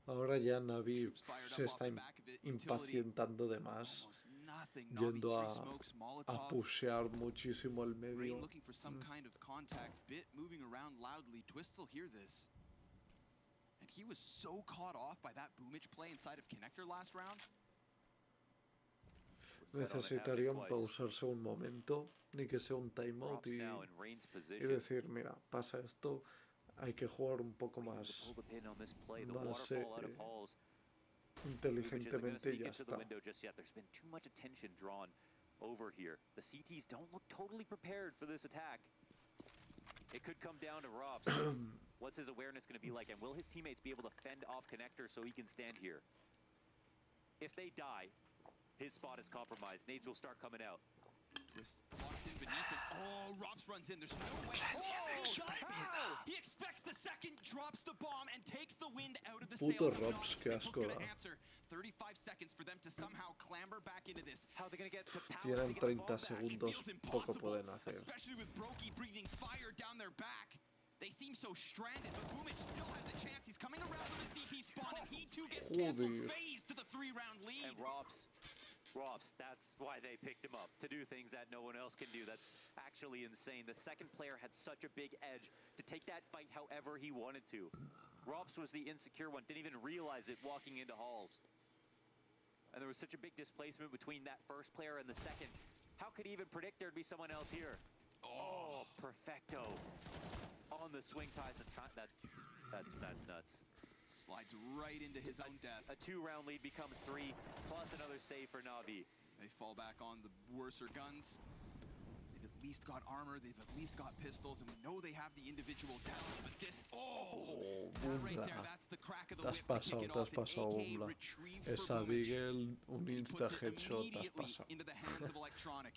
Speaker 1: Ahora ya NaVi
Speaker 3: Troops fired
Speaker 1: se
Speaker 3: up off
Speaker 1: está
Speaker 3: the back of it. Utility,
Speaker 1: impacientando de más,
Speaker 3: almost nothing.
Speaker 1: yendo
Speaker 3: NaVi,
Speaker 1: a,
Speaker 3: 3 smokes,
Speaker 1: a
Speaker 3: Molotov.
Speaker 1: pushear muchísimo el
Speaker 3: Rain
Speaker 1: medio.
Speaker 3: looking for some kind of contact. Bit moving around loudly. Twist will hear this. And he was so caught off by that boomage play inside of Connector last round.
Speaker 1: Necesitarían pausarse un momento, ni que sea un timeout
Speaker 2: Drops
Speaker 1: y
Speaker 2: now in Rain's position.
Speaker 1: decir, mira, pasa esto, hay que jugar un poco
Speaker 2: Able to
Speaker 1: más,
Speaker 2: pull the pin on this play. The
Speaker 1: más
Speaker 2: waterfall out of halls. Boomage isn't going to
Speaker 1: inteligentemente y
Speaker 2: sneak
Speaker 1: ya
Speaker 2: into the
Speaker 1: está.
Speaker 2: window just yet. There's been too much attention drawn over here. The CTs don't look totally prepared for this attack. It could come down to Robs. What's his awareness going to be like? And will his teammates be able to fend off Connector so he can stand here? If they die, his spot is compromised. Nades will start coming out.
Speaker 3: Twist walks in beneath him. Oh, Robs runs in. There's no way. Oh, he expects the second, drops the bomb, and takes the wind out of the
Speaker 1: Puto
Speaker 3: sails of
Speaker 1: Robs,
Speaker 3: NaVi.
Speaker 1: qué
Speaker 3: Simple's
Speaker 1: asco
Speaker 3: gonna
Speaker 1: da.
Speaker 3: answer. 35 seconds for them to somehow clamber back into this.
Speaker 2: How are they going to get to power?
Speaker 1: Tienen
Speaker 2: to get the bomb
Speaker 1: 30
Speaker 2: back?
Speaker 1: segundos,
Speaker 3: It feels
Speaker 1: poco
Speaker 3: impossible,
Speaker 1: pueden hacer.
Speaker 3: especially with Brokey breathing fire down their back. They seem so stranded, but Boomage still has a chance. He's coming around from the CT spawn, and he too gets canceled.
Speaker 1: Joder.
Speaker 3: FaZe to the 3-round lead.
Speaker 2: And Robs, that's why they picked him up, to do things that no one else can do. That's actually insane. The second player had such a big edge to take that fight however he wanted to. Robs was the insecure one, didn't even realize it walking into halls. And there was such a big displacement between that first player and the second. How could he even predict there'd be someone else here? Oh, Perfecto. On the swing ties of time. That's nuts.
Speaker 3: Slides right into his own death.
Speaker 2: A 2-round lead becomes 3, plus another save for NaVi.
Speaker 3: They fall back on the worser guns. They've at least got armor, they've at least got pistols, and we know they have the individual talent, but this, that right there,
Speaker 1: Umbra.
Speaker 3: that's the crack of the
Speaker 1: Te has
Speaker 3: whip to kick
Speaker 1: pasado,
Speaker 3: it
Speaker 1: te has
Speaker 3: off. An
Speaker 1: pasado,
Speaker 3: AK
Speaker 1: Umbra.
Speaker 3: retrieved for
Speaker 1: Esa
Speaker 3: Boomage.
Speaker 1: Deagle, un
Speaker 3: And he
Speaker 1: insta
Speaker 3: puts it
Speaker 1: headshot, te has
Speaker 3: immediately
Speaker 1: pasado.
Speaker 3: into the hands of Electronic.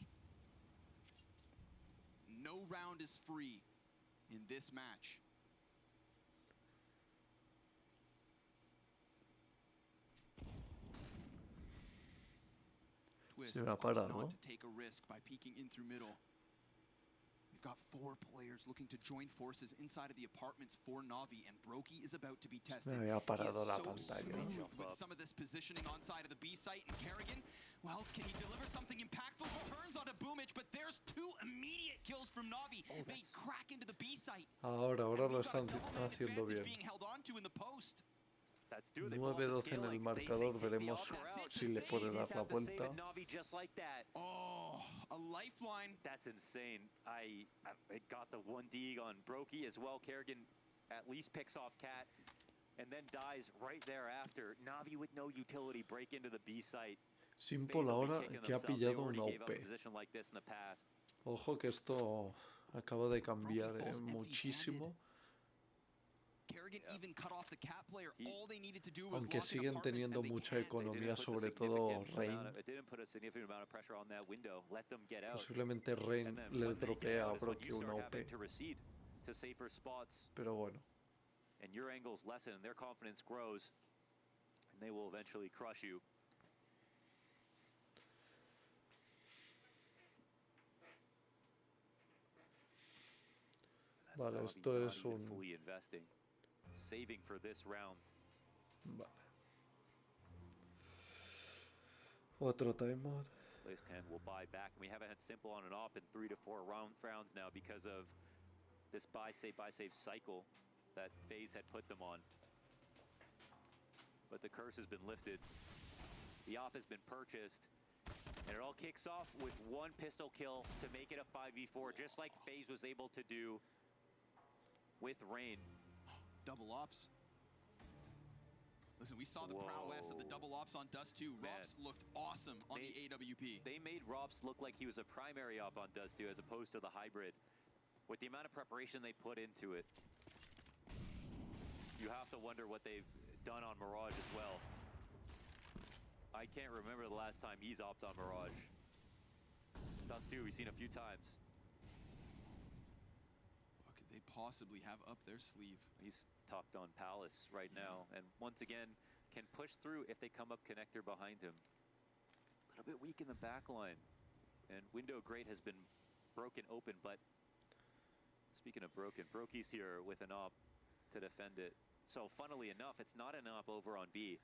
Speaker 3: No round is free in this match. Twist
Speaker 1: Se me ha
Speaker 3: opts
Speaker 1: parado.
Speaker 3: not to take a risk by peeking in through middle. We've got 4 players looking to join forces inside of the apartments for NaVi, and Brokey is about to be tested.
Speaker 1: Me había
Speaker 3: He
Speaker 1: parado
Speaker 3: is
Speaker 1: la
Speaker 3: so
Speaker 1: pantalla.
Speaker 3: smooth with some of this positioning on side of the B site, and Kerrigan, well, can he deliver something impactful? He turns onto Boomage, but there's 2 immediate kills from NaVi. They crack into the B site.
Speaker 1: Ahora
Speaker 3: And
Speaker 1: lo
Speaker 3: we've got a
Speaker 1: están
Speaker 3: double-man
Speaker 1: haciendo
Speaker 3: advantage
Speaker 1: bien.
Speaker 3: being held onto in the post.
Speaker 2: That's due. They pull off the
Speaker 1: 9-12 en el
Speaker 2: scaling.
Speaker 1: marcador,
Speaker 2: They take the
Speaker 1: veremos
Speaker 2: offer out.
Speaker 1: si le puede dar la
Speaker 2: Just have to save
Speaker 1: vuelta.
Speaker 2: it, NaVi, just like that.
Speaker 3: Oh, a lifeline.
Speaker 2: That's insane. They got the 1D on Brokey as well. Kerrigan at least picks off Cat and then dies right thereafter. NaVi with no utility break into the B site.
Speaker 1: Simple
Speaker 2: FaZe will be
Speaker 1: ahora
Speaker 2: kicking
Speaker 1: que ha
Speaker 2: themselves. They
Speaker 1: pillado
Speaker 2: already
Speaker 1: una
Speaker 2: gave up
Speaker 1: OP.
Speaker 2: a position like this in the past.
Speaker 1: Ojo que esto acaba de cambiar
Speaker 3: Brokey falls
Speaker 1: muchísimo.
Speaker 3: Kerrigan even cut off the Cat player. All they needed to do was
Speaker 1: Aunque
Speaker 3: lock in
Speaker 1: siguen
Speaker 3: apartments,
Speaker 1: teniendo
Speaker 3: and they
Speaker 1: mucha
Speaker 3: can't.
Speaker 1: economía,
Speaker 2: Put a
Speaker 1: sobre todo
Speaker 2: significant
Speaker 1: Rain.
Speaker 2: it didn't put a significant amount of pressure on that window. Let them get out.
Speaker 1: Posiblemente Rain
Speaker 2: And then
Speaker 1: le
Speaker 2: when they get
Speaker 1: dropea a
Speaker 2: out is when
Speaker 1: Brokey
Speaker 2: you
Speaker 1: una
Speaker 2: start
Speaker 1: OP.
Speaker 2: having to recede to safer spots,
Speaker 1: Pero bueno,
Speaker 2: and your angles lessen, and their confidence grows, and they will eventually crush you. That's
Speaker 1: Vale,
Speaker 2: Navi
Speaker 1: esto
Speaker 2: not
Speaker 1: es
Speaker 2: even
Speaker 1: un...
Speaker 2: fully investing, saving for this round.
Speaker 1: Vale. Otro timeout.
Speaker 2: BlazeClan will buy back, and we haven't had Simple on an op in 3 to 4 rounds now because of this buy save cycle that FaZe had put them on. But the curse has been lifted. The op has been purchased, and it all kicks off with one pistol kill to make it a 5v4, just like FaZe was able to do with Rain.
Speaker 3: Double ops. Listen, we saw the prowess of the double ops on Dust 2. Rops looked awesome on the AWP.
Speaker 2: They made Rops look like he was a primary op on Dust 2 as opposed to the hybrid. With the amount of preparation they put into it, you have to wonder what they've done on Mirage as well. I can't remember the last time he's opted on Mirage. Dust 2 we've seen a few times.
Speaker 3: What could they possibly have up their sleeve?
Speaker 2: He's tucked on Palace right now, and once again can push through if they come up connector behind him. A little bit weak in the back line, and window grate has been broken open, but speaking of broken, Brokey's here with an op to defend it. So funnily enough, it's not an op over on B.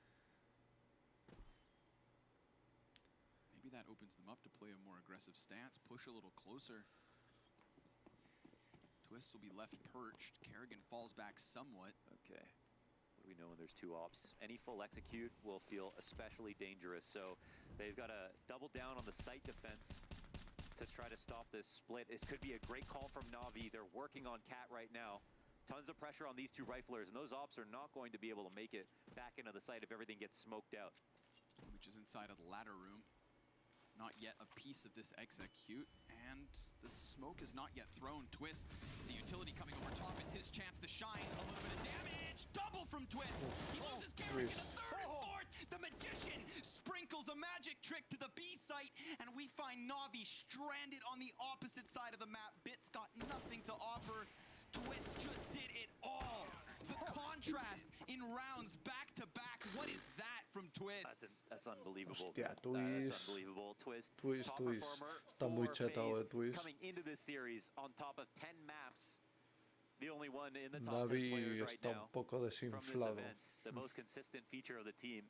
Speaker 3: Maybe that opens them up to play a more aggressive stance, push a little closer. Twist will be left perched. Kerrigan falls back somewhat.
Speaker 2: Okay, what do we know when there's 2 ops? Any full execute will feel especially dangerous, so they've got to double down on the site defense to try to stop this split. This could be a great call from NaVi. They're working on Cat right now. Tons of pressure on these 2 riflers, and those ops are not going to be able to make it back into the site if everything gets smoked out.
Speaker 3: Which is inside of the ladder room. Not yet a piece of this execute, and the smoke is not yet thrown. Twist, the utility coming over top. It's his chance to shine. A little bit of damage. Double from Twist. He loses Kerrigan. A third and fourth. The Magician sprinkles a magic trick to the B site, and we find NaVi stranded on the opposite side of the map. Bit's got nothing to offer. Twist just did it all. The contrast in rounds back to back. What is that from Twist?
Speaker 2: That's unbelievable.
Speaker 1: Hostia,
Speaker 2: That's
Speaker 1: Twist.
Speaker 2: unbelievable. Twist.
Speaker 1: Twist.
Speaker 2: Top performer
Speaker 1: Está muy
Speaker 2: for
Speaker 1: chetado,
Speaker 2: FaZe
Speaker 1: Twist.
Speaker 2: coming into this series on top of 10 maps. The only one in the top 10
Speaker 1: NaVi
Speaker 2: players right
Speaker 1: está
Speaker 2: now
Speaker 1: un poco
Speaker 2: from this
Speaker 1: desinflado.
Speaker 2: event. The most consistent feature of the team.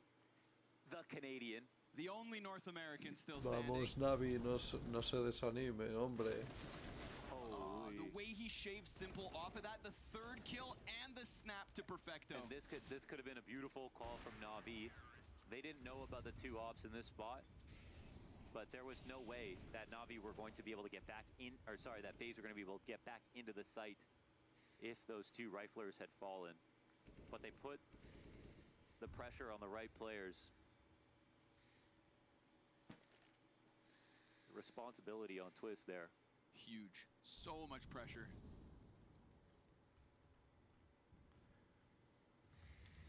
Speaker 2: The Canadian.
Speaker 3: The only North American still standing.
Speaker 1: Vamos, NaVi, no se desanime, hombre.
Speaker 3: The way he shaved Simple off of that, the third kill and the snap to Perfecto.
Speaker 2: And this could have been a beautiful call from NaVi. They didn't know about the 2 ops in this spot, but there was no way that NaVi were going to be able to get back in, or sorry, that FaZe were going to be able to get back into the site if those 2 riflers had fallen. But they put the pressure on the right players. The responsibility on Twist there.
Speaker 3: Huge. So much pressure.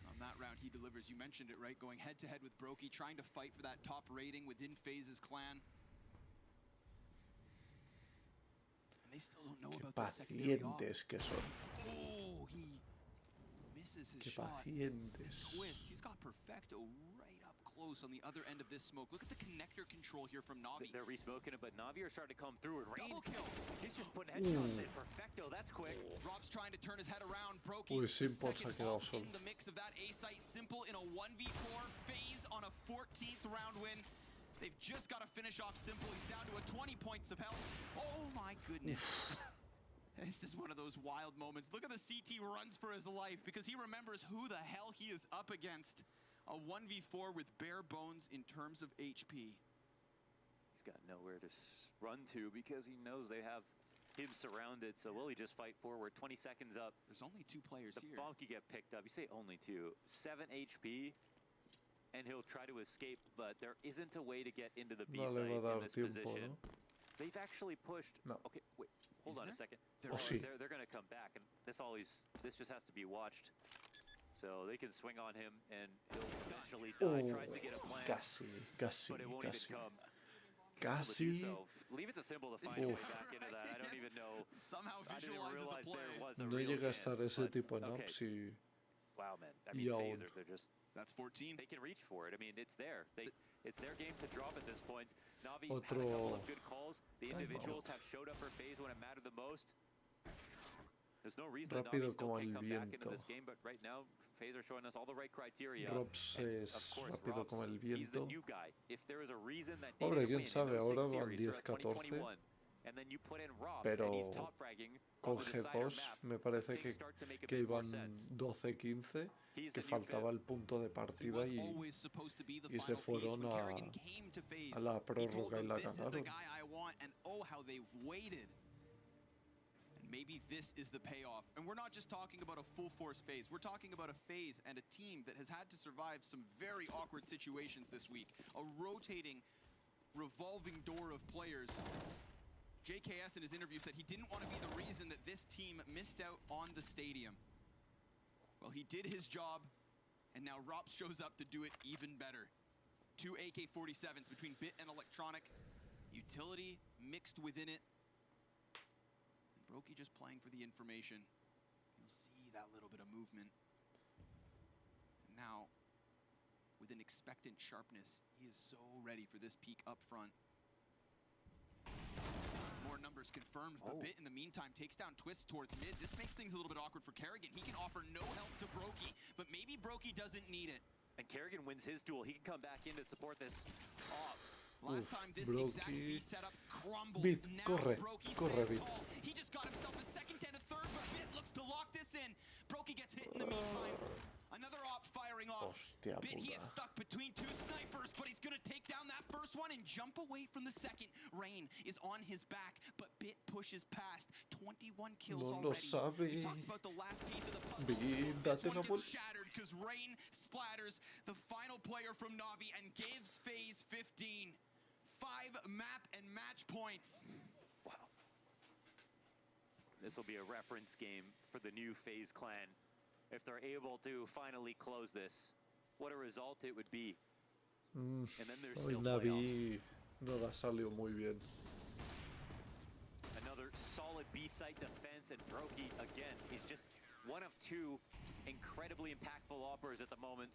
Speaker 3: On that round, he delivers. You mentioned it, right? Going head-to-head with Brokey, trying to fight for that top rating within FaZe's clan. And they still don't know about the secondary op.
Speaker 1: Pacientes que son.
Speaker 3: Oh, he misses his
Speaker 1: Qué
Speaker 3: shot.
Speaker 1: pacientes.
Speaker 3: Twist, he's got Perfecto right up close on the other end of this smoke. Look at the connector control here from NaVi.
Speaker 2: They're re-smoking it, but NaVi are starting to come through. And Rain,
Speaker 3: Double kill.
Speaker 2: he's just putting headshots in. Perfecto, that's quick.
Speaker 3: Rob's trying to turn his head around. Brokey,
Speaker 1: Uy,
Speaker 3: the
Speaker 1: Simple se ha
Speaker 3: second
Speaker 1: quedado
Speaker 3: op
Speaker 1: solo.
Speaker 3: in the mix of that A-site. Simple in a 1v4. FaZe on a 14th round win. They've just got to finish off Simple. He's down to a 20 points of health. Oh my goodness. This is one of those wild moments. Look at the CT runs for his life because he remembers who the hell he is up against. A 1v4 with bare bones in terms of HP.
Speaker 2: He's got nowhere to run to because he knows they have him surrounded. So will he just fight forward? 20 seconds up.
Speaker 3: There's only 2 players
Speaker 2: The
Speaker 3: here.
Speaker 2: bonk you get picked up. You say only 2. 7 HP. And he'll try to escape, but there isn't a way to get into the B
Speaker 1: No
Speaker 2: site
Speaker 1: le va a
Speaker 2: in
Speaker 1: dar
Speaker 2: this
Speaker 1: tiempo,
Speaker 2: position.
Speaker 1: ¿no?
Speaker 2: They've actually pushed.
Speaker 1: No.
Speaker 2: Okay, wait. Hold
Speaker 3: Is
Speaker 2: on a
Speaker 3: there?
Speaker 2: second.
Speaker 3: There
Speaker 1: Oh, sí.
Speaker 2: They're going to come back, and this just has to be watched. So they can swing on him, and he'll eventually die.
Speaker 1: Oh,
Speaker 2: Tries to get a plant,
Speaker 1: casi,
Speaker 2: but it won't
Speaker 1: casi.
Speaker 2: even come. Careful to do
Speaker 1: Casi.
Speaker 2: so. Leave it to Simple to find a way
Speaker 1: Oof.
Speaker 2: back into that. I don't
Speaker 3: Yes.
Speaker 2: even know.
Speaker 3: Somehow
Speaker 2: I didn't even
Speaker 3: visualizes a
Speaker 2: realize
Speaker 3: play.
Speaker 2: there was a
Speaker 1: No
Speaker 2: real
Speaker 1: llega a
Speaker 2: chance.
Speaker 1: estar ese
Speaker 2: but,
Speaker 1: tipo en
Speaker 2: okay.
Speaker 1: ups y...
Speaker 2: Wow, man. I mean,
Speaker 1: Y
Speaker 2: FaZe
Speaker 1: aún.
Speaker 2: they're just.
Speaker 3: That's 14.
Speaker 2: They can reach for it. I mean, it's there. It's their game to drop at this point. NaVi had a
Speaker 1: Otro
Speaker 2: couple of good calls. The
Speaker 1: timeout.
Speaker 2: individuals have showed up for FaZe when it mattered the most. There's no reason that
Speaker 1: Rápido
Speaker 2: Navi still
Speaker 1: como
Speaker 2: can't
Speaker 1: el
Speaker 2: come back into
Speaker 1: viento.
Speaker 2: this game, but right now, FaZe are showing us all the right criteria.
Speaker 1: Robs
Speaker 2: And of
Speaker 1: es
Speaker 2: course,
Speaker 1: rápido como el
Speaker 2: Robs, he's the
Speaker 1: viento.
Speaker 2: new guy. If there is a reason that
Speaker 1: Hombre,
Speaker 2: they
Speaker 1: quién
Speaker 2: win
Speaker 1: sabe,
Speaker 2: in those
Speaker 1: ahora
Speaker 2: 6
Speaker 1: van
Speaker 2: series throughout
Speaker 1: 10-14.
Speaker 2: 2021, and then you put in Robs
Speaker 1: Pero
Speaker 2: and he's top fragging
Speaker 1: Con
Speaker 2: on the decider
Speaker 1: G2
Speaker 2: map,
Speaker 1: me parece
Speaker 2: things start to make a
Speaker 1: que
Speaker 2: bit more
Speaker 1: iban
Speaker 2: sense.
Speaker 1: 12-15,
Speaker 2: He's
Speaker 1: que
Speaker 2: the new
Speaker 1: faltaba
Speaker 2: fifth.
Speaker 1: el punto de
Speaker 3: He
Speaker 1: partida
Speaker 3: was
Speaker 1: y
Speaker 3: always supposed to be the
Speaker 1: y se
Speaker 3: final piece.
Speaker 1: fueron
Speaker 3: When
Speaker 1: a
Speaker 3: Kerrigan came to FaZe,
Speaker 1: la
Speaker 3: he told
Speaker 1: prórroga y
Speaker 3: them,
Speaker 1: la
Speaker 3: this is the
Speaker 1: ganaron.
Speaker 3: guy I want, and oh, how they've waited. And maybe this is the payoff. And we're not just talking about a full force FaZe. We're talking about a FaZe and a team that has had to survive some very awkward situations this week. A rotating, revolving door of players. JKS in his interview said he didn't want to be the reason that this team missed out on the stadium. Well, he did his job, and now Rops shows up to do it even better. 2 AK-47s between Bit and Electronic. Utility mixed within it. And Brokey just playing for the information. You'll see that little bit of movement. And now, with an expectant sharpness, he is so ready for this peak up front. More numbers confirmed, but Bit in the meantime takes down Twist towards mid. This makes things a little bit awkward for Kerrigan. He can offer no help to Brokey, but maybe Brokey doesn't need it.
Speaker 2: And Kerrigan wins his duel. He can come back in to support this off.
Speaker 3: Last time this exact B setup crumbled.
Speaker 1: Bit,
Speaker 3: Now
Speaker 1: corre,
Speaker 3: Brokey
Speaker 1: corre,
Speaker 3: stands
Speaker 1: Bit.
Speaker 3: tall. He just got himself a second and a third, but Bit looks to lock this in. Brokey gets hit in the meantime. Another op firing off.
Speaker 1: Hostia
Speaker 3: Bit, he is
Speaker 1: puta.
Speaker 3: stuck between two snipers, but he's gonna take down that first one and jump away from the second. Rain is on his back, but Bit pushes past. 21 kills
Speaker 1: No lo
Speaker 3: already.
Speaker 1: sabe.
Speaker 3: We talked about the last piece of the puzzle.
Speaker 1: Bit,
Speaker 3: This
Speaker 1: date
Speaker 3: one
Speaker 1: una
Speaker 3: gets
Speaker 1: vuelta.
Speaker 3: shattered because Rain splatters the final player from NaVi and gives FaZe 15. 5 map and match points.
Speaker 2: Wow. This will be a reference game for the new FaZe clan. If they're able to finally close this, what a result it would be. And then there's
Speaker 1: Hoy
Speaker 2: still playoffs.
Speaker 1: NaVi no la salió muy bien.
Speaker 2: Another solid B-site defense, and Brokey, again, he's just one of 2 incredibly impactful operators at the moment.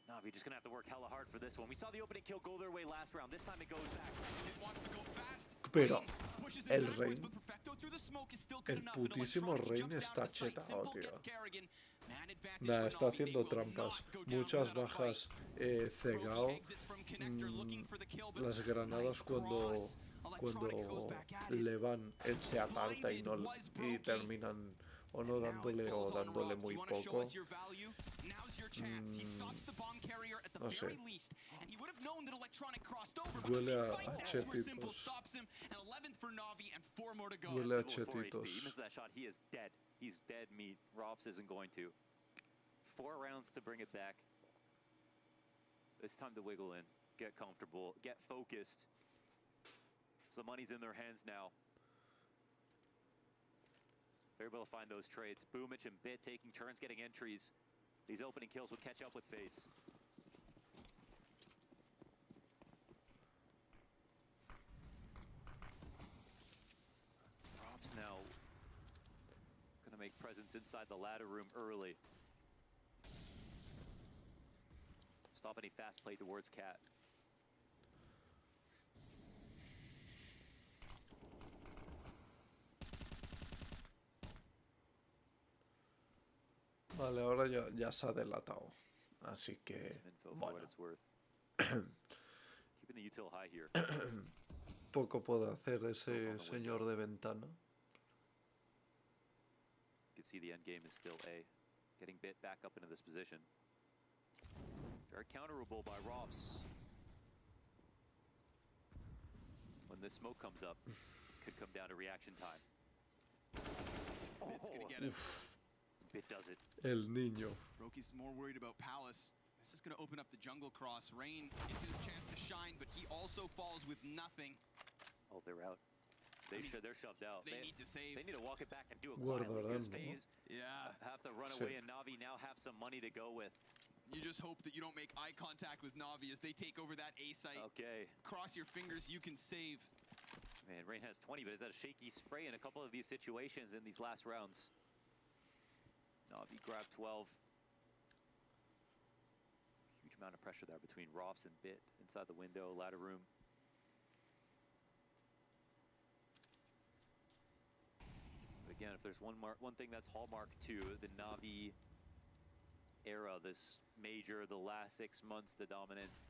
Speaker 2: Navi just gonna have to work hella hard for this one. We saw the opening kill go their way last round. This time it goes back.
Speaker 3: It wants to go fast.
Speaker 1: Pero
Speaker 3: Rain pushes it
Speaker 1: el
Speaker 3: backwards,
Speaker 1: Rain,
Speaker 3: but Perfecto through the smoke is still good
Speaker 1: el
Speaker 3: enough, and
Speaker 1: putísimo
Speaker 3: Electronic
Speaker 1: Rain
Speaker 3: jumps down
Speaker 1: está
Speaker 3: to the site.
Speaker 1: chetado,
Speaker 3: Simple
Speaker 1: tío.
Speaker 3: gets Kerrigan. Man advantage
Speaker 1: Nah,
Speaker 3: for
Speaker 1: está
Speaker 3: Navi. They
Speaker 1: haciendo
Speaker 3: will
Speaker 1: trampas.
Speaker 3: not go down
Speaker 1: Muchas
Speaker 3: without a fight.
Speaker 1: bajas.
Speaker 3: Brokey
Speaker 1: Cegao.
Speaker 3: exits from connector looking for the kill, but
Speaker 1: Las granadas
Speaker 3: nice
Speaker 1: cuando
Speaker 3: cross. Electronic goes back at it.
Speaker 1: le van en se aparta y, no,
Speaker 3: Blinded was
Speaker 1: y
Speaker 3: Brokey.
Speaker 1: terminan o no
Speaker 3: And now it
Speaker 1: dándole o
Speaker 3: falls on
Speaker 1: dándole
Speaker 3: Robs.
Speaker 1: muy
Speaker 3: You wanna show
Speaker 1: poco.
Speaker 3: us your value? Now's your chance. He stops the bomb carrier at the
Speaker 1: No
Speaker 3: very
Speaker 1: sé.
Speaker 3: least, and he would have known that Electronic crossed over. But
Speaker 1: Huele
Speaker 3: in
Speaker 1: a
Speaker 3: mid-fight, that's where Simple
Speaker 1: chetitos.
Speaker 3: stops him. And 11th for Navi, and 4 more to go.
Speaker 1: Huele a
Speaker 2: Simple with 4 HP.
Speaker 1: chetitos.
Speaker 2: He misses that shot. He is dead. He's dead meat. Robs isn't going to. 4 rounds to bring it back. It's time to wiggle in, get comfortable, get focused. So the money's in their hands now. They're able to find those trades. Boomich and Bit taking turns getting entries. These opening kills will catch up with FaZe. Robs now gonna make presence inside the ladder room early. Stop any fast play towards Cat.
Speaker 1: Vale, ahora ya se ha delatado. Así que,
Speaker 2: Some info for
Speaker 1: bueno,
Speaker 2: what it's worth. Keeping the util high here.
Speaker 1: poco puede hacer ese
Speaker 2: Poco on the
Speaker 1: señor de ventana.
Speaker 2: You can see the end game is still A. Getting Bit back up into this position. Very counterable by Robs. When this smoke comes up, could come down to reaction time.
Speaker 3: Bit's gonna get it.
Speaker 2: Bit does it.
Speaker 1: El niño.
Speaker 3: Brokey's more worried about Palace. This is gonna open up the jungle cross. Rain gets his chance to shine, but he also falls with nothing.
Speaker 2: Oh, they're out. They're shoved out.
Speaker 3: They need to save.
Speaker 2: They need to walk it back and do it quietly because
Speaker 1: Guardarán, ¿no?
Speaker 2: FaZe
Speaker 3: Yeah.
Speaker 2: have to run
Speaker 1: Sí.
Speaker 2: away, and Navi now have some money to go with.
Speaker 3: You just hope that you don't make eye contact with Navi as they take over that A site.
Speaker 2: Okay.
Speaker 3: Cross your fingers, you can save.
Speaker 2: Man, Rain has 20, but is that a shaky spray in a couple of these situations in these last rounds? Navi grabbed 12. Huge amount of pressure there between Robs and Bit inside the window, ladder room. again, if there's one thing that's hallmark to the NaVi era, this major, the last 6 months, the dominance,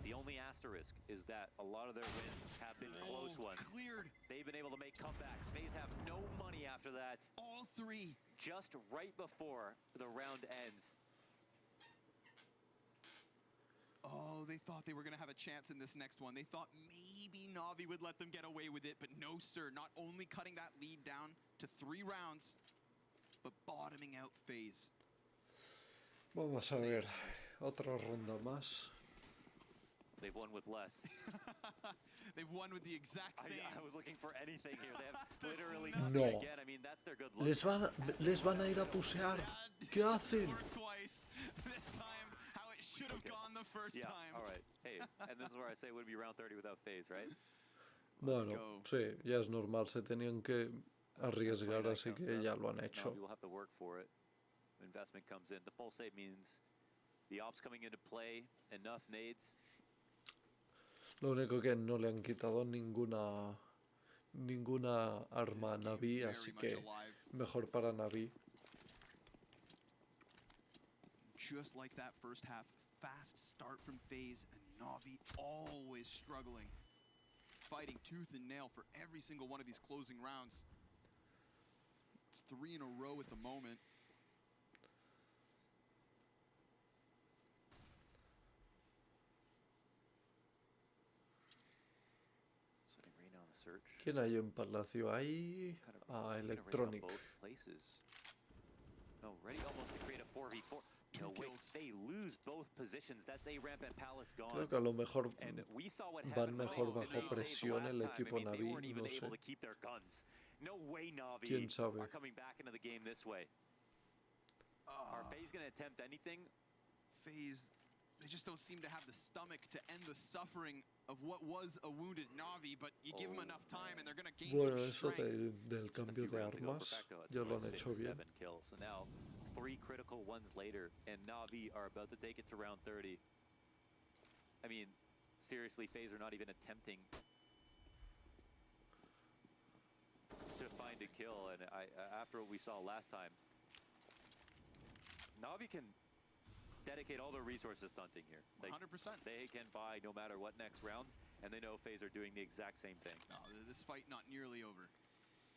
Speaker 2: the only asterisk is that a lot of their wins have been close ones.
Speaker 3: Cleared.
Speaker 2: They've been able to make comebacks. FaZe have no money after that.
Speaker 3: All 3.
Speaker 2: Just right before the round ends.
Speaker 3: Oh, they thought they were going to have a chance in this next one. They thought maybe NaVi would let them get away with it, but no, sir. Not only cutting that lead down to 3 rounds, but bottoming out FaZe.
Speaker 1: Vamos a ver, otra ronda más.
Speaker 2: They've won with less.
Speaker 3: They've won with the exact same.
Speaker 2: I was looking for anything here. They have literally
Speaker 3: nothing.
Speaker 1: No.
Speaker 2: again. I mean, that's their good luck.
Speaker 1: Les van a ir a pusear. ¿Qué hacen?
Speaker 3: Twice. This time, how it should have gone the first
Speaker 2: Yeah,
Speaker 3: time.
Speaker 2: all right. Hey, and this is where I say it would be round 30 without FaZe, right?
Speaker 1: Bueno,
Speaker 3: go.
Speaker 1: sí, ya es normal, se tenían que arriesgar, así que ya lo han hecho.
Speaker 2: NaVi will have to work for it. Investment comes in. The full save means the ops coming into play, enough nades.
Speaker 1: Lo único que no le han quitado ninguna arma a
Speaker 3: This game
Speaker 1: NaVi,
Speaker 3: very
Speaker 1: así
Speaker 3: much
Speaker 1: que
Speaker 3: alive.
Speaker 1: mejor para NaVi.
Speaker 3: Just like that first half, fast start from FaZe, and NaVi always struggling. Fighting tooth and nail for every single one of these closing rounds. It's 3 in a row at the moment.
Speaker 2: Setting Reyna on the search.
Speaker 1: ¿Quién hay en Palacio? Hay
Speaker 2: Kind of
Speaker 1: a
Speaker 2: keeping a Reyna on
Speaker 1: Electronic.
Speaker 2: both places. No, ready almost to create a 4v4.
Speaker 3: Two
Speaker 2: No, wait,
Speaker 3: kills.
Speaker 2: they lose both positions. That's a ramp and Palace gone.
Speaker 1: Creo que a lo mejor
Speaker 2: And we saw what
Speaker 1: van
Speaker 2: happened when
Speaker 1: mejor
Speaker 2: they
Speaker 1: bajo
Speaker 2: saved the
Speaker 1: presión
Speaker 2: last
Speaker 1: el
Speaker 2: time.
Speaker 1: equipo
Speaker 2: I mean, they
Speaker 1: NaVi,
Speaker 2: weren't even
Speaker 1: no sé.
Speaker 2: able to keep their guns. No way NaVi
Speaker 1: ¿Quién sabe?
Speaker 2: are coming back into the game this way. Are FaZe going to attempt anything?
Speaker 3: FaZe, they just don't seem to have the stomach to end the suffering of what was a wounded NaVi, but you give them enough time and they're going to gain
Speaker 1: Bueno,
Speaker 3: some
Speaker 1: eso
Speaker 3: strength.
Speaker 1: del
Speaker 2: Just a
Speaker 1: cambio
Speaker 2: few
Speaker 1: de
Speaker 2: rounds ago,
Speaker 1: armas
Speaker 2: Perfecto had
Speaker 1: ya lo han
Speaker 2: 6,
Speaker 1: hecho bien.
Speaker 2: 7 kills. So now 3 critical ones later, and NaVi are about to take it to round 30. I mean, seriously, FaZe are not even attempting to find a kill, and after what we saw last time, NaVi can dedicate all their resources to hunting here. Like,
Speaker 3: 100%.
Speaker 2: they can buy no matter what next round, and they know FaZe are doing the exact same thing.
Speaker 3: No, this fight not nearly over.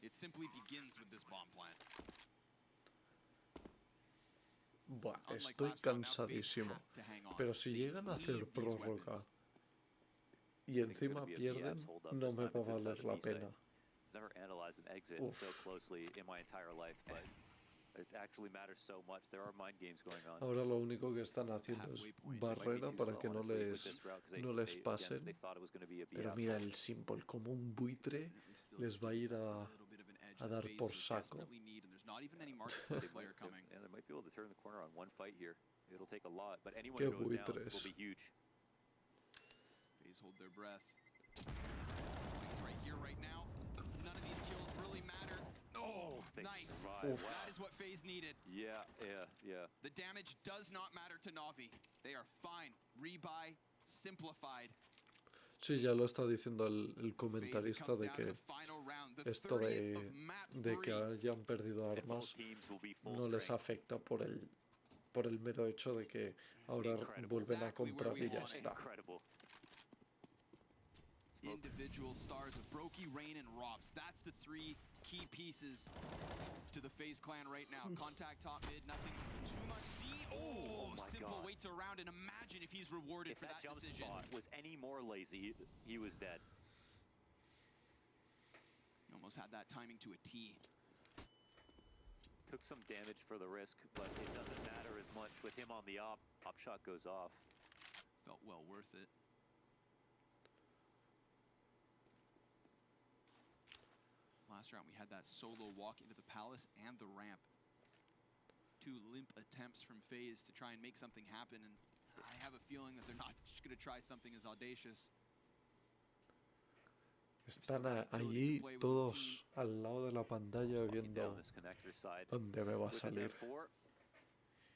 Speaker 3: It simply begins with this bomb plant.
Speaker 1: Buah,
Speaker 3: Unlike
Speaker 1: estoy
Speaker 3: last round, now FaZe
Speaker 1: cansadísimo.
Speaker 3: have to hang on.
Speaker 1: Pero si
Speaker 3: They
Speaker 1: llegan a hacer
Speaker 3: need these
Speaker 1: prórroga
Speaker 3: weapons.
Speaker 1: y
Speaker 2: I think it's
Speaker 1: encima
Speaker 2: gonna be a
Speaker 1: pierden,
Speaker 2: BS hold up
Speaker 1: no
Speaker 2: this
Speaker 1: me
Speaker 2: time.
Speaker 1: va a
Speaker 2: It's inside
Speaker 1: valer
Speaker 2: the
Speaker 1: la
Speaker 2: B site.
Speaker 1: pena.
Speaker 2: Never analyzed an exit
Speaker 1: Oof.
Speaker 2: so closely in my entire life, but it actually matters so much. There are mind games going on.
Speaker 1: Ahora lo único que están haciendo es
Speaker 3: Halfway point.
Speaker 2: Might be
Speaker 1: barrera
Speaker 2: too
Speaker 1: para
Speaker 2: slow,
Speaker 1: que no
Speaker 2: honestly, with
Speaker 1: les,
Speaker 2: this route, 'cause
Speaker 1: no les
Speaker 2: again,
Speaker 1: pasen.
Speaker 2: they thought it was going to be a
Speaker 1: Pero
Speaker 2: BF.
Speaker 1: mira el Simple, como un buitre
Speaker 3: Definitely still
Speaker 1: les va a ir
Speaker 3: a little bit of an edge
Speaker 1: a
Speaker 3: that
Speaker 1: dar
Speaker 3: FaZe
Speaker 1: por
Speaker 3: so
Speaker 1: saco.
Speaker 3: desperately need, and there's not even any marketplace
Speaker 2: They
Speaker 3: player
Speaker 2: might,
Speaker 3: coming.
Speaker 2: yeah, they might be able to turn the corner on one fight here. It'll take a lot, but anyone
Speaker 1: Qué
Speaker 2: who goes down
Speaker 1: buitres.
Speaker 2: will be huge.
Speaker 3: FaZe hold their breath. It's right here, right now. None of these kills really matter. Oh,
Speaker 2: They
Speaker 3: nice.
Speaker 2: survived.
Speaker 1: Oof.
Speaker 2: Wow.
Speaker 3: That is what FaZe needed.
Speaker 2: Yeah.
Speaker 3: The damage does not matter to NaVi. They are fine. Rebuy, simplified.
Speaker 1: Sí, ya lo está diciendo el
Speaker 3: FaZe
Speaker 1: comentarista
Speaker 3: comes
Speaker 1: de
Speaker 3: down to
Speaker 1: que
Speaker 3: the final round, the
Speaker 1: esto
Speaker 3: 30th of map
Speaker 1: de que
Speaker 3: 3.
Speaker 1: hayan perdido
Speaker 2: And both
Speaker 1: armas
Speaker 2: teams will be full
Speaker 1: no les
Speaker 2: strength.
Speaker 1: afecta por el mero hecho de que ahora
Speaker 2: incredible.
Speaker 1: vuelven a
Speaker 3: Exactly where
Speaker 1: comprar
Speaker 3: we
Speaker 1: y ya
Speaker 3: want it.
Speaker 1: está.
Speaker 2: Incredible. Smoke.
Speaker 3: Individual stars of Brokey, Rain, and Robs. That's the 3 key pieces to the FaZe clan right now. Contact top mid, nothing too much. See,
Speaker 2: Oh my
Speaker 3: Simple
Speaker 2: God.
Speaker 3: waits around, and imagine if he's rewarded
Speaker 2: If
Speaker 3: for
Speaker 2: that
Speaker 3: that
Speaker 2: jump
Speaker 3: decision.
Speaker 2: spot was any more lazy, he was dead.
Speaker 3: He almost had that timing to a T.
Speaker 2: Took some damage for the risk, but it doesn't matter as much with him on the op. Op shot goes off.
Speaker 3: Felt well worth it. Last round, we had that solo walk into the palace and the ramp. 2 limp attempts from FaZe to try and make something happen, and I have a feeling that they're not just going to try something as audacious.
Speaker 1: Están allí todos al lado de la pantalla
Speaker 2: Locking
Speaker 1: viendo
Speaker 2: down this connector side.
Speaker 1: dónde me va a
Speaker 2: With this
Speaker 1: salir.
Speaker 2: M4,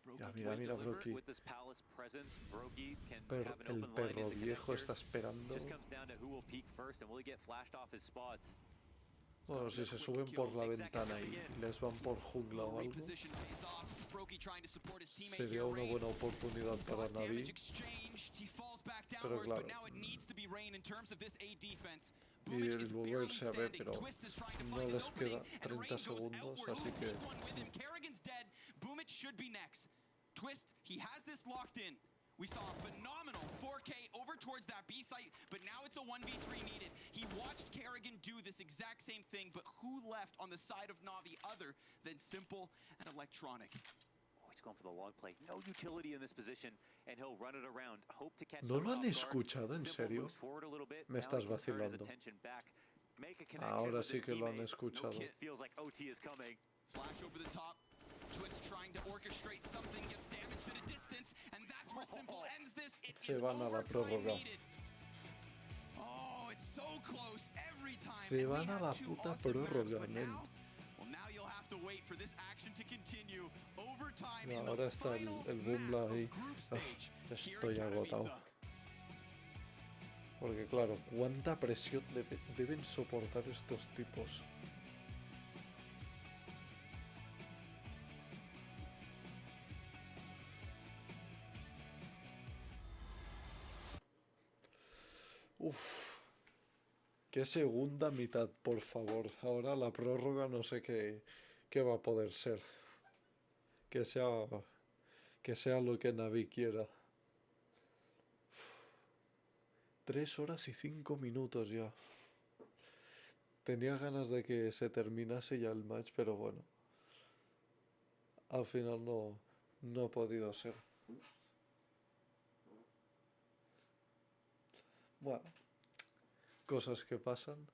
Speaker 1: Mira,
Speaker 3: Brokey
Speaker 1: mira,
Speaker 3: can
Speaker 1: mira,
Speaker 3: deliver.
Speaker 1: Brokey.
Speaker 2: with this Palace presence, Brokey can
Speaker 1: El
Speaker 2: have an open line
Speaker 1: perro
Speaker 2: in the
Speaker 1: viejo
Speaker 2: connector.
Speaker 1: está esperando.
Speaker 2: Just comes down to who will peek first, and will he get flashed off his spots?
Speaker 1: Bueno, si se suben por la ventana y les van por jungla o algo, sería una buena oportunidad para NaVi. Pero claro, y el moverse a ver, pero no les queda 30 segundos, así que...
Speaker 3: Twist, he has this locked in. We saw a phenomenal 4K over towards that B site, but now it's a 1v3 needed. He watched Kerrigan do this exact same thing, but who left on the side of Navi other than Simple and Electronic?
Speaker 2: Oh, he's going for the long play. No utility in this position, and he'll run it around. Hope to catch
Speaker 1: ¿No lo
Speaker 2: someone
Speaker 1: han
Speaker 2: off guard.
Speaker 1: escuchado, en
Speaker 2: Simple
Speaker 1: serio?
Speaker 2: moves forward a little bit.
Speaker 1: Me
Speaker 2: Now
Speaker 1: estás
Speaker 2: he can turn his
Speaker 1: vacilando.
Speaker 2: attention back. Make a connection
Speaker 1: Ahora
Speaker 2: with
Speaker 1: sí
Speaker 2: his
Speaker 1: que lo han
Speaker 2: teammate.
Speaker 1: escuchado.
Speaker 3: kit.
Speaker 2: Feels like OT is coming.
Speaker 3: Flash over the top. Twist trying to orchestrate something, gets damaged at a distance, and that's where Simple ends this. It
Speaker 1: Se
Speaker 3: is
Speaker 1: van a la
Speaker 3: overtime
Speaker 1: prórroga.
Speaker 3: needed. Oh, it's so close every time.
Speaker 1: Se
Speaker 3: And we
Speaker 1: van a
Speaker 3: had
Speaker 1: la
Speaker 3: two
Speaker 1: puta
Speaker 3: awesome maps,
Speaker 1: prórroga,
Speaker 3: but
Speaker 1: nen.
Speaker 3: now you'll have to wait for this action to continue. Overtime
Speaker 1: Y
Speaker 3: in
Speaker 1: ahora
Speaker 3: the
Speaker 1: está
Speaker 3: final
Speaker 1: el
Speaker 3: map
Speaker 1: Bumbla
Speaker 3: of
Speaker 1: ahí.
Speaker 3: group stage. Here
Speaker 1: Estoy
Speaker 3: in
Speaker 1: agotado.
Speaker 3: Katowice.
Speaker 1: Porque claro, ¿cuánta presión deben soportar estos tipos? Uf. Qué segunda mitad, por favor. Ahora la prórroga no sé qué va a poder ser. Que sea lo que NaVi quiera. 3 horas y 5 minutos ya. Tenía ganas de que se terminase ya el match, pero bueno. Al final no ha podido ser. Bueno, cosas que pasan.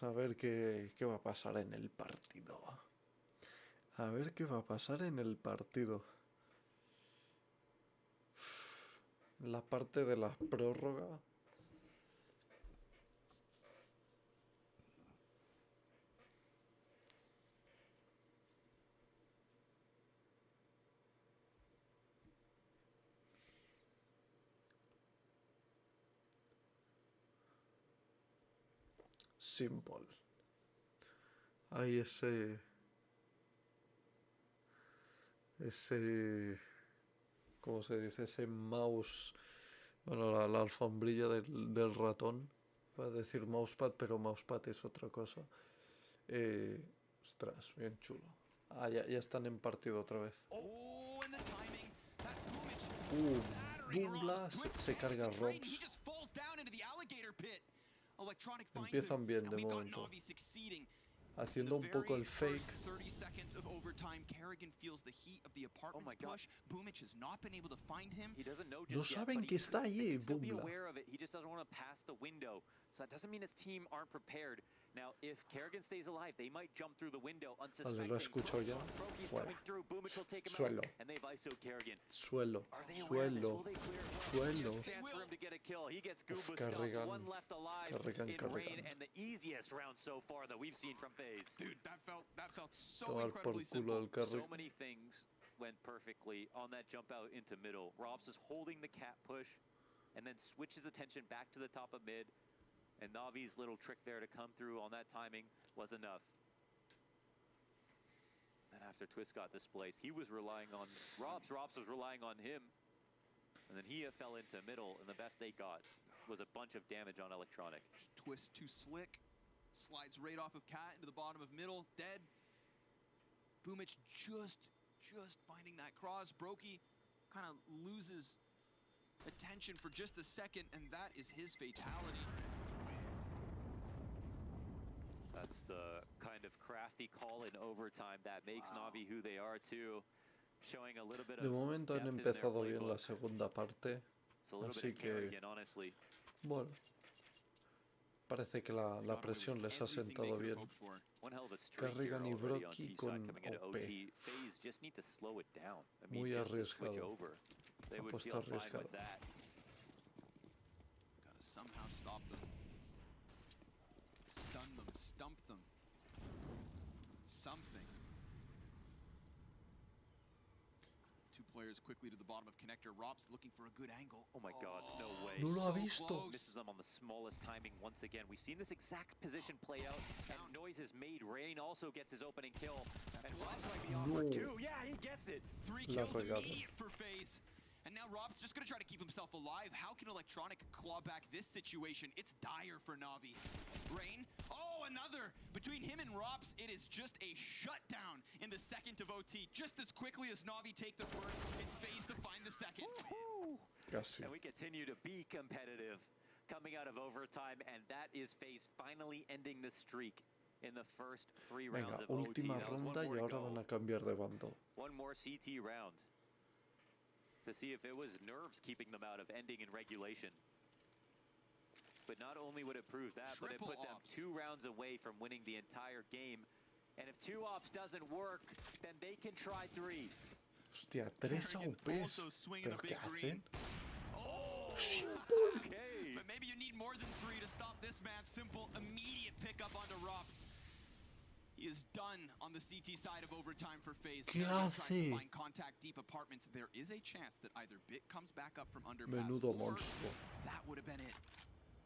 Speaker 1: A ver qué va a pasar en el partido. A ver qué va a pasar en el partido. La parte de la prórroga. Simple. Hay ese... ¿Cómo se dice? Ese mouse... Bueno, la alfombrilla del ratón. Va a decir mousepad, pero mousepad es otra cosa. Ostras, bien chulo. Ah, ya están en partido otra vez.
Speaker 3: Oh, and the timing. That's Boombage.
Speaker 1: Bumbla se carga a Robs.
Speaker 3: He just falls down into the alligator pit. Electronic finds
Speaker 1: Empiezan
Speaker 3: him,
Speaker 1: bien
Speaker 3: and
Speaker 1: de
Speaker 3: we've got
Speaker 1: momento.
Speaker 3: NaVi succeeding.
Speaker 1: Haciendo un poco el fake.
Speaker 3: 30 seconds of overtime, Kerrigan feels the heat of the apartment's
Speaker 2: God.
Speaker 3: push. Boomich has not been able to find him.
Speaker 2: He doesn't know
Speaker 1: No
Speaker 2: just yet,
Speaker 1: saben
Speaker 2: but
Speaker 1: que está
Speaker 2: they
Speaker 1: allí,
Speaker 2: can still be
Speaker 1: Boomla.
Speaker 2: aware of it. He just doesn't want to pass the window. So that doesn't mean his team aren't prepared. Now, if Kerrigan stays alive, they might jump through the window unsuspecting.
Speaker 1: Vale, lo escucho ya.
Speaker 2: Broky's
Speaker 1: Fuera.
Speaker 2: coming through. Boomich will take him
Speaker 1: Suelo.
Speaker 2: out, and they've ISO Kerrigan.
Speaker 1: Suelo.
Speaker 2: Are they aware of this?
Speaker 1: Suelo.
Speaker 2: Will they clear?
Speaker 1: Suelo.
Speaker 2: Chance for him to get a kill. He gets Goomba
Speaker 1: Kerrigan.
Speaker 2: stumped. One left alive in
Speaker 1: Kerrigan.
Speaker 2: Rain, and the easiest round so far that we've seen from FaZe.
Speaker 3: Dude, that felt so
Speaker 1: Tomar por
Speaker 3: incredibly
Speaker 1: culo
Speaker 3: simple.
Speaker 1: el Kerrigan.
Speaker 2: So many things went perfectly on that jump out into middle. Robs is holding the cat push and then switches attention back to the top of mid. And NaVi's little trick there to come through on that timing was enough. And after Twist got displaced, he was relying on Robs. Robs was relying on him. And then he fell into middle, and the best they got was a bunch of damage on Electronic.
Speaker 3: Twist too slick. Slides right off of Cat into the bottom of middle. Dead. Boomich just finding that cross. Brokey kind of loses attention for just a second, and that is his fatality.
Speaker 2: That's the kind of crafty call in overtime that makes NaVi who they are too. Showing a little bit
Speaker 1: De
Speaker 2: of
Speaker 1: momento han
Speaker 2: depth in their
Speaker 1: empezado bien la
Speaker 2: playbook.
Speaker 1: segunda parte.
Speaker 2: It's a little
Speaker 1: así
Speaker 2: bit of
Speaker 1: que-
Speaker 2: Kerrigan, honestly.
Speaker 1: Bueno. Parece que la presión les ha sentado bien.
Speaker 2: One hell of a streak here
Speaker 1: Kerrigan y
Speaker 2: already on
Speaker 1: Brocky
Speaker 2: T-side
Speaker 1: con
Speaker 2: coming into
Speaker 1: OP.
Speaker 2: OT. FaZe just need to slow it down. I mean,
Speaker 1: Muy
Speaker 2: just to switch
Speaker 1: arriesgado.
Speaker 2: over. They would
Speaker 1: Apuesta
Speaker 2: feel fine
Speaker 1: arriesgado.
Speaker 2: with that.
Speaker 3: Gotta somehow stop them. Stun them, stump them. Something. Two players quickly to the bottom of connector. Rops looking for a good angle.
Speaker 2: Oh my god, no way.
Speaker 1: No lo ha
Speaker 3: So
Speaker 1: visto.
Speaker 3: close.
Speaker 2: Misses them on the smallest timing once again. We've seen this exact position play out, and noise is made. Rain also gets his opening kill, and Robs might be on for
Speaker 1: No.
Speaker 2: two. Yeah, he gets it.
Speaker 3: 3
Speaker 1: La
Speaker 3: kills
Speaker 1: regada.
Speaker 3: immediate for FaZe. And now Rob's just gonna try to keep himself alive. How can Electronic claw back this situation? It's dire for NaVi. Rain, oh, another! Between him and Robs, it is just a shutdown in the second of OT. Just as quickly as NaVi take the first, it's FaZe to find the second.
Speaker 2: Woo-hoo.
Speaker 1: Casi.
Speaker 2: And we continue to be competitive coming out of overtime, and that is FaZe finally ending the streak in the first 3 rounds
Speaker 1: Venga,
Speaker 2: of OT.
Speaker 1: última
Speaker 2: That was one
Speaker 1: ronda y
Speaker 2: more to
Speaker 1: ahora
Speaker 2: go.
Speaker 1: van a cambiar de bando.
Speaker 2: One more CT round to see if it was nerves keeping them out of ending in regulation. But not only would it prove that, but it
Speaker 3: Triple
Speaker 2: put them
Speaker 3: ops.
Speaker 2: 2 rounds away from winning the entire game. And if 2 ops doesn't work, then they can try 3.
Speaker 1: Hostia, 3
Speaker 3: Kerrigan
Speaker 1: AWPs.
Speaker 3: also swinging a
Speaker 1: ¿Pero
Speaker 3: big
Speaker 1: qué
Speaker 3: green.
Speaker 1: hacen?
Speaker 3: Oh!
Speaker 2: Okay.
Speaker 3: But maybe you need more than 3 to stop this man. Simple, immediate pickup onto Rops. He is done on the CT side of overtime for FaZe.
Speaker 1: ¿Qué
Speaker 3: Kerrigan tries to
Speaker 1: hace?
Speaker 3: find contact deep apartments. There is a chance that either Bit comes back up from underpass
Speaker 1: Menudo
Speaker 3: or
Speaker 1: monstruo.
Speaker 3: that would have been it.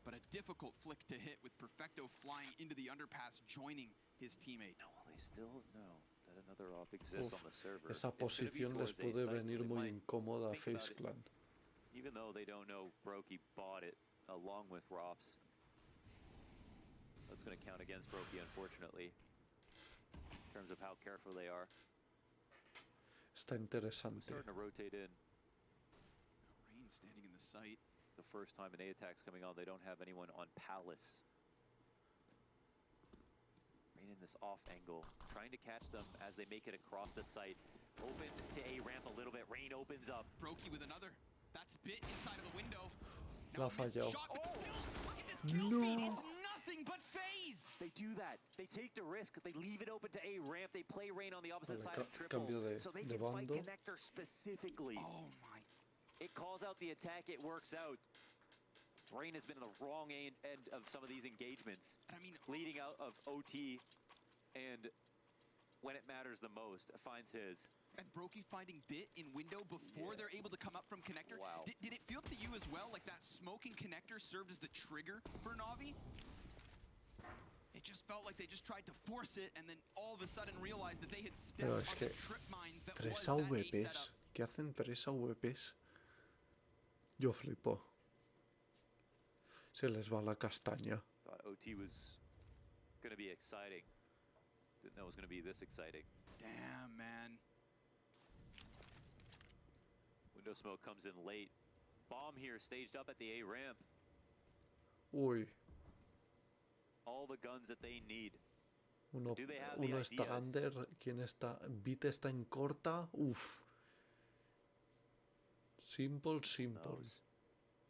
Speaker 3: But a difficult flick to hit with Perfecto flying into the underpass, joining his teammate.
Speaker 2: No, they still know that another op exists
Speaker 1: Uf,
Speaker 2: on the server.
Speaker 1: esa
Speaker 2: It's gonna be
Speaker 1: posición les
Speaker 2: towards A
Speaker 1: puede
Speaker 2: site, so
Speaker 1: venir
Speaker 2: they
Speaker 1: muy
Speaker 2: might
Speaker 1: incómoda a
Speaker 2: think about
Speaker 1: FaZe
Speaker 2: it.
Speaker 1: Clan.
Speaker 2: Even though they don't know Brokey bought it along with Rops. That's going to count against Brokey, unfortunately, in terms of how careful they are.
Speaker 1: Está interesante.
Speaker 2: Starting to rotate in.
Speaker 3: Rain standing in the site.
Speaker 2: The first time an A attack's coming on, they don't have anyone on Palace. Rain in this off angle, trying to catch them as they make it across the site. Open to A ramp a little bit. Rain opens up.
Speaker 3: Brokey with another. That's Bit inside of the window.
Speaker 1: La
Speaker 3: Now
Speaker 1: ha
Speaker 3: a missed
Speaker 1: fallado.
Speaker 3: shot, but still, look at this kill feed. It's nothing but FaZe.
Speaker 2: They do that. They take the risk. They leave it open to A ramp. They play Rain on the opposite
Speaker 1: Vale,
Speaker 2: side of triple,
Speaker 1: cambio de
Speaker 2: so they
Speaker 1: de
Speaker 2: can fight
Speaker 1: bando.
Speaker 2: connector specifically.
Speaker 3: Oh my.
Speaker 2: It calls out the attack. It works out. Rain has been on the wrong end of some of these engagements,
Speaker 3: I mean,
Speaker 2: leading out of OT, and when it matters the most, finds his.
Speaker 3: and Brokey finding Bit in window before they're able to come up from connector.
Speaker 2: Wow.
Speaker 3: Did it feel to you as well like that smoking connector served as the trigger for NaVi? It just felt like they just tried to force it and then all of a sudden realized that they had stepped
Speaker 1: Pero
Speaker 3: on
Speaker 1: es
Speaker 3: the
Speaker 1: que
Speaker 3: trip mine that
Speaker 1: 3
Speaker 3: was that A
Speaker 1: AWPs.
Speaker 3: setup.
Speaker 1: ¿Qué hacen 3 AWPs? Yo flipo. Se les va la castaña.
Speaker 2: Thought OT was going to be exciting. Didn't know it was going to be this exciting.
Speaker 3: Damn, man.
Speaker 2: Window smoke comes in late. Bomb here staged up at the A ramp.
Speaker 1: Uy.
Speaker 2: all the guns that they need.
Speaker 1: Uno,
Speaker 2: Do they have the
Speaker 1: uno está
Speaker 2: ideas?
Speaker 1: under, ¿quién está? Beat está en corta, uff. Simple.
Speaker 2: Knows.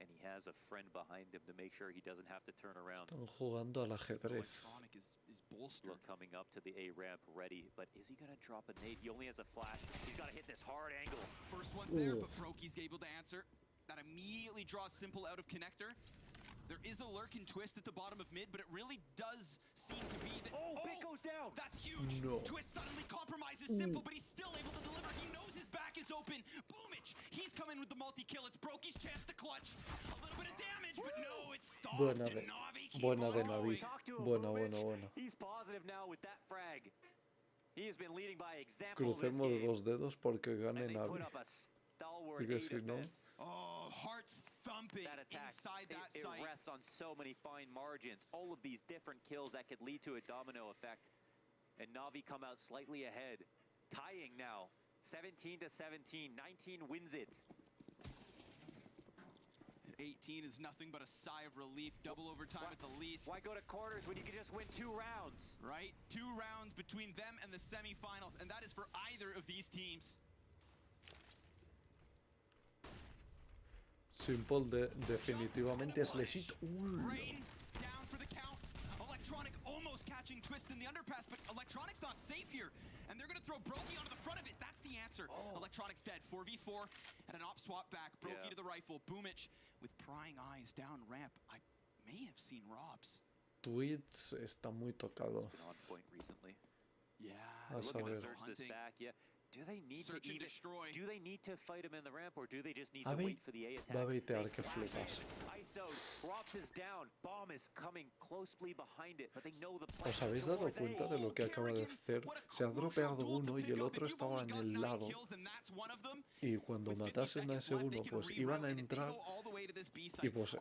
Speaker 2: And he has a friend behind him to make sure he doesn't have to turn around.
Speaker 1: Están jugando al ajedrez.
Speaker 3: Electronic is bolstered.
Speaker 2: Look, coming up to the A ramp ready, but is he gonna drop a nade? He only has a flash. He's gotta hit this hard angle.
Speaker 3: First one's there, but Brokey's able to answer. That immediately draws Simple out of connector. There is a lurk and twist at the bottom of mid, but it really does seem to be that.
Speaker 4: Oh, Bit goes down.
Speaker 3: That's huge.
Speaker 1: No.
Speaker 3: Twist suddenly compromises Simple, but he's still able to deliver. He knows his back is open. Boomich, he's coming with the multi-kill. It's Brokey's chance to clutch. A little bit of damage, but no, it's stopped.
Speaker 1: Buena
Speaker 3: And
Speaker 1: de,
Speaker 3: NaVi keep
Speaker 1: buena de
Speaker 3: on
Speaker 1: NaVi.
Speaker 3: going.
Speaker 2: Talk to him,
Speaker 1: Buena.
Speaker 2: He's positive now with that frag. He has been leading by example this
Speaker 1: Crucemos
Speaker 2: game.
Speaker 1: los dedos porque gane
Speaker 2: And they put
Speaker 1: NaVi.
Speaker 2: up a stalwart
Speaker 1: Porque
Speaker 2: A
Speaker 1: si no-
Speaker 2: defense.
Speaker 3: Oh, hearts thumping
Speaker 2: That attack,
Speaker 3: inside that
Speaker 2: it
Speaker 3: site.
Speaker 2: rests on so many fine margins. All of these different kills that could lead to a domino effect. And NaVi come out slightly ahead. Tying now. 17-17. 19 wins it.
Speaker 3: 18 is nothing but a sigh of relief. Double overtime at the least.
Speaker 2: Why go to quarters when you can just win 2 rounds?
Speaker 3: Right? 2 rounds between them and the semifinals, and that is for either of these teams.
Speaker 1: Simple definitivamente es legit.
Speaker 3: Rain down for the count. Electronic almost catching Twist in the underpass, but Electronic's not safe here. And they're going to throw Brokey onto the front of it. That's the answer. Electronic's dead. 4v4 and an op swap back. Brokey to the rifle. Boomich with prying eyes down ramp. I may have seen Robs.
Speaker 1: Twitch está muy tocado.
Speaker 2: Been on point recently.
Speaker 3: Yeah.
Speaker 1: A
Speaker 2: Looking to
Speaker 1: saber.
Speaker 2: search this back, yeah. Do they need
Speaker 3: Search
Speaker 2: to
Speaker 3: and
Speaker 2: even,
Speaker 3: destroy.
Speaker 2: do they need to fight him in the ramp, or do they just need
Speaker 1: Va
Speaker 2: to
Speaker 1: a
Speaker 2: wait for the A attack?
Speaker 1: va a baitear
Speaker 2: They
Speaker 1: que
Speaker 2: flash
Speaker 1: flipas.
Speaker 2: it. ISO, Rops is down. Bomb is coming closely behind it, but they know the plan
Speaker 1: ¿Os habéis dado
Speaker 2: towards A.
Speaker 1: cuenta de lo que acaba de hacer? Se ha dropeado uno y el otro estaba en el lado. Y cuando matasen a ese uno, pues iban a entrar. Y pues,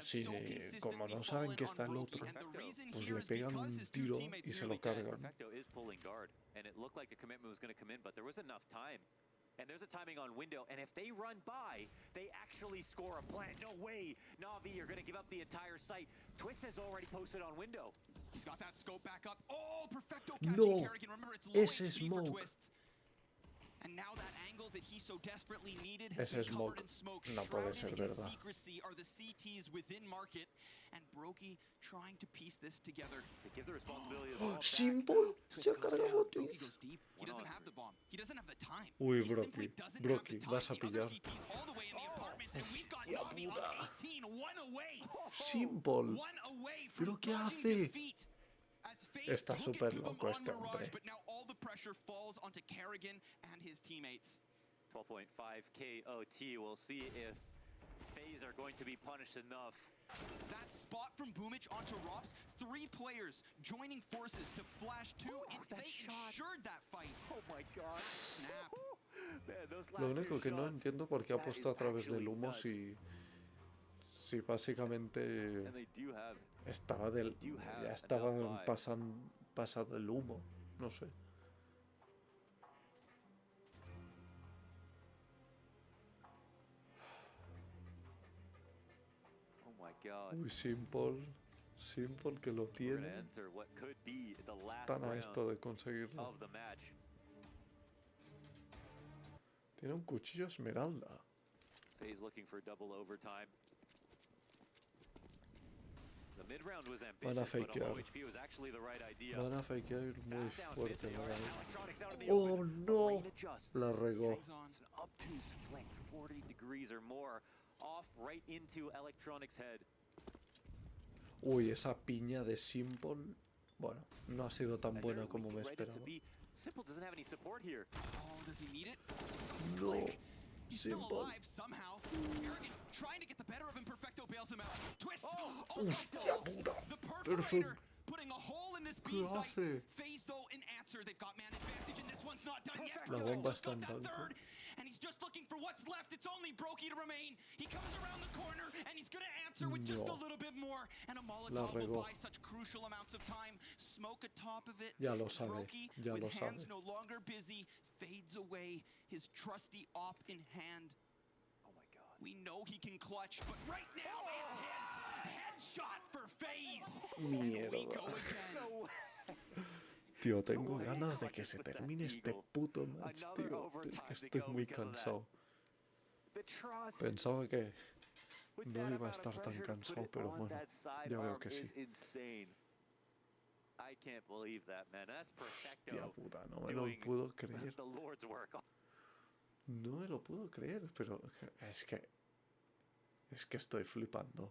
Speaker 1: si como no saben que está el otro, pues le pegan un tiro y se lo cargan.
Speaker 2: Perfecto is pulling guard, and it looked like the commitment was going to come in, but there was enough time. And there's a timing on window, and if they run by, they actually score a plant. No way, NaVi, you're going to give up the entire site. Twitch has already posted on window.
Speaker 3: He's got that scope back up. Oh, Perfecto catching
Speaker 1: No,
Speaker 3: Kerrigan. Remember, it's low
Speaker 1: ese
Speaker 3: HP for
Speaker 1: smoke.
Speaker 3: Twists. And now that angle that he so desperately needed
Speaker 1: Ese
Speaker 3: has been
Speaker 1: smoke
Speaker 3: covered in smoke.
Speaker 1: no puede
Speaker 3: Shrouded
Speaker 1: ser
Speaker 3: in
Speaker 1: verdad.
Speaker 3: secrecy are the CTs within market, and Brokey trying to piece this together.
Speaker 2: They give the responsibility of the ball back.
Speaker 1: Simple, se ha cargado a
Speaker 3: Brokey
Speaker 1: Twitch.
Speaker 3: goes deep. He doesn't have the bomb. He doesn't have the time.
Speaker 1: Uy,
Speaker 3: He simply
Speaker 1: Brokey,
Speaker 3: doesn't have the
Speaker 1: Brokey,
Speaker 3: time.
Speaker 1: vas a
Speaker 3: The other
Speaker 1: pillar.
Speaker 3: CTs all the way in the apartments, and we've got
Speaker 1: Hostia
Speaker 3: NaVi
Speaker 1: puta.
Speaker 3: on 18, one away.
Speaker 1: Simple.
Speaker 3: One away from
Speaker 1: ¿Pero qué
Speaker 3: dodging
Speaker 1: hace?
Speaker 3: defeat. As FaZe
Speaker 1: Está
Speaker 3: took it
Speaker 1: súper
Speaker 3: to them
Speaker 1: loco
Speaker 3: on
Speaker 1: este
Speaker 3: Mirage,
Speaker 1: hombre.
Speaker 3: but now all the pressure falls onto Kerrigan and his teammates.
Speaker 2: 12.5 KOT. We'll see if FaZe are going to be punished enough.
Speaker 3: That spot from Boomich onto Robs, 3 players joining forces to flash 2.
Speaker 2: that
Speaker 3: They
Speaker 2: shot.
Speaker 3: ensured that fight.
Speaker 2: Oh my god.
Speaker 3: Snap.
Speaker 2: Man, those
Speaker 1: Lo
Speaker 2: last
Speaker 1: único
Speaker 2: two
Speaker 1: que no
Speaker 2: shots,
Speaker 1: entiendo por qué ha
Speaker 2: that
Speaker 1: puesto a
Speaker 2: is
Speaker 1: través del
Speaker 2: actually
Speaker 1: humo
Speaker 2: nuts.
Speaker 1: si básicamente
Speaker 2: And they do have
Speaker 1: estaba ya estaba pasado el humo, no sé.
Speaker 2: oh my god.
Speaker 1: Uy, Simple que lo
Speaker 2: We're
Speaker 1: tiene.
Speaker 2: gonna enter what could be the last
Speaker 1: Están a
Speaker 2: round
Speaker 1: esto de conseguirlo.
Speaker 2: of the match.
Speaker 1: Tiene un cuchillo esmeralda.
Speaker 2: FaZe looking for double overtime. The mid round was
Speaker 1: Van a
Speaker 2: ambitious, but a low
Speaker 1: fakear.
Speaker 2: HP was actually the right idea.
Speaker 1: Van a fakear muy
Speaker 2: Fast down mid
Speaker 1: fuerte.
Speaker 2: they are,
Speaker 1: ¿no?
Speaker 2: and Electronics out of the
Speaker 1: Oh
Speaker 2: open.
Speaker 1: no,
Speaker 2: Rain adjusts.
Speaker 1: la regó.
Speaker 3: Hangs on.
Speaker 2: It's an obtuse flick, 40 degrees or more, off right into Electronics' head.
Speaker 1: Uy, esa piña de Simple, bueno, no ha sido tan
Speaker 2: And
Speaker 1: buena
Speaker 2: they're
Speaker 1: como me
Speaker 2: leaking right into
Speaker 1: esperaba.
Speaker 2: B. Simple doesn't have any support here.
Speaker 3: Oh, does he need it?
Speaker 1: No,
Speaker 3: Click. He's still
Speaker 1: Simple.
Speaker 3: alive somehow. Kerrigan trying to get the better of him. Perfecto bails him out. Twist.
Speaker 2: Oh,
Speaker 3: Also fails.
Speaker 1: puta.
Speaker 3: The
Speaker 1: Perfect.
Speaker 3: perforator putting a hole in this B
Speaker 1: ¿Qué
Speaker 3: site.
Speaker 1: hace?
Speaker 3: FaZe though in answer. They've got man advantage, and this one's not done yet.
Speaker 1: La
Speaker 3: Perfecto's
Speaker 1: bomba está
Speaker 3: got
Speaker 1: en
Speaker 3: that
Speaker 1: blanco.
Speaker 3: third, and he's just looking for what's left. It's only Brokey to remain. He comes around the corner, and he's gonna answer with just a
Speaker 1: No.
Speaker 3: little bit more. And a
Speaker 1: La
Speaker 3: Molotov will
Speaker 1: regó.
Speaker 3: buy such crucial amounts of time. Smoke atop of it.
Speaker 1: Ya lo sabe,
Speaker 3: Brokey,
Speaker 1: ya
Speaker 3: with
Speaker 1: lo
Speaker 3: hands
Speaker 1: sabe.
Speaker 3: no longer busy, fades away. His trusty op in hand.
Speaker 2: Oh my god.
Speaker 3: We know he can clutch, but right now it's his headshot for FaZe. We go
Speaker 1: Mierda.
Speaker 3: again.
Speaker 1: Tío, tengo ganas de que se termine este puto match, tío. Es que estoy muy cansado. Pensaba que no iba a estar tan cansado, pero bueno, ya veo que sí.
Speaker 2: I can't believe that, man. That's
Speaker 1: Hostia
Speaker 2: perfecto.
Speaker 1: puta, no me lo puedo creer.
Speaker 2: The Lord's work.
Speaker 1: No me lo puedo creer, pero es que estoy flipando.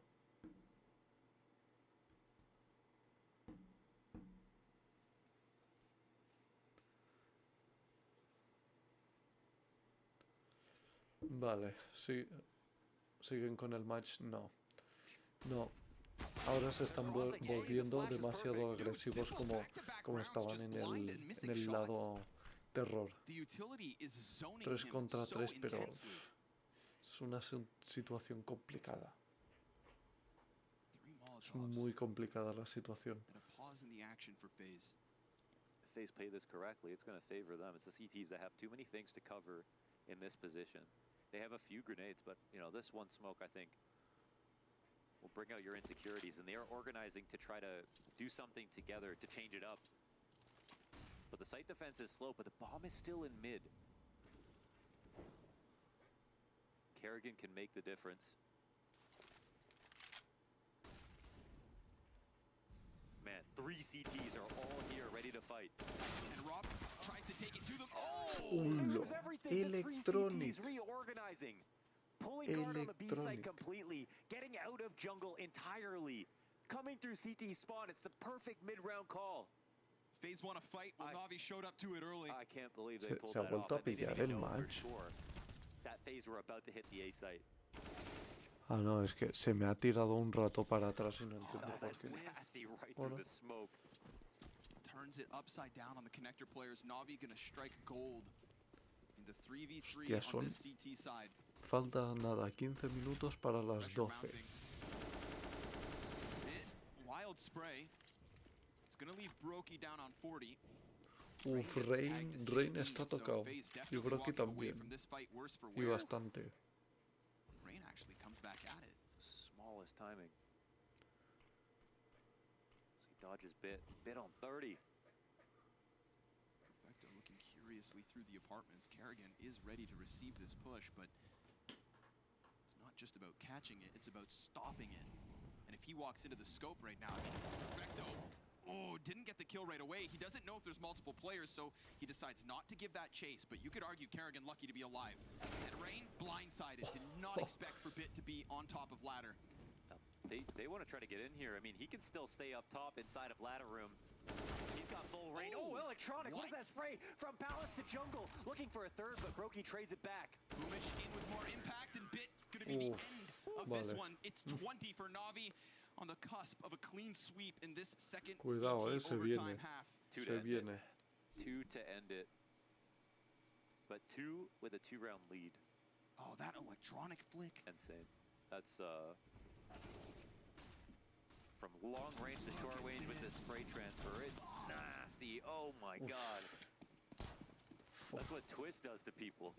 Speaker 1: Vale, sí, siguen con el match. No, no. Ahora se están volviendo demasiado agresivos como estaban en el lado terror.
Speaker 3: The utility is zoning
Speaker 1: 3
Speaker 3: him
Speaker 1: contra
Speaker 3: so
Speaker 1: 3, pero
Speaker 3: intensely.
Speaker 1: es una situación complicada.
Speaker 3: 3
Speaker 1: Es
Speaker 3: Molotovs
Speaker 1: muy complicada la situación.
Speaker 3: and a pause in the action for FaZe.
Speaker 2: If FaZe play this correctly, it's going to favor them. It's the CTs that have too many things to cover in this position. They have a few grenades, but you know, this one smoke, I think, will bring out your insecurities, and they are organizing to try to do something together to change it up. But the site defense is slow, but the bomb is still in mid. Kerrigan can make the difference. Man, 3 CTs are all here ready to fight.
Speaker 3: And Robs tries to take it to them.
Speaker 1: Ulo,
Speaker 2: They lose everything. The 3
Speaker 1: Electronic.
Speaker 2: CTs reorganizing. Pulling guard on the B site
Speaker 1: Electronic.
Speaker 2: completely. Getting out of jungle entirely. Coming through CT spawn. It's the perfect mid-round call.
Speaker 3: FaZe want to fight. Well, NaVi showed up to it early.
Speaker 2: I can't believe they
Speaker 1: Se
Speaker 2: pulled
Speaker 1: ha
Speaker 2: that
Speaker 1: vuelto
Speaker 2: off.
Speaker 1: a
Speaker 2: And they
Speaker 1: pillar
Speaker 2: didn't even
Speaker 1: el
Speaker 2: know for
Speaker 1: match.
Speaker 2: sure that FaZe were about to hit the A site.
Speaker 1: Ah, no, es que se me ha tirado un rato para atrás y no entiendo por
Speaker 2: That's
Speaker 1: qué.
Speaker 2: nasty right
Speaker 1: Hola.
Speaker 2: through the smoke.
Speaker 3: Turns it upside down on the connector players. NaVi gonna strike gold in the 3v3
Speaker 1: Hostia,
Speaker 3: on
Speaker 1: son-
Speaker 3: this CT side.
Speaker 1: Falta nada, 15 minutos para las
Speaker 3: Pressure
Speaker 1: 12.
Speaker 3: mounting. Wild spray. It's gonna leave Brokey down on 40.
Speaker 1: Uf,
Speaker 3: gets
Speaker 1: Rain
Speaker 3: tagged to 16,
Speaker 1: está
Speaker 3: so
Speaker 1: tocado.
Speaker 3: FaZe
Speaker 1: Y
Speaker 3: definitely
Speaker 1: Brocky
Speaker 3: walking away
Speaker 1: también.
Speaker 3: from this fight worse for
Speaker 1: Y
Speaker 3: wear.
Speaker 1: bastante.
Speaker 3: Rain actually comes back at it.
Speaker 2: Smallest timing. So he dodges bit on 30.
Speaker 3: Perfecto looking curiously through the apartments. Kerrigan is ready to receive this push, but it's not just about catching it, it's about stopping it. And if he walks into the scope right now, Perfecto, didn't get the kill right away. He doesn't know if there's multiple players, so he decides not to give that chase, but you could argue Kerrigan lucky to be alive. And Rain blindsided, did not expect for Bit to be on top of ladder.
Speaker 2: They want to try to get in here. I mean, he can still stay up top inside of ladder room. He's got full range. Oh, electronic. What is that spray? From palace to jungle. Looking for a third, but Brokey trades it back.
Speaker 3: Boomich in with more impact, and Bit gonna be the
Speaker 1: Oof,
Speaker 3: end of this
Speaker 1: vale.
Speaker 3: one. It's 20 for NaVi on the cusp of a clean sweep in this second
Speaker 1: Cuidado,
Speaker 3: CT
Speaker 1: se
Speaker 3: overtime
Speaker 1: viene.
Speaker 3: half.
Speaker 2: Two to
Speaker 1: Se
Speaker 2: end
Speaker 1: viene.
Speaker 2: it. 2 to end it. But 2 with a 2-round lead.
Speaker 3: Oh, that electronic flick.
Speaker 2: Insane. That's from long range to short range with this spray transfer. It's nasty. Oh my god. That's what Twist does to people.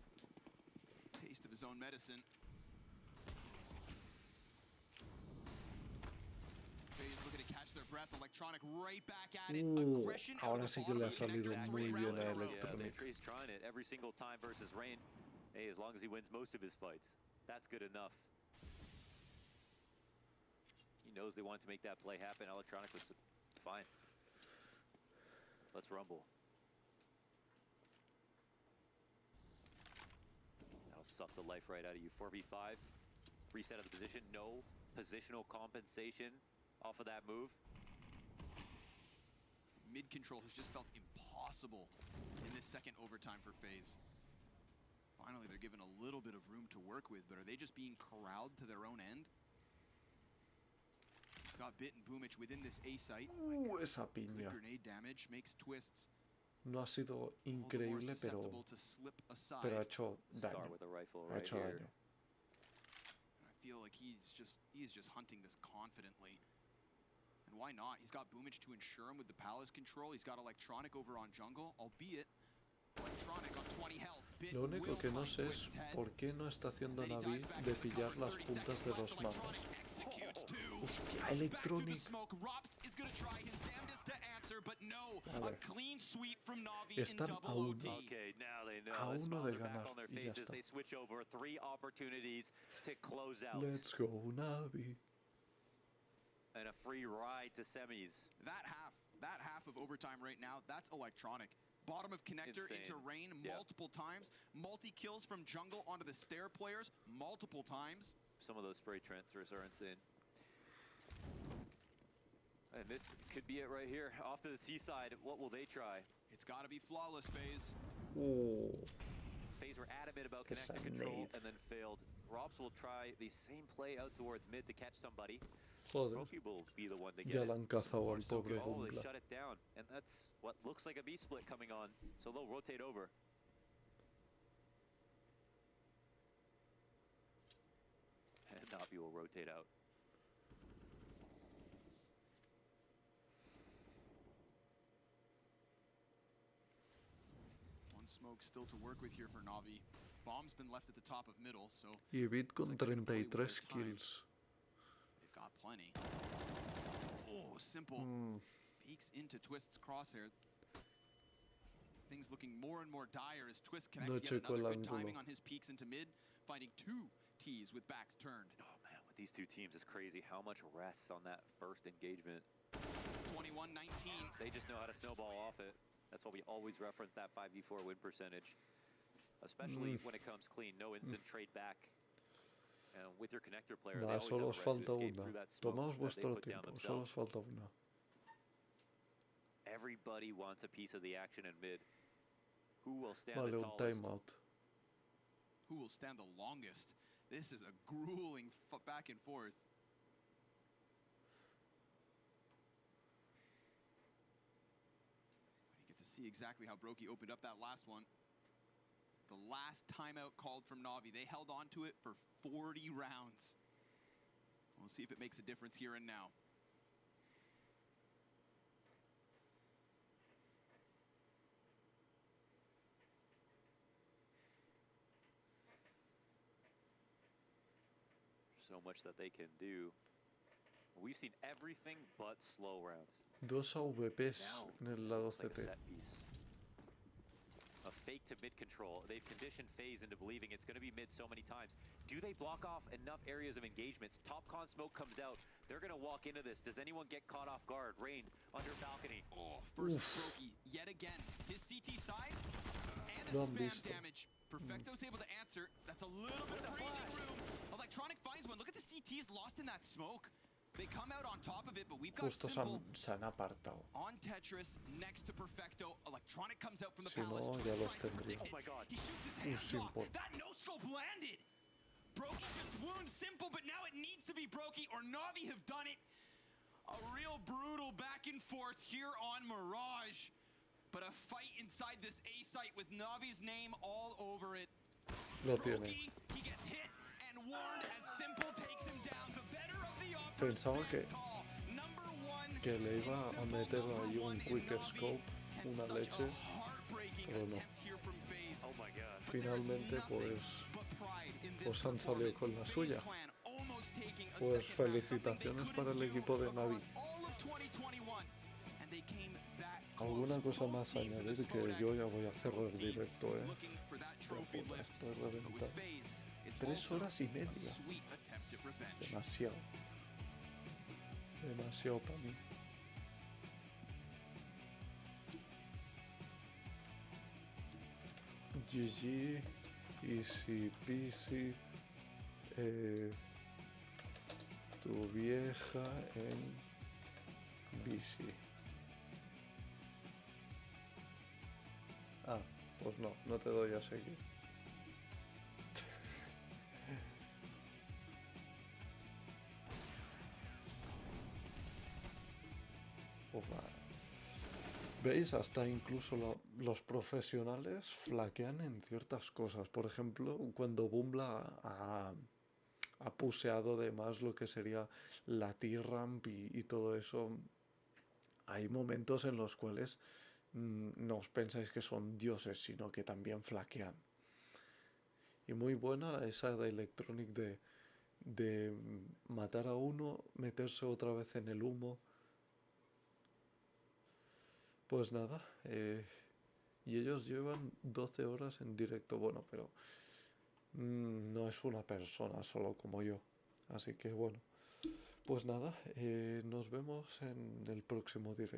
Speaker 3: Taste of his own medicine. FaZe looking to catch their breath. Electronic right back at it. Aggression out
Speaker 1: ahora
Speaker 3: of the
Speaker 1: sí que
Speaker 3: bottom
Speaker 1: le
Speaker 3: of
Speaker 1: ha
Speaker 3: the
Speaker 1: salido
Speaker 3: connector,
Speaker 1: muy
Speaker 3: 3
Speaker 1: bien
Speaker 3: rounds in
Speaker 1: a
Speaker 3: a row.
Speaker 1: Electronic.
Speaker 2: He's trying it every single time versus Rain. Hey, as long as he wins most of his fights, that's good enough. He knows they wanted to make that play happen. Electronic was fine. Let's rumble. That'll suck the life right out of you. 4v5. Reset of the position. No positional compensation off of that move.
Speaker 3: Mid control has just felt impossible in this second overtime for FaZe. Finally, they're given a little bit of room to work with, but are they just being corralled to their own end? Got Bit and Boomich within this A site.
Speaker 1: Esa
Speaker 3: Good
Speaker 1: piña.
Speaker 3: grenade damage makes Twists
Speaker 1: No ha sido
Speaker 3: all the more
Speaker 1: increíble,
Speaker 3: susceptible to slip aside.
Speaker 1: pero ha hecho
Speaker 2: Star
Speaker 1: daño.
Speaker 2: with a rifle
Speaker 1: Ha
Speaker 2: right
Speaker 1: hecho
Speaker 2: here.
Speaker 1: daño.
Speaker 3: I feel like he is just hunting this confidently. And why not? He's got Boomich to ensure him with the palace control. He's got Electronic over on jungle, albeit Electronic on 20 health. bit.
Speaker 1: Lo único
Speaker 3: Will
Speaker 1: que no
Speaker 3: find
Speaker 1: sé es
Speaker 3: Twist's head.
Speaker 1: por qué no está haciendo
Speaker 3: Then he
Speaker 1: NaVi
Speaker 3: dives back
Speaker 1: de
Speaker 3: into the
Speaker 1: pillar
Speaker 3: cover,
Speaker 1: las
Speaker 3: 30
Speaker 1: puntas
Speaker 3: seconds
Speaker 1: de
Speaker 3: left.
Speaker 1: los mapas.
Speaker 3: Electronic executes two.
Speaker 1: Hostia,
Speaker 3: Back to the
Speaker 1: Electronic.
Speaker 3: smoke. Rops is gonna try his damnedest to answer, but no.
Speaker 1: Vale.
Speaker 3: A clean sweep from Navi in
Speaker 1: Están a
Speaker 3: double
Speaker 1: uno.
Speaker 3: OT.
Speaker 2: Okay, now they know.
Speaker 1: A
Speaker 2: The
Speaker 1: uno
Speaker 2: smiles
Speaker 1: de
Speaker 2: are back
Speaker 1: ganar
Speaker 2: on their
Speaker 1: y ya
Speaker 2: faces.
Speaker 1: está.
Speaker 2: They switch over 3 opportunities to close out.
Speaker 1: Let's go, NaVi.
Speaker 2: And a free ride to semis.
Speaker 3: That half of overtime right now, that's electronic. Bottom of connector
Speaker 2: Insane.
Speaker 3: into rain
Speaker 2: Yeah.
Speaker 3: multiple times. Multi-kills from jungle onto the stair players multiple times.
Speaker 2: Some of those spray transfers are insane. And this could be it right here. Off to the T side, what will they try?
Speaker 3: It's got to be flawless, FaZe.
Speaker 2: FaZe were adamant about
Speaker 1: Esa
Speaker 2: connector control
Speaker 1: nade.
Speaker 2: and then failed. Robs will try the same play out towards mid to catch somebody.
Speaker 1: Joder,
Speaker 2: Roki will be the one to
Speaker 1: ya
Speaker 2: get
Speaker 1: le
Speaker 2: it.
Speaker 1: han cazado al
Speaker 3: so
Speaker 1: pobre
Speaker 3: good.
Speaker 2: Oh, they
Speaker 1: jungla.
Speaker 2: shut it down. And that's what looks like a B split coming on. So they'll rotate over. And NaVi will rotate out.
Speaker 3: One smoke still to work with here for Navi. Bomb's been left at the top of middle, so
Speaker 1: Y Bit con
Speaker 3: Looks like they're gonna play with
Speaker 1: 33
Speaker 3: their time.
Speaker 1: kills.
Speaker 3: they've got plenty. Oh, simple. Peeks into Twist's crosshair. Things looking more and more dire as Twist connects
Speaker 1: No
Speaker 3: yet
Speaker 1: checo
Speaker 3: another
Speaker 1: el
Speaker 3: good timing
Speaker 1: ángulo.
Speaker 3: on his peeks into mid, finding 2 Ts with backs turned.
Speaker 2: Oh man, with these two teams, it's crazy how much rests on that first engagement.
Speaker 3: It's 21-19.
Speaker 2: They just know how to snowball off it. That's why we always reference that 5v4 win percentage. Especially when it comes clean, no instant trade back. And with your connector player, they
Speaker 1: Va,
Speaker 2: always
Speaker 1: solo
Speaker 2: have
Speaker 1: os
Speaker 2: a res to
Speaker 1: falta
Speaker 2: escape
Speaker 1: una.
Speaker 2: through that smoke
Speaker 1: Tomaos
Speaker 2: that they
Speaker 1: vuestro
Speaker 2: put down
Speaker 1: tiempo, solo os
Speaker 2: themselves.
Speaker 1: falta una.
Speaker 2: Everybody wants a piece of the action in mid. Who will stand
Speaker 1: Vale,
Speaker 2: the
Speaker 1: un
Speaker 2: tallest?
Speaker 1: timeout.
Speaker 3: Who will stand the longest? This is a grueling back and forth. You get to see exactly how Brokey opened up that last one. The last timeout called from Navi. They held on to it for 40 rounds. We'll see if it makes a difference here and now.
Speaker 2: So much that they can do. We've seen everything but slow rounds.
Speaker 1: Dos AWPs
Speaker 2: Now,
Speaker 1: en el lado
Speaker 2: it's like a
Speaker 1: CT.
Speaker 2: set piece. A fake to mid control. They've conditioned FaZe into believing it's going to be mid so many times. Do they block off enough areas of engagements? Top con smoke comes out. They're going to walk into this. Does anyone get caught off guard? Rain under balcony.
Speaker 3: Oh, first Brokey yet again. His CT sides and a
Speaker 1: Lo han
Speaker 3: spam
Speaker 1: visto.
Speaker 3: damage. Perfecto's able to answer. That's a little bit of breathing room. Electronic finds one. Look at the CTs lost in that smoke. They come out on top of it, but we've got
Speaker 1: Justo
Speaker 3: Simple
Speaker 1: se han apartado.
Speaker 3: on Tetris next to Perfecto. Electronic comes out from the
Speaker 1: Si no,
Speaker 3: palace.
Speaker 1: ya
Speaker 3: Twist
Speaker 1: los
Speaker 3: trying to
Speaker 1: tendría.
Speaker 3: predict it.
Speaker 2: Oh my God.
Speaker 3: He shoots his hands
Speaker 1: Simple.
Speaker 3: off. That no scope landed. Brokey just wounds Simple, but now it needs to be Brokey or Navi have done it. A real brutal back and forth here on Mirage. But a fight inside this A site with Navi's name all over it.
Speaker 1: Lo tiene.
Speaker 3: Brokey, he gets hit and warned as Simple takes him down. The better of the offers
Speaker 1: Pensaba
Speaker 3: stands tall. Number one
Speaker 1: que le iba
Speaker 3: in
Speaker 1: a
Speaker 3: Simple,
Speaker 1: meter
Speaker 3: number
Speaker 1: ahí un
Speaker 3: one in
Speaker 1: quick
Speaker 3: Navi,
Speaker 1: scope,
Speaker 3: and
Speaker 1: una
Speaker 3: such
Speaker 1: leche,
Speaker 3: a heartbreaking
Speaker 1: pero no.
Speaker 3: attempt here from FaZe.
Speaker 2: Oh my God.
Speaker 3: But there is
Speaker 1: Finalmente,
Speaker 3: nothing
Speaker 1: pues,
Speaker 3: but pride in this
Speaker 1: pues han salido
Speaker 3: performance.
Speaker 1: con la
Speaker 3: FaZe
Speaker 1: suya.
Speaker 3: clan almost taking a
Speaker 1: Pues
Speaker 3: second half, something they
Speaker 1: felicitaciones para el
Speaker 3: couldn't do
Speaker 1: equipo de NaVi.
Speaker 3: across all of 2021, and they came that
Speaker 1: ¿Alguna
Speaker 3: close.
Speaker 1: cosa
Speaker 3: Both
Speaker 1: más a
Speaker 3: teams in the
Speaker 1: añadir? Que
Speaker 3: Slodak,
Speaker 1: yo ya voy a cerrar
Speaker 3: both
Speaker 1: el
Speaker 3: teams
Speaker 1: directo,
Speaker 3: looking for that trophy
Speaker 1: Puta,
Speaker 3: lift.
Speaker 1: esto es
Speaker 3: But with
Speaker 1: reventado.
Speaker 3: FaZe, it's
Speaker 1: 3
Speaker 3: also
Speaker 1: horas y
Speaker 3: a
Speaker 1: media.
Speaker 3: sweet attempt at revenge.
Speaker 1: Demasiado. Demasiado para mí. GG, easy peasy. Tu vieja en bici. Ah, pues no, no te doy a seguir. Ufa. ¿Veis? Hasta incluso los profesionales flaquean en ciertas cosas. Por ejemplo, cuando Bumbla ha puseado de más lo que sería la T-Ramp y todo eso, hay momentos en los cuales no os pensáis que son dioses, sino que también flaquean. Y muy buena esa de Electronic de matar a uno, meterse otra vez en el humo. Pues nada, y ellos llevan 12 horas en directo, bueno, pero no es una persona solo como yo. Así que bueno, pues nada, nos vemos en el próximo directo.